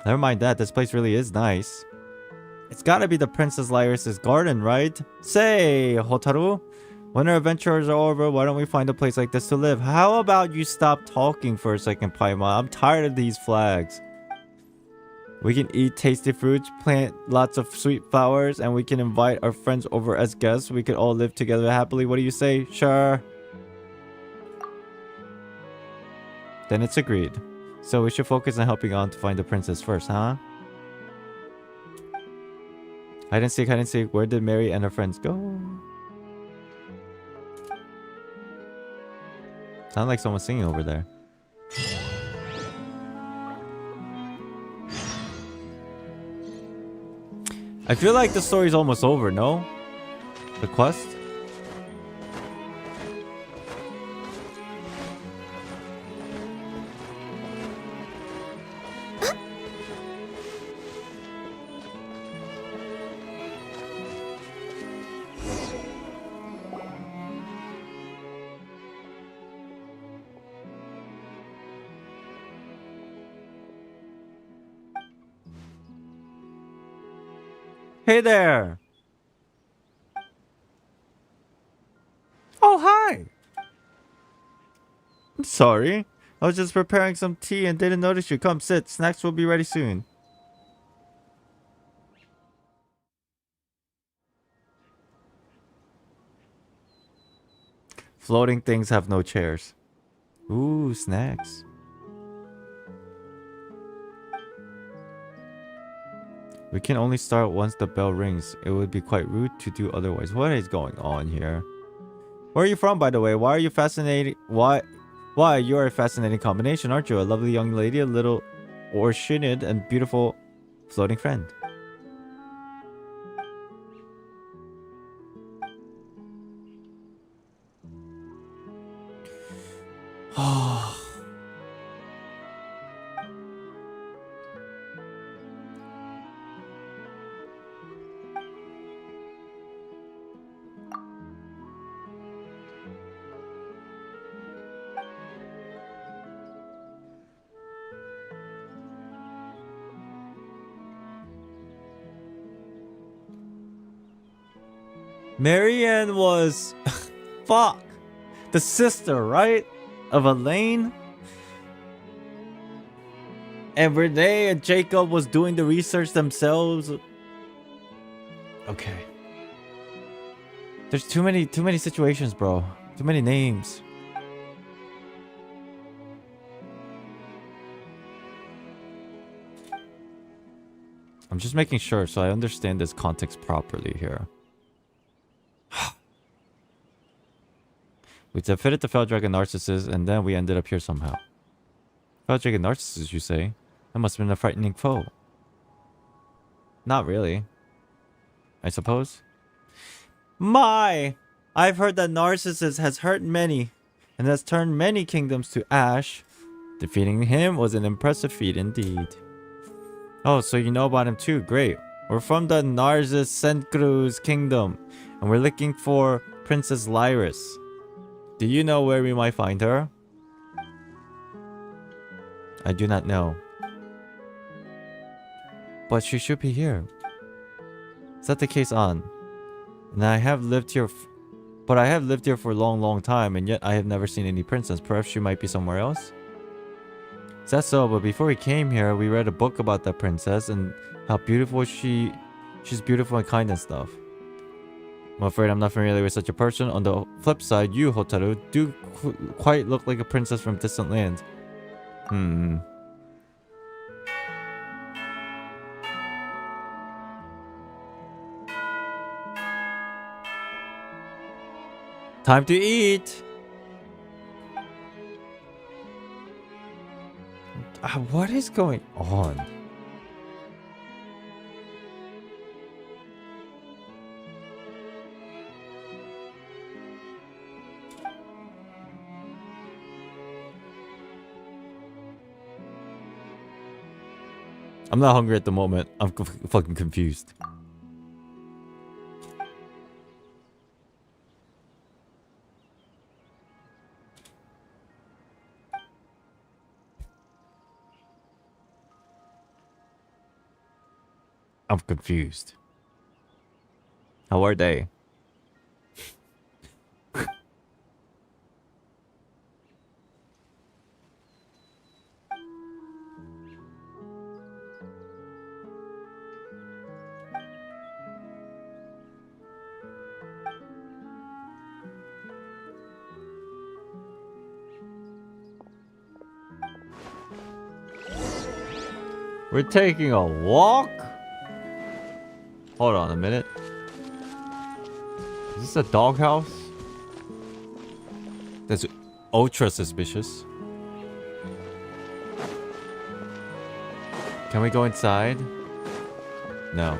[SPEAKER 2] Never mind that, this place really is nice. It's gotta be the Princess Lyris's garden, right? Say, Hotaru, when our adventures are over, why don't we find a place like this to live? How about you stop talking for a second, Paimon? I'm tired of these flags. We can eat tasty fruits, plant lots of sweet flowers, and we can invite our friends over as guests. We could all live together happily. What do you say? Sure. Then it's agreed. So we should focus on helping on to find the princess first, huh? Hide and seek. Where did Mary and her friends go? Sound like someone singing over there. I feel like the story's almost over, no? The quest? Hey there! Oh, hi! I'm sorry. I was just preparing some tea and didn't notice you. Come sit. Snacks will be ready soon. Floating things have no chairs. Ooh, snacks. We can only start once the bell rings. It would be quite rude to do otherwise. What is going on here? Where are you from, by the way? Why are you fascinating? Why? You're a fascinating combination, aren't you? A lovely young lady, a little oceanid, and beautiful floating friend. Oh. Marianne was... fuck. The sister, right? Of Elaine? And Renee and Jacob was doing the research themselves. Okay. There's too many situations, bro. Too many names. I'm just making sure so I understand this context properly here. We defeated the Fell Dragon Narcissus, and then we ended up here somehow. Fell Dragon Narcissus, you say? That must have been a frightening foe. Not really. I suppose. My! I've heard that Narcissus has hurt many, and has turned many kingdoms to ash. Defeating him was an impressive feat indeed. Oh, so you know about him too. Great. We're from the NARZISSENKREUZ kingdom, and we're looking for Princess Lyris. Do you know where we might find her? I do not know. But she should be here. Is that the case, An? And I have lived here but I have lived here for a long time, and yet I have never seen any princess. Perhaps she might be somewhere else? Is that so? But before we came here, we read a book about that princess and how beautiful she's beautiful and kind and stuff. I'm afraid I'm not familiar with such a person. On the flip side, you, Hotaru, do quite look like a princess from distant land. Time to eat! What is going on? I'm not hungry at the moment. I'm fucking confused. I'm confused. How are they? We're taking a walk? Hold on a minute. Is this a doghouse? That's ultra suspicious. Can we go inside? No.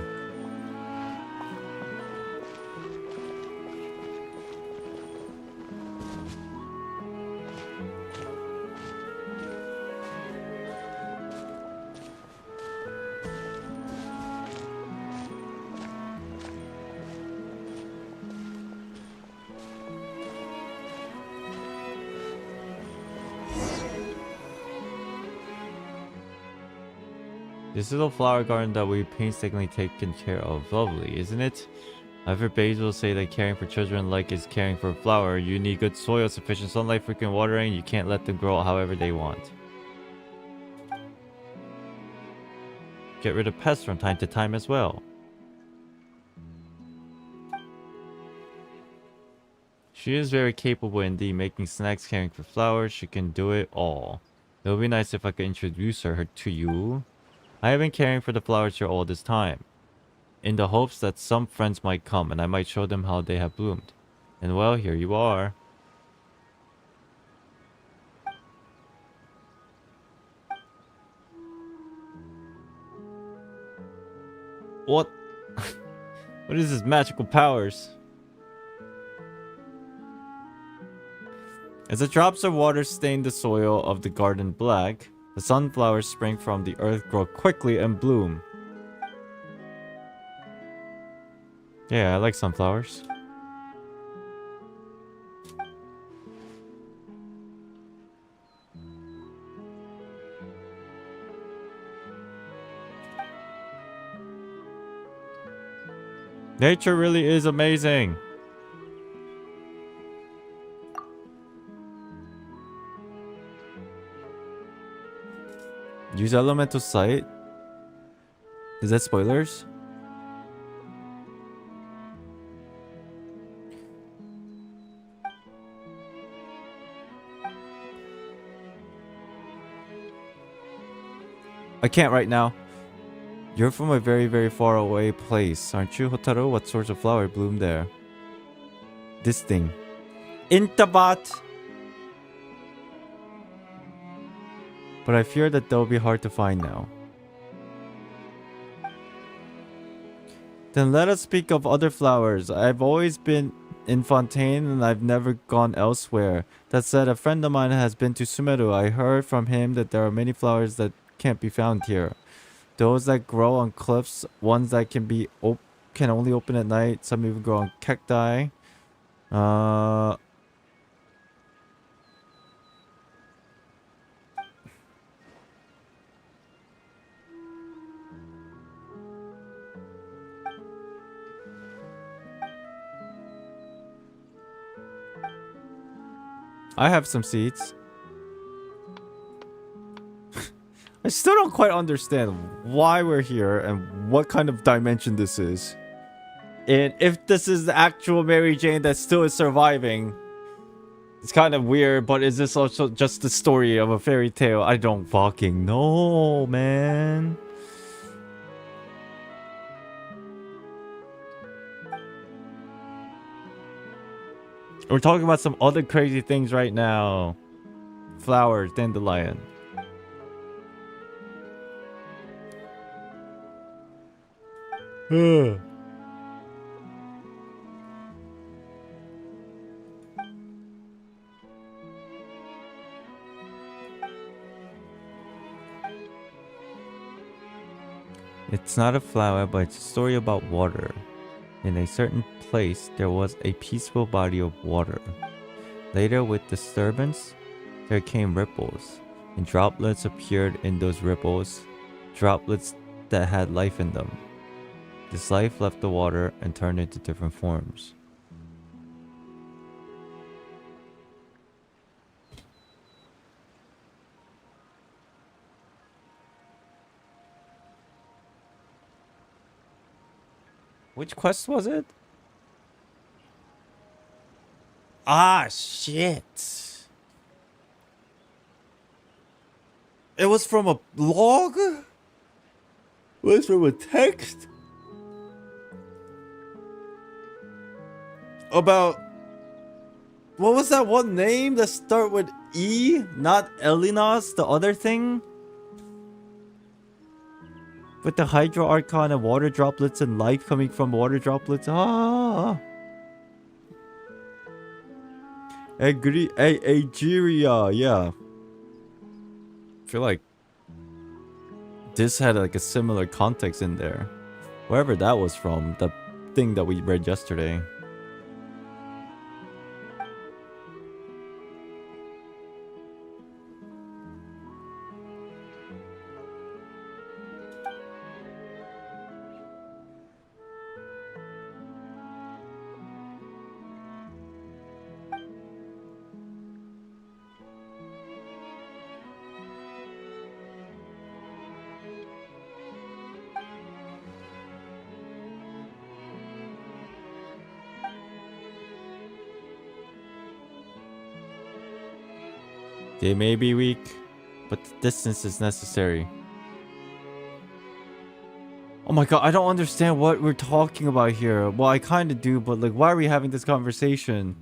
[SPEAKER 2] This little flower garden that we painstakingly taken care of. Lovely, isn't it? I've heard Basil say that caring for children like is caring for a flower. You need good soil, sufficient sunlight, frequent watering. You can't let them grow however they want. Get rid of pests from time to time as well. She is very capable indeed, making snacks, caring for flowers. She can do it all. It would be nice if I could introduce her to you. I have been caring for the flowers here all this time, in the hopes that some friends might come and I might show them how they have bloomed. And well, here you are. What? What is this magical powers? As the drops of water stain the soil of the garden black, the sunflowers spring from the earth, grow quickly, and bloom. Yeah, I like sunflowers. Nature really is amazing. Use elemental sight? Is that spoilers? I can't right now. You're from a very, very far away place, aren't you, Hotaru? What sorts of flower bloom there? This thing. Intabat! But I fear that they'll be hard to find now. Then let us speak of other flowers. I've always been in Fontaine and I've never gone elsewhere. That said, a friend of mine has been to Sumeru. I heard from him that there are many flowers that can't be found here. Those that grow on cliffs, ones that can only open at night, some even grow on cacti. I have some seeds. I still don't quite understand why we're here and what kind of dimension this is. And if this is the actual Mary Jane that still is surviving. It's kind of weird, but is this also just the story of a fairy tale? I don't fucking know, man. We're talking about some other crazy things right now. Flowers, dandelion. It's not a flower, but it's a story about water. In a certain place, there was a peaceful body of water. Later, with disturbance, there came ripples, and droplets appeared in those ripples, droplets that had life in them. This life left the water and turned into different forms. Which quest was it? Ah, shit. It was from a log? It was from a text? About... What was that one name that start with E? Not Elinas, the other thing? With the Hydro Archon and water droplets and life coming from water droplets. Ah! Ageria, yeah. I feel like this had like a similar context in there. Wherever that was from, the thing that we read yesterday. They may be weak, but the distance is necessary. Oh my god, I don't understand what we're talking about here. Well, I kind of do, but like, why are we having this conversation?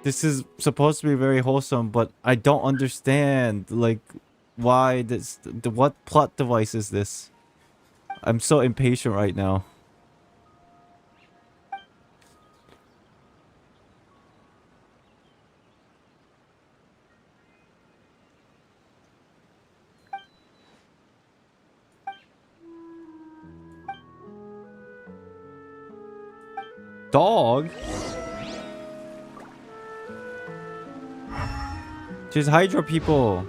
[SPEAKER 2] This is supposed to be very wholesome, but I don't understand, like, why this... what plot device is this? I'm so impatient right now. Dog? Just Hydra people.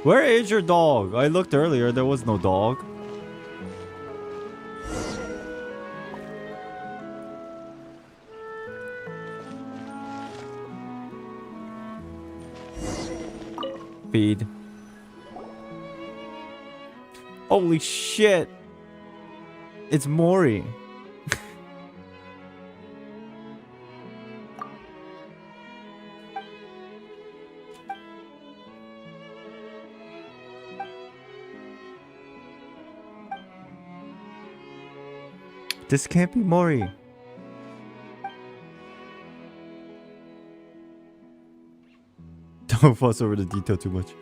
[SPEAKER 2] Where is your dog? I looked earlier, there was no dog. feed. Holy shit! It's Mori. This can't be Mori. Don't fuss over the detail too much.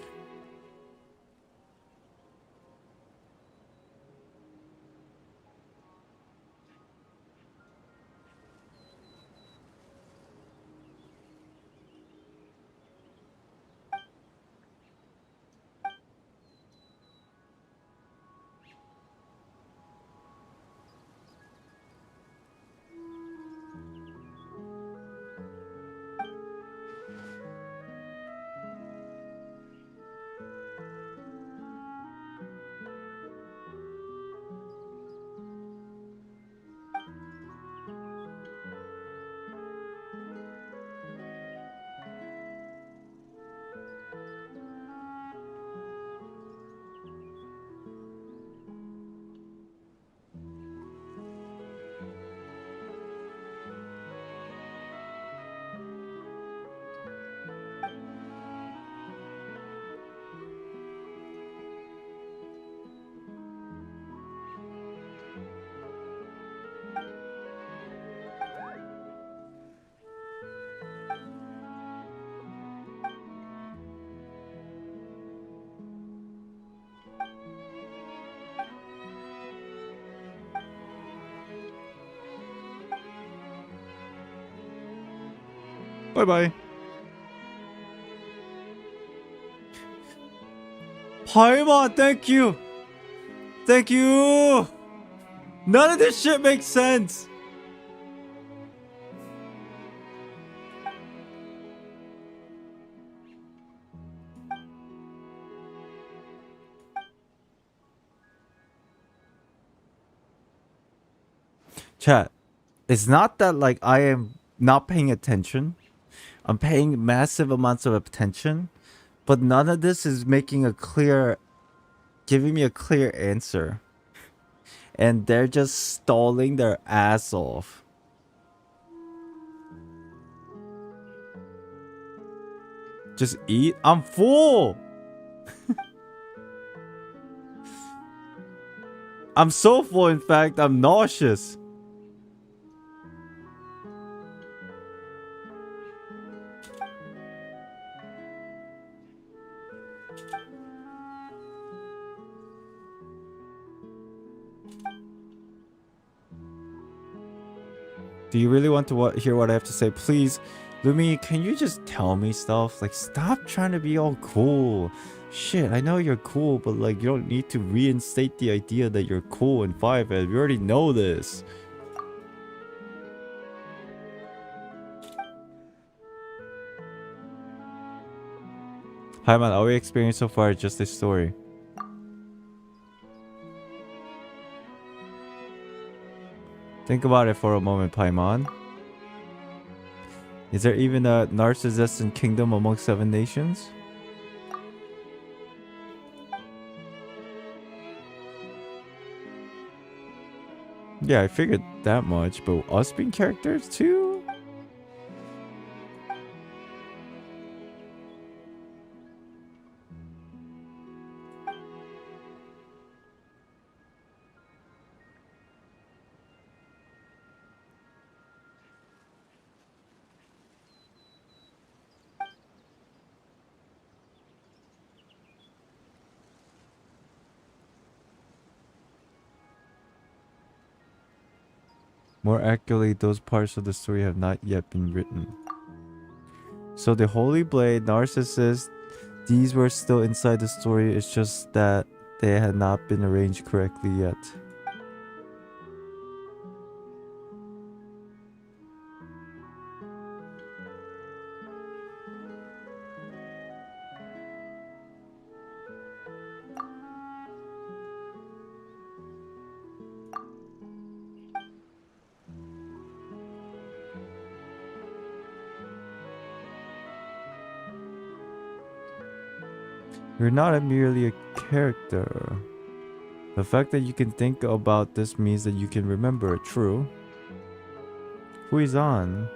[SPEAKER 2] Bye-bye. Paimon, thank you. Thank you. None of this shit makes sense. Chat, it's not that like I am not paying attention. I'm paying massive amounts of attention, but none of this is making a clear, giving me a clear answer. And they're just stalling their ass off. Just eat? I'm full! I'm so full, in fact, I'm nauseous. Do you really want to hear what I have to say? Please, Lumi, can you just tell me stuff? Like, stop trying to be all cool. Shit, I know you're cool, but like, you don't need to reinstate the idea that you're cool in 5ed. We already know this. Hi man, all we experienced so far is just this story. Think about it for a moment, Paimon. Is there even a Narzissen kingdom among 7 nations? Yeah, I figured that much, but us being characters too? More accurately, those parts of the story have not yet been written. So the Holy Blade, Narcissus, these were still inside the story, it's just that they had not been arranged correctly yet. You're not merely a character. The fact that you can think about this means that you can remember it. True. Who is on?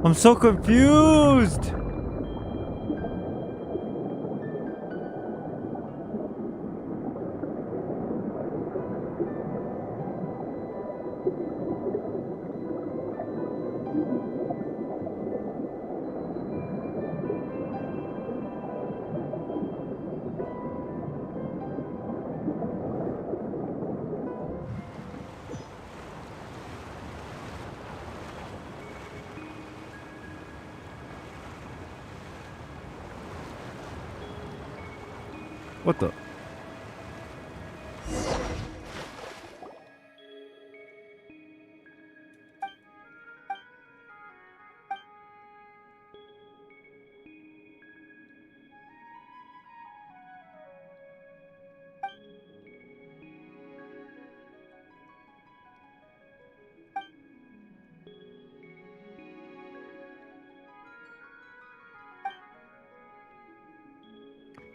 [SPEAKER 2] I'm so confused! What the?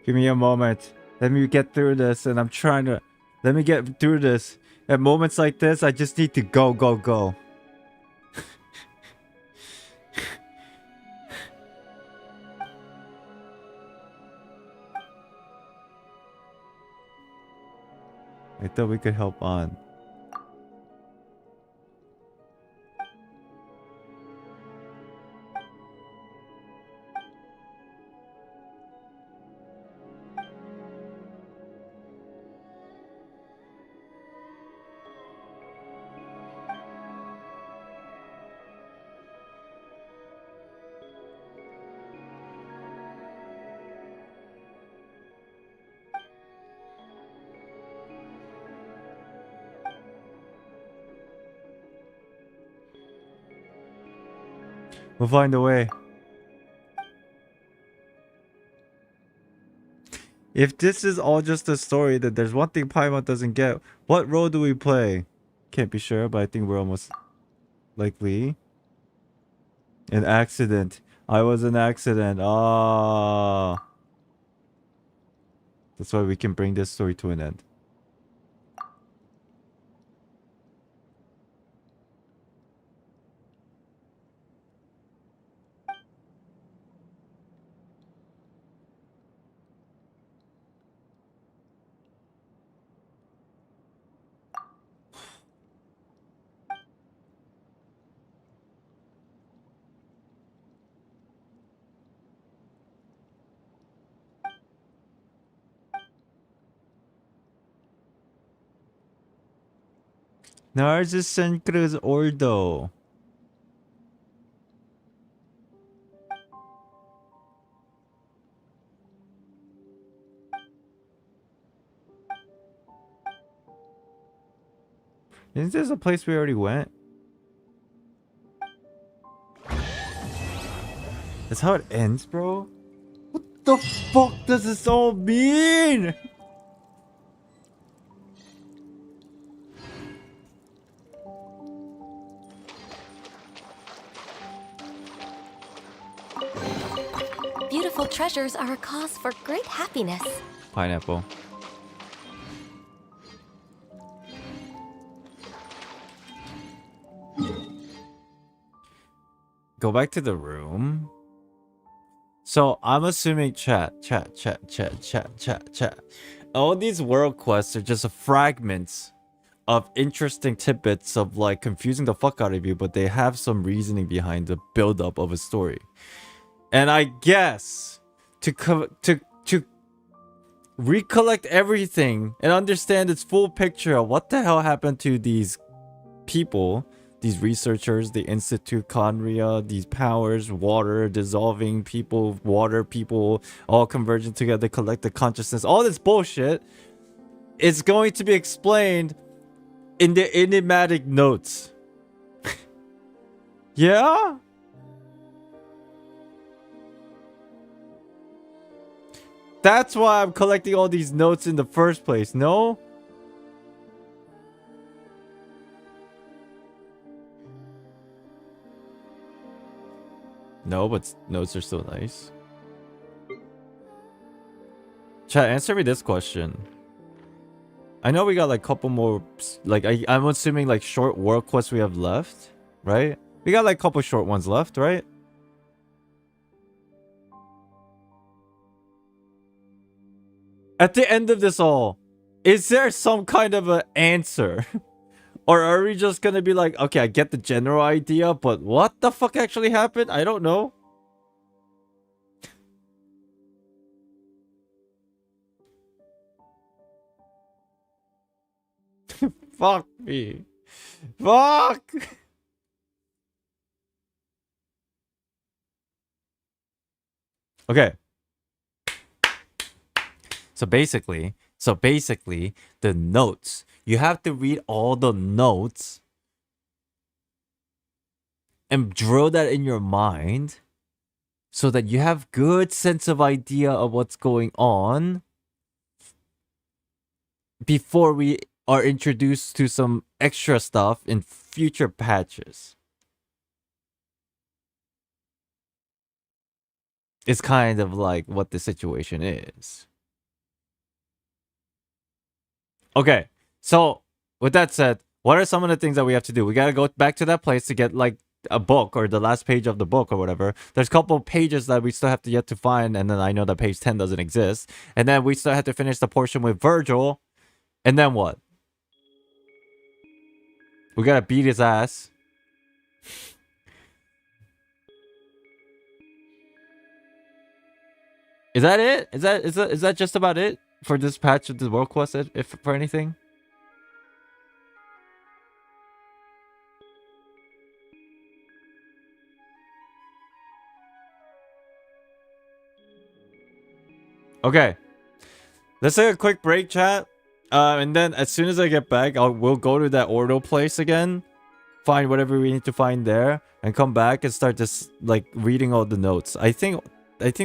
[SPEAKER 2] Give me a moment. Let me get through this, and I'm trying to... Let me get through this. At moments like this, I just need to go, go, go. I thought we could help on. We'll find a way. If this is all just a story, then there's one thing Paimon doesn't get. What role do we play? Can't be sure, but I think we're almost likely. An accident. I was an accident. Ah. That's why we can bring this story to an end. Narzissenkreuz Ordo. Isn't this a place we already went? That's how it ends, bro? What the fuck does this all mean?
[SPEAKER 8] Beautiful treasures are a cause for great happiness.
[SPEAKER 2] Pineapple. Go back to the room. So I'm assuming chat. All these world quests are just fragments of interesting tidbits of like confusing the fuck out of you, but they have some reasoning behind the build-up of a story. And I guess to recollect everything and understand its full picture of what the hell happened to these people, these researchers, the Institute KHAENRIAN, these powers, water, dissolving people, water people, all converging together, collective consciousness, all this bullshit is going to be explained in the enigmatic notes. Yeah? That's why I'm collecting all these notes in the first place, no? No, but notes are still nice. Chat, answer me this question. I know we got like a couple more, like I'm assuming like short world quests we have left, right? We got like a couple short ones left, right? At the end of this all, is there some kind of an answer? Or are we just gonna be like, okay, I get the general idea, but what the fuck actually happened? I don't know. Fuck me. Fuck! Okay. So basically, the notes. You have to read all the notes and drill that in your mind so that you have good sense of idea of what's going on before we are introduced to some extra stuff in future patches. It's kind of like what the situation is. Okay, so with that said, what are some of the things that we have to do? We gotta go back to that place to get like a book or the last page of the book or whatever. There's a couple pages that we still have to yet to find, and then I know that page 10 doesn't exist. And then we still have to finish the portion with Virgil. And then what? We gotta beat his ass. Is that it? Is that just about it for this patch of the world quest, if for anything? Okay, let's take a quick break, chat. And then as soon as I get back, we'll go to that Ordo place again, find whatever we need to find there, and come back and start just like reading all the notes. I think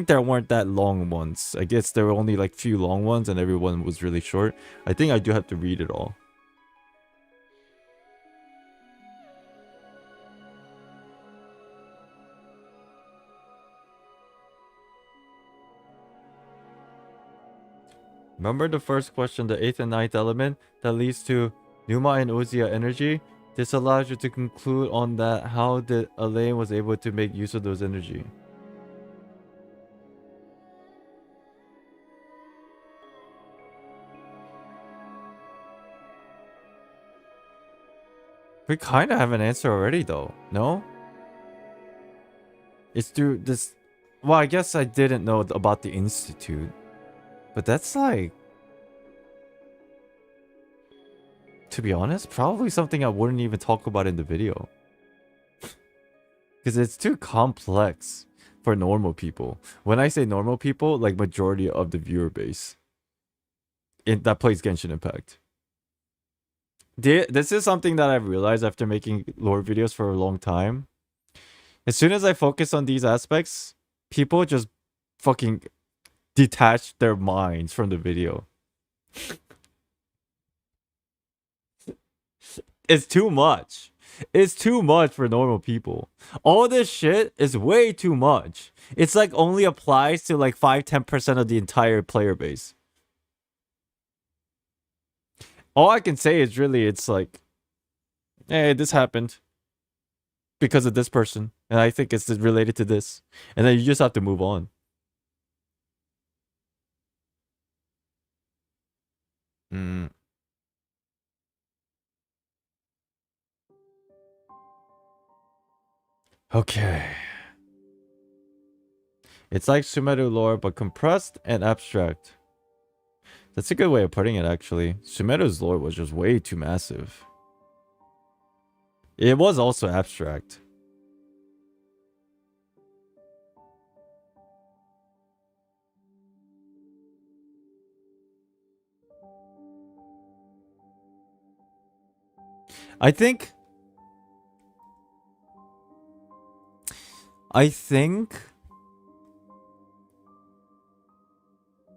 [SPEAKER 2] there weren't that long ones. I guess there were only like few long ones, and everyone was really short. I think I do have to read it all. Remember the first question, the 8th and 9th element that leads to Pneuma and Uzia energy? This allows you to conclude on that how the Elaine was able to make use of those energy. We kind of have an answer already though, no? It's through this... Well, I guess I didn't know about the Institute. But that's like... To be honest, probably something I wouldn't even talk about in the video. Because it's too complex for normal people. When I say normal people, like majority of the viewer base that plays Genshin Impact. This is something that I've realized after making lore videos for a long time. As soon as I focus on these aspects, people just fucking detach their minds from the video. It's too much. It's too much for normal people. All this shit is way too much. It's like only applies to like 5-10% of the entire player base. All I can say is really it's like, hey, this happened because of this person. And I think it's related to this. And then you just have to move on. Okay. It's like Sumeru lore, but compressed and abstract. That's a good way of putting it, actually. Sumeru's lore was just way too massive. It was also abstract. I think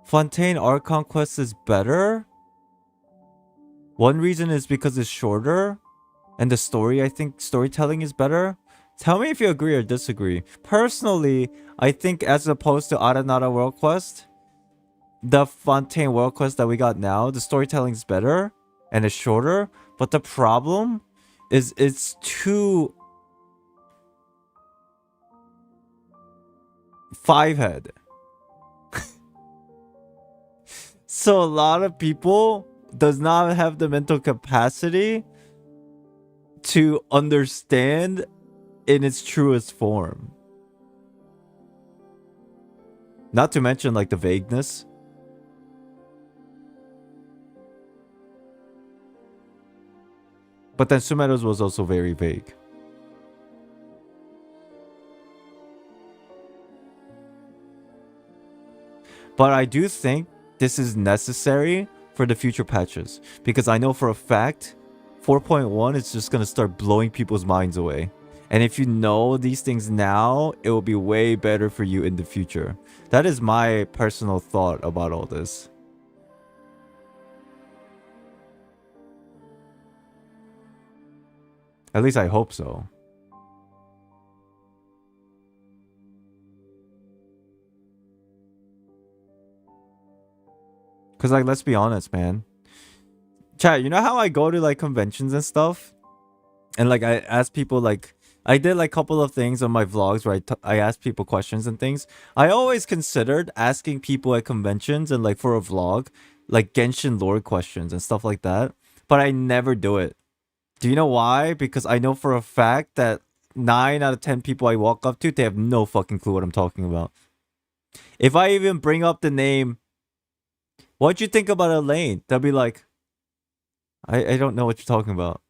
[SPEAKER 2] Fontaine Art Conquest is better. One reason is because it's shorter. And the story, I think storytelling is better. Tell me if you agree or disagree. Personally, I think as opposed to Aranara World Quest, the Fontaine World Quest that we got now, the storytelling is better. And it's shorter. But the problem is it's too... 5-head. So a lot of people does not have the mental capacity to understand in its truest form. Not to mention like the vagueness. But then Sumeru's was also very vague. But I do think this is necessary for the future patches. Because I know for a fact, 4.1 is just going to start blowing people's minds away. And if you know these things now, it will be way better for you in the future. That is my personal thought about all this. At least I hope so. Because, like, let's be honest, man. Chat, you know how I go to, like, conventions and stuff? And, like, I ask people, like... I did, like, a couple of things on my vlogs where I asked people questions and things. I always considered asking people at conventions and, like, for a vlog, like, Genshin lore questions and stuff like that. But I never do it. Do you know why? Because I know for a fact that 9 out of 10 people I walk up to, they have no fucking clue what I'm talking about. If I even bring up the name... What'd you think about Elaine? They'll be like, I don't know what you're talking about.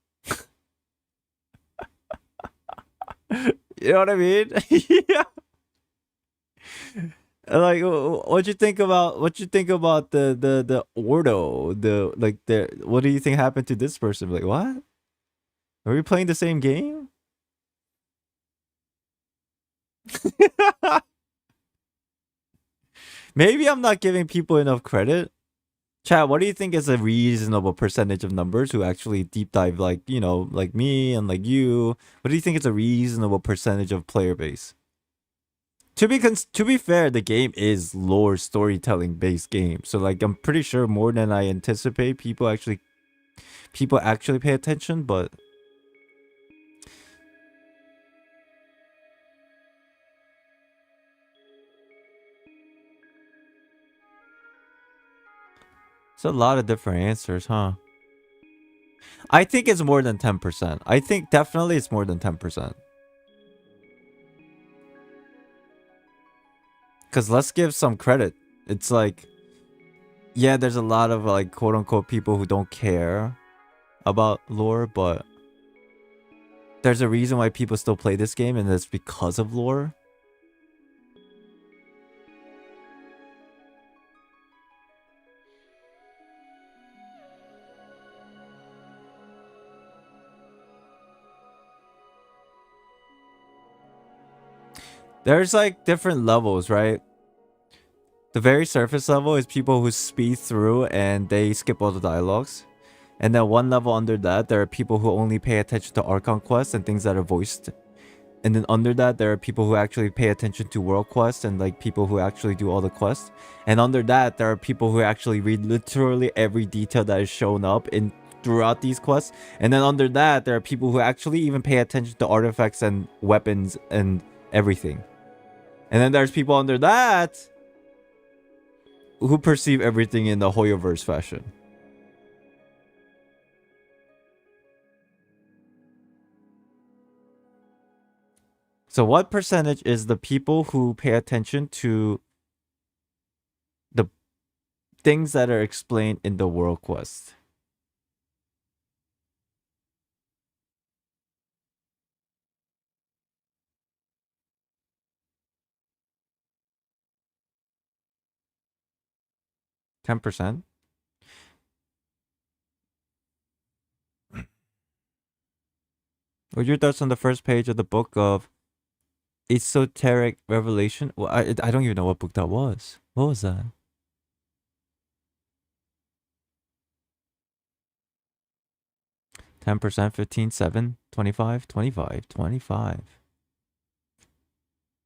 [SPEAKER 2] You know what I mean? Yeah. Like, what'd you think about the Ordo? What do you think happened to this person? Like, what? Are we playing the same game? Maybe I'm not giving people enough credit. Chat, what do you think is a reasonable percentage of numbers who actually deep dive, like, you know, like me and like you? What do you think is a reasonable percentage of player base? To be fair, the game is lore storytelling based game. So like I'm pretty sure more than I anticipate people actually pay attention, but it's a lot of different answers, huh? I think it's more than 10%. I think definitely it's more than 10%. Because let's give some credit. It's like, yeah, there's a lot of like quote unquote people who don't care about lore, but there's a reason why people still play this game, and it's because of lore. There's like different levels, right? The very surface level is people who speed through and they skip all the dialogues. And then one level under that, there are people who only pay attention to Archon quests and things that are voiced. And then under that, there are people who actually pay attention to world quests and like people who actually do all the quests. And under that, there are people who actually read literally every detail that is shown up in throughout these quests. And then under that, there are people who actually even pay attention to artifacts and weapons and everything. And then there's people under that who perceive everything in the Hoyoverse fashion. So what percentage is the people who pay attention to the things that are explained in the world quest? %? What's your thoughts on the first page of the book of Esoteric Revelation? Well, I don't even know what book that was. What was that? %, 15, 7, 25, 25, 25.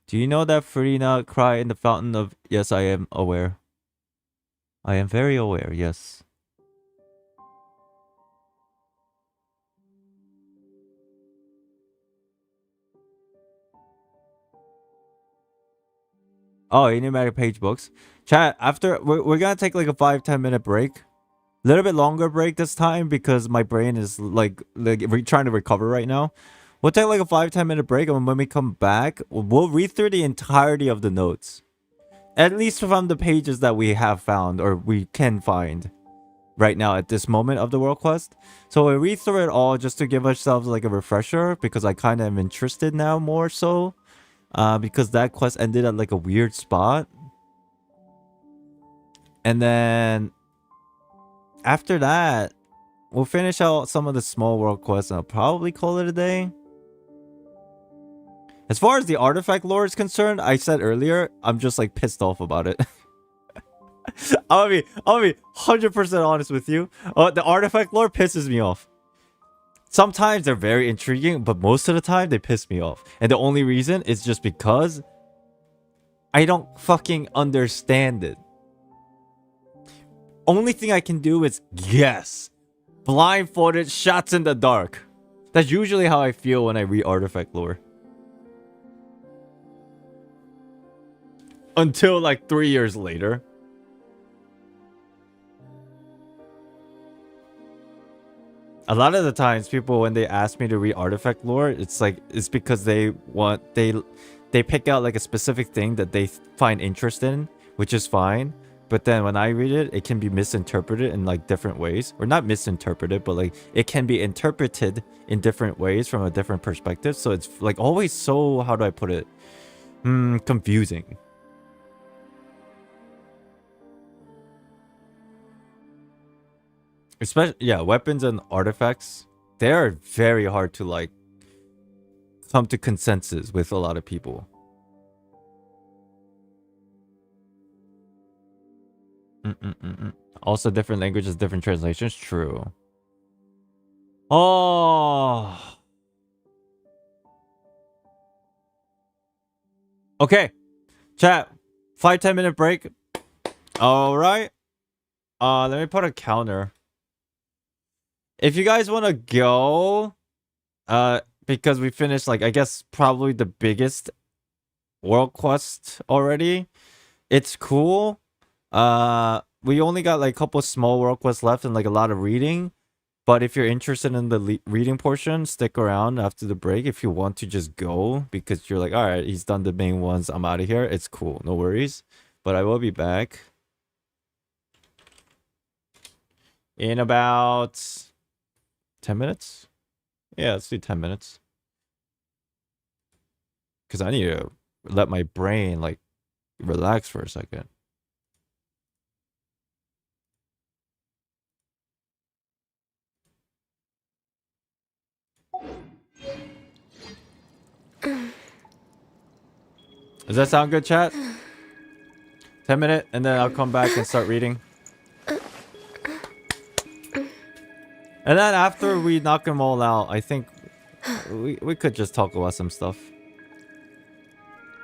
[SPEAKER 2] Do you know that Farina cried in the fountain of... Yes, I am aware. I am very aware, yes. Oh, enigmatic page books. Chat, after... We're gonna take like a 5-10 minute break. A little bit longer break this time because my brain is like trying to recover right now. We'll take like a 5-10 minute break, and when we come back, we'll read through the entirety of the notes. At least from the pages that we have found or we can find right now at this moment of the world quest. So we'll read through it all just to give ourselves like a refresher, because I kind of am interested now more so. Because that quest ended at like a weird spot. And then after that, we'll finish out some of the small world quests and I'll probably call it a day. As far as the artifact lore is concerned, I said earlier, I'm just like pissed off about it. I'll be 100% honest with you. The artifact lore pisses me off. Sometimes they're very intriguing, but most of the time they piss me off. And the only reason is just because I don't fucking understand it. Only thing I can do is guess. Blindfolded shots in the dark. That's usually how I feel when I read artifact lore. Until like 3 years later. A lot of the times people, when they ask me to read artifact lore, it's because they pick out like a specific thing that they find interest in, which is fine. But then when I read it, it can be misinterpreted in like different ways. Or not misinterpreted, but like it can be interpreted in different ways from a different perspective. So it's like always so, how do I put it? Confusing. Especially, yeah, weapons and artifacts, they are very hard to like come to consensus with a lot of people. Also, different languages, different translations. True. Oh. Okay. Chat, 5-10 minute break. All right. Let me put a counter. If you guys want to go, because we finished, like, I guess probably the biggest world quest already. It's cool. We only got like a couple small world quests left and like a lot of reading. But if you're interested in the reading portion, stick around after the break. If you want to just go because you're like, all right, he's done the main ones, I'm out of here. It's cool, no worries. But I will be back in about 10 minutes. Yeah, let's do 10 minutes. Because I need to let my brain like relax for a second. Does that sound good, chat? 10 minutes, and then I'll come back and start reading. And then after we knock them all out, I think we could just talk about some stuff.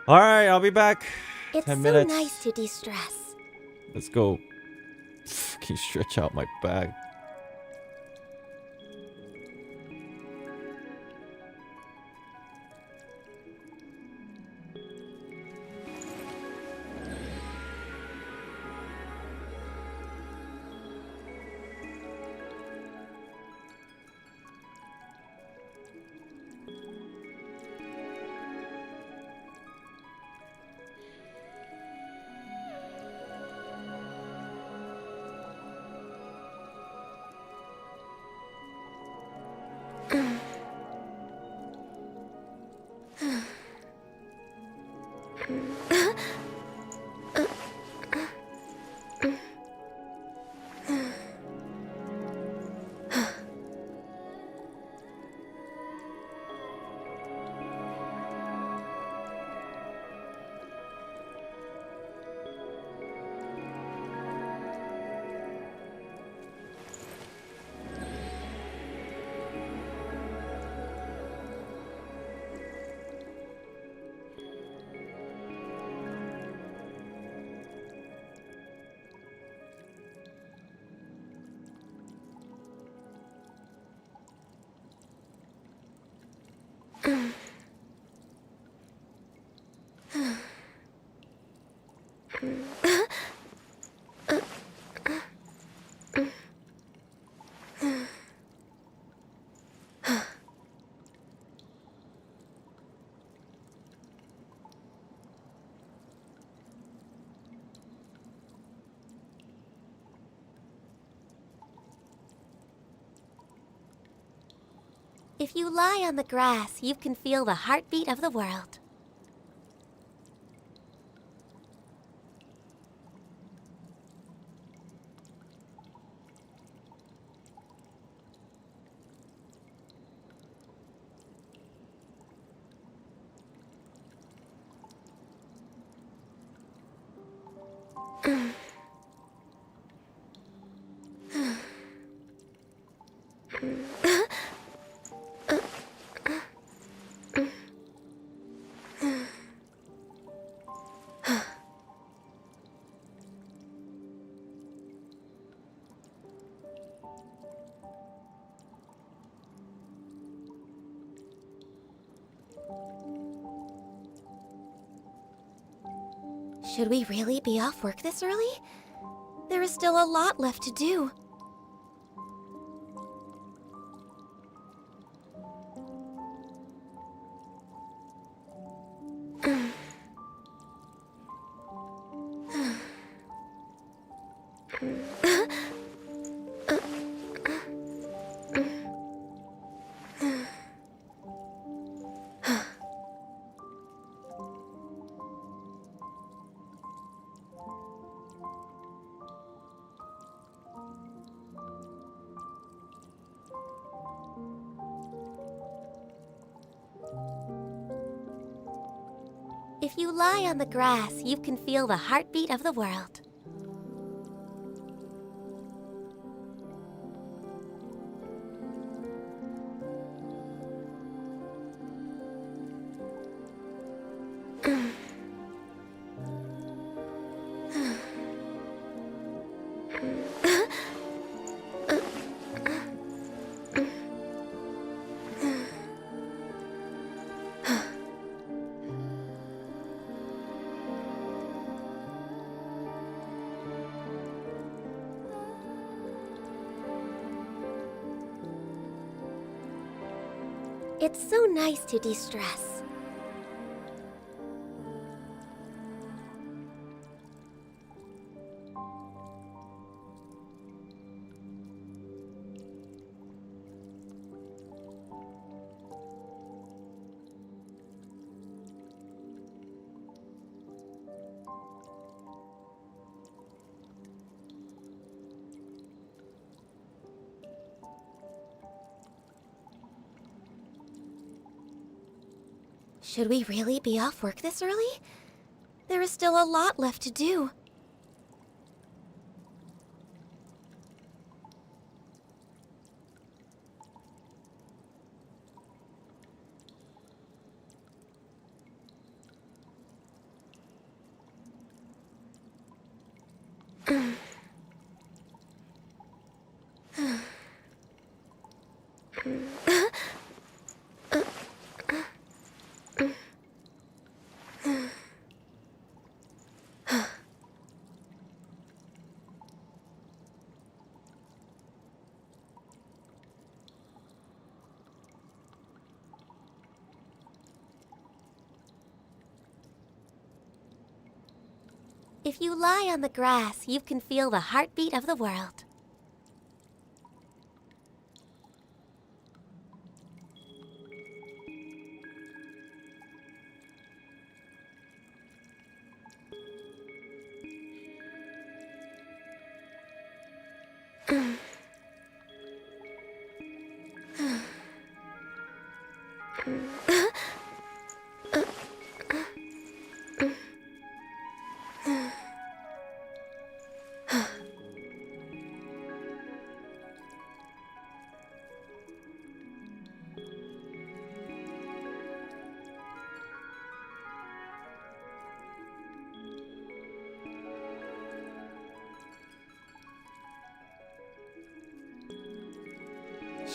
[SPEAKER 2] Alright, I'll be back.
[SPEAKER 8] It's
[SPEAKER 2] 10
[SPEAKER 8] so
[SPEAKER 2] minutes.
[SPEAKER 8] nice to de-stress.
[SPEAKER 2] Let's go. Can you stretch out my bag?
[SPEAKER 8] If you lie on the grass, you can feel the heartbeat of the world. Should we really be off work this early? There is still a lot left to do. If you lie on the grass, you can feel the heartbeat of the world. It's so nice to de-stress. Should we really be off work this early? There is still a lot left to do. If you lie on the grass, you can feel the heartbeat of the world.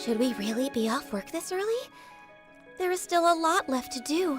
[SPEAKER 8] Should we really be off work this early? There is still a lot left to do.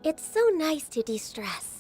[SPEAKER 8] It's so nice to de-stress.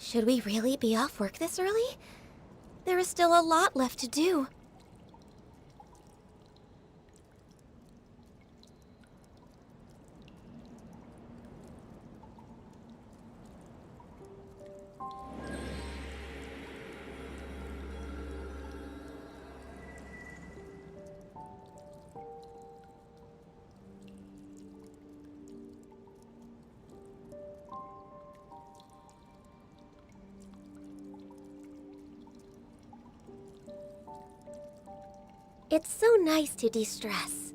[SPEAKER 8] Should we really be off work this early? There is still a lot left to do. It's so nice to de-stress.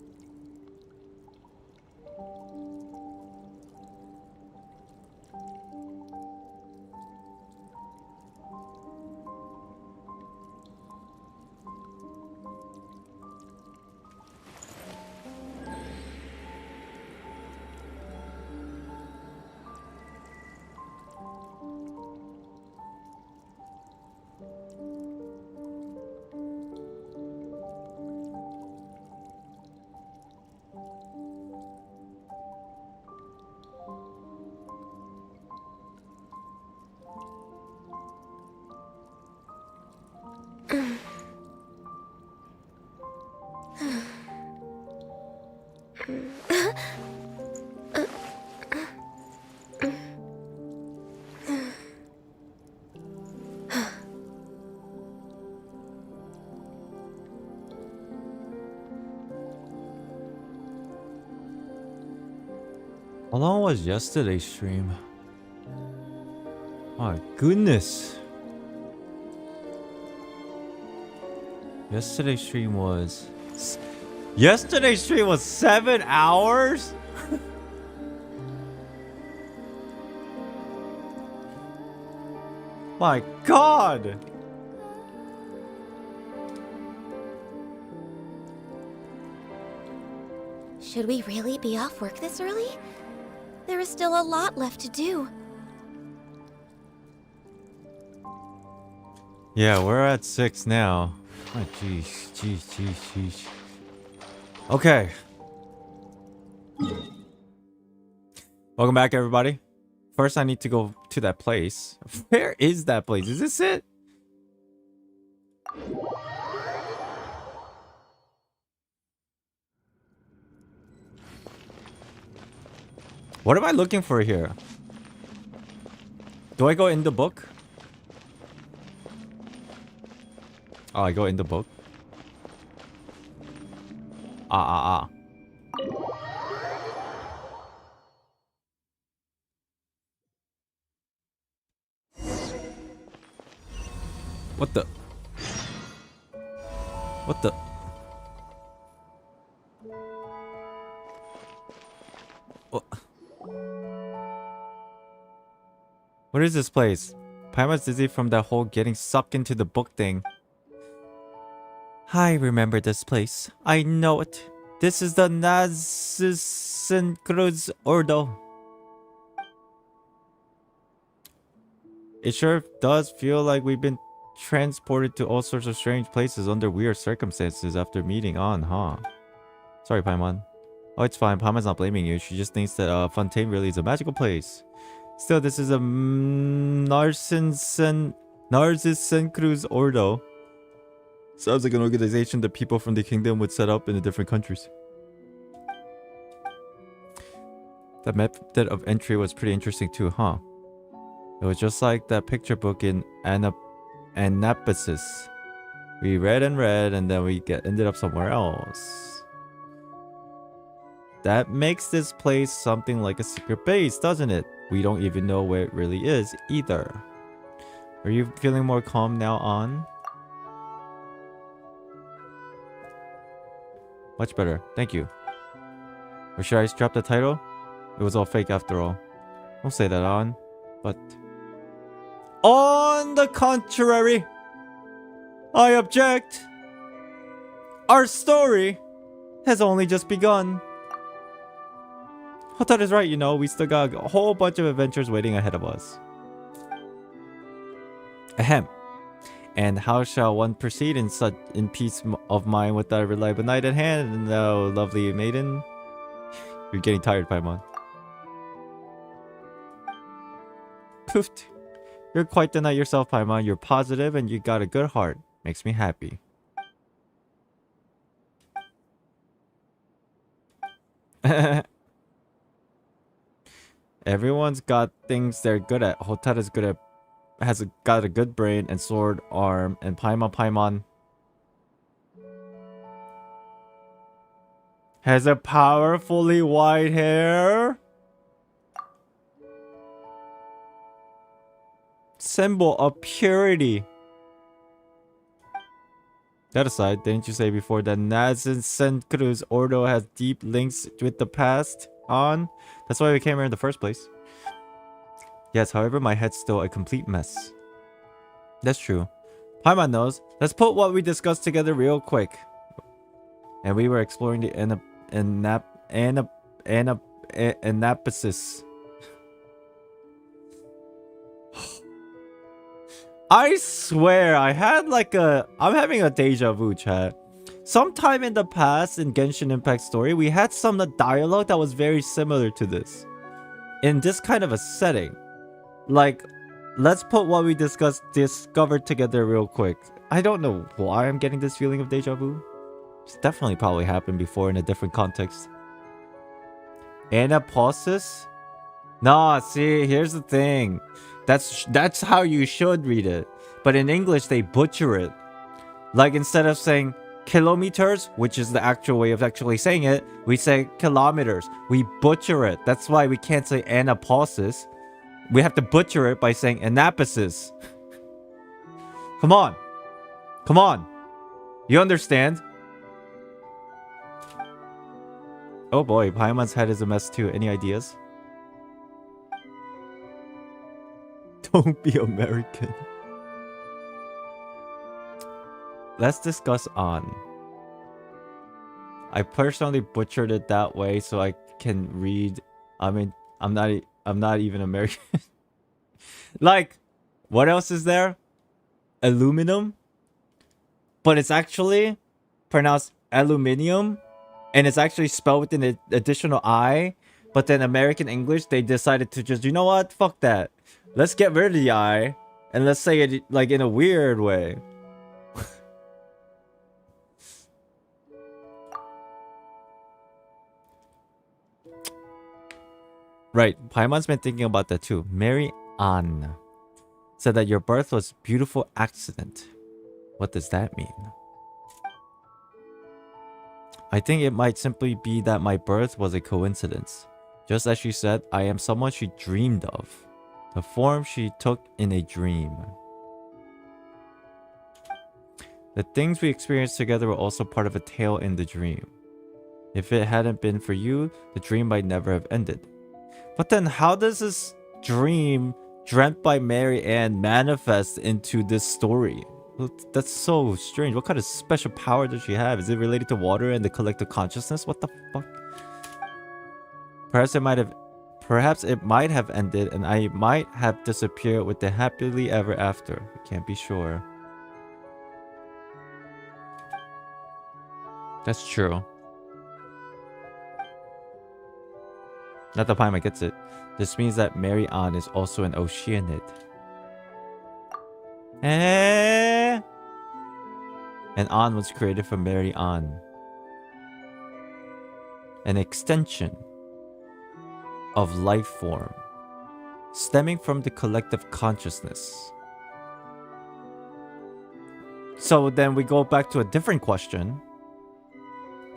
[SPEAKER 2] How long was yesterday's stream? My goodness. Yesterday's stream was 7 hours? My god.
[SPEAKER 8] Should we really be off work this early? There is still a lot left to do.
[SPEAKER 2] Yeah, we're at 6 now. Oh, jeez. Okay. Welcome back, everybody. First, I need to go to that place. Where is that place? Is this it? What am I looking for here? Do I go in the book? Oh, I go in the book. What the? What the? What is this place? Paimon's dizzy from that whole getting sucked into the book thing. I remember this place. I know it. This is the NARZISSENKREUZ Ordo. It sure does feel like we've been transported to all sorts of strange places under weird circumstances after meeting on, huh? Sorry, Paimon. Oh, it's fine. Paimon's not blaming you. She just thinks that Fontaine really is a magical place. Still, this is a NARZISSENKREUZ Ordo. Sounds like an organization that people from the kingdom would set up in the different countries. The method of entry was pretty interesting too, huh? It was just like that picture book in Anabasis. We read and read, and then we ended up somewhere else. That makes this place something like a secret base, doesn't it? We don't even know where it really is either. Are you feeling more calm now on? Much better, thank you. Or should I drop the title? It was all fake after all. Don't say that, on. But on the contrary, I object. Our story has only just begun. Hotar is right, you know. We still got a whole bunch of adventures waiting ahead of us. Ahem. And how shall one proceed in peace of mind without a reliable knight at hand? No, lovely maiden. You're getting tired, Paimon. Poofed. You're quite the knight yourself, Paimon. You're positive and you got a good heart. Makes me happy. Everyone's got things they're good at. Hotar is good at, got a good brain and sword arm, and Paimon has a powerfully white hair. Symbol of purity. That aside, didn't you say before that NARZISSENKREUZ Ordo has deep links with the past? On? That's why we came here in the first place. Yes, however, my head's still a complete mess. That's true. Paimon knows. Let's put what we discussed together real quick. And we were exploring the Anabasis. I swear, I had like I'm having a deja vu, chat. Sometime in the past in Genshin Impact story, we had some dialogue that was very similar to this. In this kind of a setting. Like, let's put what we discovered together real quick. I don't know why I'm getting this feeling of deja vu. It's definitely probably happened before in a different context. Anabasis? Nah, see, here's the thing. That's how you should read it. But in English, they butcher it. Like, instead of saying kilometers, which is the actual way of actually saying it, we say kilometers. We butcher it. That's why we can't say anapausis. We have to butcher it by saying anapasis. Come on. Come on. You understand? Oh boy, Paimon's head is a mess too. Any ideas? Don't be American. Let's discuss on. I personally butchered it that way so I can read. I mean, I'm not even American. Like, what else is there? Aluminum, but it's actually pronounced aluminium, and it's actually spelled with an additional I. But then American English, they decided to just, you know what? Fuck that. Let's get rid of the I and let's say it like in a weird way. Right, Paimon's been thinking about that too. Mary Ann said that your birth was a beautiful accident. What does that mean? I think it might simply be that my birth was a coincidence. Just as she said, I am someone she dreamed of. The form she took in a dream. The things we experienced together were also part of a tale in the dream. If it hadn't been for you, the dream might never have ended. But then how does this dream dreamt by Mary Ann manifest into this story? That's so strange. What kind of special power does she have? Is it related to water and the collective consciousness? What the fuck? Perhaps it might have ended and I might have disappeared with the happily ever after. I can't be sure. That's true. Not that Paimon gets it. This means that Mary Ann is also an Oceanid. And An was created from Mary Ann. An extension of life form, stemming from the collective consciousness. So then we go back to a different question.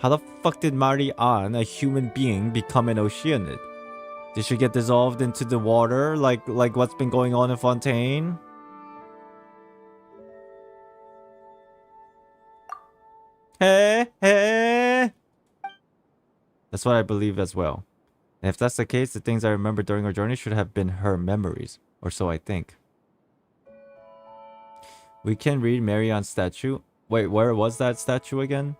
[SPEAKER 2] How the fuck did Mary Ann, a human being, become an Oceanid? Did she get dissolved into the water like what's been going on in Fontaine? Hey. That's what I believe as well. And if that's the case, the things I remember during our journey should have been her memories. Or so I think. We can read Mary Ann's statue. Wait, where was that statue again?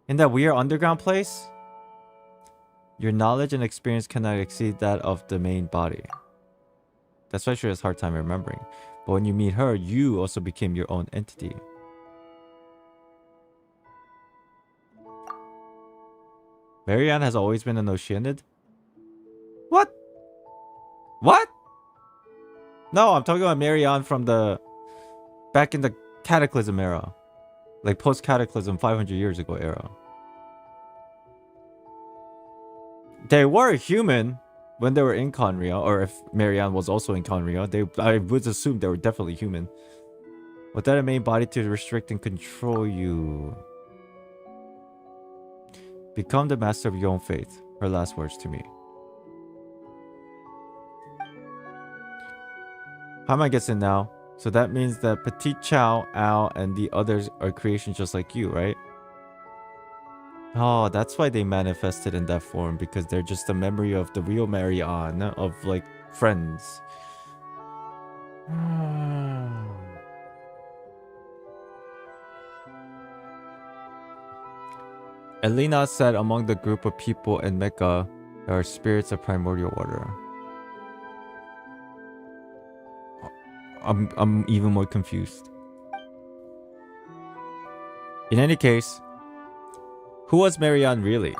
[SPEAKER 2] In that weird underground place? Your knowledge and experience cannot exceed that of the main body. That's why she has a hard time remembering. But when you meet her, you also became your own entity. Mary Ann has always been an Oceanid? What? What? No, I'm talking about Mary Ann from the... back in the Cataclysm era. Like post-Cataclysm 500 years ago era. They were human when they were in Khaenri'ah, or if Mary Ann was also in Khaenri'ah, I would assume they were definitely human. Without a main body to restrict and control you. Become the master of your own fate. Her last words to me. Paimon gets in now. So that means that Petit Chow, Al, and the others are creations just like you, right? Oh, that's why they manifested in that form, because they're just a memory of the real Mary Ann, of like friends. Elena said among the group of people in Mecca, there are spirits of primordial water. I'm even more confused. In any case, who was Mary Ann really?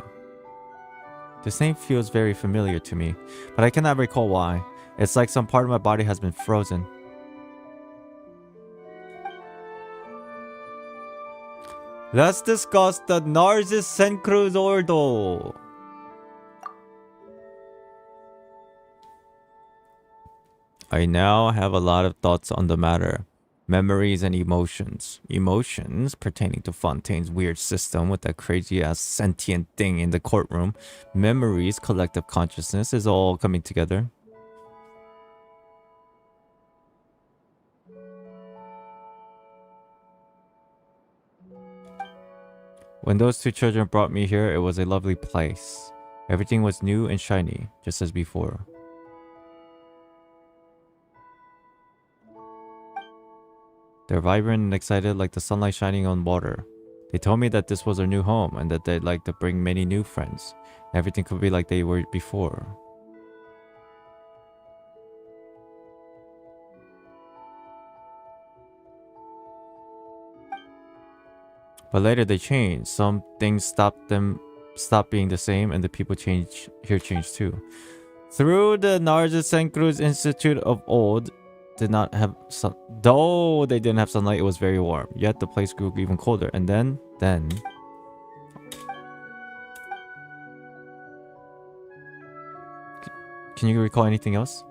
[SPEAKER 2] This name feels very familiar to me, but I cannot recall why. It's like some part of my body has been frozen. Let's discuss the NARZISSENKREUZ Ordo. I now have a lot of thoughts on the matter. Memories and emotions. Emotions pertaining to Fontaine's weird system with that crazy ass sentient thing in the courtroom. Memories, collective consciousness is all coming together. When those two children brought me here, it was a lovely place. Everything was new and shiny, just as before. They're vibrant and excited like the sunlight shining on water. They told me that this was their new home and that they'd like to bring many new friends. Everything could be like they were before. But later they changed. Some things stopped being the same, and the people changed too. Through the NARZISSENKREUZ Institute of old, did not have sun. Though they didn't have sunlight, it was very warm. Yet the place grew even colder. And then. Can you recall anything else?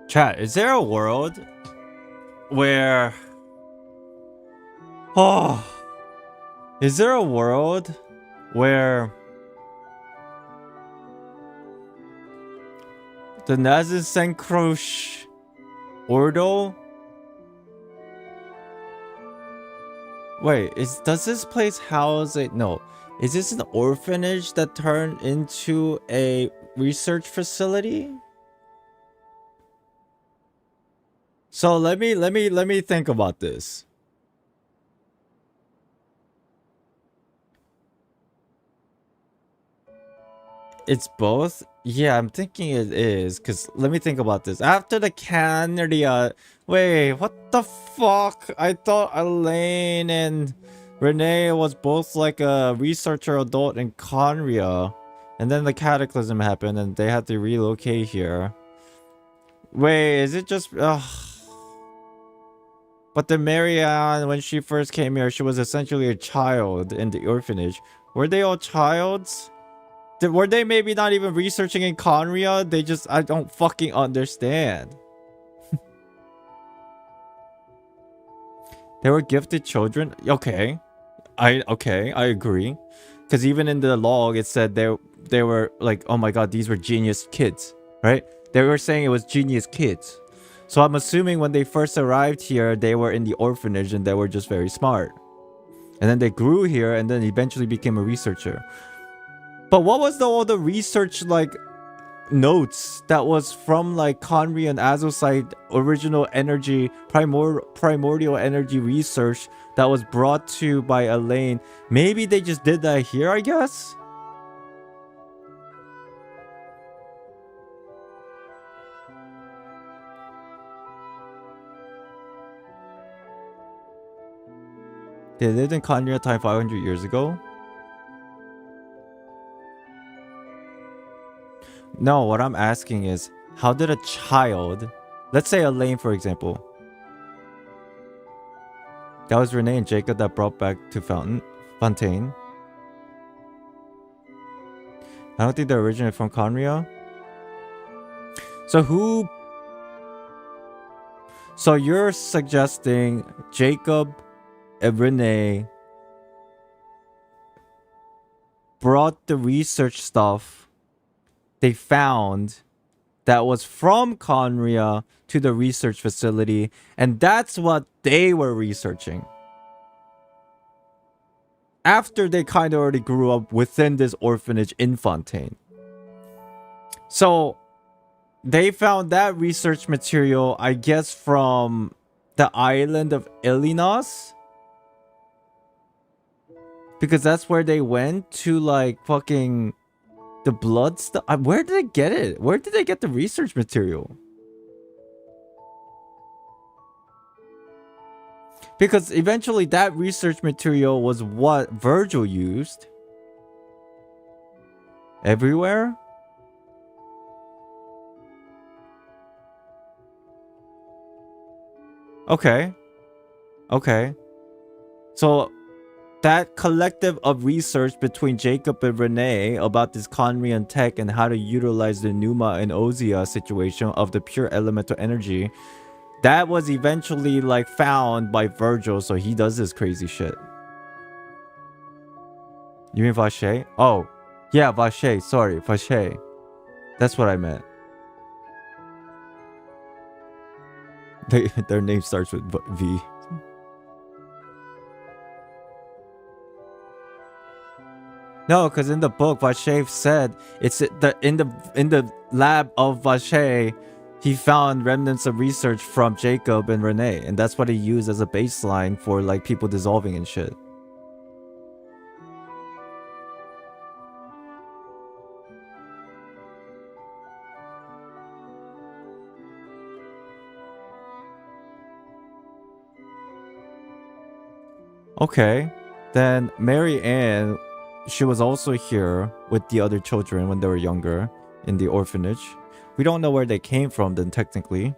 [SPEAKER 2] Chat, is there a world where... Oh... Is there a world where... the NARZISSENKREUZ Ordo... Wait, does this place house a... No. Is this an orphanage that turned into a research facility? So let me think about this. It's both? Yeah, I'm thinking it is, because let me think about this. After the KHAENRIAN... Wait, what the fuck? I thought Elaine and Renee was both like a researcher adult in KHAENRIAN. And then the cataclysm happened and they had to relocate here. Wait, is it just... But the Marianne, when she first came here, she was essentially a child in the orphanage. Were they all childs? Were they maybe not even researching in KHAENRIAN? They just... I don't fucking understand. They were gifted children? Okay. I agree. Because even in the log, it said they were like, oh my god, these were genius kids. Right? They were saying it was genius kids. So I'm assuming when they first arrived here, they were in the orphanage and they were just very smart. And then they grew here and then eventually became a researcher. But what was all the research like notes that was from like KHAENRIAN Azosite original energy, primordial energy research that was brought to by Elaine? Maybe they just did that here, I guess? They lived in KHAENRIAN time 500 years ago? No, what I'm asking is, how did a child... Let's say Elaine, for example. That was Renee and Jacob that brought back to Fontaine. I don't think they're originally from KHAENRIAN. So who... So you're suggesting Jacob and Renee brought the research stuff they found that was from KHAENRIAN to the research facility, and that's what they were researching after they kind of already grew up within this orphanage in Fontaine. So they found that research material, I guess, from the island of Islandxd, because that's where they went to, like, fucking the blood stuff. Where did they get it? Where did they get the research material? Because eventually that research material was what Virgil used. Everywhere? Okay. Okay. So that collective of research between Jacob and Renee about this KHAENRIAN tech and how to utilize the NEUMA and Ozia situation of the pure elemental energy, that was eventually like found by Virgil, so he does this crazy shit. You mean Vache? Oh, yeah, Vache. Sorry, Vache. That's what I meant. Their name starts with V. No, because in the book, Vache said it's in the lab of Vache, he found remnants of research from Jacob and Renee, and that's what he used as a baseline for like people dissolving and shit. Okay, then Mary Ann, she was also here with the other children when they were younger in the orphanage. We don't know where they came from then technically,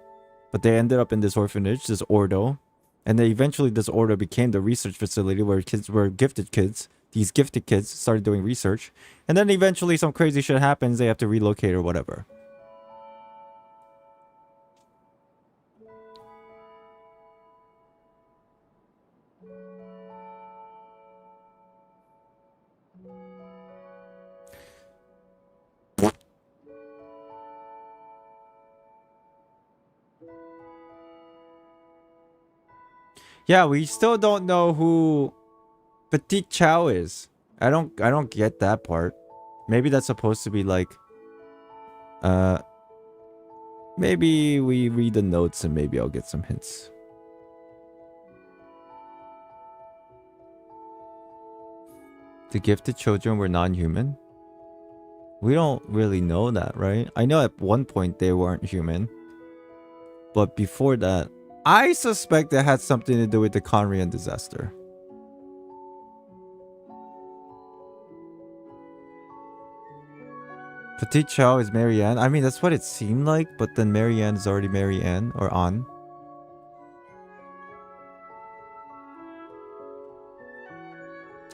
[SPEAKER 2] but they ended up in this orphanage, this Ordo. And then eventually this Ordo became the research facility where kids were gifted kids. These gifted kids started doing research. And then eventually some crazy shit happens, they have to relocate or whatever. Yeah, we still don't know who Petit Chow is. I don't get that part. Maybe that's supposed to be like maybe we read the notes and maybe I'll get some hints. The gifted children were non-human? We don't really know that, right? I know at one point they weren't human. But before that, I suspect it had something to do with the KHAENRIAN disaster. Petit Chow is Marianne. I mean, that's what it seemed like, but then Marianne is already Marianne or An.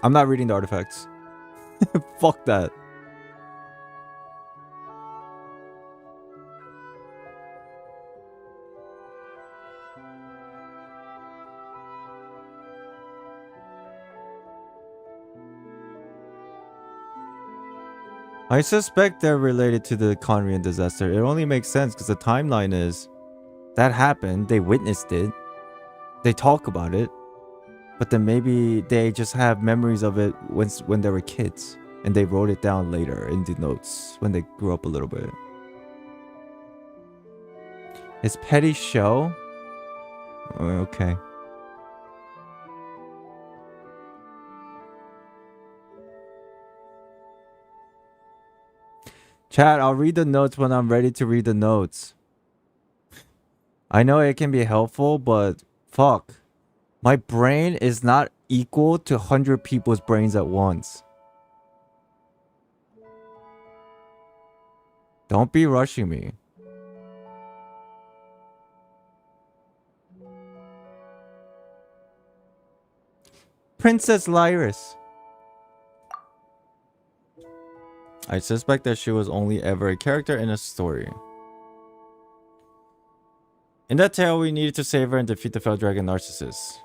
[SPEAKER 2] I'm not reading the artifacts. Fuck that. I suspect they're related to the KHAENRIAN disaster. It only makes sense because the timeline is that happened, they witnessed it, they talk about it, but then maybe they just have memories of it when they were kids and they wrote it down later in the notes when they grew up a little bit. Is Petty show? Okay. Chat, I'll read the notes when I'm ready to read the notes. I know it can be helpful, but fuck. My brain is not equal to 100 people's brains at once. Don't be rushing me. Princess Lyris. I suspect that she was only ever a character in a story. In that tale, we needed to save her and defeat the fell dragon Narcissus.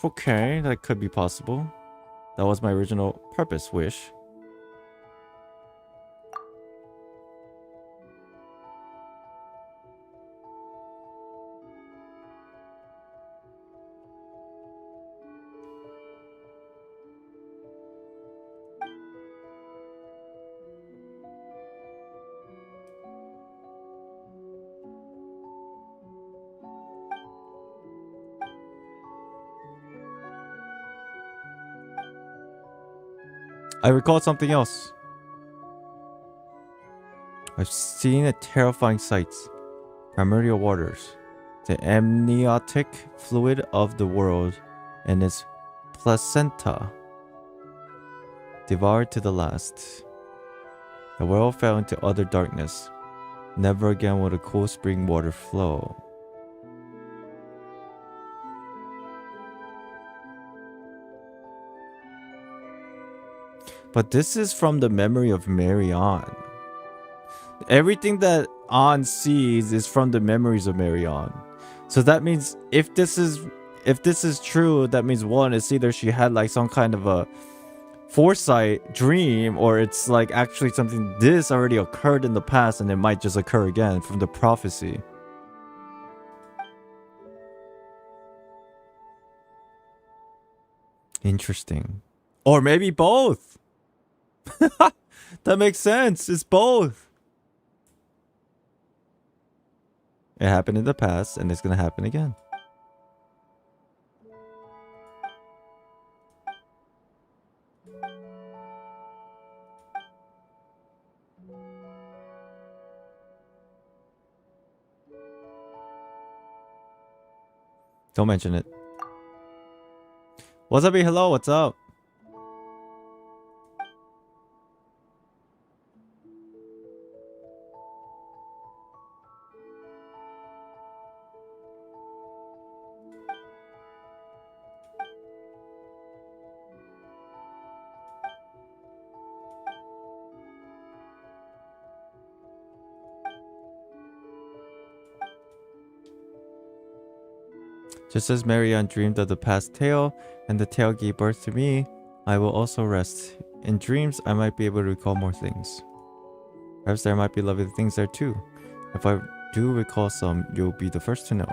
[SPEAKER 2] Okay, that could be possible. That was my original purpose, wish. I recall something else. I've seen a terrifying sight. Primordial waters. The amniotic fluid of the world and its placenta. Devoured to the last. The world fell into utter darkness. Never again will the cool spring water flow. But this is from the memory of Marianne. Everything that An sees is from the memories of Marianne. So that means if this is true, that means one, it's either she had like some kind of a foresight dream, or it's like actually something this already occurred in the past and it might just occur again from the prophecy. Interesting. Or maybe both. That makes sense. It's both. It happened in the past and it's gonna happen again. Don't mention it. What's up, hello, what's up? Just as Marianne dreamed of the past tale, and the tale gave birth to me, I will also rest. In dreams, I might be able to recall more things. Perhaps there might be lovely things there too. If I do recall some, you'll be the first to know.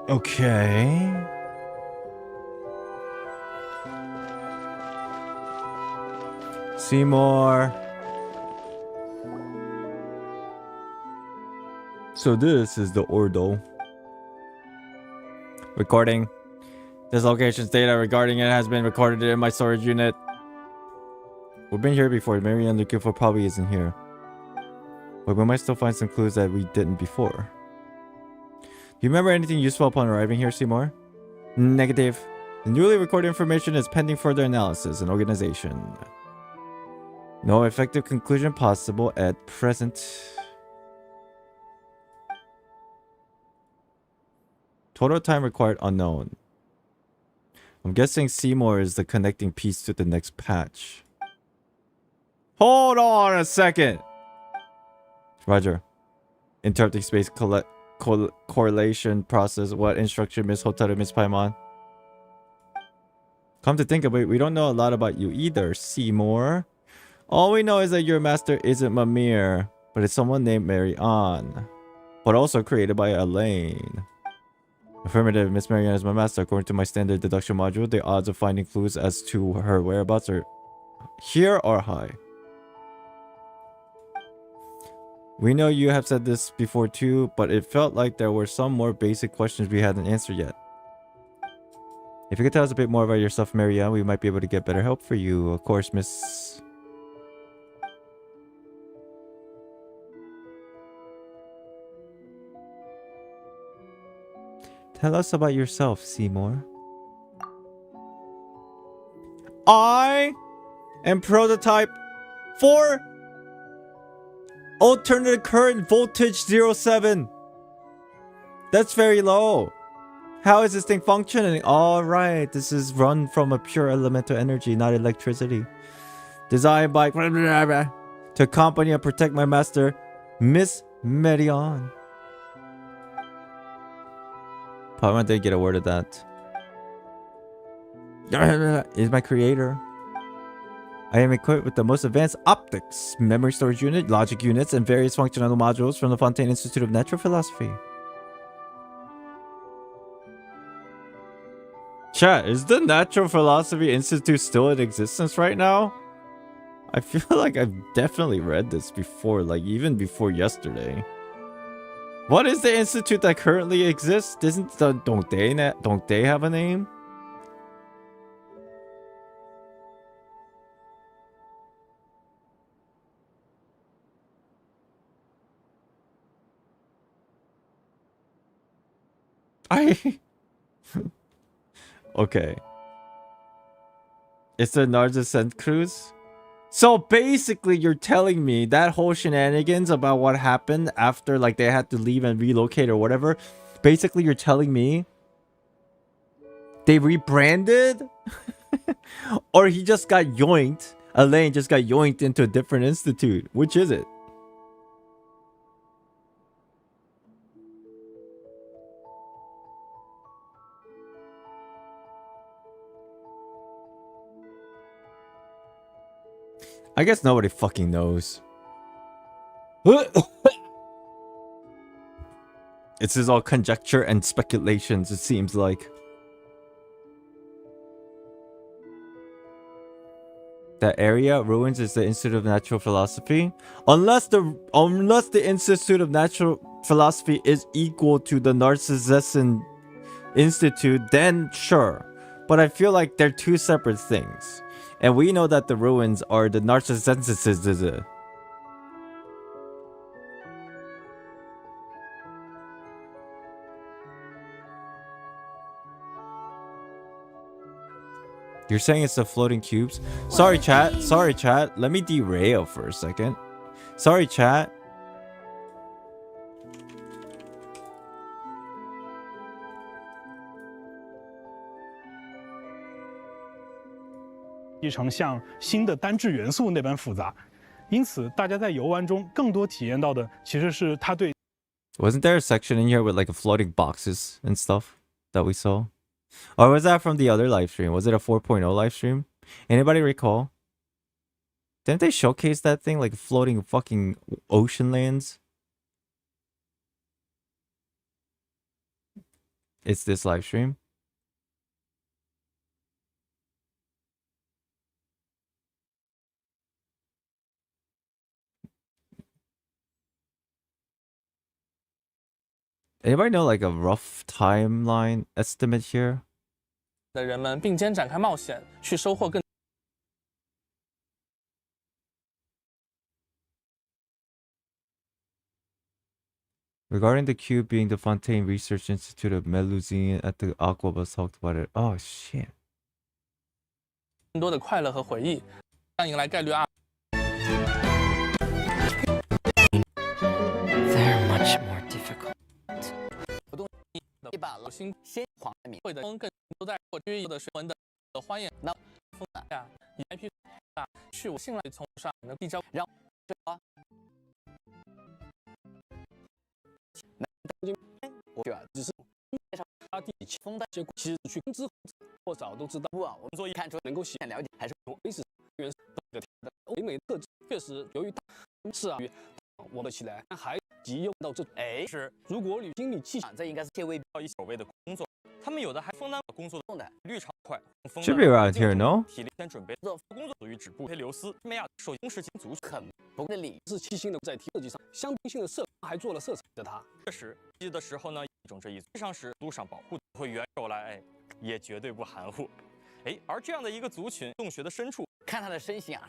[SPEAKER 2] Okay. Seymour. So this is the Ordo. Recording. This location's data regarding it has been recorded in my storage unit. We've been here before. Marianne looking for probably isn't here. But we might still find some clues that we didn't before. Do you remember anything useful upon arriving here, Seymour? Negative. The newly recorded information is pending further analysis and organization. No effective conclusion possible at present. Total time required unknown. I'm guessing Seymour is the connecting piece to the next patch. Hold on a second. Roger. Interrupting space correlation process. What instruction, Miss Hotaru, Miss Paimon? Come to think of it, we don't know a lot about you either, Seymour. All we know is that your master isn't Mimir, but it's someone named Marianne, but also created by Elaine. Affirmative, Miss Marianne is my master. According to my standard deduction module, the odds of finding clues as to her whereabouts are here are high. We know you have said this before too, but it felt like there were some more basic questions we hadn't answered yet. If you could tell us a bit more about yourself, Marianne, we might be able to get better help for you. Of course, Miss... Tell us about yourself, Seymour. I am prototype 4 alternate current voltage 07. That's very low. How is this thing functioning? Alright, this is run from a pure elemental energy, not electricity. Designed by to accompany and protect my master, Miss Marianne. Probably didn't get a word of that. Is my creator. I am equipped with the most advanced optics, memory storage unit, logic units, and various functional modules from the Fontaine Institute of Natural Philosophy. Chat, is the Natural Philosophy Institute still in existence right now? I feel like I've definitely read this before, like even before yesterday. What is the institute that currently exists? Don't they have a name? I... Okay. It's the Narzissenkreuz? So basically you're telling me that whole shenanigans about what happened after like they had to leave and relocate or whatever, basically you're telling me they rebranded? Or he just got yoinked, Elaine just got yoinked into a different institute. Which is it? I guess nobody fucking knows. It's just all conjecture and speculations, it seems like. That area, ruins, is the Institute of Natural Philosophy. Unless the Institute of Natural Philosophy is equal to the Narzissen Institute, then sure. But I feel like they're two separate things. And we know that the ruins are the Narzissen. You're saying it's the floating cubes? Sorry, chat. Sorry, chat. Let me derail for a second. Sorry, chat.
[SPEAKER 10] 成像新的单质元素那般复杂，因此大家在游玩中更多体验到的其实是它对。
[SPEAKER 2] Wasn't there a section in here with like floating boxes and stuff that we saw? Or was that from the other live stream? Was it a 4.0 live stream? Anybody recall? Didn't they showcase that thing like floating fucking ocean lands? It's this live stream. Anybody know like a rough timeline estimate here?
[SPEAKER 11] 的人们并肩展开冒险，去收获更。
[SPEAKER 2] Regarding the cube being the Fontaine Research Institute of MELUSINE at the Aquabus talked about it. Oh shit.
[SPEAKER 11] 更多的快乐和回忆，将迎来概率2。
[SPEAKER 5] They're much more difficult.
[SPEAKER 11] 一把新鲜黄米会的风更都在过去的水文的花艳那风下以 IP 大去我信赖从上能地招让这啊
[SPEAKER 12] 我只是介绍他第几风的结果，其实去工资或早都知道啊。我们所以看出能够细了解，还是从 A 市原的欧美特质确实由于大是啊，我们起来还急用到这是如果旅经理气这应该是切未必要以所谓的工作，他们有的还分担工作的绿潮快。
[SPEAKER 2] Should be around here, no?
[SPEAKER 12] 体力先准备做工作属于止步黑流斯美亚手工事情足很不过的理是七星的在设计上相对性的色还做了色彩的它。
[SPEAKER 13] 确实，记的时候呢，一种这一上时路上保护会援手来，也绝对不含糊。而这样的一个族群，洞穴的深处，
[SPEAKER 12] 看他的身形啊，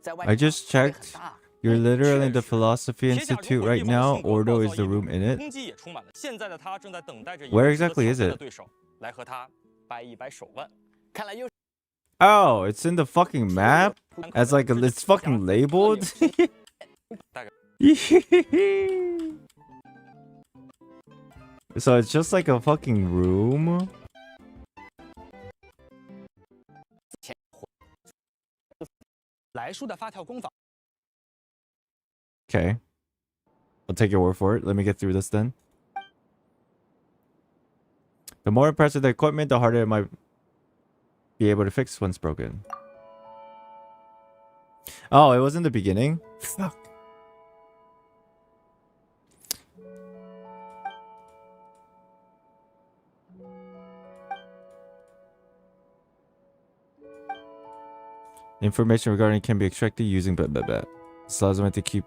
[SPEAKER 12] 在外
[SPEAKER 2] I just checked. You're literally in the Philosophy Institute right now. Ordo is the room in it. Where exactly is it? Oh, it's in the fucking map? As like it's fucking labeled? So it's just like a fucking room? Okay. I'll take your word for it. Let me get through this then. The more impressive the equipment, the harder it might be able to fix once broken. Oh, it was in the beginning? Fuck. Information regarding it can be extracted using This allows me to keep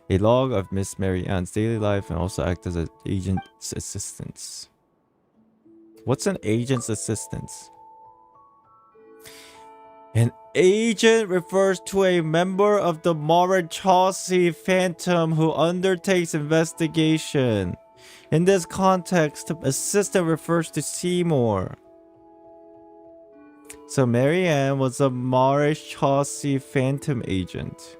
[SPEAKER 2] a log of Miss Mary Ann's daily life and also act as an agent's assistant. What's an agent's assistant? An agent refers to a member of the Marachaussee Phantom who undertakes investigation. In this context, assistant refers to Seymour. So Marianne was a Maréchaussee phantom agent.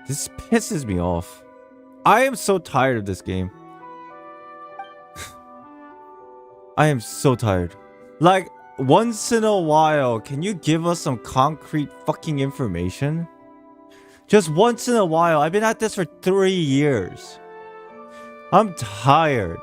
[SPEAKER 2] This pisses me off. I am so tired of this game. I am so tired. Like, once in a while, can you give us some concrete fucking information? Just once in a while. I've been at this for 3 years. I'm tired.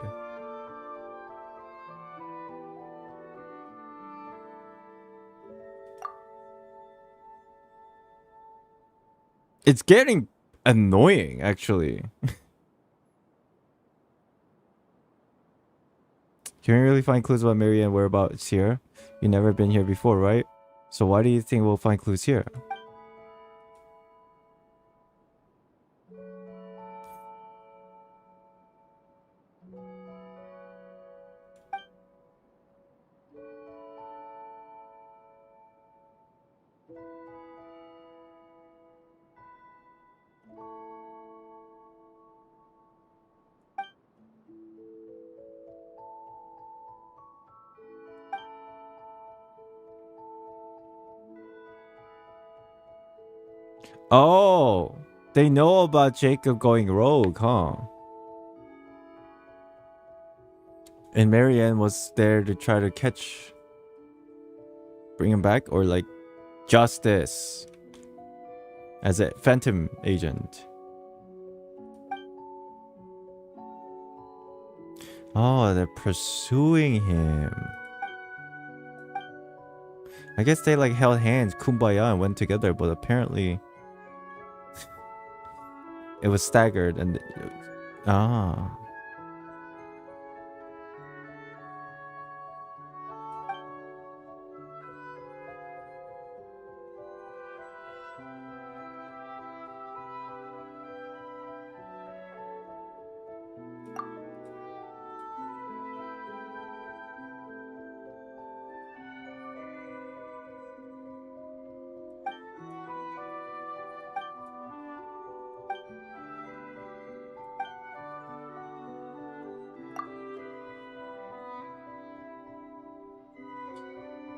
[SPEAKER 2] It's getting annoying, actually. Can you really find clues about Marianne whereabouts here? You've never been here before, right? So why do you think we'll find clues here? Oh, they know about Jacob going rogue, huh? And Marianne was there to try to bring him back, or like justice as a phantom agent. Oh, they're pursuing him. I guess they like held hands, kumbaya, and went together, but apparently it was staggered and ah.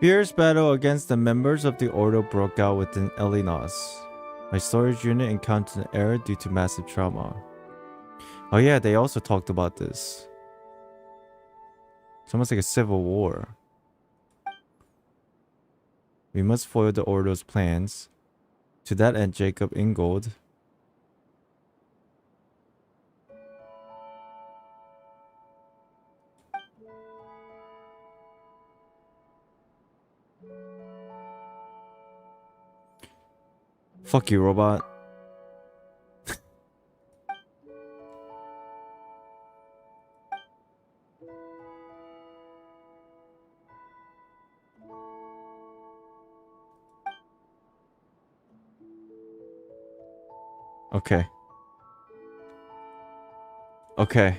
[SPEAKER 2] Fierce battle against the members of the Ordo broke out within Elenos. My storage unit encountered an error due to massive trauma. Oh yeah, they also talked about this. It's almost like a civil war. We must foil the Ordo's plans. To that end, Jacob Ingold fuck you, robot. Okay. Okay.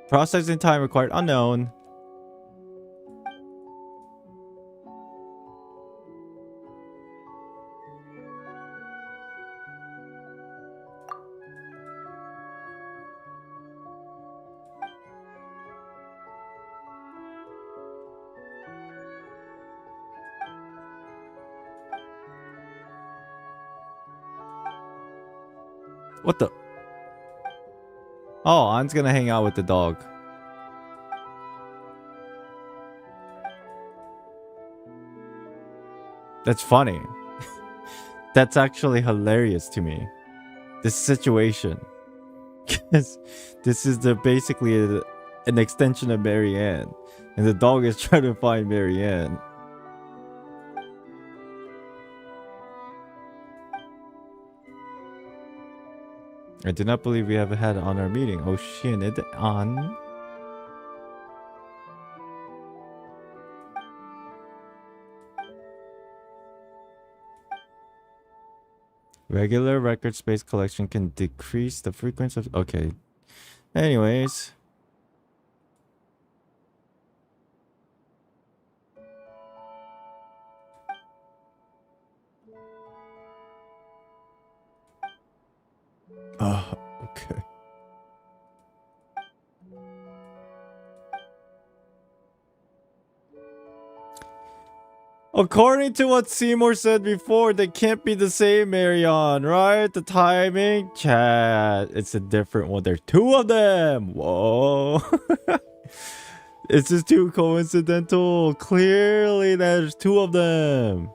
[SPEAKER 2] Processing time required unknown. What the? Oh, An's gonna hang out with the dog. That's funny. That's actually hilarious to me. This situation. Because this is basically an extension of Marianne. And the dog is trying to find Marianne. I do not believe we have had on our meeting. Oh shit, it on. Regular record space collection can decrease the frequency of... Okay. Anyways. Oh, okay. According to what Seymour said before, they can't be the same, Marion, right? The timing? Chat. It's a different one. There's two of them. Whoa. It's just too coincidental. Clearly, there's two of them.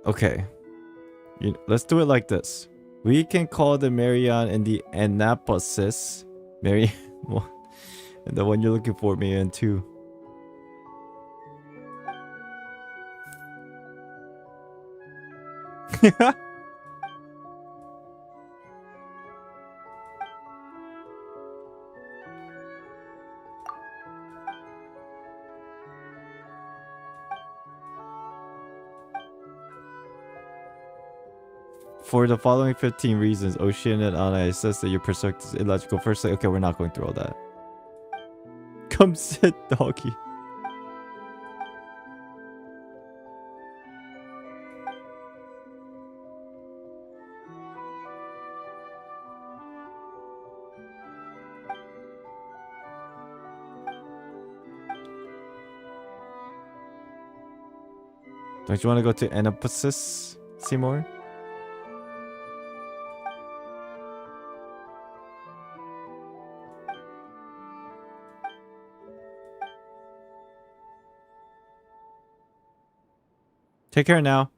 [SPEAKER 2] Okay, let's do it like this. We can call the Marion and the Anaposis. Marion, the one you're looking for, Marion 2. For the following 15 reasons, Ocean and Anna says that your perspective is illogical. Firstly, okay, we're not going through all that. Come sit, doggy. Don't you want to go to Anaposis, Seymour? Take care now.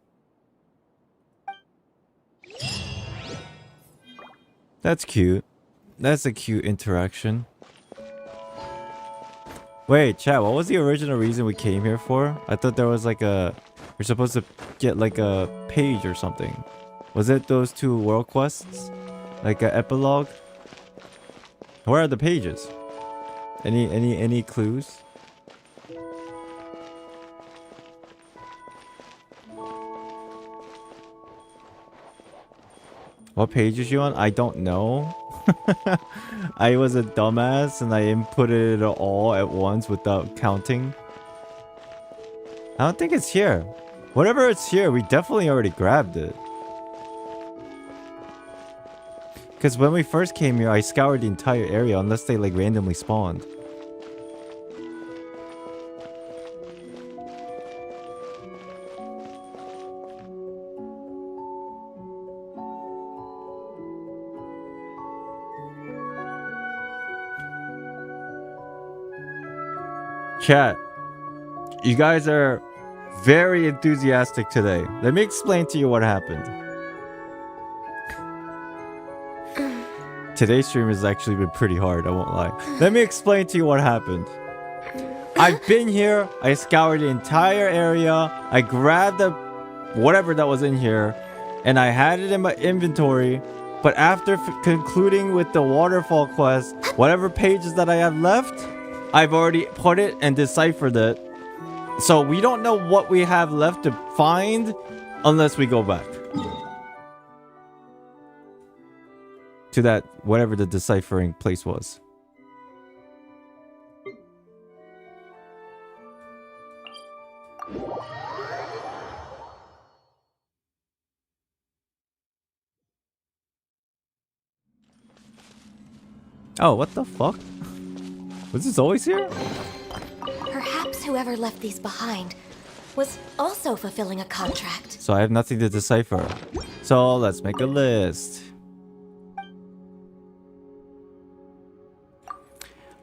[SPEAKER 2] That's cute. That's a cute interaction. Wait, chat, what was the original reason we came here for? I thought there was like a... We're supposed to get like a page or something. Was it those two world quests? Like an epilogue? Where are the pages? Any clues? What page is you on? I don't know. I was a dumbass and I inputted it all at once without counting. I don't think it's here. Whatever it's here, we definitely already grabbed it. Because when we first came here, I scoured the entire area unless they like randomly spawned. Chat, you guys are very enthusiastic today. Let me explain to you what happened. Today's stream has actually been pretty hard, I won't lie. Let me explain to you what happened. I've been here, I scoured the entire area, I grabbed the whatever that was in here, and I had it in my inventory, but after concluding with the waterfall quest, whatever pages that I have left, I've already put it and deciphered it. So we don't know what we have left to find unless we go back to that whatever the deciphering place was. Oh, what the fuck? Was this always here?
[SPEAKER 8] Perhaps whoever left these behind was also fulfilling a contract.
[SPEAKER 2] So I have nothing to decipher. So let's make a list.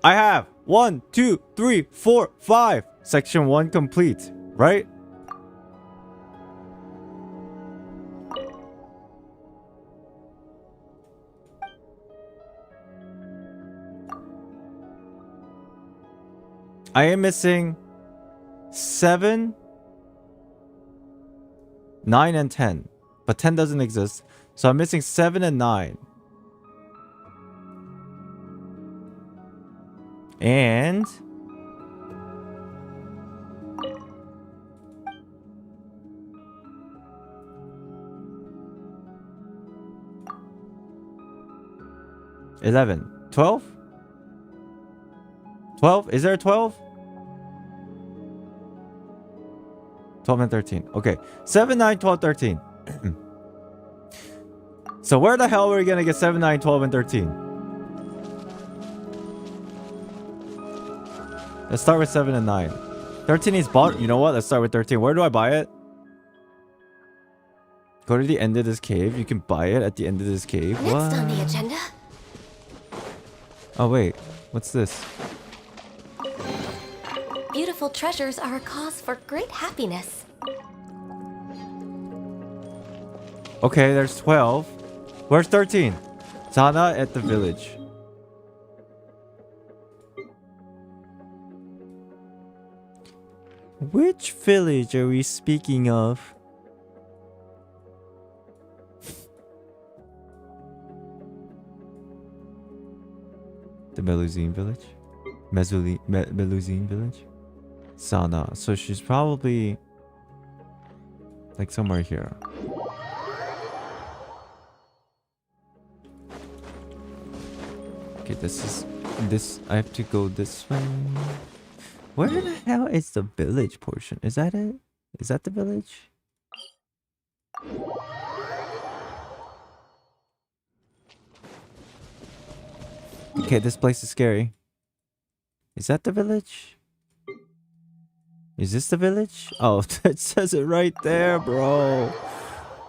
[SPEAKER 2] I have 1, 2, 3, 4, 5. Section 1 complete, right? I am missing 7, 9, and 10. But 10 doesn't exist. So I'm missing 7 and 9. And... $11. 12? 12? Is there a 12? 12 and 13. Okay. 7, 9, 12, 13. So where the hell are we gonna get 7, 9, 12, and 13? Let's start with 7 and 9. 13 is bought. You know what? Let's start with 13. Where do I buy it? Go to the end of this cave. You can buy it at the end of this cave.
[SPEAKER 8] Next
[SPEAKER 2] What?
[SPEAKER 8] on the agenda.
[SPEAKER 2] Oh wait. What's this?
[SPEAKER 8] Beautiful treasures are a cause for great happiness.
[SPEAKER 2] Okay, there's 12. Where's 13? Zana at the village. Which village are we speaking of? The Melusine village? Melusine village? Sana. So she's probably like somewhere here. Okay, this I have to go this way. Where the hell is the village portion? Is that it? Is that the village? Okay, this place is scary. Is that the village? Is this the village? Oh, it says it right there, bro.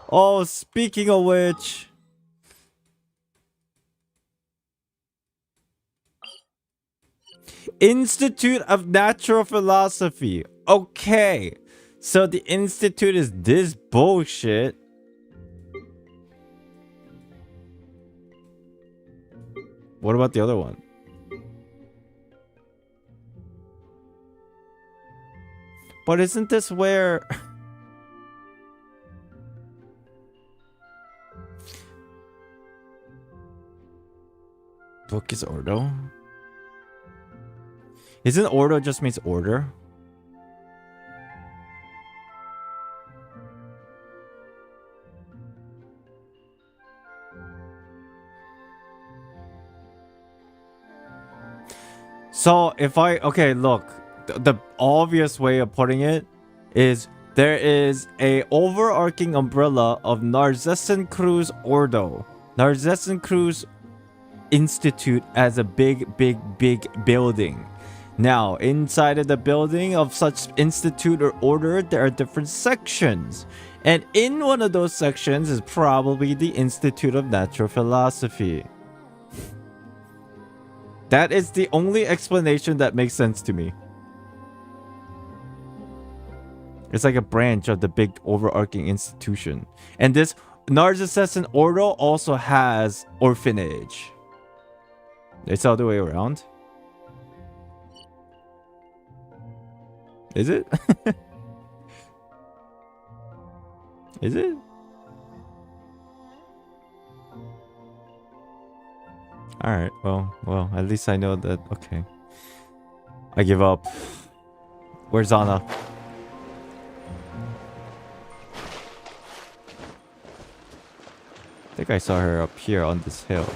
[SPEAKER 2] Oh, speaking of which. Institute of Natural Philosophy. Okay. So the institute is this bullshit. What about the other one? But isn't this where... Book is Ordo? Isn't Ordo just means order? So if I... Okay, look. The obvious way of putting it is there is a overarching umbrella of Narzissenkreuz Ordo. Narzissenkreuz Institute as a big building. Now, inside of the building of such institute or order, there are different sections. And in one of those sections is probably the Institute of Natural Philosophy. That is the only explanation that makes sense to me. It's like a branch of the big overarching institution. And this Narzissen Ordo also has orphanage. It's the other way around. Is it? Is it? Alright, well, at least I know that. Okay. I give up. Where's Anna? I think I saw her up here on this hill.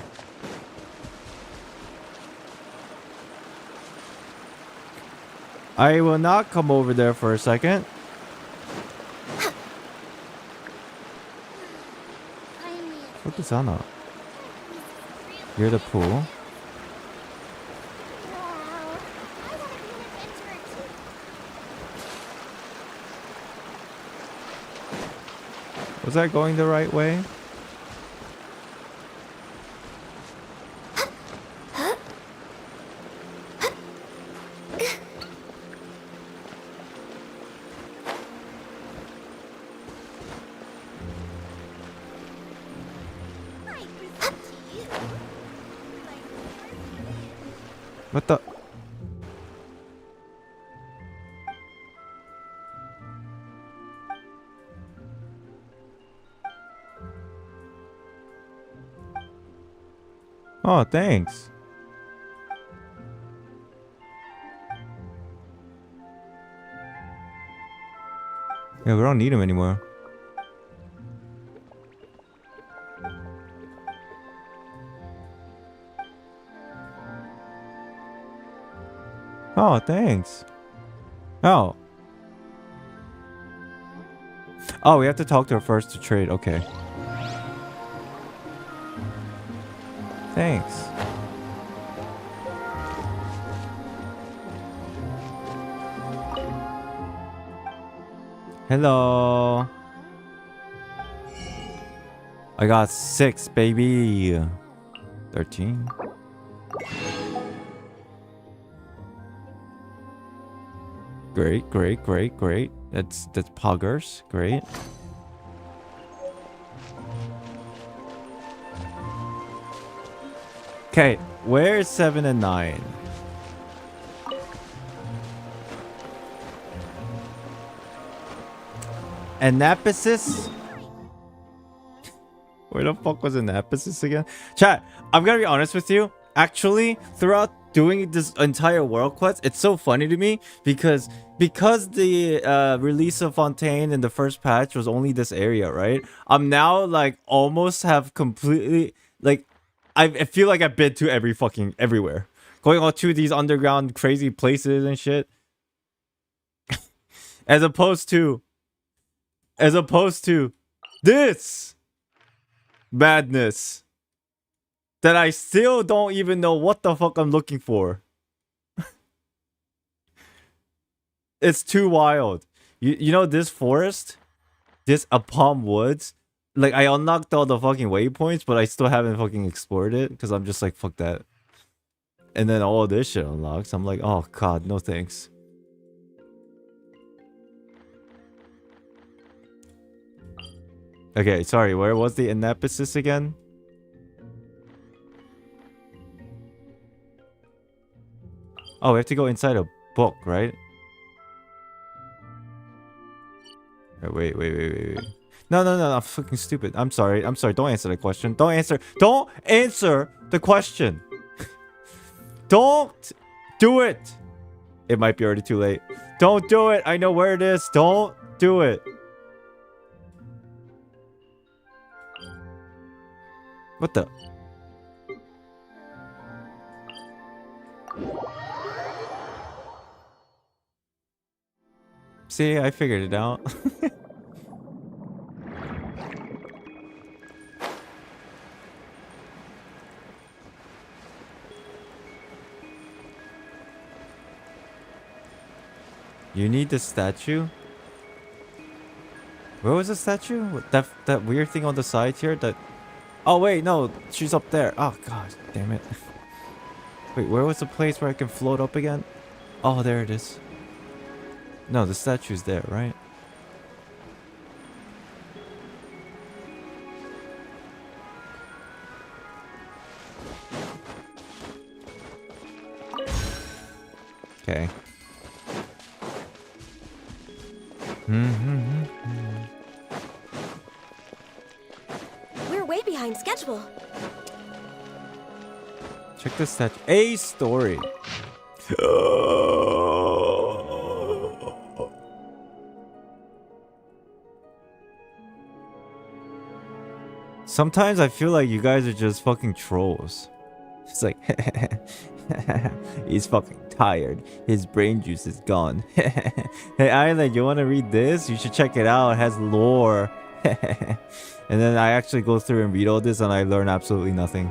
[SPEAKER 2] I will not come over there for a second. What is Anna? Near the pool. Was I going the right way? What the? Oh, thanks. Yeah, we don't need him anymore. Oh, thanks. Oh. Oh, we have to talk to her first to trade. Okay. Thanks. Hello. I got 6, baby. 13. Great, great, great, great. That's poggers. Great. Okay, where's 7 and 9? Anapasis? Where the fuck was Anapasis again? Chat, I'm gonna be honest with you. Actually, throughout doing this entire world quest, it's so funny to me because the release of Fontaine in the first patch was only this area, right? I'm now like almost have completely like I feel like I've been to everywhere. Going all to these underground crazy places and shit. as opposed to this madness that I still don't even know what the fuck I'm looking for. It's too wild. You know this forest? This Apom Woods? Like, I unlocked all the fucking waypoints, but I still haven't fucking explored it because I'm just like, fuck that. And then all this shit unlocks. I'm like, oh god, no thanks. Okay, sorry, where was the Anapasis again? Oh, we have to go inside a book, right? Wait. No, I'm fucking stupid. I'm sorry. Don't answer the question. Don't answer the question. Don't do it. It might be already too late. Don't do it. I know where it is. Don't do it. What the? See, I figured it out. You need the statue? Where was the statue? That weird thing on the side here? Oh wait, no, she's up there. Oh god, damn it. Wait, where was the place where I can float up again? Oh, there it is. No, the statue's there, right? Okay.
[SPEAKER 8] We're way behind schedule.
[SPEAKER 2] Check the statue. A story. Sometimes I feel like you guys are just fucking trolls. It's like, he's fucking tired. His brain juice is gone. Hey, Island, you want to read this? You should check it out. It has lore. And then I actually go through and read all this and I learn absolutely nothing.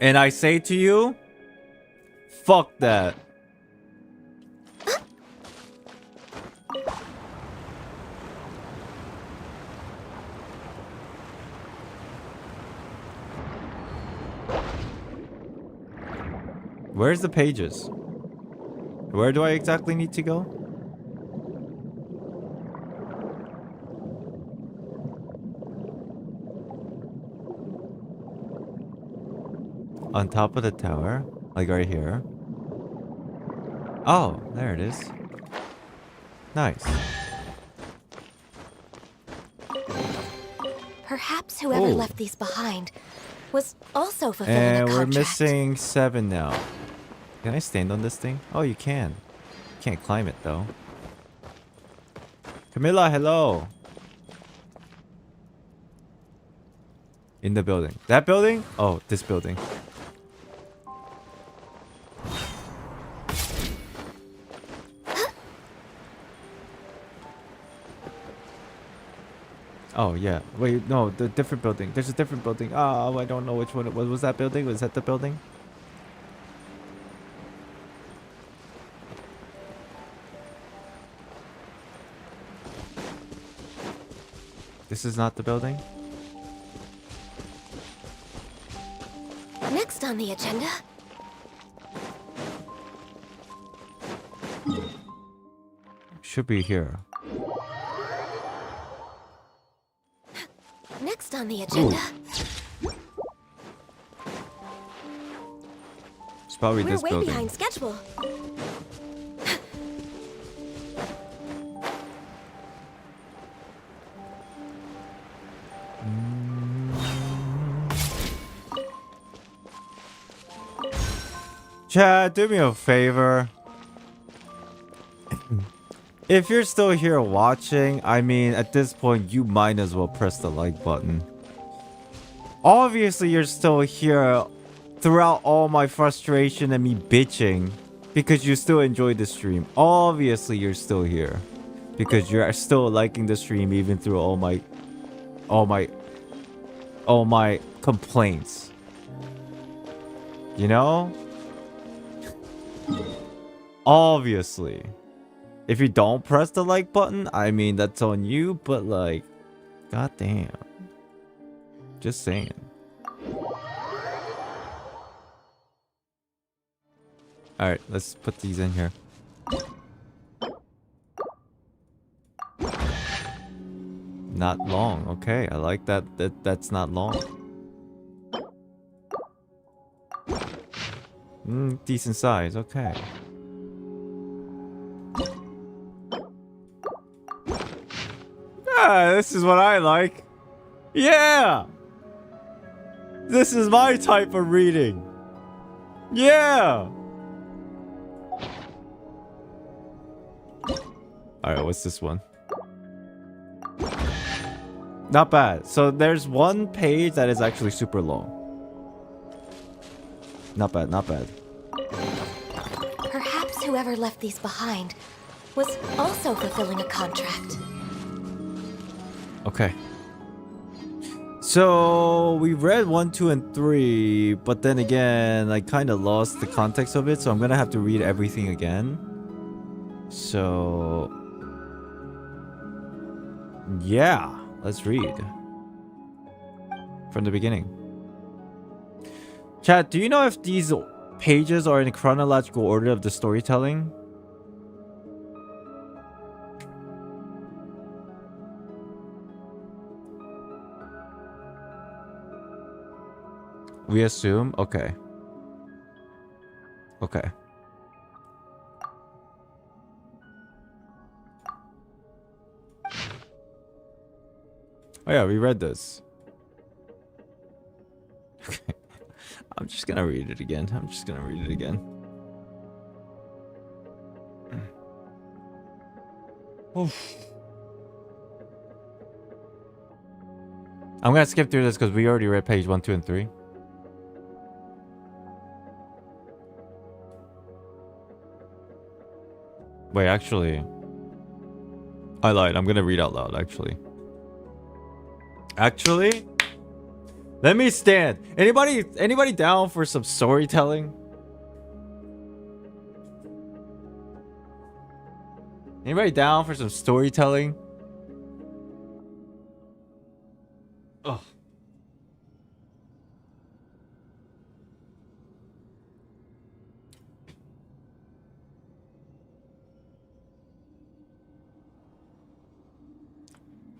[SPEAKER 2] And I say to you, fuck that. Where's the pages? Where do I exactly need to go? On top of the tower, like right here. Oh, there it is. Nice.
[SPEAKER 8] Perhaps whoever
[SPEAKER 2] Ooh.
[SPEAKER 8] left these behind was also fulfilling a
[SPEAKER 2] And
[SPEAKER 8] contract.
[SPEAKER 2] we're missing 7 now. Can I stand on this thing? Oh, you can. Can't climb it though. Camilla, hello. In the building. That building? Oh, this building. Oh, yeah. Wait, no, the different building. There's a different building. Oh, I don't know which one it was. Was that building? Was that the building? This is not the building?
[SPEAKER 8] Next on the agenda,
[SPEAKER 2] Should be here.
[SPEAKER 8] next on the agenda,
[SPEAKER 2] It's probably
[SPEAKER 8] we're
[SPEAKER 2] this
[SPEAKER 8] way
[SPEAKER 2] building.
[SPEAKER 8] behind schedule.
[SPEAKER 2] Chad, do me a favor. If you're still here watching, I mean, at this point, you might as well press the like button. Obviously, you're still here throughout all my frustration and me bitching because you still enjoy the stream. Obviously, you're still here because you're still liking the stream even through all my complaints. You know? Obviously. If you don't press the like button, I mean, that's on you, but like, goddamn. Just saying. Alright, let's put these in here. Not long. Okay, I like that. That's not long. Decent size. Okay. Ah, this is what I like. Yeah! This is my type of reading. Yeah! Alright, what's this one? Not bad. So there's one page that is actually super long. Not bad, not bad.
[SPEAKER 8] Perhaps whoever left these behind was also fulfilling a contract.
[SPEAKER 2] Okay. So we read 1, 2, and 3, but then again, I kind of lost the context of it, so I'm gonna have to read everything again. So yeah, let's read from the beginning. Chat, do you know if these pages are in chronological order of the storytelling? We assume? Okay. Okay. Oh yeah, we read this. Okay. I'm just gonna read it again. I'm just gonna read it again. Oof. I'm gonna skip through this because we already read page 1, 2, and 3. Wait, actually, I lied. I'm gonna read out loud, actually. Let me stand. Anybody down for some storytelling? Anybody down for some storytelling? Oh.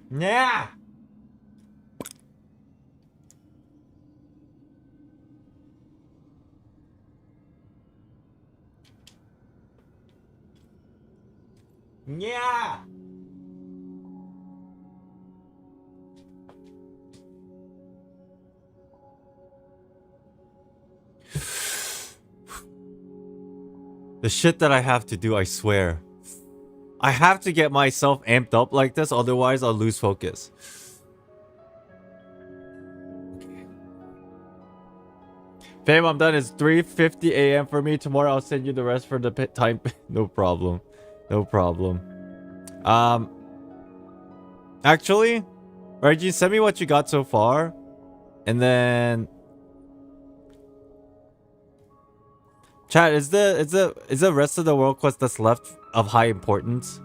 [SPEAKER 2] Yeah. Yeah. The shit that I have to do, I swear. I have to get myself amped up like this, otherwise I'll lose focus. Fam, I'm done. It's 3:50 a.m. for me. Tomorrow I'll send you the rest for the time. No problem. No problem. Actually, Reggie, send me what you got so far. And then chat, is the rest of the world quest that's left of high importance?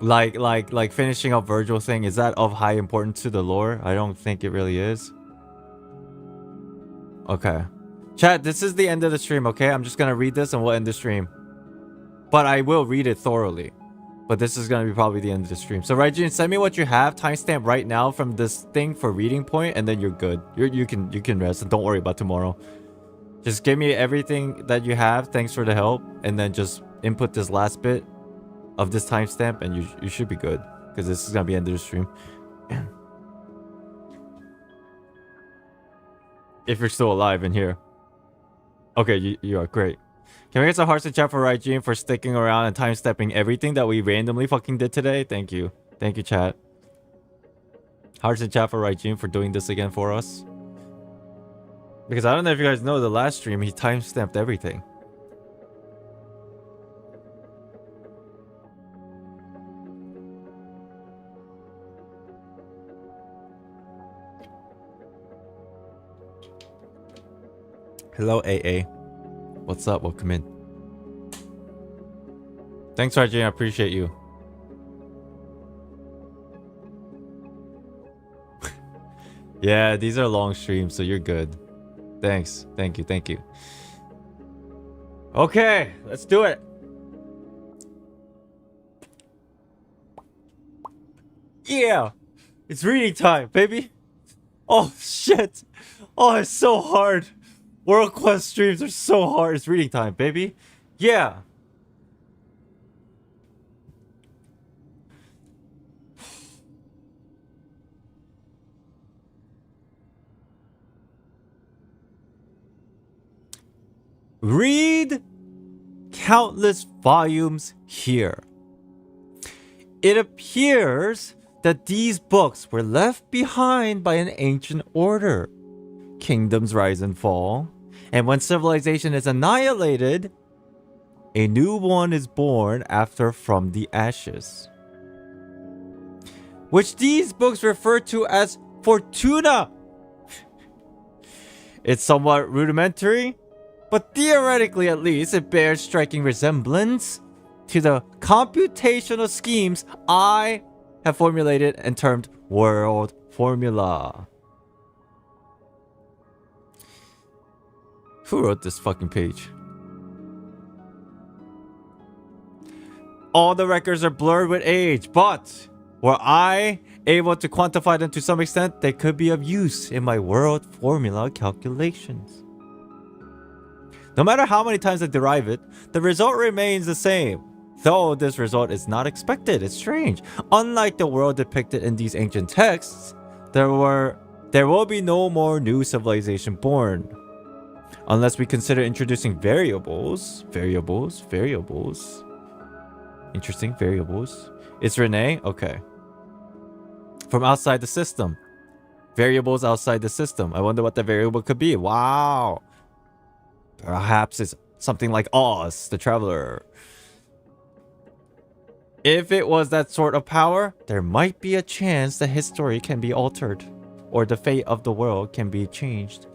[SPEAKER 2] Like finishing up Virgil thing, is that of high importance to the lore? I don't think it really is. Okay. Chat, this is the end of the stream, okay? I'm just gonna read this and we'll end the stream. But I will read it thoroughly. But this is gonna be probably the end of the stream. So Raijin, send me what you have, timestamp right now from this thing for reading point, and then you're good. You can rest and don't worry about tomorrow. Just give me everything that you have, thanks for the help, and then just input this last bit of this timestamp and you should be good. Because this is gonna be the end of the stream. If you're still alive in here. Okay, you are great. Can we get some hearts in chat for Raijin for sticking around and time stepping everything that we randomly fucking did today? Thank you. Thank you, chat. Hearts in chat for Raijin for doing this again for us. Because I don't know if you guys know, the last stream he time stamped everything. Hello, AA. What's up? Welcome in. Thanks, RJ. I appreciate you. Yeah, these are long streams, so you're good. Thanks. Thank you. Thank you. Okay, let's do it. Yeah, it's reading time, baby. Oh, shit. Oh, it's so hard. World Quest streams are so hard. It's reading time, baby. Yeah. Read countless volumes here. It appears that these books were left behind by an ancient order. Kingdoms rise and fall. And when civilization is annihilated, a new one is born after from the ashes. Which these books refer to as Fortuna. It's somewhat rudimentary, but theoretically at least it bears striking resemblance to the computational schemes I have formulated and termed world formula. Who wrote this fucking page? All the records are blurred with age, but were I able to quantify them to some extent, they could be of use in my world formula calculations. No matter how many times I derive it, the result remains the same. Though this result is not expected, it's strange. Unlike the world depicted in these ancient texts, there will be no more new civilization born. Unless we consider introducing variables. Interesting, variables. It's Renee? Okay. From outside the system. Variables outside the system. I wonder what the variable could be. Wow. Perhaps it's something like Oz, the Traveler. if it was that sort of power, there might be a chance that history can be altered, or the fate of the world can be changed.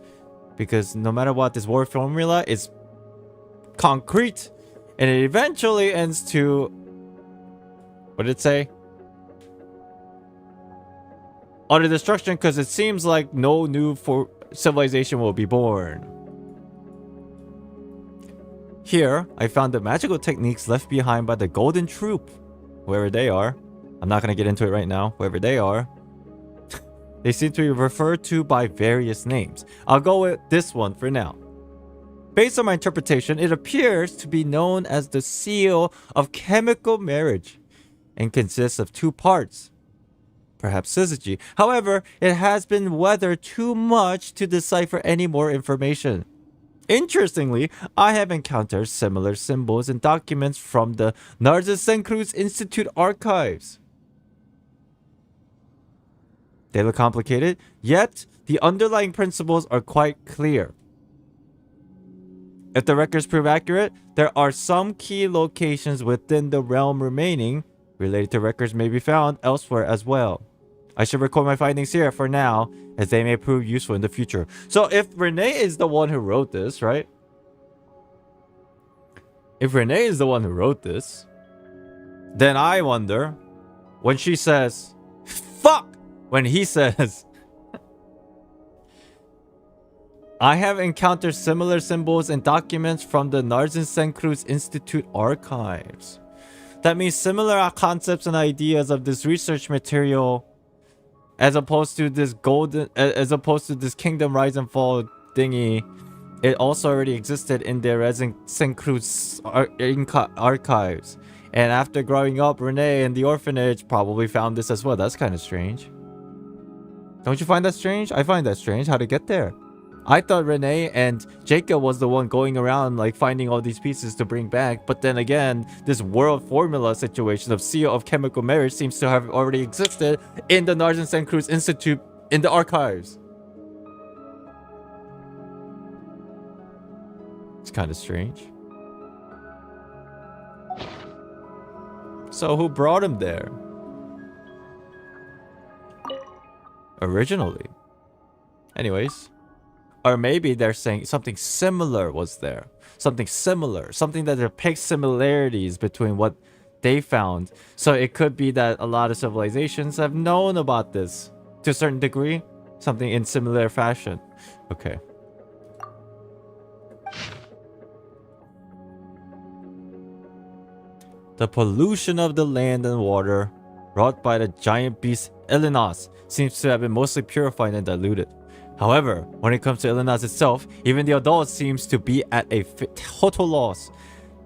[SPEAKER 2] Because no matter what, this war formula is concrete, and it eventually ends to... what did it say? Utter destruction, because it seems like no new civilization will be born. Here, I found the magical techniques left behind by the Golden Troupe. Whoever they are. I'm not going to get into it right now. Whoever they are. They seem to be referred to by various names. I'll go with this one for now. Based on my interpretation, it appears to be known as the Seal of Chemical Marriage and consists of 2 parts. Perhaps syzygy. However, it has been weathered too much to decipher any more information. Interestingly, I have encountered similar symbols and documents from the NARZISSENKREUZ Institute archives. They look complicated, yet the underlying principles are quite clear. If the records prove accurate, there are some key locations within the realm remaining. Related to records may be found elsewhere as well. I should record my findings here for now, as they may prove useful in the future. So if Renee is the one who wrote this, right? If Renee is the one who wrote this, then I wonder, when she says, fuck! When he says, I have encountered similar symbols and documents from the NARZISSENKREUZ Institute archives. That means similar concepts and ideas of this research material, as opposed to this Kingdom Rise and Fall thingy, it also already existed in the NARZISSENKREUZ archives. And after growing up, Renee in the orphanage probably found this as well. That's kind of strange. Don't you find that strange? I find that strange. How to get there? I thought Renee and Jacob was the one going around like finding all these pieces to bring back. But then again, this world formula situation of Seal of Chemical Marriage seems to have already existed in the NARZISSENKREUZ Institute in the archives. It's kind of strange. So who brought him there? Originally. Anyways. Or maybe they're saying something similar was there. Something similar. Something that depicts similarities between what they found. So it could be that a lot of civilizations have known about this to a certain degree. Something in similar fashion. Okay. The pollution of the land and water wrought by the giant beast Islandxd seems to have been mostly purified and diluted. However, when it comes to Islandxd itself, even the adults seems to be at a total loss.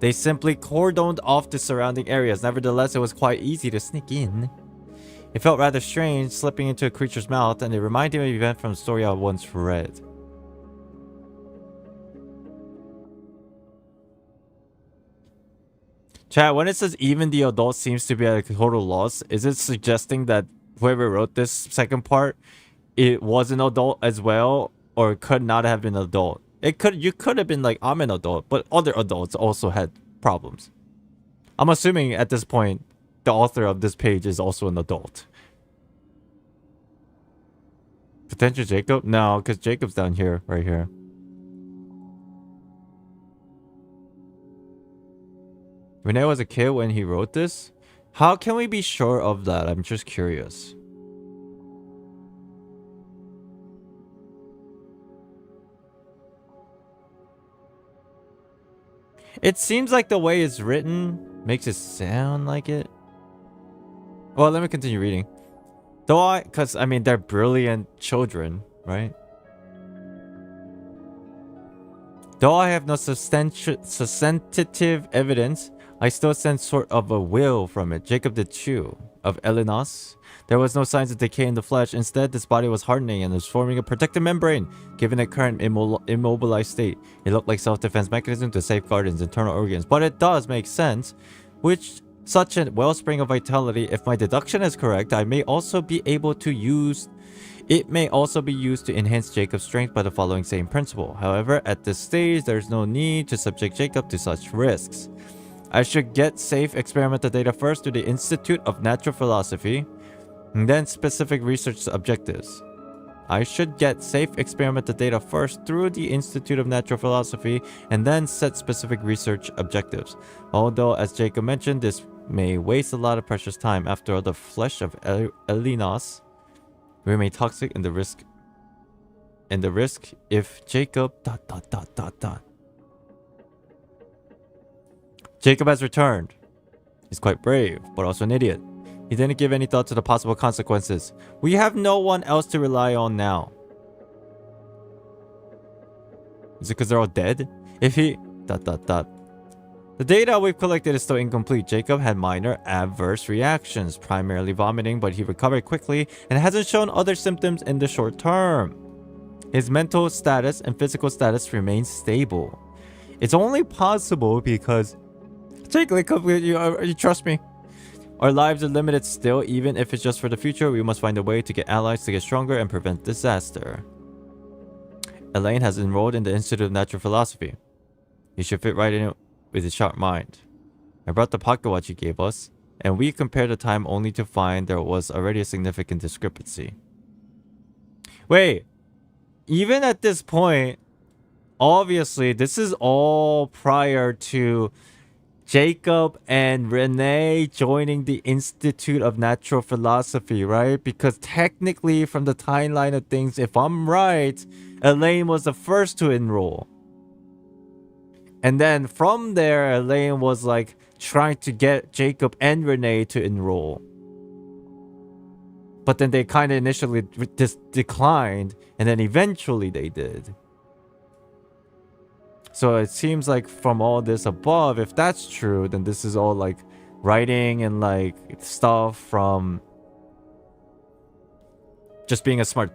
[SPEAKER 2] They simply cordoned off the surrounding areas. Nevertheless, it was quite easy to sneak in. It felt rather strange slipping into a creature's mouth, and it reminded me of an event from a story I once read. Chat, when it says even the adult seems to be at a total loss, is it suggesting that whoever wrote this second part, it was an adult as well, or could not have been an adult? You could have been like, I'm an adult, but other adults also had problems. I'm assuming at this point, the author of this page is also an adult. Potential Jacob? No, because Jacob's down here, right here. Renee was a kid when he wrote this? How can we be sure of that? I'm just curious. It seems like the way it's written makes it sound like it. Well, let me continue reading. Because I mean, they're brilliant children, right? Though I have no substantive evidence, I still sense sort of a will from it. Jacob the Chew of Islandxd. There was no signs of decay in the flesh. Instead, this body was hardening and was forming a protective membrane. Given its current immobilized state, it looked like self-defense mechanism to safeguard its internal organs. But it does make sense. Which such a wellspring of vitality, if my deduction is correct, it may also be used to enhance Jacob's strength by the following same principle. However, at this stage, there is no need to subject Jacob to such risks. I should get safe experimental data first through the Institute of Natural Philosophy, and then specific research objectives. I should get safe experimental data first through the Institute of Natural Philosophy, and then set specific research objectives. Although, as Jacob mentioned, this may waste a lot of precious time. After all, the flesh of Elinas remain toxic, and the risk if Jacob ... Jacob has returned. He's quite brave, but also an idiot. He didn't give any thought to the possible consequences. We have no one else to rely on now. Is it because they're all dead? If he... The data we've collected is still incomplete. Jacob had minor adverse reactions, primarily vomiting, but he recovered quickly and hasn't shown other symptoms in the short term. His mental status and physical status remain stable. It's only possible because... Jacob, you trust me. Our lives are limited still, even if it's just for the future. We must find a way to get allies to get stronger and prevent disaster. Elaine has enrolled in the Institute of Natural Philosophy. He should fit right in with his sharp mind. I brought the pocket watch he gave us, and we compared the time only to find there was already a significant discrepancy. Wait, even at this point, obviously this is all prior to Jacob and Renee joining the Institute of Natural Philosophy, right? Because technically, from the timeline of things, if I'm right, Elaine was the first to enroll. And then from there, Elaine was like trying to get Jacob and Renee to enroll. But then they kind of initially declined, and then eventually they did. So it seems like from all this above, if that's true, then this is all like writing and like stuff from just being a smart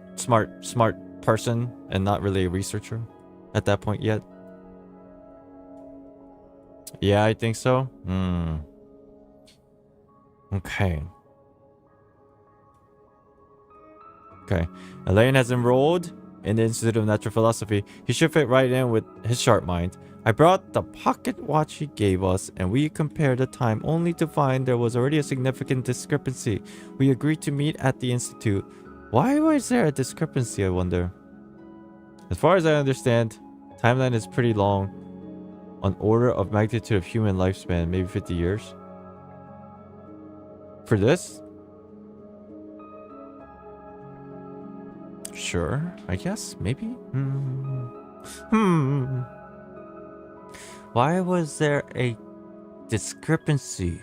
[SPEAKER 2] person and not really a researcher at that point yet. Yeah, I think so. Okay. Elaine has enrolled in the Institute of Natural Philosophy. He should fit right in with his sharp mind. I brought the pocket watch he gave us, and we compared the time only to find there was already a significant discrepancy. We agreed to meet at the Institute. Why was there a discrepancy, I wonder? As far as I understand, timeline is pretty long. On order of magnitude of human lifespan, maybe 50 years. For this? Sure, I guess, maybe. Why was there a discrepancy?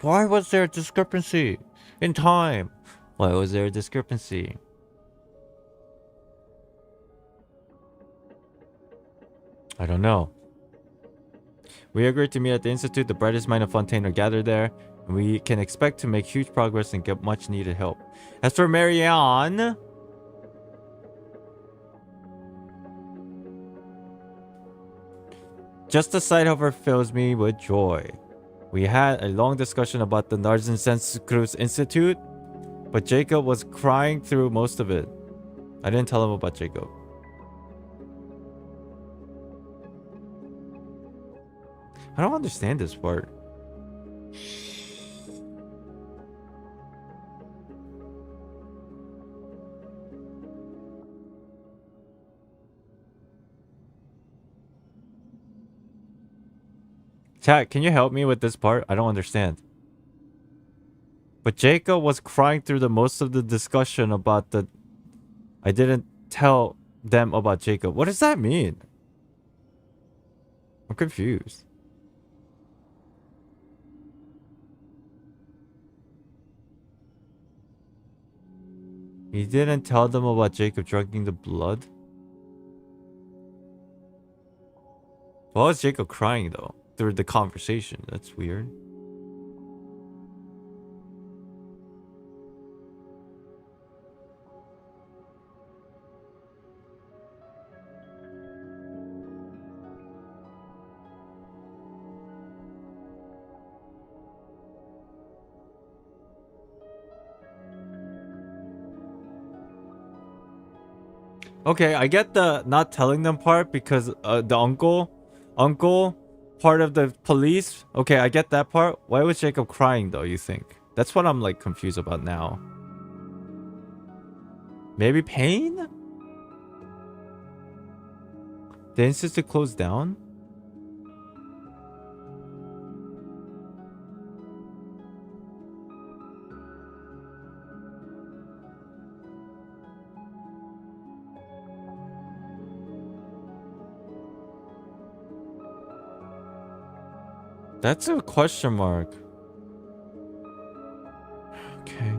[SPEAKER 2] Why was there a discrepancy in time? Why was there a discrepancy? I don't know. We agreed to meet at the Institute. The brightest mind of Fontaine are gathered there, and we can expect to make huge progress and get much needed help. As for Marianne, just the sight of her fills me with joy. We had a long discussion about the NARZISSENKREUZ Institute, but Jacob was crying through most of it. I didn't tell him about Jacob. I don't understand this part. Chat, can you help me with this part? I don't understand. But Jacob was crying through the most of the discussion about the... I didn't tell them about Jacob. What does that mean? I'm confused. He didn't tell them about Jacob drinking the blood? Why was Jacob crying though? Through the conversation. That's weird. Okay, I get the not telling them part because the uncle part of the police. Okay, I get that part. Why was Jacob crying though, you think? That's what I'm like confused about now. Maybe pain? The institute closed down? That's a question mark. Okay.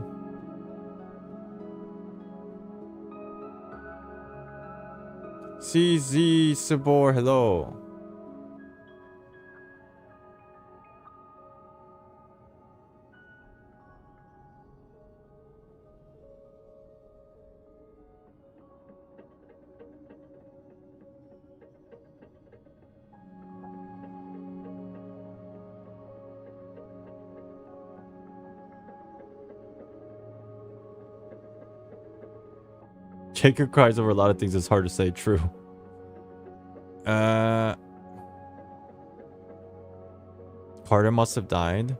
[SPEAKER 2] CZ Sabor, hello. Jacob cries over a lot of things. It's hard to say. True. Carter must have died.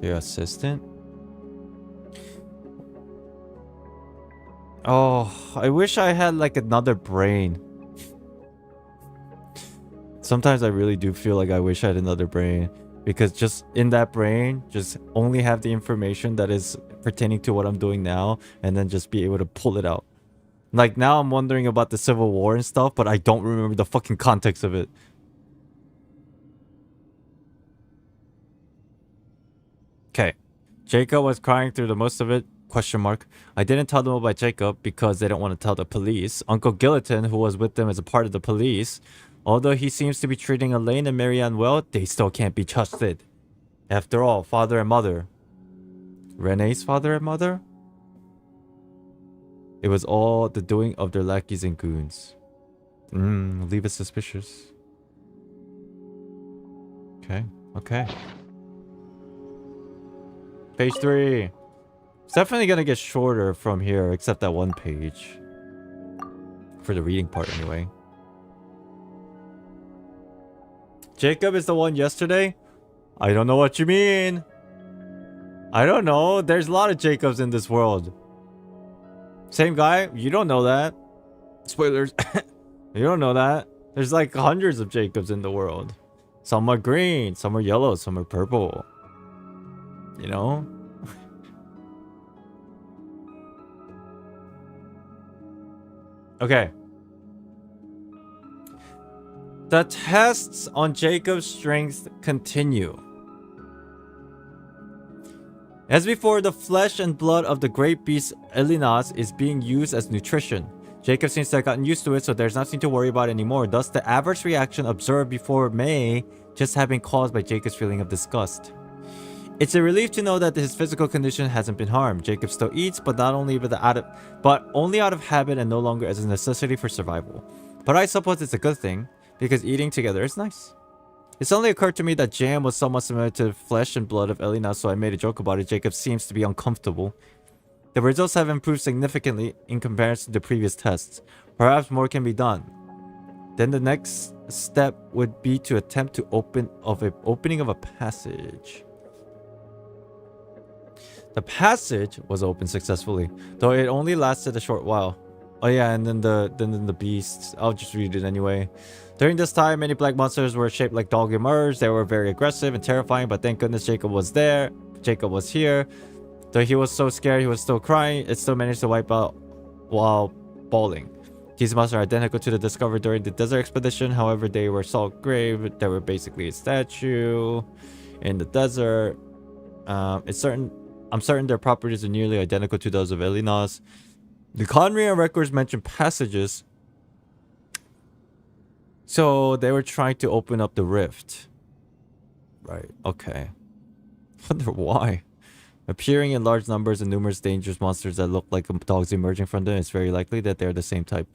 [SPEAKER 2] The assistant. Oh, I wish I had like another brain. Sometimes I really do feel like I wish I had another brain. Because just in that brain, just only have the information that is pertaining to what I'm doing now. And then just be able to pull it out. Like now I'm wondering about the Civil War and stuff. But I don't remember the fucking context of it. Okay. Jacob was crying through the most of it. Question mark. I didn't tell them about Jacob because they don't want to tell the police. Uncle Gilliton, who was with them as a part of the police, although he seems to be treating Elaine and Marianne well, they still can't be trusted. After all, father and mother. Renee's father and mother? It was all the doing of their lackeys and goons. Leave it suspicious. Okay, okay. Page 3. It's definitely gonna get shorter from here, except that one page. For the reading part, anyway. Jacob is the one yesterday? I don't know what you mean. I don't know. There's a lot of Jacobs in this world. Same guy? You don't know that. Spoilers. You don't know that. There's like hundreds of Jacobs in the world. Some are green, some are yellow, some are purple. You know? Okay. The tests on Jacob's strength continue. As before, the flesh and blood of the great beast Islandxd is being used as nutrition. Jacob seems to have gotten used to it, so there's nothing to worry about anymore. Thus, the adverse reaction observed before may just have been caused by Jacob's feeling of disgust. It's a relief to know that his physical condition hasn't been harmed. Jacob still eats, but only out of habit and no longer as a necessity for survival. But I suppose it's a good thing, because eating together is nice. It's only occurred to me that jam was somewhat similar to the flesh and blood of Islandxd, so I made a joke about it. Jacob seems to be uncomfortable. The results have improved significantly in comparison to the previous tests. Perhaps more can be done. Then the next step would be to attempt to opening of a passage. The passage was opened successfully, though it only lasted a short while. Oh yeah, and then the beasts. I'll just read it anyway. During this time, many black monsters were shaped like dog emerged. They were very aggressive and terrifying, but thank goodness Jacob was there. Jacob was here. Though he was so scared, he was still crying. It still managed to wipe out while bawling. These monsters are identical to the discovered during the desert expedition. However, they were salt gray. They were basically a statue in the desert. I'm certain their properties are nearly identical to those of Islandxd. The KHAENRIAN records mention passages. So they were trying to open up the rift. Right, okay. Wonder why. Appearing in large numbers and numerous dangerous monsters that look like dogs emerging from them, it's very likely that they're the same type.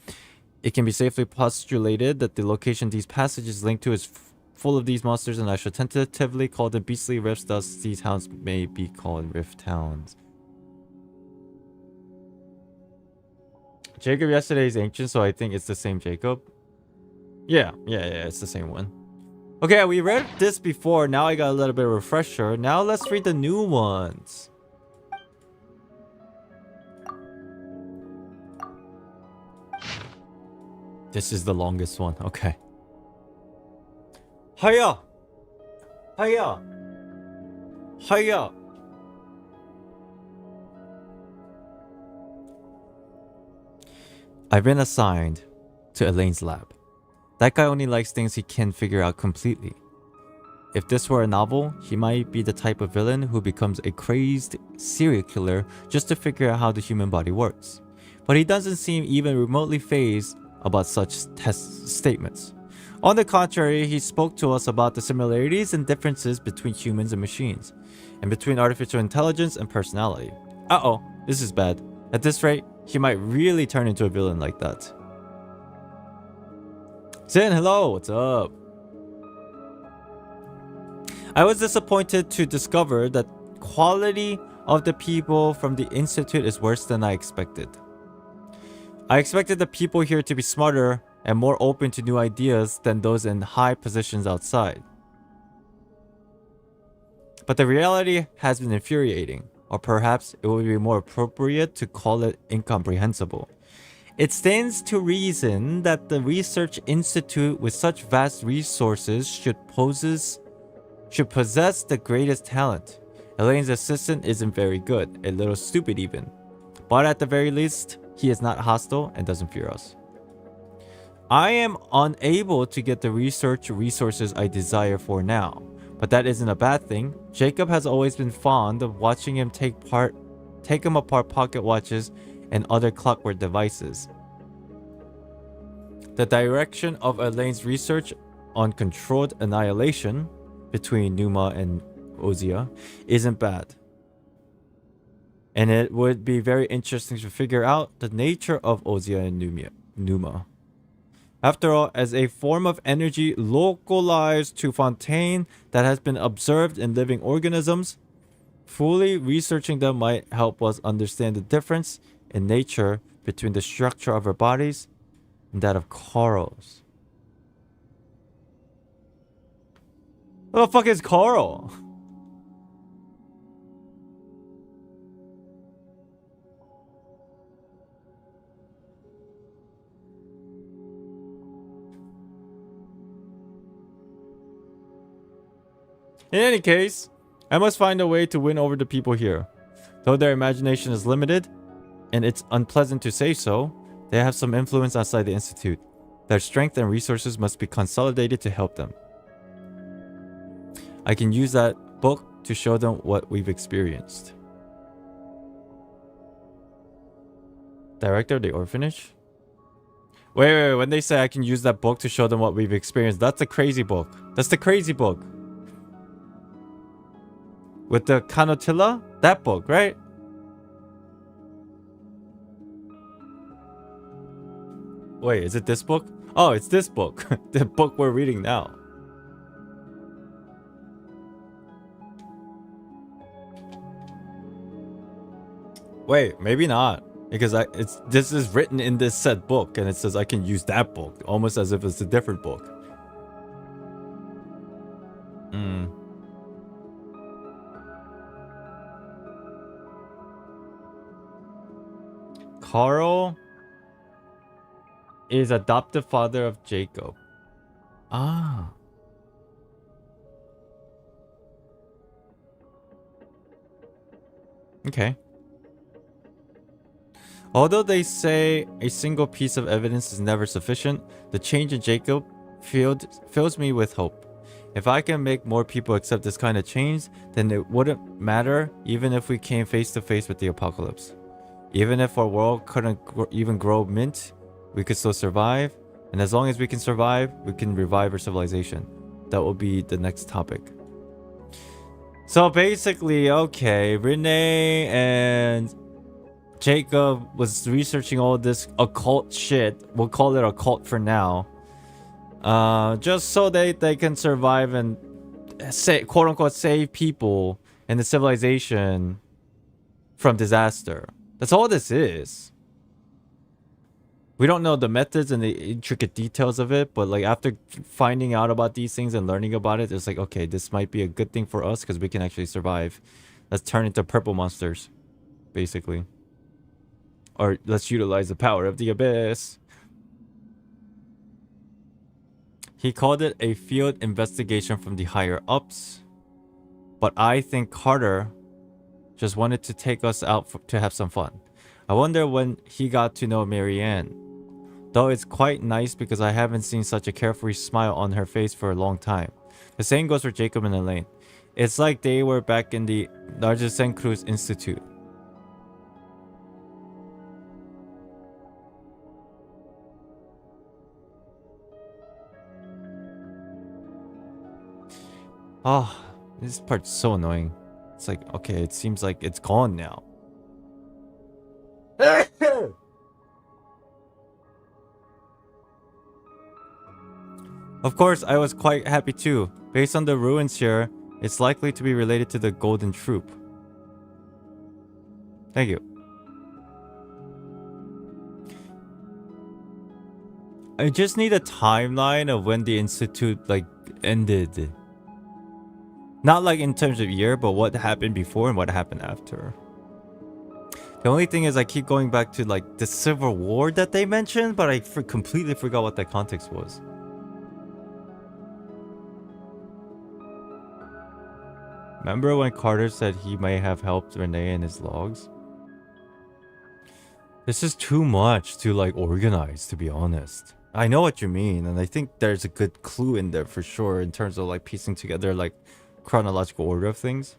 [SPEAKER 2] It can be safely postulated that the location these passages link to is full of these monsters, and I should tentatively call them beastly rifts, thus these towns may be called rift towns. Jacob yesterday is ancient, so I think it's the same Jacob. Yeah, it's the same one. Okay, we read this before. Now I got a little bit of refresher. Now let's read the new ones. This is the longest one. Okay. Hiya! Hiya! Hiya! I've been assigned to Elaine's lab. That guy only likes things he can't figure out completely. If this were a novel, he might be the type of villain who becomes a crazed serial killer just to figure out how the human body works. But he doesn't seem even remotely fazed about such test statements. On the contrary, he spoke to us about the similarities and differences between humans and machines, and between artificial intelligence and personality. Uh-oh, this is bad. At this rate, he might really turn into a villain like that. Zin, hello, what's up? I was disappointed to discover that quality of the people from the Institute is worse than I expected. I expected the people here to be smarter and more open to new ideas than those in high positions outside. But the reality has been infuriating, or perhaps it would be more appropriate to call it incomprehensible. It stands to reason that the research institute with such vast resources should possess the greatest talent. Elaine's assistant isn't very good, a little stupid even. But at the very least, he is not hostile and doesn't fear us. I am unable to get the research resources I desire for now, but that isn't a bad thing. Jacob has always been fond of watching him take him apart pocket watches and other clockwork devices. The direction of Elaine's research on controlled annihilation between Pneuma and Ozia isn't bad. And it would be very interesting to figure out the nature of Ozia and Pneuma. After all, as a form of energy localized to Fontaine that has been observed in living organisms, fully researching them might help us understand the difference in nature between the structure of our bodies and that of corals. What the fuck is coral? In any case, I must find a way to win over the people here. Though their imagination is limited, and it's unpleasant to say so, they have some influence outside the Institute. Their strength and resources must be consolidated to help them. I can use that book to show them what we've experienced. Director of the orphanage? Wait, when they say I can use that book to show them what we've experienced, that's the crazy book. That's the crazy book. With the Canotilla? That book, right? Wait, is it this book? Oh, it's this book. The book we're reading now. Wait, maybe not. Because this is written in this said book, and it says I can use that book, almost as if it's a different book. Carl is adoptive father of Jacob. Ah. Okay. Although they say a single piece of evidence is never sufficient, the change in Jacob fills me with hope. If I can make more people accept this kind of change, then it wouldn't matter even if we came face to face with the apocalypse. Even if our world couldn't even grow mint, we could still survive. And as long as we can survive, we can revive our civilization. That will be the next topic. So basically, okay, Renee and Jacob was researching all this occult shit. We'll call it occult for now. Just so they can survive and say, quote unquote, save people and the civilization from disaster. That's all this is. We don't know the methods and the intricate details of it, but like after finding out about these things and learning about it, it's like, okay, this might be a good thing for us because we can actually survive. Let's turn into purple monsters, basically. Or let's utilize the power of the abyss. He called it a field investigation from the higher ups. But I think Carter just wanted to take us out to have some fun. I wonder when he got to know Marianne. Though it's quite nice because I haven't seen such a carefree smile on her face for a long time. The same goes for Jacob and Elaine. It's like they were back in the NARZISSENKREUZ Institute. Oh, this part's so annoying. It's like, okay, it seems like it's gone now. Of course, I was quite happy too. Based on the ruins here, it's likely to be related to the Golden Troupe. Thank you. I just need a timeline of when the Institute, like, ended. Not like in terms of year, but what happened before and what happened after. The only thing is I keep going back to, like, the Civil War that they mentioned, but I completely forgot what that context was. Remember when Carter said he may have helped Renee in his logs? This is too much to like organize, to be honest. I know what you mean, and I think there's a good clue in there for sure in terms of like piecing together like chronological order of things.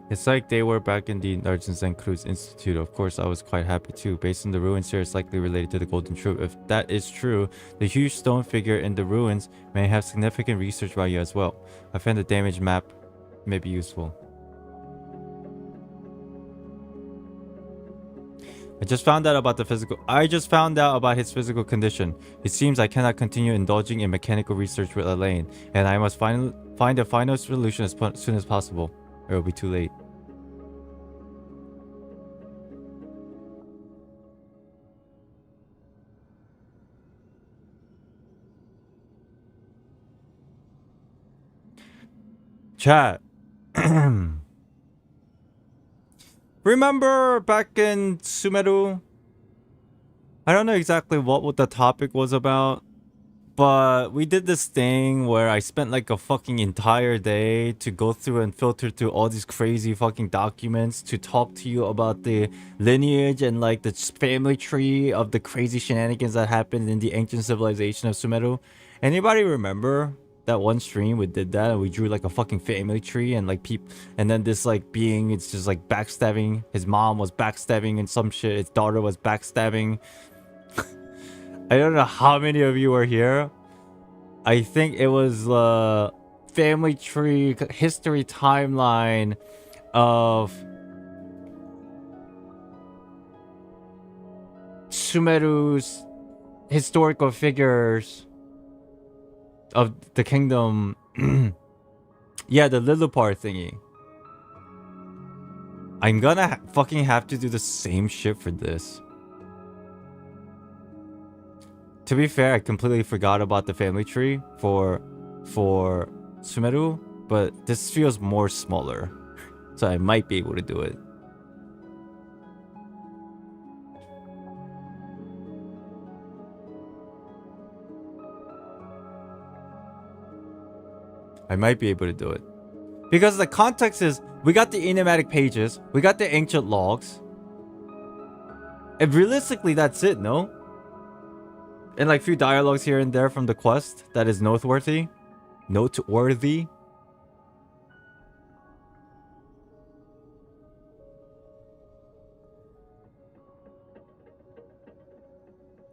[SPEAKER 2] It's like they were back in the NARZISSENKREUZ Institute. Of course, I was quite happy too. Based on the ruins here, it's likely related to the Golden Troupe. If that is true, the huge stone figure in the ruins may have significant research value as well. I found the damage map may be useful. I just found out about his physical condition. It seems I cannot continue indulging in mechanical research with Elaine, and I must find a final solution as soon as possible, or it will be too late. Chat. Remember back in Sumeru? I don't know exactly what the topic was about, but we did this thing where I spent like a fucking entire day to go through and filter through all these crazy fucking documents to talk to you about the lineage and like the family tree of the crazy shenanigans that happened in the ancient civilization of Sumeru. Anybody remember that one stream we did that and we drew like a fucking family tree and like and then this like being, it's just like backstabbing. His mom was backstabbing and some shit. His daughter was backstabbing. I don't know how many of you were here. I think it was family tree history timeline of Sumeru's historical figures of the kingdom. Yeah, the Lillipar thingy. I'm gonna fucking have to do the same shit for this. To be fair, I completely forgot about the family tree for Sumeru, but this feels more smaller, so I might be able to do it. I might be able to do it. Because the context is, we got the enigmatic pages, we got the ancient logs. And realistically, that's it, no? And like few dialogues here and there from the quest that is noteworthy. Noteworthy.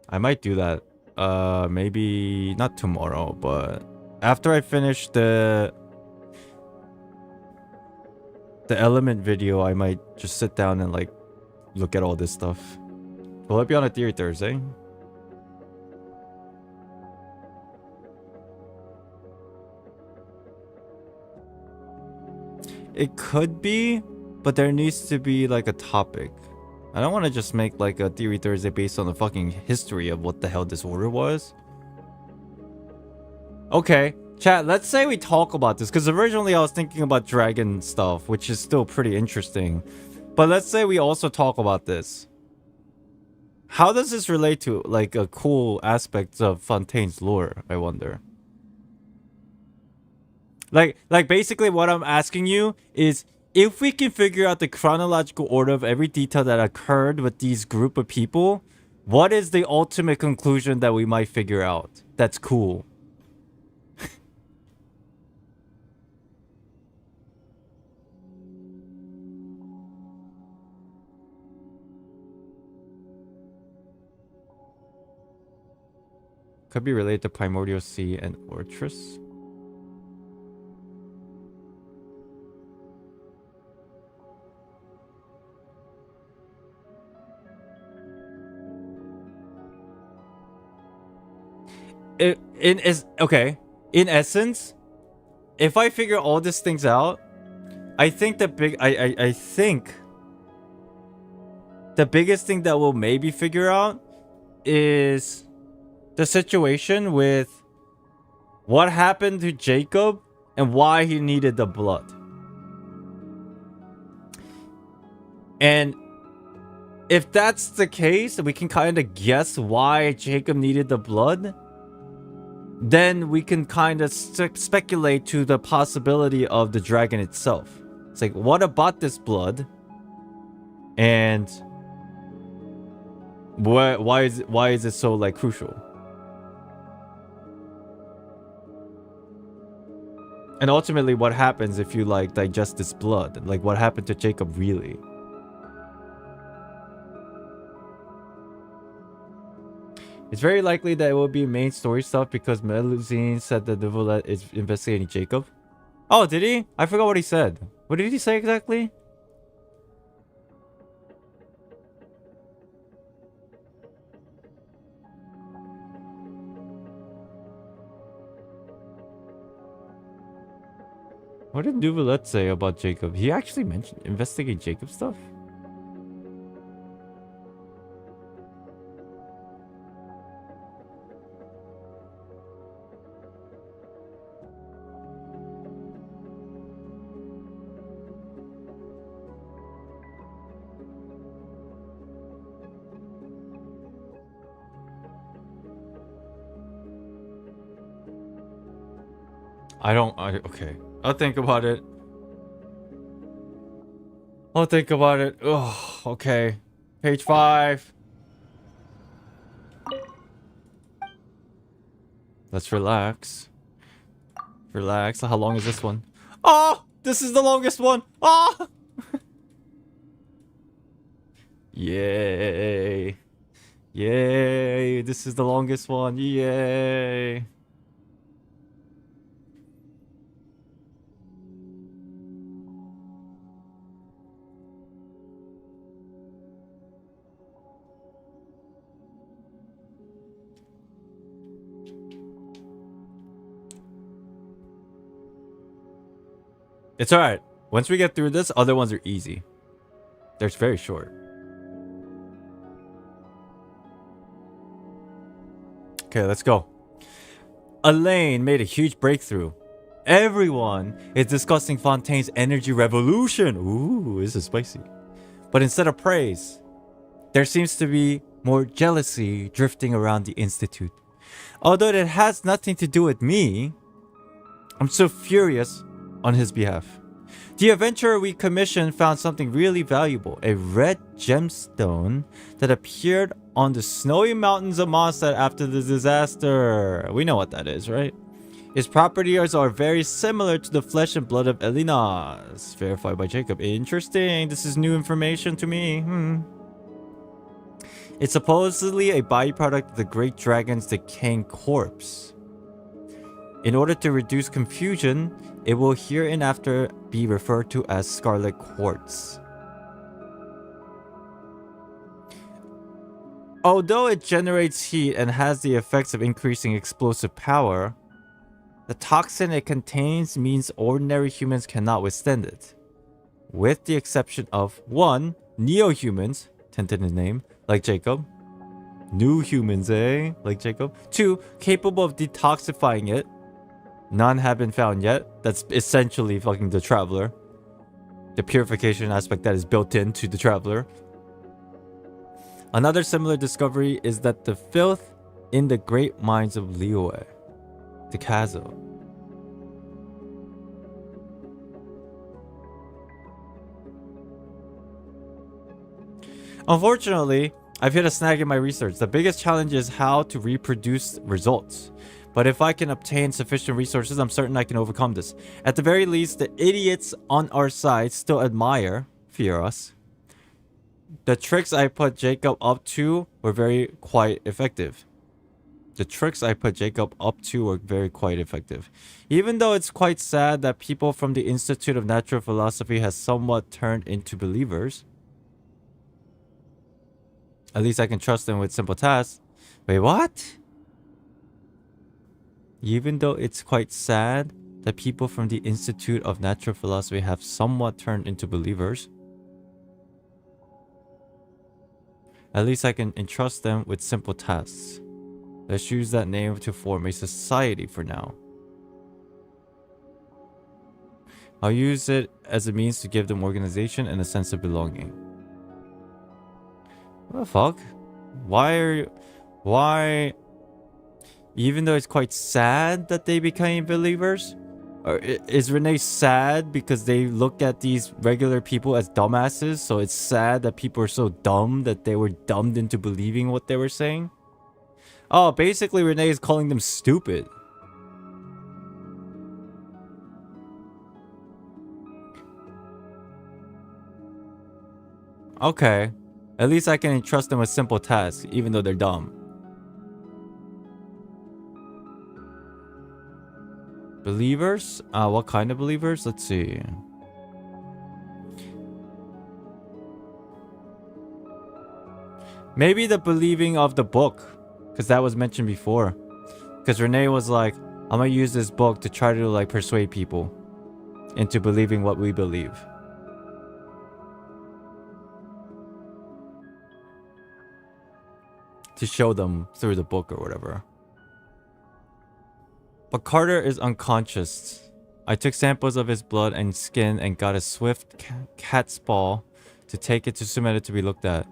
[SPEAKER 2] I might do that. Maybe not tomorrow, but after I finish the element video, I might just sit down and like look at all this stuff. Will it be on a Theory Thursday? it could be, but there needs to be like a topic. I don't want to just make like a Theory Thursday based on the fucking history of what the hell this order was. Okay, chat, let's say we talk about this, because originally I was thinking about dragon stuff, which is still pretty interesting. But let's say we also talk about this. How does this relate to like a cool aspect of Fontaine's lore, I wonder? Like basically what I'm asking you is, if we can figure out the chronological order of every detail that occurred with these group of people, what is the ultimate conclusion that we might figure out? That's cool. Could be related to Primordial Sea and Ortrus. In essence, if I figure all these things out, I think I think the biggest thing that we'll maybe figure out is the situation with what happened to Jacob and why he needed the blood. And if that's the case, we can kind of guess why Jacob needed the blood. Then we can kind of speculate to the possibility of the dragon itself. It's like, what about this blood? And why is it so like crucial? And ultimately, what happens if you like digest this blood? Like, what happened to Jacob really? It's very likely that it will be main story stuff because Melusine said that Neuvillette is investigating Jacob. Oh, did he? I forgot what he said. What did he say exactly? What did Neuvillette say about Jacob? He actually mentioned investigating Jacob stuff? Okay. I'll think about it. Oh, okay. Page 5. Let's relax. Relax. How long is this one? Oh! This is the longest one! Oh! Yay. Yay. This is the longest one. Yay. It's alright. Once we get through this, other ones are easy. They're very short. Okay, let's go. Elaine made a huge breakthrough. Everyone is discussing Fontaine's energy revolution. Ooh, this is spicy. But instead of praise, there seems to be more jealousy drifting around the Institute. Although it has nothing to do with me, I'm so furious on his behalf. The adventurer we commissioned found something really valuable, a red gemstone that appeared on the snowy mountains of Mondstadt after the disaster. We know what that is, right? Its properties are very similar to the flesh and blood of Elinas, verified by Jacob. Interesting. This is new information to me. It's supposedly a byproduct of the great dragon's decaying corpse. In order to reduce confusion, it will hereinafter be referred to as Scarlet Quartz. Although it generates heat and has the effects of increasing explosive power, the toxin it contains means ordinary humans cannot withstand it. with the exception of 1. Neo-humans, tentative name, like Jacob. New humans, eh? Like Jacob. 2. Capable of detoxifying it. None have been found yet. That's essentially fucking the Traveler. The purification aspect that is built into the Traveler. Another similar discovery is that the filth in the great mines of Liyue, the Kazo. Unfortunately, I've hit a snag in my research. The biggest challenge is how to reproduce results. But if I can obtain sufficient resources, I'm certain I can overcome this. At the very least, the idiots on our side still admire, fear us. The tricks I put Jacob up to were very quite effective. Even though it's quite sad that people from the Institute of Natural Philosophy has somewhat turned into believers. At least I can trust them with simple tasks. Wait, what? Even though it's quite sad that people from the Institute of Natural Philosophy have somewhat turned into believers. At least I can entrust them with simple tasks. Let's use that name to form a society for now. I'll use it as a means to give them organization and a sense of belonging. What the fuck? Why? Even though it's quite sad that they became believers? Or is Renee sad because they look at these regular people as dumbasses? So it's sad that people are so dumb that they were dumbed into believing what they were saying? Oh, basically Renee is calling them stupid. Okay. At least I can entrust them with simple tasks, even though they're dumb. Believers? What kind of believers? Let's see. Maybe the believing of the book. Because that was mentioned before. Because Renee was like, I'm gonna use this book to try to like persuade people into believing what we believe. To show them through the book or whatever. But Carter is unconscious. I took samples of his blood and skin and got a swift cat's paw to take it to Sumeda to be looked at.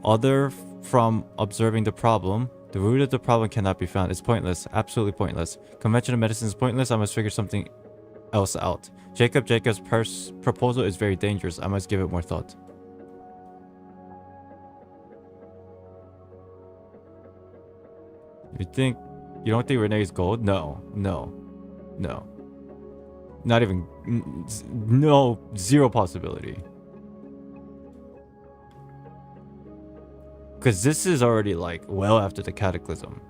[SPEAKER 2] Other from observing the problem, the root of the problem cannot be found. It's pointless. Absolutely pointless. Conventional medicine is pointless. I must figure something else out. Jacob's proposal is very dangerous. I must give it more thought. You don't think Renee is gold? No. Not even... No. Zero possibility. Because this is already like well after the cataclysm.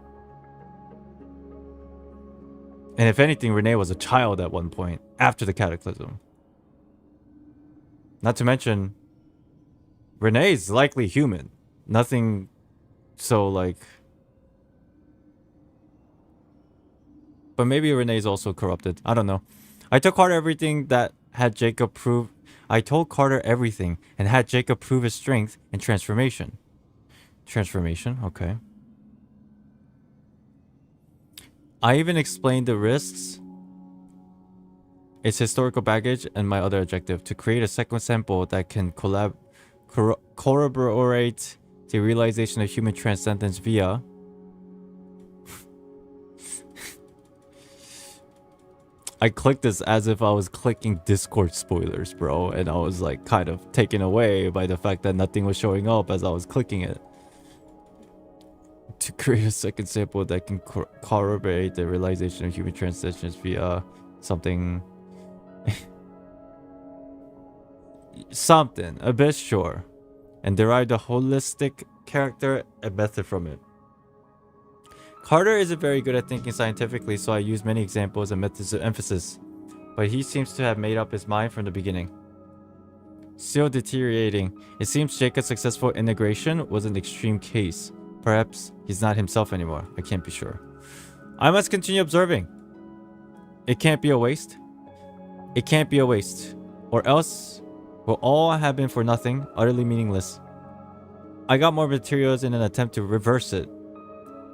[SPEAKER 2] And if anything, Renee was a child at one point after the cataclysm. Not to mention, Renee is likely human. Nothing so like... But maybe Renee is also corrupted. I don't know. I told Carter everything that had Jacob prove... I told Carter everything and had Jacob prove his strength and transformation. Transformation, okay. I even explained the risks, its historical baggage, and my other objective to create a second sample that can corroborate the realization of human transcendence via I clicked this as if I was clicking Discord spoilers, bro, and I was like kind of taken away by the fact that nothing was showing up as I was clicking it. To create a second sample that can corroborate the realization of human transcendence via something something a bit sure, and derive the holistic character and method from it. Carter isn't very good at thinking scientifically, so I use many examples and methods of emphasis, but he seems to have made up his mind from the beginning. Still deteriorating. It seems Jacob's successful integration was an extreme case. Perhaps he's not himself anymore. I can't be sure. I must continue observing. It can't be a waste. It can't be a waste. Or else Will all have been for nothing, utterly meaningless. I got more materials in an attempt to reverse it.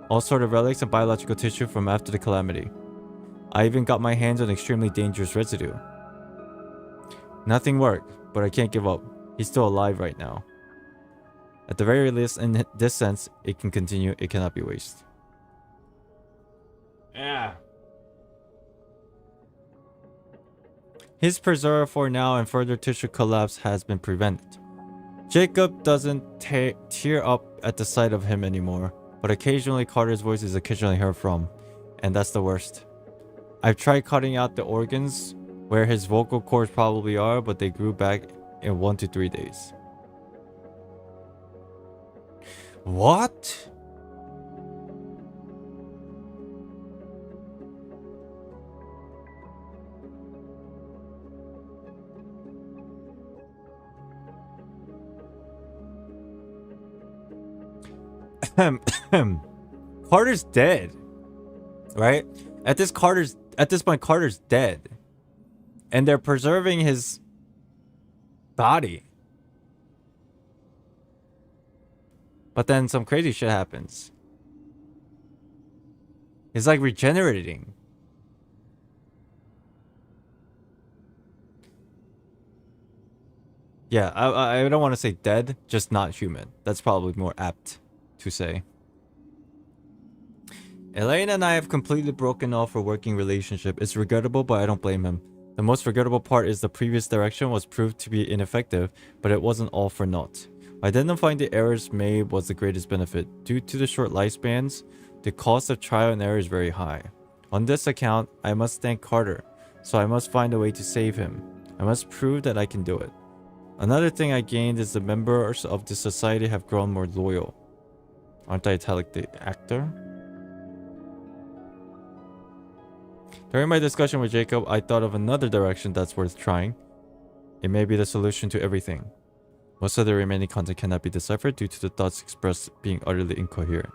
[SPEAKER 2] All sort of relics and biological tissue from after the calamity. I even got my hands on extremely dangerous residue. Nothing worked, but I can't give up. He's still alive right now. At the very least, in this sense, it can continue. It cannot be wasted. Yeah. His preserve for now and further tissue collapse has been prevented. Jacob doesn't tear up at the sight of him anymore, but occasionally Carter's voice is occasionally heard from, and that's the worst. I've tried cutting out the organs where his vocal cords probably are, but they grew back in 1 to 3 days. What? Carter's dead, right? At this point, Carter's dead, and they're preserving his body. But then some crazy shit happens. He's like regenerating. Yeah, I don't want to say dead, just not human. That's probably more apt to say. Elaine and I have completely broken off our working relationship. It's regrettable, but I don't blame him. The most regrettable part is the previous direction was proved to be ineffective, but it wasn't all for naught. Identifying the errors made was the greatest benefit. Due to the short lifespans, the cost of trial and error is very high. On this account, I must thank Carter, so I must find a way to save him. I must prove that I can do it. Another thing I gained is the members of the society have grown more loyal. Aren't I italic the actor? During my discussion with Jacob, I thought of another direction that's worth trying. It may be the solution to everything. Most of the remaining content cannot be deciphered due to the thoughts expressed being utterly incoherent.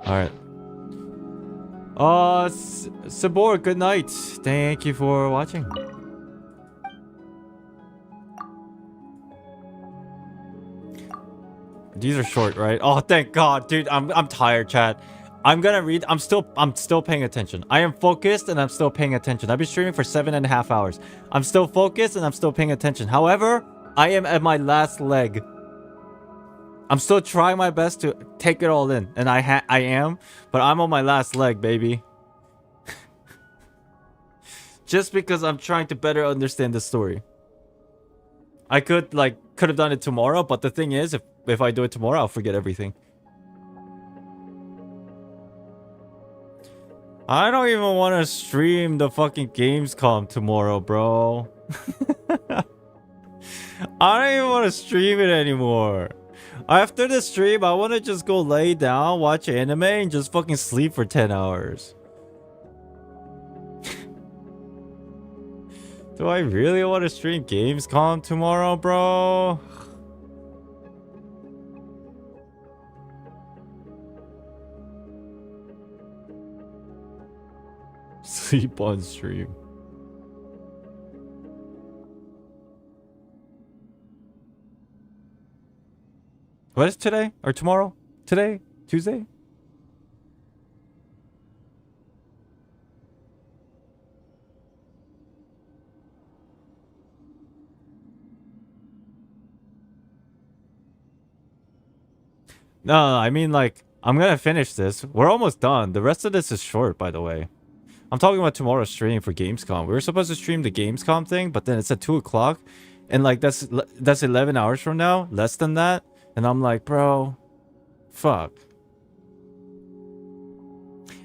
[SPEAKER 2] Alright. Sabor, good night. Thank you for watching. These are short, right? Oh, thank God, dude. I'm tired, chat. I'm gonna read. I'm still paying attention. I am focused and I'm still paying attention. I've been streaming for 7.5 hours. I'm still focused and I'm still paying attention. However, I am at my last leg. I'm still trying my best to take it all in, and I am, but I'm on my last leg, baby. Just because I'm trying to better understand the story. I could have done it tomorrow, but the thing is, if I do it tomorrow, I'll forget everything. I don't even want to stream the fucking Gamescom tomorrow, bro. I don't even want to stream it anymore. After the stream, I want to just go lay down, watch anime, and just fucking sleep for 10 hours. Do I really want to stream Gamescom tomorrow, bro? Sleep on stream. What is today? Or tomorrow? Today? Tuesday? No, I mean, like, I'm gonna finish this. We're almost done. The rest of this is short, by the way. I'm talking about tomorrow's stream for Gamescom. We were supposed to stream the Gamescom thing, but then it's at 2 o'clock. And, like, that's 11 hours from now. Less than that. And I'm like, bro, fuck.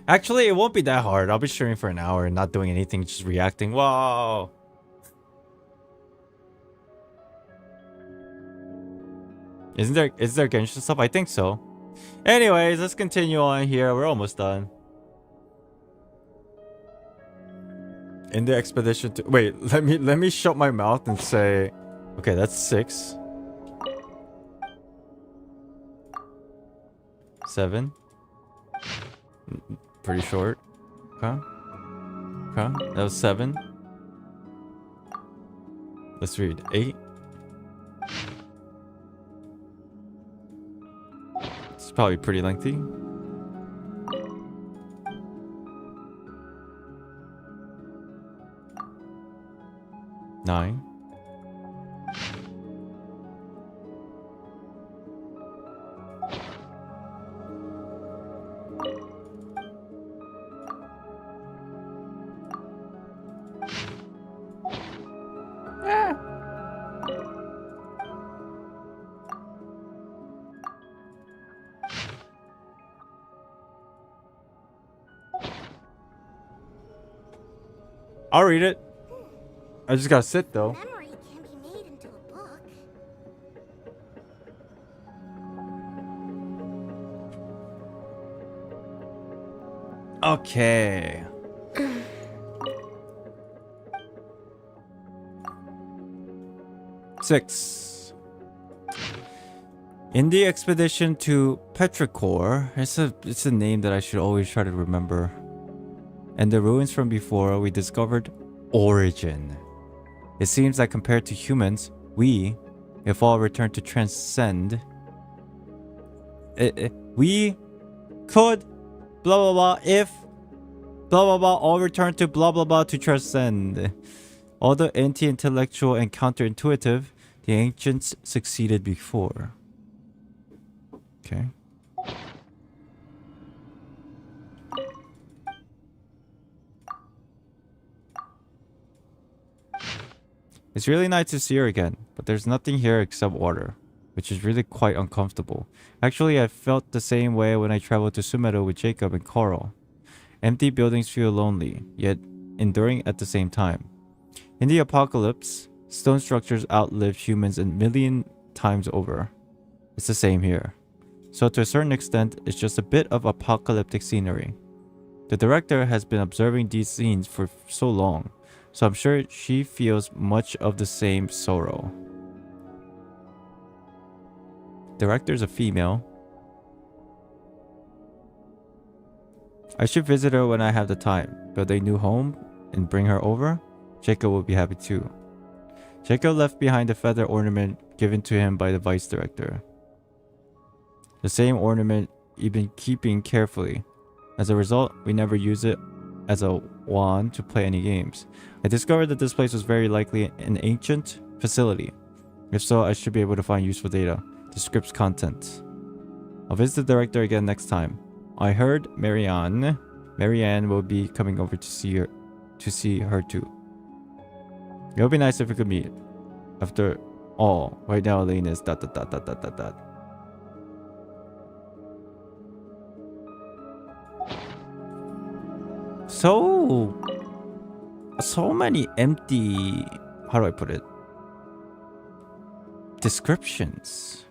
[SPEAKER 2] Actually, it won't be that hard. I'll be streaming for an hour and not doing anything, just reacting. Whoa. Is there Genshin stuff? I think so. Anyways, let's continue on here. We're almost done. In the expedition to... Wait, let me shut my mouth and say... Okay, that's 6. 7. Pretty short. Okay. Okay. That was 7. Let's read 8. It's probably pretty lengthy. 9. I'll read it. I just gotta sit though.
[SPEAKER 8] Memory can be made into a book.
[SPEAKER 2] Okay. Six. In the expedition to Petrichor, it's a name that I should always try to remember. And the ruins from before, we discovered origin. It seems that compared to humans, we, if all return to transcend, we could blah blah blah if blah blah blah all return to blah blah blah to transcend. Although anti-intellectual and counterintuitive, the ancients succeeded before. Okay. It's really nice to see her again, but there's nothing here except water, which is really quite uncomfortable. Actually, I felt the same way when I traveled to Sumeru with Jacob and Carl. Empty buildings feel lonely, yet enduring at the same time. In the apocalypse, stone structures outlive humans a million times over. It's the same here. So to a certain extent, it's just a bit of apocalyptic scenery. The director has been observing these scenes for so long, so I'm sure she feels much of the same sorrow. Director's a female. I should visit her when I have the time. Build a new home and bring her over. Jacob will be happy too. Jacob left behind a feather ornament given to him by the vice director. The same ornament he'd been keeping carefully. As a result, we never use it as a wand to play any games. I discovered that this place was very likely an ancient facility. If so, I should be able to find useful data. The script's content. I'll visit the director again next time. I heard Marianne will be coming over to see her too. It would be nice if we could meet. After all, right now Elaine is ... So many empty, how do I put it? Descriptions.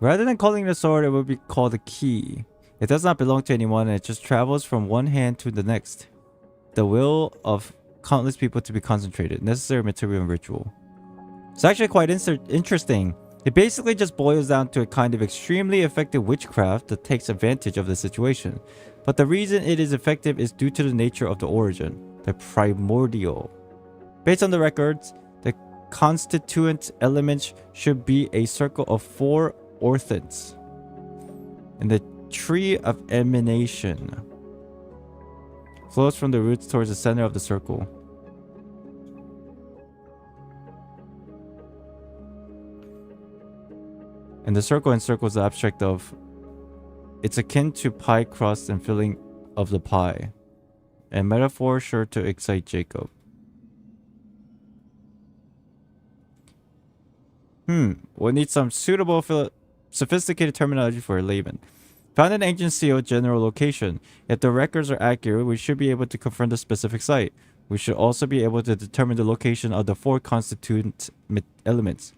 [SPEAKER 2] Rather than calling it a sword, it would be called a key. It does not belong to anyone and it just travels from one hand to the next. The will of countless people to be concentrated. Necessary material and ritual. It's actually quite interesting. It basically just boils down to a kind of extremely effective witchcraft that takes advantage of the situation. But the reason it is effective is due to the nature of the origin, the primordial. Based on the records, the constituent elements should be a circle of 4 orthents. And the tree of emanation flows from the roots towards the center of the circle. And the circle encircles the abstract of... It's akin to pie crust and filling of the pie. A metaphor sure to excite Jacob. We'll need some suitable sophisticated terminology for a layman. Found an ancient seal general location. If the records are accurate, we should be able to confirm the specific site. We should also be able to determine the location of the 4 constituent elements.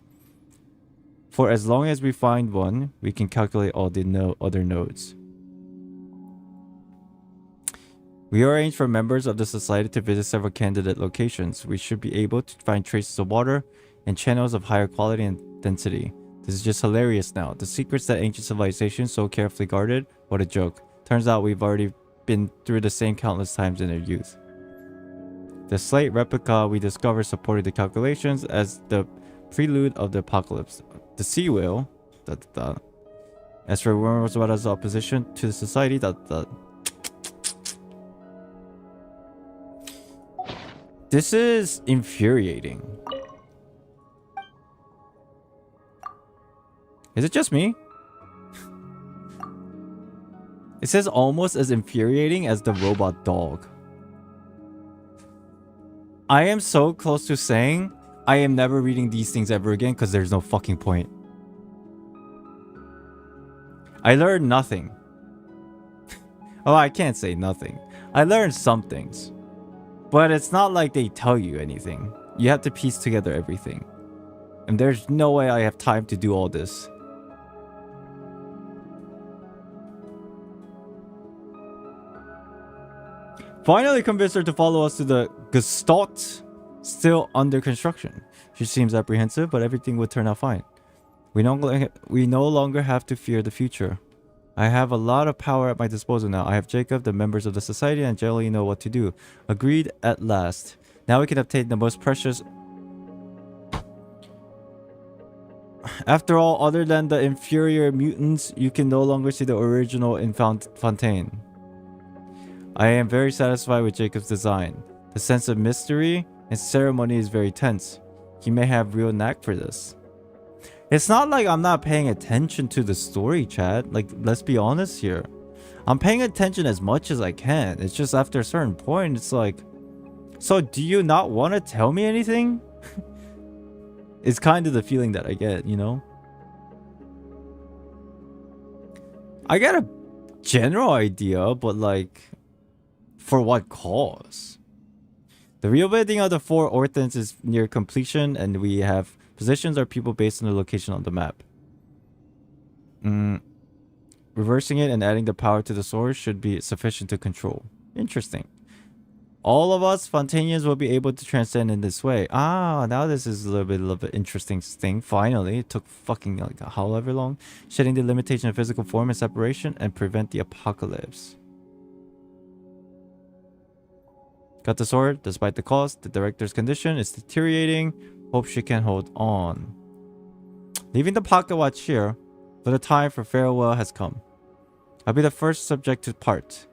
[SPEAKER 2] For as long as we find one, we can calculate all the other nodes. We arranged for members of the society to visit several candidate locations. We should be able to find traces of water and channels of higher quality and density. This is just hilarious now. The secrets that ancient civilizations so carefully guarded. What a joke. Turns out we've already been through the same countless times in our youth. The slate replica we discovered supported the calculations as the prelude of the apocalypse. The sea whale. As for Wormswada's opposition to the society. This is infuriating. Is it just me? It says almost as infuriating as the robot dog. I am so close to saying I am never reading these things ever again because there's no fucking point. I learned nothing. Oh, I can't say nothing. I learned some things. But it's not like they tell you anything. You have to piece together everything. And there's no way I have time to do all this. Finally convinced her to follow us to the Gestalt, still under construction. She seems apprehensive, but everything would turn out fine. We no longer have to fear the future. I have a lot of power at my disposal now. I have Jacob, the members of the society, and generally know what to do. Agreed at last. Now we can obtain the most precious... After all, other than the inferior mutants, you can no longer see the original in Fontaine. I am very satisfied with Jacob's design. The sense of mystery and ceremony is very tense. He may have real knack for this. It's not like I'm not paying attention to the story, chat. Like, let's be honest here. I'm paying attention as much as I can. It's just after a certain point, it's like... So, do you not want to tell me anything? It's kind of the feeling that I get, you know? I get a general idea, but like... For what cause? The rebuilding of the 4 orphans is near completion, and we have positions our people based on the location on the map. Reversing it and adding the power to the source should be sufficient to control. Interesting. All of us Fontainians will be able to transcend in this way. Ah, now this is a little bit interesting thing. Finally, it took fucking like however long. Shedding the limitation of physical form and separation and prevent the apocalypse. Got the sword, despite the cost. The director's condition is deteriorating. Hope she can hold on. Leaving the pocket watch here, but the time for farewell has come. I'll be the first subject to part,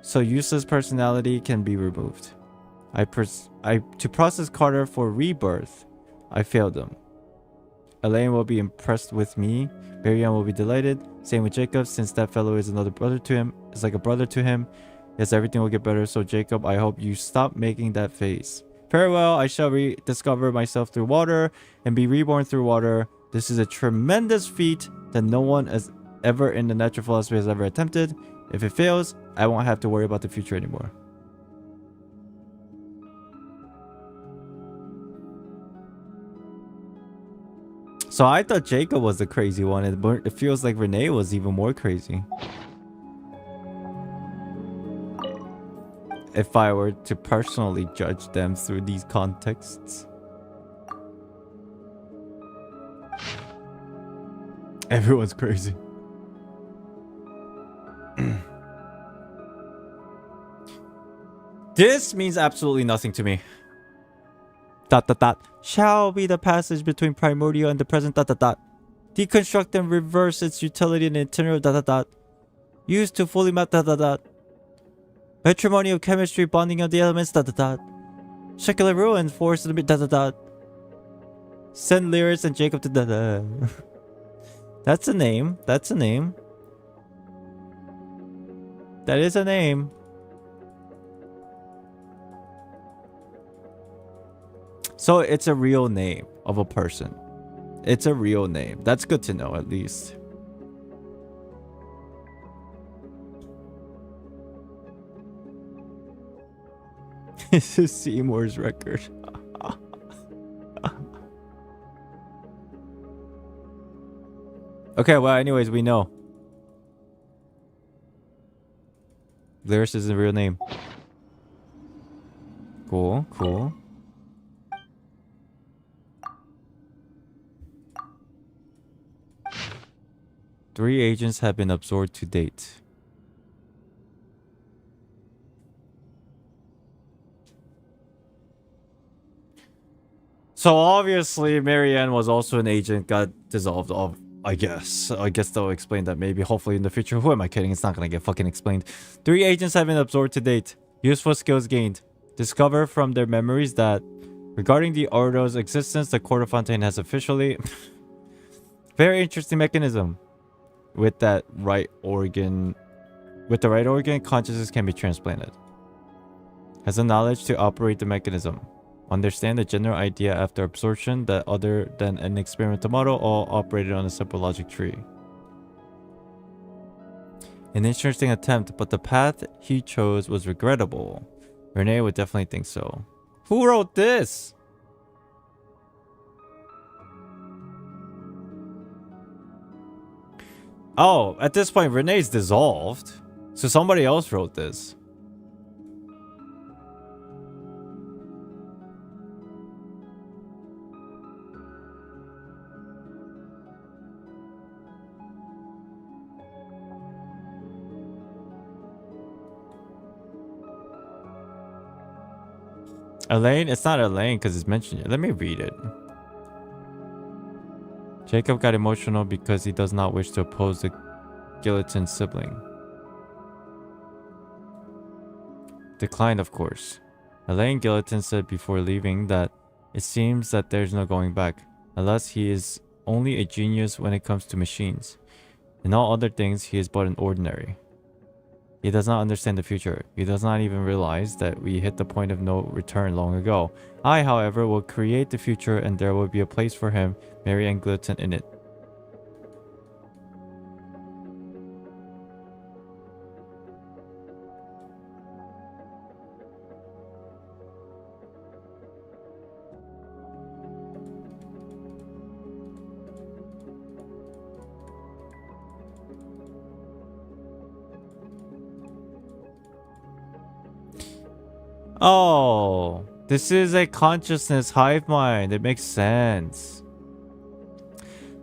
[SPEAKER 2] so useless personality can be removed. To process Carter for rebirth, I failed them. Elaine will be impressed with me. Marianne will be delighted. Same with Jacob, since that fellow is another brother to him. It's like a brother to him. Yes, everything will get better. So Jacob, I hope you stop making that face. Farewell. I shall rediscover myself through water and be reborn through water. This is a tremendous feat that no one has ever in the natural philosophy has ever attempted. If it fails, I won't have to worry about the future anymore. So I thought Jacob was the crazy one. It feels like Renee was even more crazy. If I were to personally judge them through these contexts. Everyone's crazy. This means absolutely nothing to me. ... Shall be the passage between primordial and the present ... Deconstruct and reverse its utility in internal ... Used to fully map ... Matrimony of chemistry, bonding of the elements ... Secular ruin, force of the ... Send Lyris and Jacob to ... That's a name. That's a name. That is a name. So it's a real name of a person. It's a real name. That's good to know, at least. This is Seymour's record. Okay, well, anyways, we know. Lyris is a real name. Cool, cool. 3 agents have been absorbed to date. So obviously, Marianne was also an agent, got dissolved off. I guess they'll explain that maybe, hopefully in the future. Who am I kidding? It's not gonna get fucking explained. 3 agents have been absorbed to date. Useful skills gained. Discover from their memories that regarding the Ordo's existence, the Court of Fontaine has officially... Very interesting mechanism. With that right organ... With the right organ, consciousness can be transplanted. Has the knowledge to operate the mechanism. Understand the general idea after absorption that other than an experimental model all operated on a simple logic tree. An interesting attempt, but the path he chose was regrettable. Renee would definitely think so. Who wrote this? Oh, at this point, Renee's dissolved. So somebody else wrote this. Elaine? It's not Elaine because it's mentioned. Let me read it. Jacob got emotional because he does not wish to oppose the Guillotine sibling. Declined, of course. Elaine Guillotine said before leaving that it seems that there's no going back, unless he is only a genius when it comes to machines. In all other things, he is but an ordinary. He does not understand the future. He does not even realize that we hit the point of no return long ago. I, however, will create the future and there will be a place for him, Mary and Glitton, in it. Oh, this is a consciousness hive mind. It makes sense.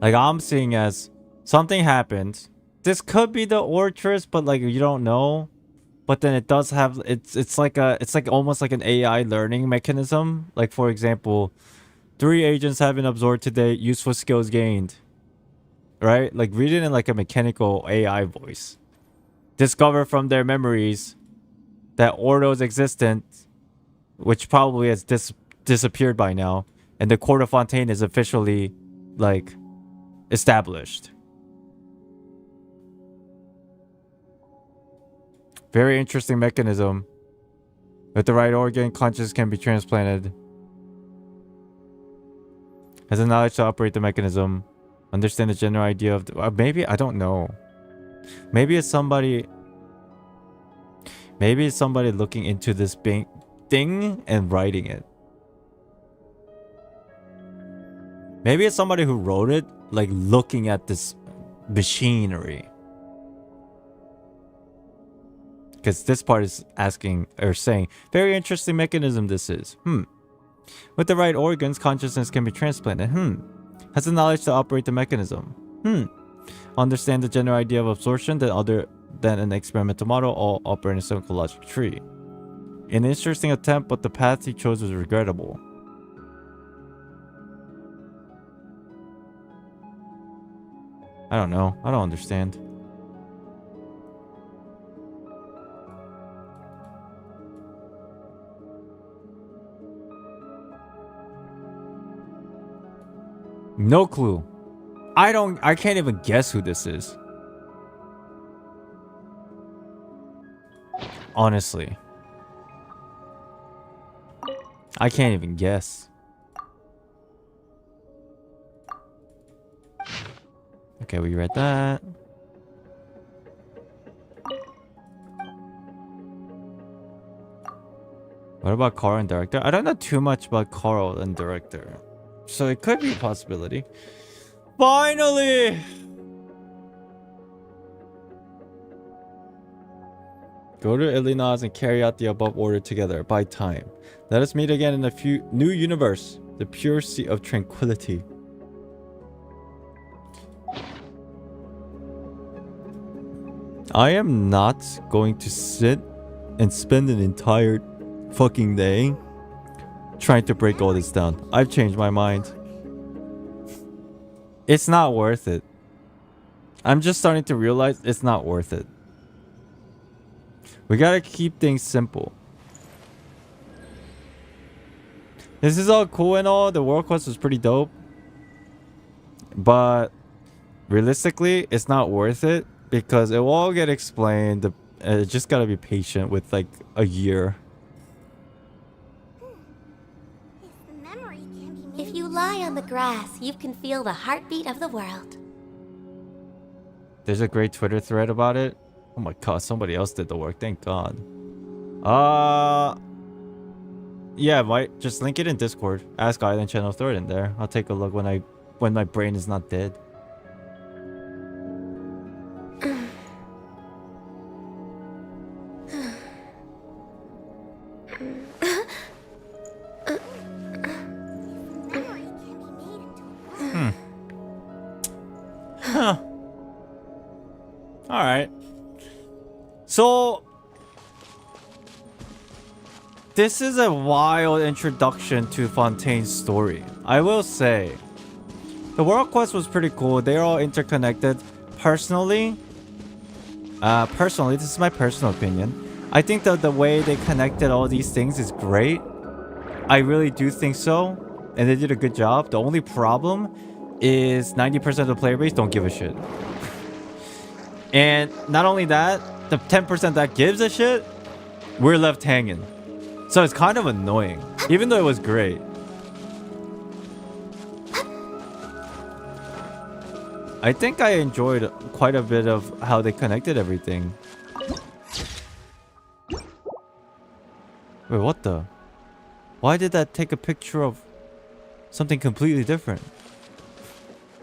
[SPEAKER 2] Like I'm seeing as something happened. This could be the Ortress, but like you don't know. But then it does have it's like almost like an AI learning mechanism. Like for example, 3 agents have been absorbed today. Useful skills gained. Right? Like read it in like a mechanical AI voice. Discover from their memories that Ordo's existence, which probably has disappeared by now, and the Court of Fontaine is officially like established. Very interesting mechanism. With the right organ, consciousness can be transplanted. Has the knowledge to operate the mechanism. Understand the general idea of the, maybe, I don't know. Maybe it's somebody looking into this thing and writing it. Maybe it's somebody who wrote it, like looking at this machinery. Because this part is asking or saying, very interesting mechanism this is. With the right organs, consciousness can be transplanted. Has the knowledge to operate the mechanism. Understand the general idea of absorption that other than an experimental model all operate in a simple logic tree. An interesting attempt, but the path he chose was regrettable. I don't know. I don't understand. No clue. I can't even guess who this is. Honestly. I can't even guess. Okay, we read that. What about Carl and Director? I don't know too much about Carl and Director. So it could be a possibility. Finally! Go to Illinois and carry out the above order together. By time. Let us meet again in a new universe. The pure sea of tranquility. I am not going to sit and spend an entire fucking day trying to break all this down. I've changed my mind. It's not worth it. I'm just starting to realize it's not worth it. We gotta keep things simple. This is all cool and all. The world quest was pretty dope. But realistically, it's not worth it because it will all get explained. Just gotta be patient with like a year.
[SPEAKER 8] If you lie on the grass, you can feel the heartbeat of the world.
[SPEAKER 2] There's a great Twitter thread about it. Oh my god, somebody else did the work. Thank God. Yeah, just link it in Discord. Ask Island channel, throw it in there. I'll take a look when my brain is not dead. Huh. All right. So this is a wild introduction to Fontaine's story. I will say the world quest was pretty cool. They're all interconnected. Personally, this is my personal opinion. I think that the way they connected all these things is great. I really do think so. And they did a good job. The only problem is 90% of the player base don't give a shit. And not only that, the 10% that gives a shit, we're left hanging. So it's kind of annoying, even though it was great. I think I enjoyed quite a bit of how they connected everything. Wait, what the? Why did that take a picture of something completely different?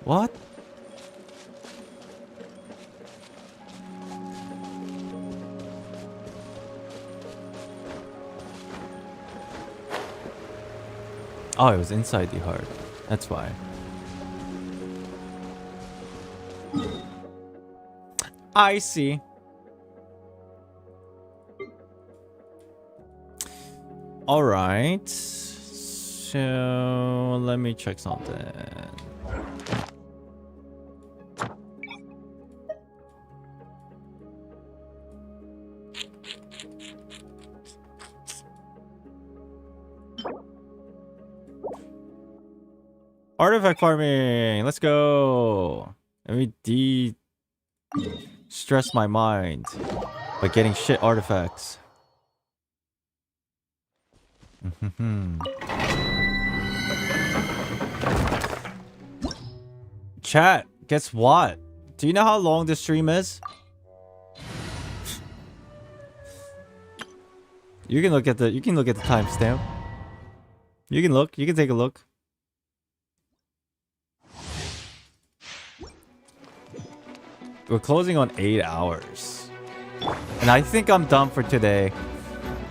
[SPEAKER 2] What? Oh, it was inside the heart. That's why. I see. All right. So let me check something. Artifact farming. Let's go. Let me de-stress my mind by getting shit artifacts. Chat, guess what? Do you know how long this stream is? You can look at the timestamp. You can take a look. We're closing on 8 hours. And I think I'm done for today.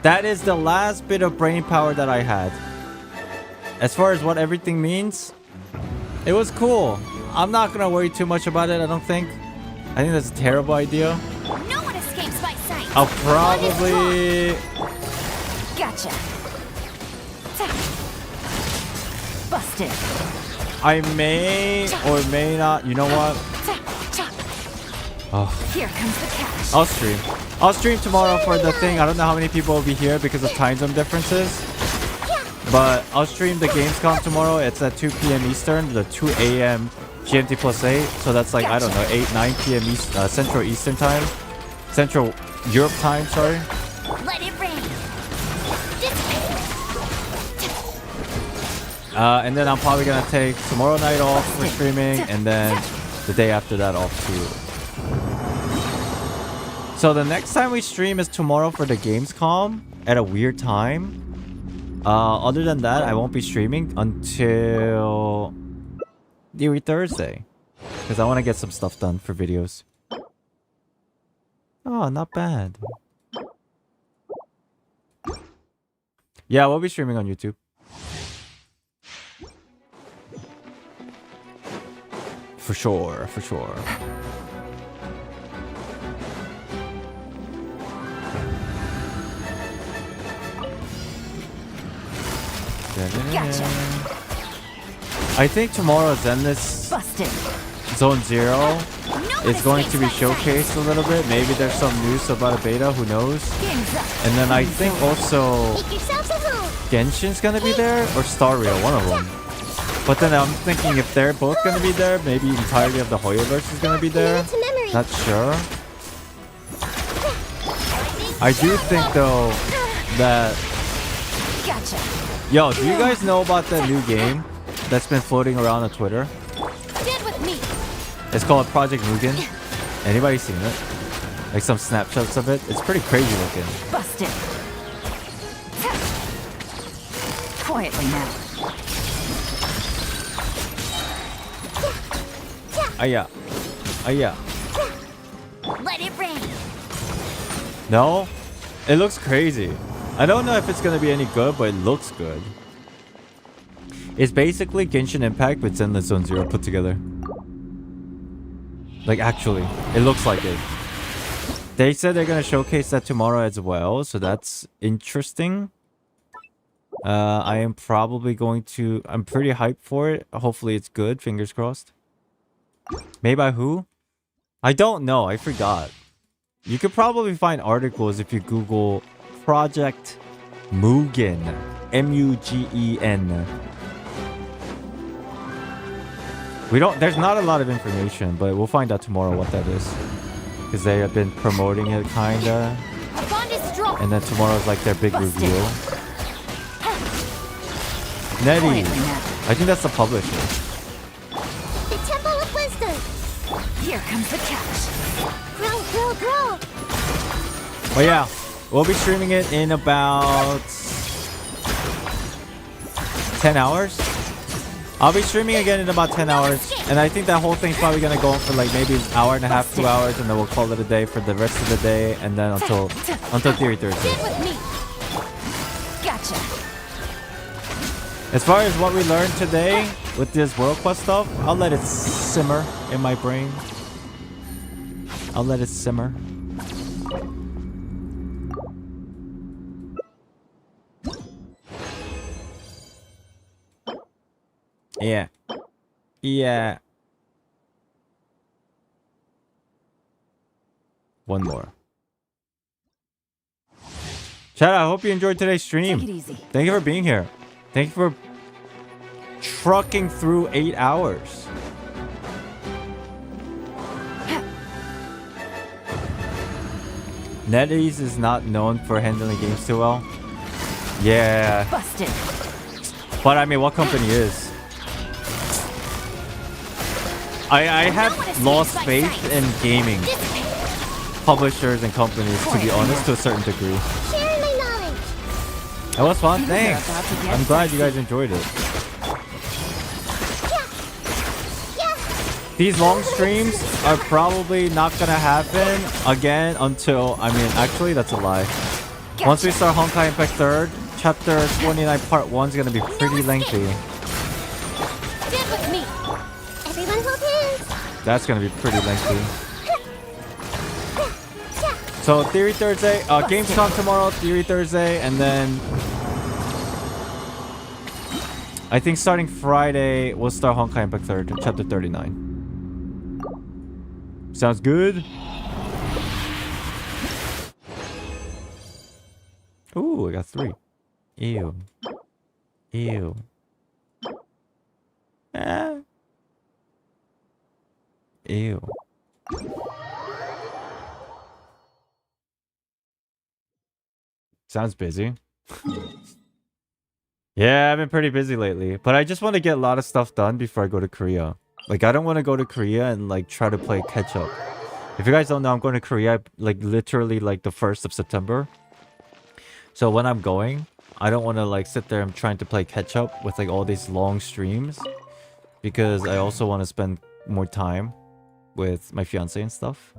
[SPEAKER 2] That is the last bit of brain power that I had. As far as what everything means, it was cool. I'm not gonna worry too much about it, I don't think. I think that's a terrible idea.
[SPEAKER 8] No one escapes my sight.
[SPEAKER 2] I'll probably...
[SPEAKER 3] Gotcha. Busted.
[SPEAKER 2] I may or may not... You know what? Oh.
[SPEAKER 3] Here comes the cash.
[SPEAKER 2] I'll stream tomorrow for the thing. I don't know how many people will be here because of time zone differences. But I'll stream the Gamescom tomorrow. It's at 2 p.m. Eastern, the 2 a.m. GMT plus 8. So that's like, I don't know, 8, 9 p.m. Central Eastern time. Central Europe time, sorry.
[SPEAKER 8] Let it rain.
[SPEAKER 2] And then I'm probably going to take tomorrow night off for streaming. And then the day after that off too. So the next time we stream is tomorrow for the Gamescom at a weird time. Other than that, I won't be streaming until the Thursday. Because I want to get some stuff done for videos. Oh, not bad. Yeah, we'll be streaming on YouTube. For sure, for sure.
[SPEAKER 3] Gotcha.
[SPEAKER 2] I think tomorrow's Endless
[SPEAKER 3] Busted.
[SPEAKER 2] Zone Zero is going to be showcased a little bit. Maybe there's some news about a beta, who knows? And then I think also Genshin's gonna be there, or Star Rail, one of them. But then I'm thinking if they're both gonna be there, maybe entirety of the Hoyoverse is gonna be there. Not sure. I do think though that...
[SPEAKER 3] Gotcha.
[SPEAKER 2] Yo, do you guys know about that new game that's been floating around on Twitter?
[SPEAKER 8] Stand with me.
[SPEAKER 2] It's called Project Mugen. Anybody seen it? Like some snapshots of it? It's pretty crazy looking.
[SPEAKER 3] Busted. Quietly now.
[SPEAKER 2] Aya. Aya.
[SPEAKER 8] Let it rain.
[SPEAKER 2] No? It looks crazy. I don't know if it's gonna be any good, but it looks good. It's basically Genshin Impact with Endless Zone Zero put together. Like actually, it looks like it. They said they're gonna showcase that tomorrow as well, so that's interesting. I am probably going to... I'm pretty hyped for it. Hopefully it's good, fingers crossed. Made by who? I don't know, I forgot. You could probably find articles if you Google Project Mugen. M-U-G-E-N. There's not a lot of information, but we'll find out tomorrow what that is. Because they have been promoting it kinda. And then tomorrow's like their big reveal. Nettie. I think that's the publisher.
[SPEAKER 8] The Temple of Wisdom.
[SPEAKER 3] Here comes the catch.
[SPEAKER 8] Grow, grow, grow.
[SPEAKER 2] But yeah, we'll be streaming it in about 10 hours. I'll be streaming again in about 10 hours. And I think that whole thing's probably going to go on for like maybe an hour and a half, 2 hours. And then we'll call it a day for the rest of the day. And then until Theory Thursday.
[SPEAKER 3] Gotcha.
[SPEAKER 2] As far as what we learned today with this World Quest stuff, I'll let it simmer in my brain. I'll let it simmer. Yeah. Yeah. One more. Chat, I hope you enjoyed today's stream.
[SPEAKER 3] Take it easy.
[SPEAKER 2] Thank you for being here. Thank you for trucking through 8 hours. NetEase is not known for handling games too well. Yeah.
[SPEAKER 3] Busted.
[SPEAKER 2] But I mean, what company is? I have lost faith in gaming publishers and companies, to be honest, to a certain degree. It was fun, thanks. I'm glad you guys enjoyed it. These long streams are probably not gonna happen again until, I mean, actually that's a lie. Once we start Honkai Impact 3rd, Chapter 29 Part 1 is gonna be pretty lengthy. That's gonna be pretty lengthy. So Theory Thursday, Gamescom tomorrow, Theory Thursday, and then I think starting Friday we'll start Honkai Impact 3rd, Chapter 39. Sounds good. Ooh, I got 3. Ew. Ew. Ah. Ew. Sounds busy. Yeah, I've been pretty busy lately. But I just want to get a lot of stuff done before I go to Korea. Like, I don't want to go to Korea and, like, try to play catch-up. If you guys don't know, I'm going to Korea, like, literally, like, the 1st of September. So when I'm going, I don't want to, like, sit there and trying to play catch-up with, like, all these long streams. Because I also want to spend more time with my fiance and stuff.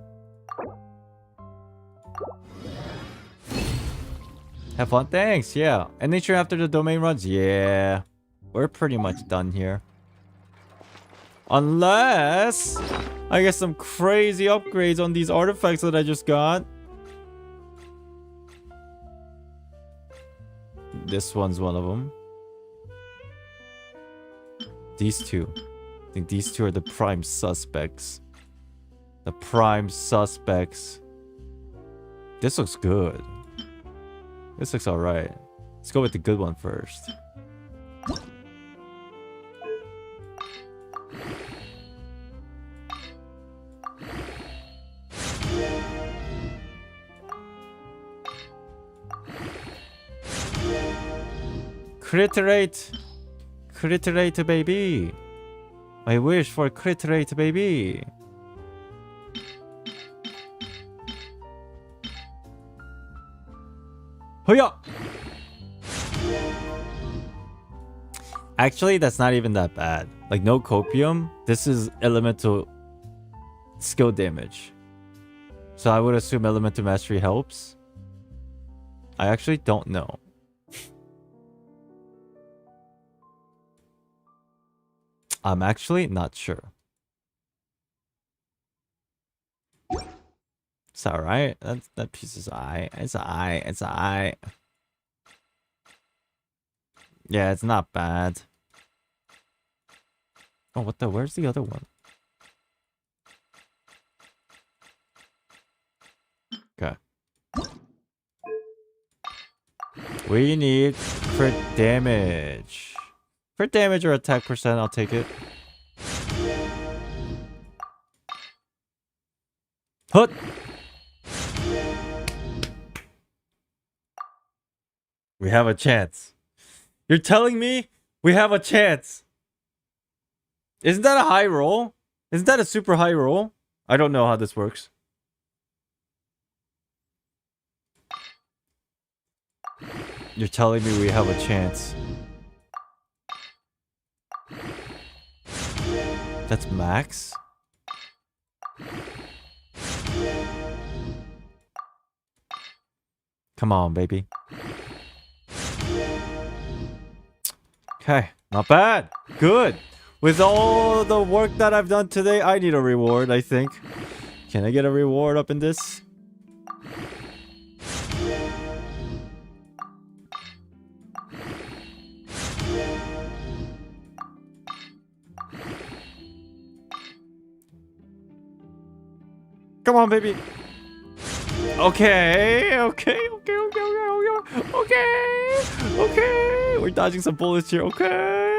[SPEAKER 2] Have fun, thanks, yeah. And nature after the domain runs, yeah. We're pretty much done here. Unless I get some crazy upgrades on these artifacts that I just got. This one's one of them. These two. I think these two are the prime suspects. The prime suspects. This looks good. This looks alright. Let's go with the good one first. Crit rate! Crit rate, baby! I wish for crit rate, baby! Hoya! Actually, that's not even that bad. Like, no copium. This is elemental skill damage. So I would assume elemental mastery helps. I actually don't know. I'm actually not sure. It's alright. That piece is alright. It's alright. It's alright. Yeah, it's not bad. Oh, what the? Where's the other one? Okay. We need crit damage. Crit damage or attack percent, I'll take it. Hut! We have a chance. You're telling me we have a chance? Isn't that a high roll? Isn't that a super high roll? I don't know how this works. You're telling me we have a chance. That's max? Come on, baby. Okay, not bad. Good. With all the work that I've done today, I need a reward, I think. Can I get a reward up in this? Come on, baby. Okay. We're dodging some bullets here. Okay.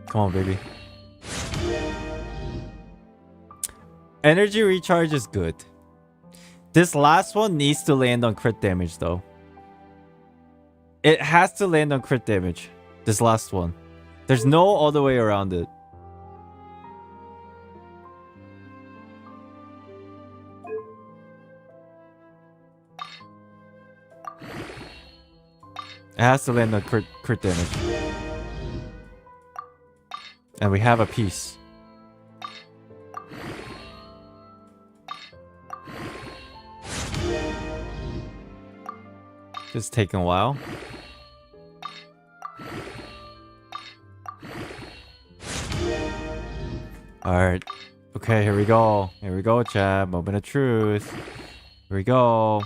[SPEAKER 2] Come on, baby. Energy recharge is good. This last one needs to land on crit damage, though. It has to land on crit damage. This last one. There's no other way around it. It has to land on crit damage. And we have a piece. It's taking a while. Alright. Okay, here we go. Here we go, chat. Moment of truth. Here we go.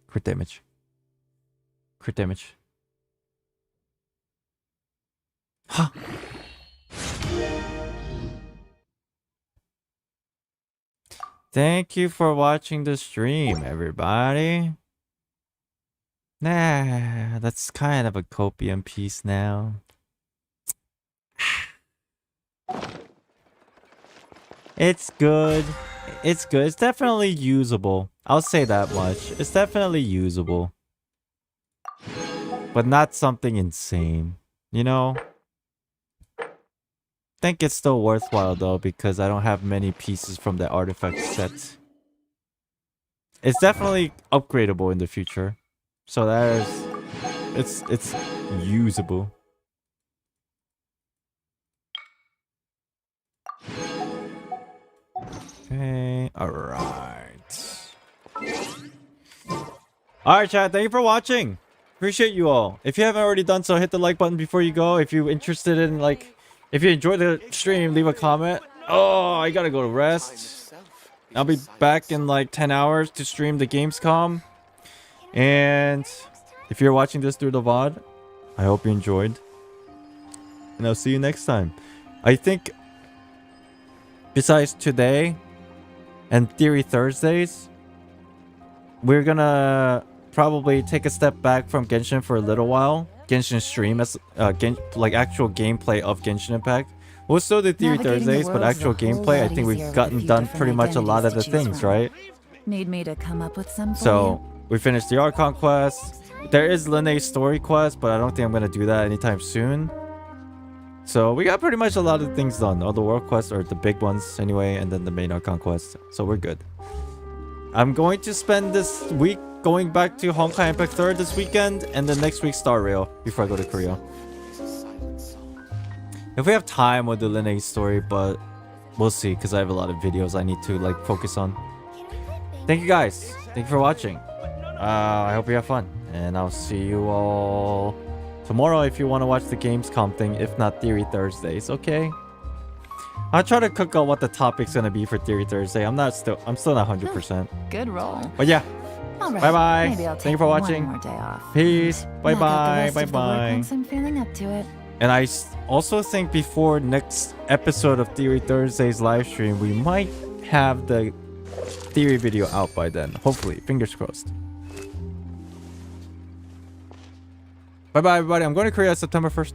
[SPEAKER 2] Crit damage. Crit damage. Huh. Thank you for watching the stream, everybody. Nah, that's kind of a copium piece now. It's good. It's good. It's definitely usable. I'll say that much. It's definitely usable. But not something insane. You know? Think it's still worthwhile though because I don't have many pieces from the artifact set. It's definitely upgradable in the future. So that is... It's usable. Okay, alright. Alright, chat, thank you for watching. Appreciate you all. If you haven't already done so, hit the like button before you go. If you're interested in, like, if you enjoyed the stream, leave a comment. Oh, I gotta go to rest. I'll be back in like 10 hours to stream the Gamescom. And if you're watching this through the VOD, I hope you enjoyed. And I'll see you next time. I think besides today and Theory Thursdays, we're gonna probably take a step back from Genshin for a little while. Genshin stream as like actual gameplay of Genshin Impact. We'll still do Theory Thursdays, but actual gameplay, I think we've gotten done pretty much a lot of the things, right?
[SPEAKER 3] Need me to come up with some for
[SPEAKER 2] So we finished the Archon quest. There is Linnea's story quest, but I don't think I'm gonna do that anytime soon. So we got pretty much a lot of things done. All the world quests, or the big ones anyway, and then the main Archon quest. So we're good. I'm going to spend this week going back to Honkai Impact 3rd this weekend, and then next week Star Rail before I go to Korea. If we have time, we'll do Linnea's story, but we'll see, because I have a lot of videos I need to like focus on. Thank you guys. Thank you for watching. I hope you have fun, and I'll see you all tomorrow if you want to watch the Gamescom thing, if not Theory Thursdays, okay? I'll try to cook out what the topic's gonna be for Theory Thursday. I'm still not 100%.
[SPEAKER 3] Good roll.
[SPEAKER 2] But yeah.
[SPEAKER 3] All right.
[SPEAKER 2] Bye bye.
[SPEAKER 3] Maybe I'll
[SPEAKER 2] Thank you
[SPEAKER 3] take
[SPEAKER 2] for
[SPEAKER 3] one
[SPEAKER 2] watching.
[SPEAKER 3] more day off.
[SPEAKER 2] Peace. Bye
[SPEAKER 3] Knock out the
[SPEAKER 2] bye.
[SPEAKER 3] rest
[SPEAKER 2] Bye
[SPEAKER 3] of the work
[SPEAKER 2] bye.
[SPEAKER 3] once I'm feeling up to it.
[SPEAKER 2] And I also think before next episode of Theory Thursday's live stream, we might have the theory video out by then. Hopefully. Fingers crossed. Bye bye, everybody. I'm going to Korea September 1st.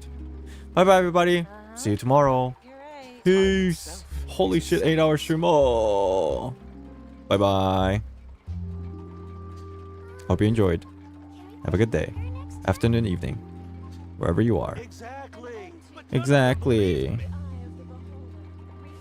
[SPEAKER 2] Bye bye, everybody. See you tomorrow. Peace. Holy shit, 8-hour stream. Oh. Bye bye. Hope you enjoyed. Have a good day. Afternoon, evening. Wherever you are. Exactly.